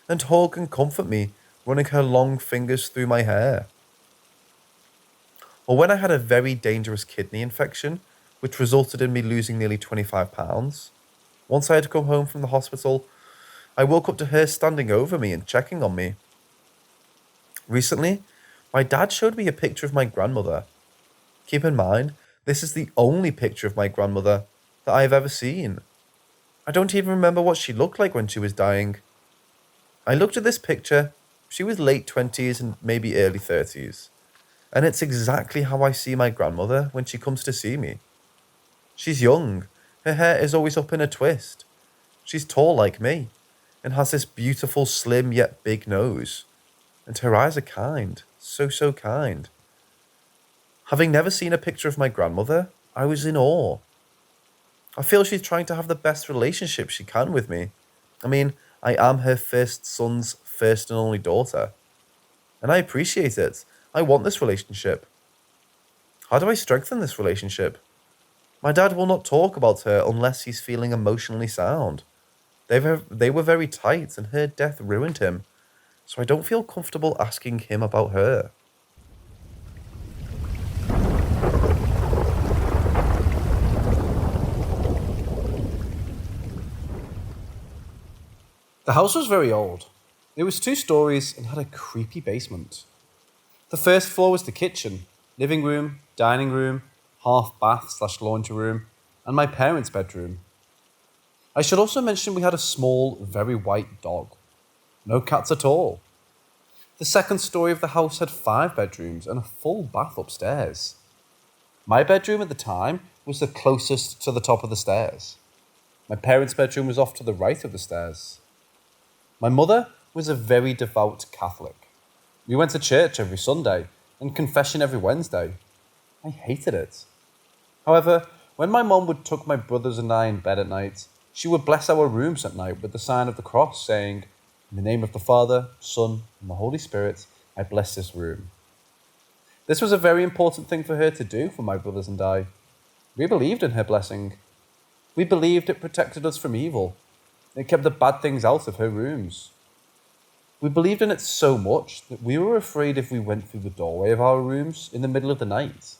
and hug and comfort me, running her long fingers through my hair. Or when I had a very dangerous kidney infection, which resulted in me losing nearly 25 pounds, once I had come home from the hospital, I woke up to her standing over me and checking on me. Recently, my dad showed me a picture of my grandmother. Keep in mind, this is the only picture of my grandmother that I have ever seen. I don't even remember what she looked like when she was dying. I looked at this picture, she was late 20s and maybe early 30s. And it's exactly how I see my grandmother when she comes to see me. She's young, her hair is always up in a twist. She's tall like me, and has this beautiful slim yet big nose. And her eyes are kind, so kind. Having never seen a picture of my grandmother, I was in awe. I feel she's trying to have the best relationship she can with me. I mean, I am her first son's first and only daughter. And I appreciate it. I want this relationship. How do I strengthen this relationship? My dad will not talk about her unless he's feeling emotionally sound. They were very tight and her death ruined him, so I don't feel comfortable asking him about her. The house was very old. It was 2 stories and had a creepy basement. The first floor was the kitchen, living room, dining room, half bath/laundry room, and my parents' bedroom. I should also mention we had a small, very white dog. No cats at all. The second story of the house had 5 bedrooms and a full bath upstairs. My bedroom at the time was the closest to the top of the stairs. My parents' bedroom was off to the right of the stairs. My mother was a very devout Catholic. We went to church every Sunday and confession every Wednesday. I hated it. However, when my mom would tuck my brothers and I in bed at night, she would bless our rooms at night with the sign of the cross, saying, "In the name of the Father, Son, and the Holy Spirit, I bless this room." This was a very important thing for her to do for my brothers and I. We believed in her blessing. We believed it protected us from evil. It kept the bad things out of her rooms. We believed in it so much that we were afraid if we went through the doorway of our rooms in the middle of the night,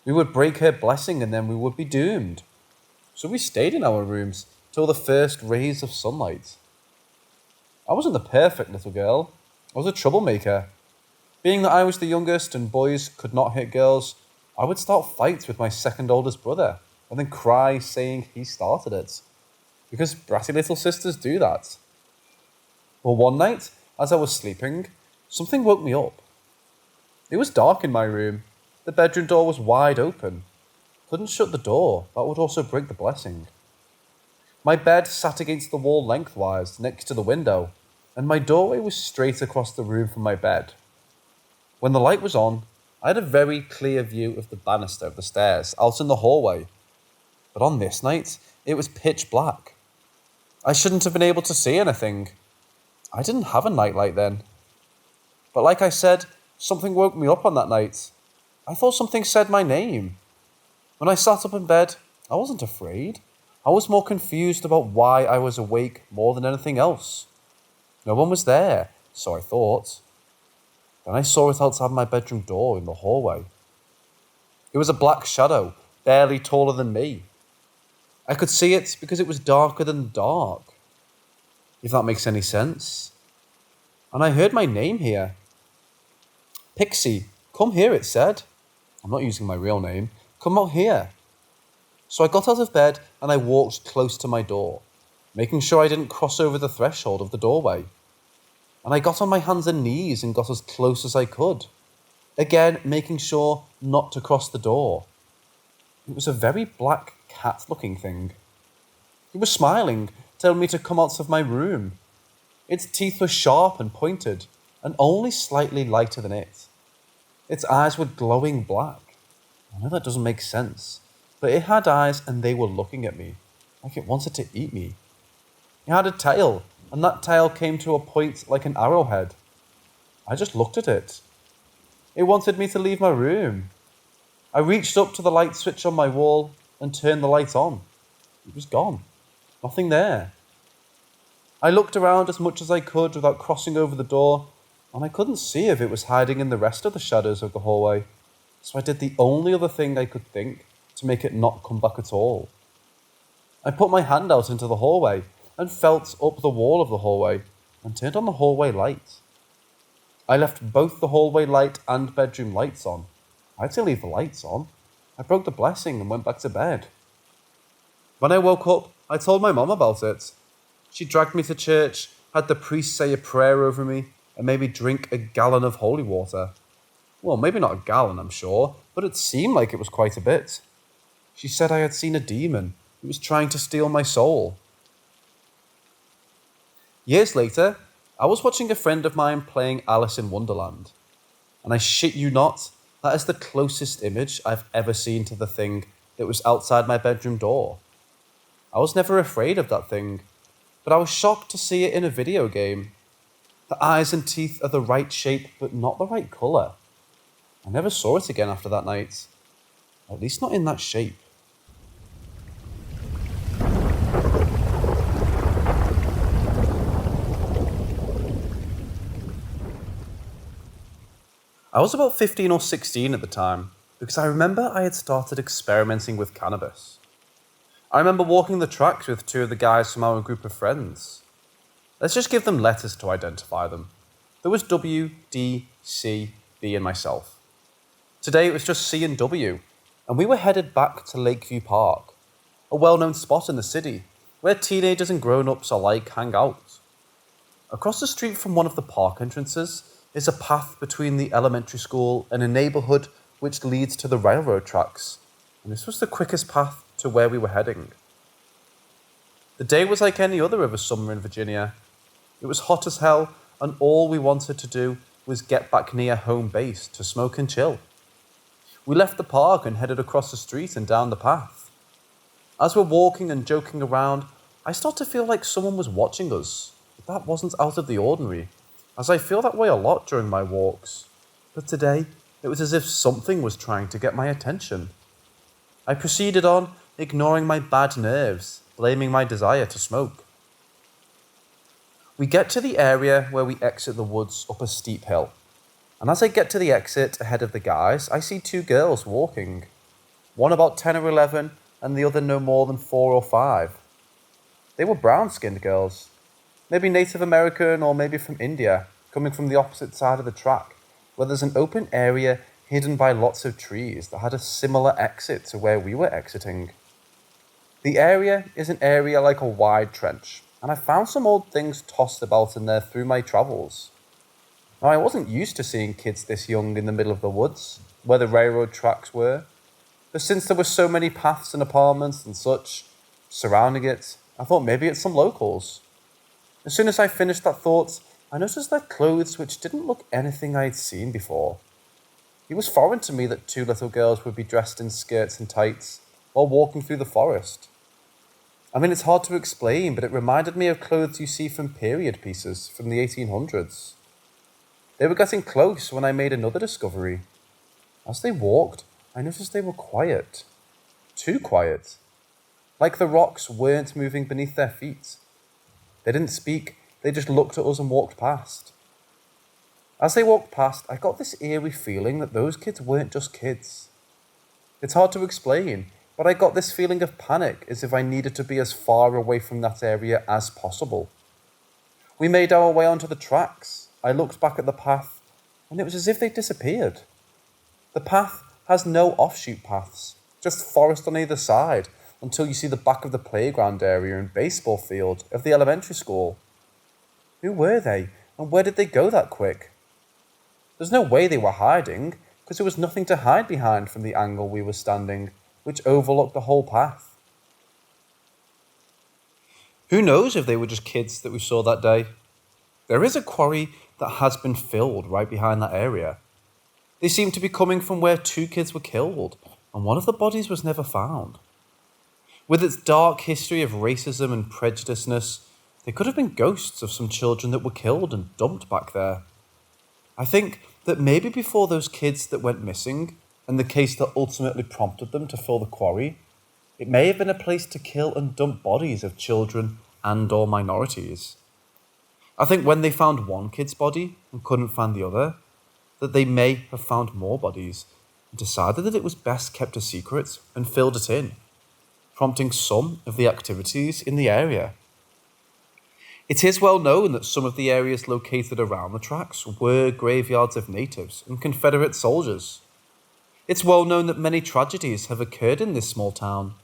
we would break her blessing and then we would be doomed. So we stayed in our rooms till the first rays of sunlight. I wasn't the perfect little girl. I was a troublemaker. Being that I was the youngest and boys could not hit girls, I would start fights with my second oldest brother and then cry saying he started it. Because bratty little sisters do that. Well, one night, as I was sleeping, something woke me up. It was dark in my room. The bedroom door was wide open. Couldn't shut the door, that would also break the blessing. My bed sat against the wall lengthwise next to the window, and my doorway was straight across the room from my bed. When the light was on, I had a very clear view of the banister of the stairs out in the hallway. But on this night, it was pitch black. I shouldn't have been able to see anything. I didn't have a nightlight then. But like I said, something woke me up on that night. I thought something said my name. When I sat up in bed, I wasn't afraid. I was more confused about why I was awake more than anything else. No one was there, so I thought. Then I saw it outside my bedroom door in the hallway. It was a black shadow, barely taller than me. I could see it because it was darker than dark, if that makes any sense. And I heard my name here. "Pixie, come here," it said. I'm not using my real name. "Come out here." So I got out of bed and I walked close to my door, making sure I didn't cross over the threshold of the doorway. And I got on my hands and knees and got as close as I could, again making sure not to cross the door. It was a very black cat-looking thing. It was smiling, telling me to come out of my room. Its teeth were sharp and pointed, and only slightly lighter than it. Its eyes were glowing black. I know that doesn't make sense, but it had eyes and they were looking at me, like it wanted to eat me. It had a tail, and that tail came to a point like an arrowhead. I just looked at it. It wanted me to leave my room. I reached up to the light switch on my wall and turned the light on. It was gone. Nothing there. I looked around as much as I could without crossing over the door, and I couldn't see if it was hiding in the rest of the shadows of the hallway, so I did the only other thing I could think to make it not come back at all. I put my hand out into the hallway and felt up the wall of the hallway and turned on the hallway light. I left both the hallway light and bedroom lights on. I had to leave the lights on. I broke the blessing and went back to bed. When I woke up, I told my mom about it. She dragged me to church, had the priest say a prayer over me, and made me drink a gallon of holy water. Well, maybe not a gallon, I'm sure, but it seemed like it was quite a bit. She said I had seen a demon who was trying to steal my soul. Years later, I was watching a friend of mine playing Alice in Wonderland, and I shit you not, that is the closest image I've ever seen to the thing that was outside my bedroom door. I was never afraid of that thing, but I was shocked to see it in a video game. The eyes and teeth are the right shape, but not the right colour. I never saw it again after that night. At least not in that shape. I was about 15 or 16 at the time, because I remember I had started experimenting with cannabis. I remember walking the tracks with two of the guys from our group of friends. Let's just give them letters to identify them. There was W, D, C, B, and myself. Today it was just C and W, and we were headed back to Lakeview Park, a well-known spot in the city where teenagers and grown-ups alike hang out. Across the street from one of the park entrances is a path between the elementary school and a neighbourhood which leads to the railroad tracks, and this was the quickest path to where we were heading. The day was like any other of a summer in Virginia. It was hot as hell, and all we wanted to do was get back near home base to smoke and chill. We left the park and headed across the street and down the path. As we're walking and joking around, I start to feel like someone was watching us, but that wasn't out of the ordinary, as I feel that way a lot during my walks. But today, it was as if something was trying to get my attention. I proceeded on, ignoring my bad nerves, blaming my desire to smoke. We get to the area where we exit the woods up a steep hill, and as I get to the exit ahead of the guys, I see two girls walking. One about 10 or 11, and the other no more than 4 or 5. They were brown-skinned girls. Maybe Native American or maybe from India, coming from the opposite side of the track, where there's an open area hidden by lots of trees that had a similar exit to where we were exiting. The area is an area like a wide trench, and I found some old things tossed about in there through my travels. Now, I wasn't used to seeing kids this young in the middle of the woods, where the railroad tracks were, but since there were so many paths and apartments and such surrounding it, I thought maybe it's some locals. As soon as I finished that thought, I noticed their clothes which didn't look anything I had seen before. It was foreign to me that two little girls would be dressed in skirts and tights while walking through the forest. I mean, it's hard to explain, but it reminded me of clothes you see from period pieces from the 1800s. They were getting close when I made another discovery. As they walked, I noticed they were quiet. Too quiet. Like the rocks weren't moving beneath their feet. They didn't speak, they just looked at us and walked past. As they walked past, I got this eerie feeling that those kids weren't just kids. It's hard to explain, but I got this feeling of panic as if I needed to be as far away from that area as possible. We made our way onto the tracks. I looked back at the path, and it was as if they disappeared. The path has no offshoot paths, just forest on either side, until you see the back of the playground area and baseball field of the elementary school. Who were they, and where did they go that quick? There's no way they were hiding, because there was nothing to hide behind from the angle we were standing, which overlooked the whole path. Who knows if they were just kids that we saw that day? There is a quarry that has been filled right behind that area. They seem to be coming from where 2 kids were killed, and one of the bodies was never found. With its dark history of racism and prejudiceness, they could have been ghosts of some children that were killed and dumped back there. I think that maybe before those kids that went missing, and the case that ultimately prompted them to fill the quarry, it may have been a place to kill and dump bodies of children and or minorities. I think when they found one kid's body and couldn't find the other, that they may have found more bodies and decided that it was best kept a secret and filled it in, prompting some of the activities in the area. It is well known that some of the areas located around the tracks were graveyards of natives and Confederate soldiers. It's well known that many tragedies have occurred in this small town.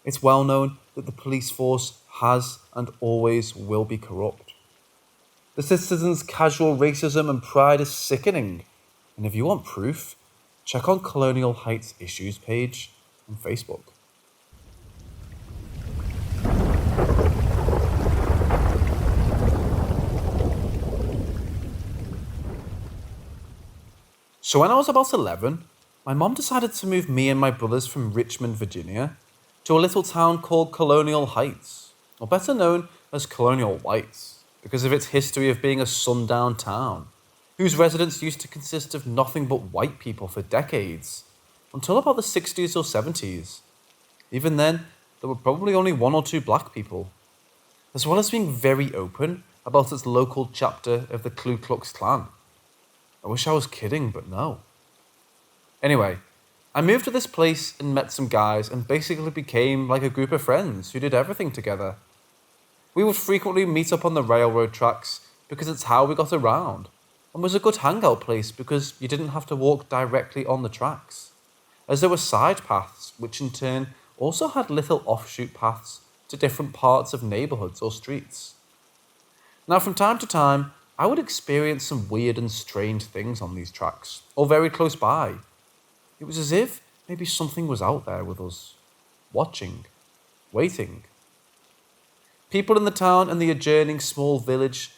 It's well known that the police force has and always will be corrupt. The citizens' casual racism and pride is sickening, and if you want proof, check on Colonial Heights Issues page on Facebook. So when I was about 11, my mom decided to move me and my brothers from Richmond, Virginia, to a little town called Colonial Heights, or better known as Colonial Whites, because of its history of being a sundown town, whose residents used to consist of nothing but white people for decades, until about the 60s or 70s. Even then, there were probably only one or two black people, as well as being very open about its local chapter of the Ku Klux Klan. I wish I was kidding, but no. Anyway, I moved to this place and met some guys and basically became like a group of friends who did everything together. We would frequently meet up on the railroad tracks because it's how we got around, and was a good hangout place because you didn't have to walk directly on the tracks, as there were side paths which in turn also had little offshoot paths to different parts of neighbourhoods or streets. Now from time to time, I would experience some weird and strange things on these tracks, or very close by. It was as if maybe something was out there with us, watching, waiting. People in the town and the adjoining small village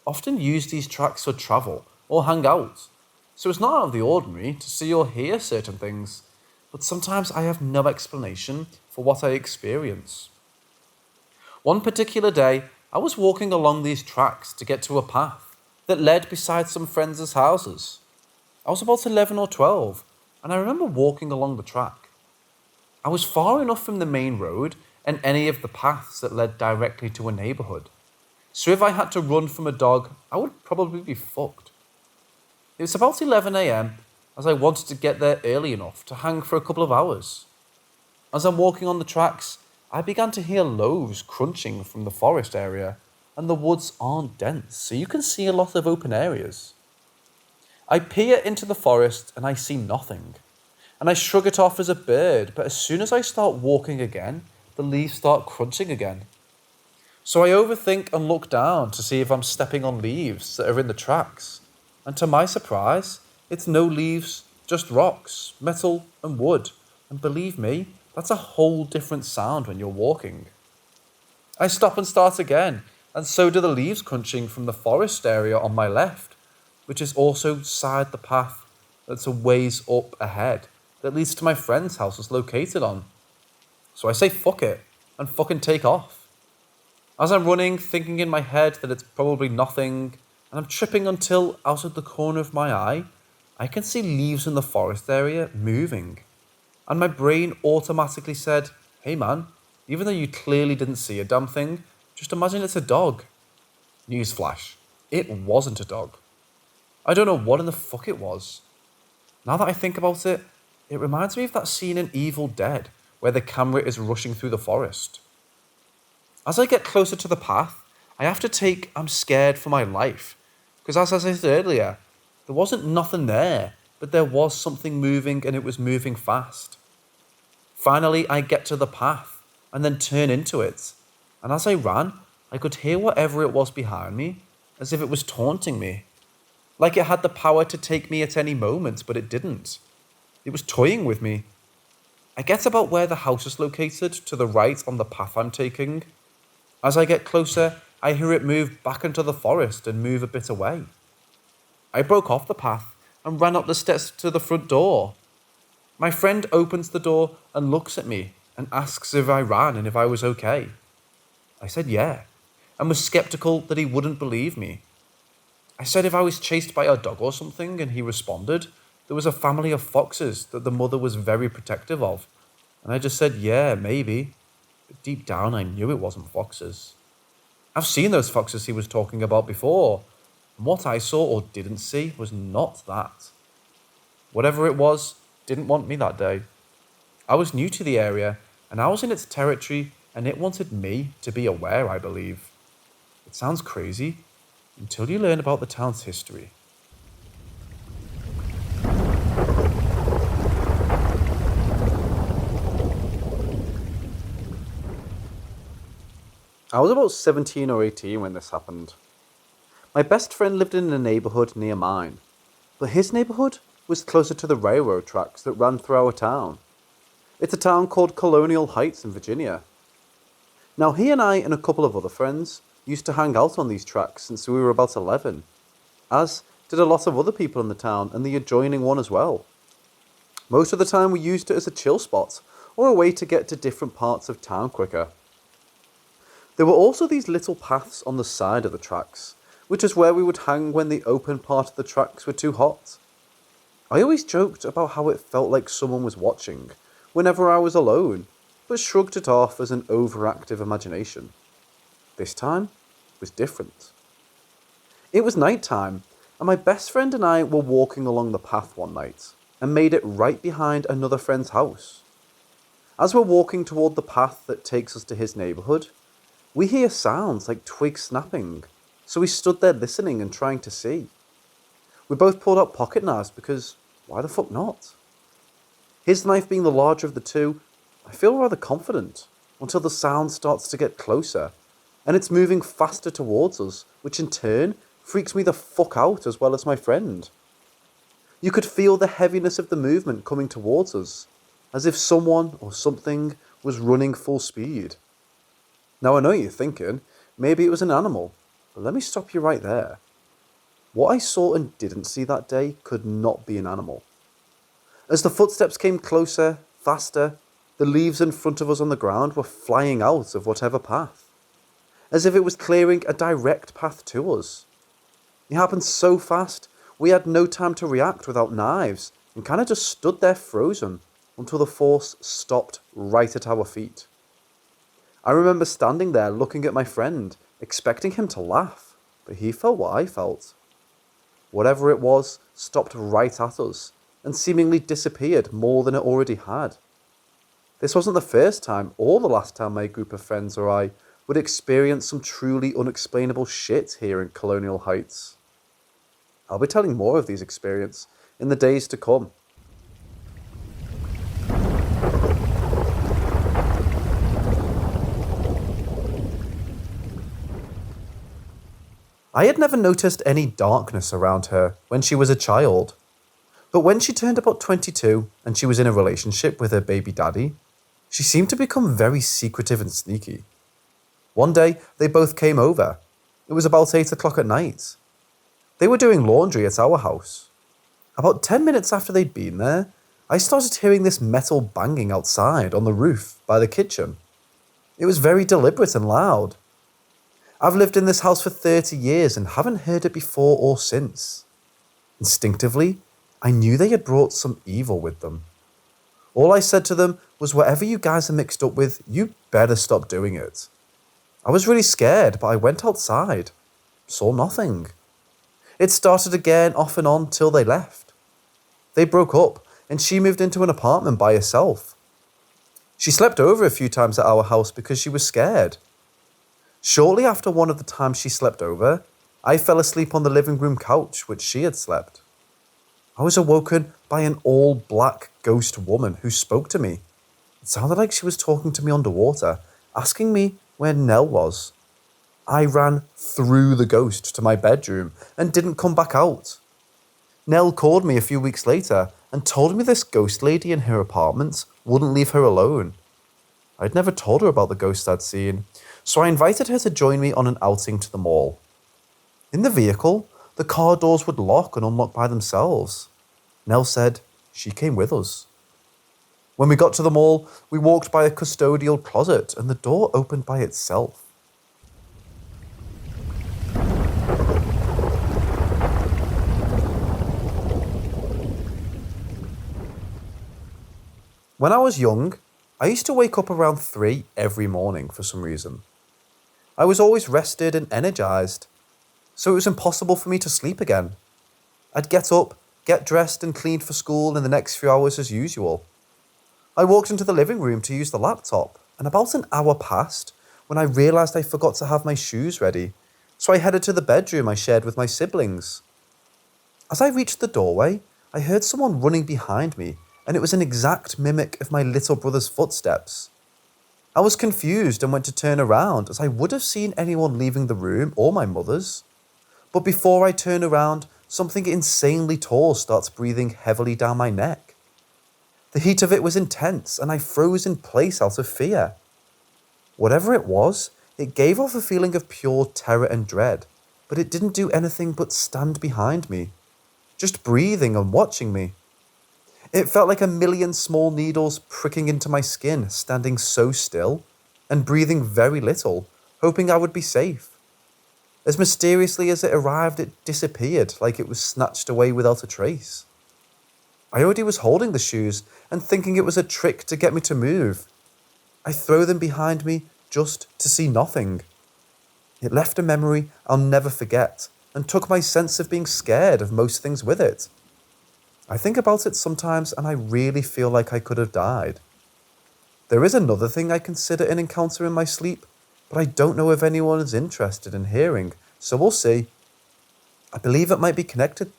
often use these tracks for travel or hang out, so it's not out of the ordinary to see or hear certain things, but sometimes I have no explanation for what I experience. One particular day, I was walking along these tracks to get to a path that led beside some friends' houses. I was about 11 or 12, and I remember walking along the track. I was far enough from the main road and any of the paths that led directly to a neighbourhood, so if I had to run from a dog, I would probably be fucked. It was about 11 a.m, as I wanted to get there early enough to hang for a couple of hours. As I'm walking on the tracks, I began to hear loaves crunching from the forest area, and the woods aren't dense, so you can see a lot of open areas. I peer into the forest and I see nothing, and I shrug it off as a bird, but as soon as I start walking again, the leaves start crunching again. So I overthink and look down to see if I'm stepping on leaves that are in the tracks, and to my surprise, it's no leaves, just rocks, metal and wood, and believe me, that's a whole different sound when you're walking. I stop and start again, and so do the leaves crunching from the forest area on my left, which is also side the path that's a ways up ahead that leads to my friend's house is located on. So I say fuck it, and fucking take off. As I'm running, thinking in my head that it's probably nothing, and I'm tripping until, out of the corner of my eye, I can see leaves in the forest area moving. And my brain automatically said, hey man, even though you clearly didn't see a damn thing, just imagine it's a dog. Newsflash, it wasn't a dog. I don't know what in the fuck it was. Now that I think about it, it reminds me of that scene in Evil Dead, where the camera is rushing through the forest. As I get closer to the path, I have to take I'm scared for my life, because as I said earlier, there wasn't nothing there, but there was something moving and it was moving fast. Finally, I get to the path and then turn into it. And as I ran, I could hear whatever it was behind me, as if it was taunting me. Like it had the power to take me at any moment, but it didn't. It was toying with me. I get about where the house is located, to the right on the path I'm taking. As I get closer, I hear it move back into the forest and move a bit away. I broke off the path and ran up the steps to the front door. My friend opens the door and looks at me and asks if I ran and if I was okay. I said yeah, and was skeptical that he wouldn't believe me. I said if I was chased by a dog or something, and he responded, there was a family of foxes that the mother was very protective of. And I just said, yeah, maybe. But deep down, I knew it wasn't foxes. I've seen those foxes he was talking about before, and what I saw or didn't see was not that. Whatever it was, didn't want me that day. I was new to the area, and I was in its territory, and it wanted me to be aware, I believe. It sounds crazy, until you learn about the town's history. I was about 17 or 18 when this happened. My best friend lived in a neighbourhood near mine, but his neighbourhood was closer to the railroad tracks that ran through our town. It's a town called Colonial Heights in Virginia. Now he and I and a couple of other friends used to hang out on these tracks since we were about 11, as did a lot of other people in the town and the adjoining one as well. Most of the time we used it as a chill spot or a way to get to different parts of town quicker. There were also these little paths on the side of the tracks, which is where we would hang when the open part of the tracks were too hot. I always joked about how it felt like someone was watching whenever I was alone, but shrugged it off as an overactive imagination. This time was different. It was night time, and my best friend and I were walking along the path one night, and made it right behind another friend's house. As we're walking toward the path that takes us to his neighbourhood, we hear sounds like twigs snapping, so we stood there listening and trying to see. We both pulled out pocket knives because why the fuck not? His knife being the larger of the two, I feel rather confident until the sound starts to get closer, and it's moving faster towards us, which in turn freaks me the fuck out as well as my friend. You could feel the heaviness of the movement coming towards us, as if someone or something was running full speed. Now I know you're thinking, maybe it was an animal, but let me stop you right there. What I saw and didn't see that day could not be an animal. As the footsteps came closer, faster, the leaves in front of us on the ground were flying out of whatever path, as if it was clearing a direct path to us. It happened so fast, we had no time to react without knives, and kind of just stood there frozen until the force stopped right at our feet. I remember standing there looking at my friend, expecting him to laugh, but he felt what I felt. Whatever it was stopped right at us, and seemingly disappeared more than it already had. This wasn't the first time or the last time my group of friends or I would experience some truly unexplainable shit here in Colonial Heights. I'll be telling more of these experiences in the days to come. I had never noticed any darkness around her when she was a child, but when she turned about 22 and she was in a relationship with her baby daddy, she seemed to become very secretive and sneaky. One day, they both came over. It was about 8 o'clock at night. They were doing laundry at our house. About 10 minutes after they'd been there, I started hearing this metal banging outside on the roof by the kitchen. It was very deliberate and loud. I've lived in this house for 30 years and haven't heard it before or since. Instinctively, I knew they had brought some evil with them. All I said to them was, whatever you guys are mixed up with, you better stop doing it. I was really scared, but I went outside. Saw nothing. It started again off and on till they left. They broke up and she moved into an apartment by herself. She slept over a few times at our house because she was scared. Shortly after one of the times she slept over, I fell asleep on the living room couch which she had slept. I was awoken by an all-black ghost woman who spoke to me. It sounded like she was talking to me underwater, asking me where Nell was. I ran through the ghost to my bedroom and didn't come back out. Nell called me a few weeks later and told me this ghost lady in her apartment wouldn't leave her alone. I'd never told her about the ghost I'd seen, so I invited her to join me on an outing to the mall. In the vehicle, the car doors would lock and unlock by themselves. Nell said she came with us. When we got to the mall, we walked by a custodial closet and the door opened by itself. When I was young, I used to wake up around 3 every morning for some reason. I was always rested and energized, so it was impossible for me to sleep again. I'd get up, get dressed and cleaned for school in the next few hours as usual. I walked into the living room to use the laptop, and about an hour passed when I realised I forgot to have my shoes ready, so I headed to the bedroom I shared with my siblings. As I reached the doorway, I heard someone running behind me, and it was an exact mimic of my little brother's footsteps. I was confused and went to turn around as I would have seen anyone leaving the room or my mother's. But before I turn around, something insanely tall starts breathing heavily down my neck. The heat of it was intense and I froze in place out of fear. Whatever it was, it gave off a feeling of pure terror and dread, but it didn't do anything but stand behind me, just breathing and watching me. It felt like a million small needles pricking into my skin, standing so still and breathing very little, hoping I would be safe. As mysteriously as it arrived, it disappeared like it was snatched away without a trace. I already was holding the shoes and thinking it was a trick to get me to move. I throw them behind me just to see nothing. It left a memory I'll never forget and took my sense of being scared of most things with it. I think about it sometimes and I really feel like I could have died. There is another thing I consider an encounter in my sleep, but I don't know if anyone is interested in hearing, so we'll see. I believe it might be connected,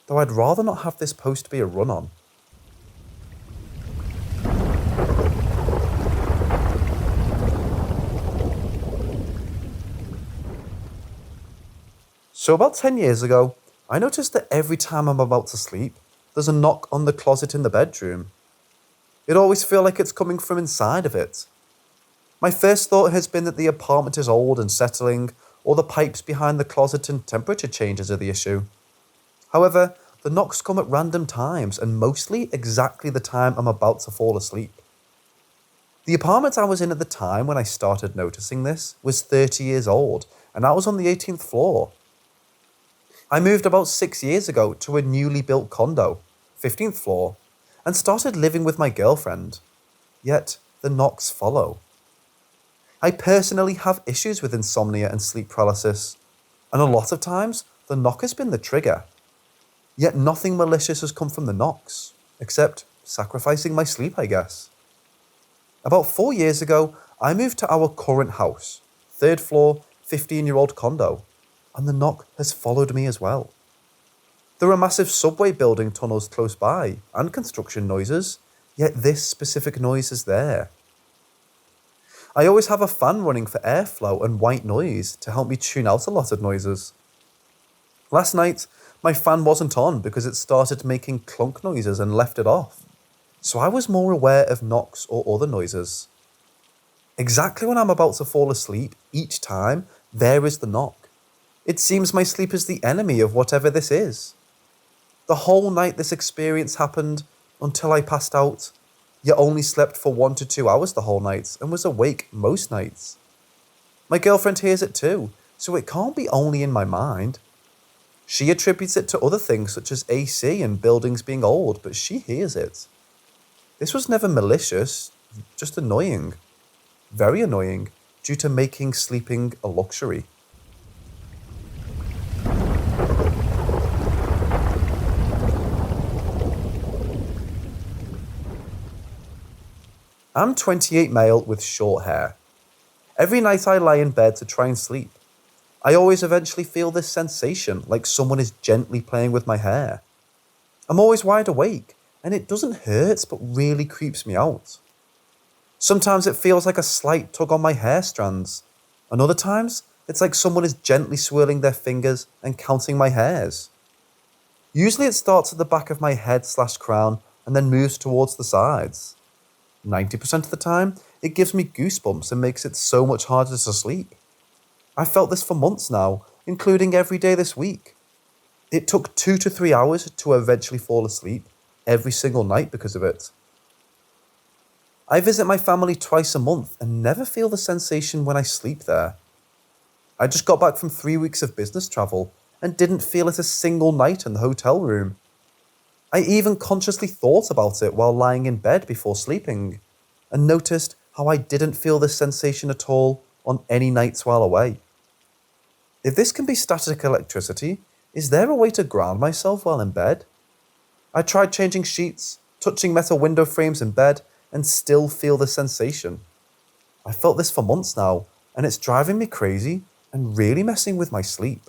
though I'd rather not have this post be a run-on. So about 10 years ago, I noticed that every time I'm about to sleep, there's a knock on the closet in the bedroom. It always feels like it's coming from inside of it. My first thought has been that the apartment is old and settling, or the pipes behind the closet and temperature changes are the issue. However, the knocks come at random times and mostly exactly the time I'm about to fall asleep. The apartment I was in at the time when I started noticing this was 30 years old, and I was on the 18th floor. I moved about 6 years ago to a newly built condo, 15th floor, and started living with my girlfriend. Yet, the knocks follow. I personally have issues with insomnia and sleep paralysis, and a lot of times, the knock has been the trigger. Yet nothing malicious has come from the knocks, except sacrificing my sleep, I guess. About 4 years ago, I moved to our current house, 3rd floor, 15-year-old condo, and the knock has followed me as well. There are massive subway building tunnels close by and construction noises, yet this specific noise is there. I always have a fan running for airflow and white noise to help me tune out a lot of noises. Last night, my fan wasn't on because it started making clunk noises and left it off, so I was more aware of knocks or other noises. Exactly when I'm about to fall asleep, each time, there is the knock. It seems my sleep is the enemy of whatever this is. The whole night this experience happened until I passed out, yet only slept for 1 to 2 hours the whole night and was awake most nights. My girlfriend hears it too, so it can't be only in my mind. She attributes it to other things such as AC and buildings being old, but she hears it. This was never malicious, just annoying. Very annoying, due to making sleeping a luxury. I'm 28 male with short hair. Every night I lie in bed to try and sleep. I always eventually feel this sensation like someone is gently playing with my hair. I'm always wide awake, and it doesn't hurt but really creeps me out. Sometimes it feels like a slight tug on my hair strands, and other times it's like someone is gently swirling their fingers and counting my hairs. Usually it starts at the back of my head/crown and then moves towards the sides. 90% of the time, it gives me goosebumps and makes it so much harder to sleep. I've felt this for months now, including every day this week. It took 2 to 3 hours to eventually fall asleep, every single night because of it. I visit my family twice a month and never feel the sensation when I sleep there. I just got back from 3 weeks of business travel and didn't feel it a single night in the hotel room. I even consciously thought about it while lying in bed before sleeping, and noticed how I didn't feel this sensation at all on any nights while away. If this can be static electricity, is there a way to ground myself while in bed? I tried changing sheets, touching metal window frames in bed, and still feel the sensation. I felt this for months now, and it's driving me crazy and really messing with my sleep.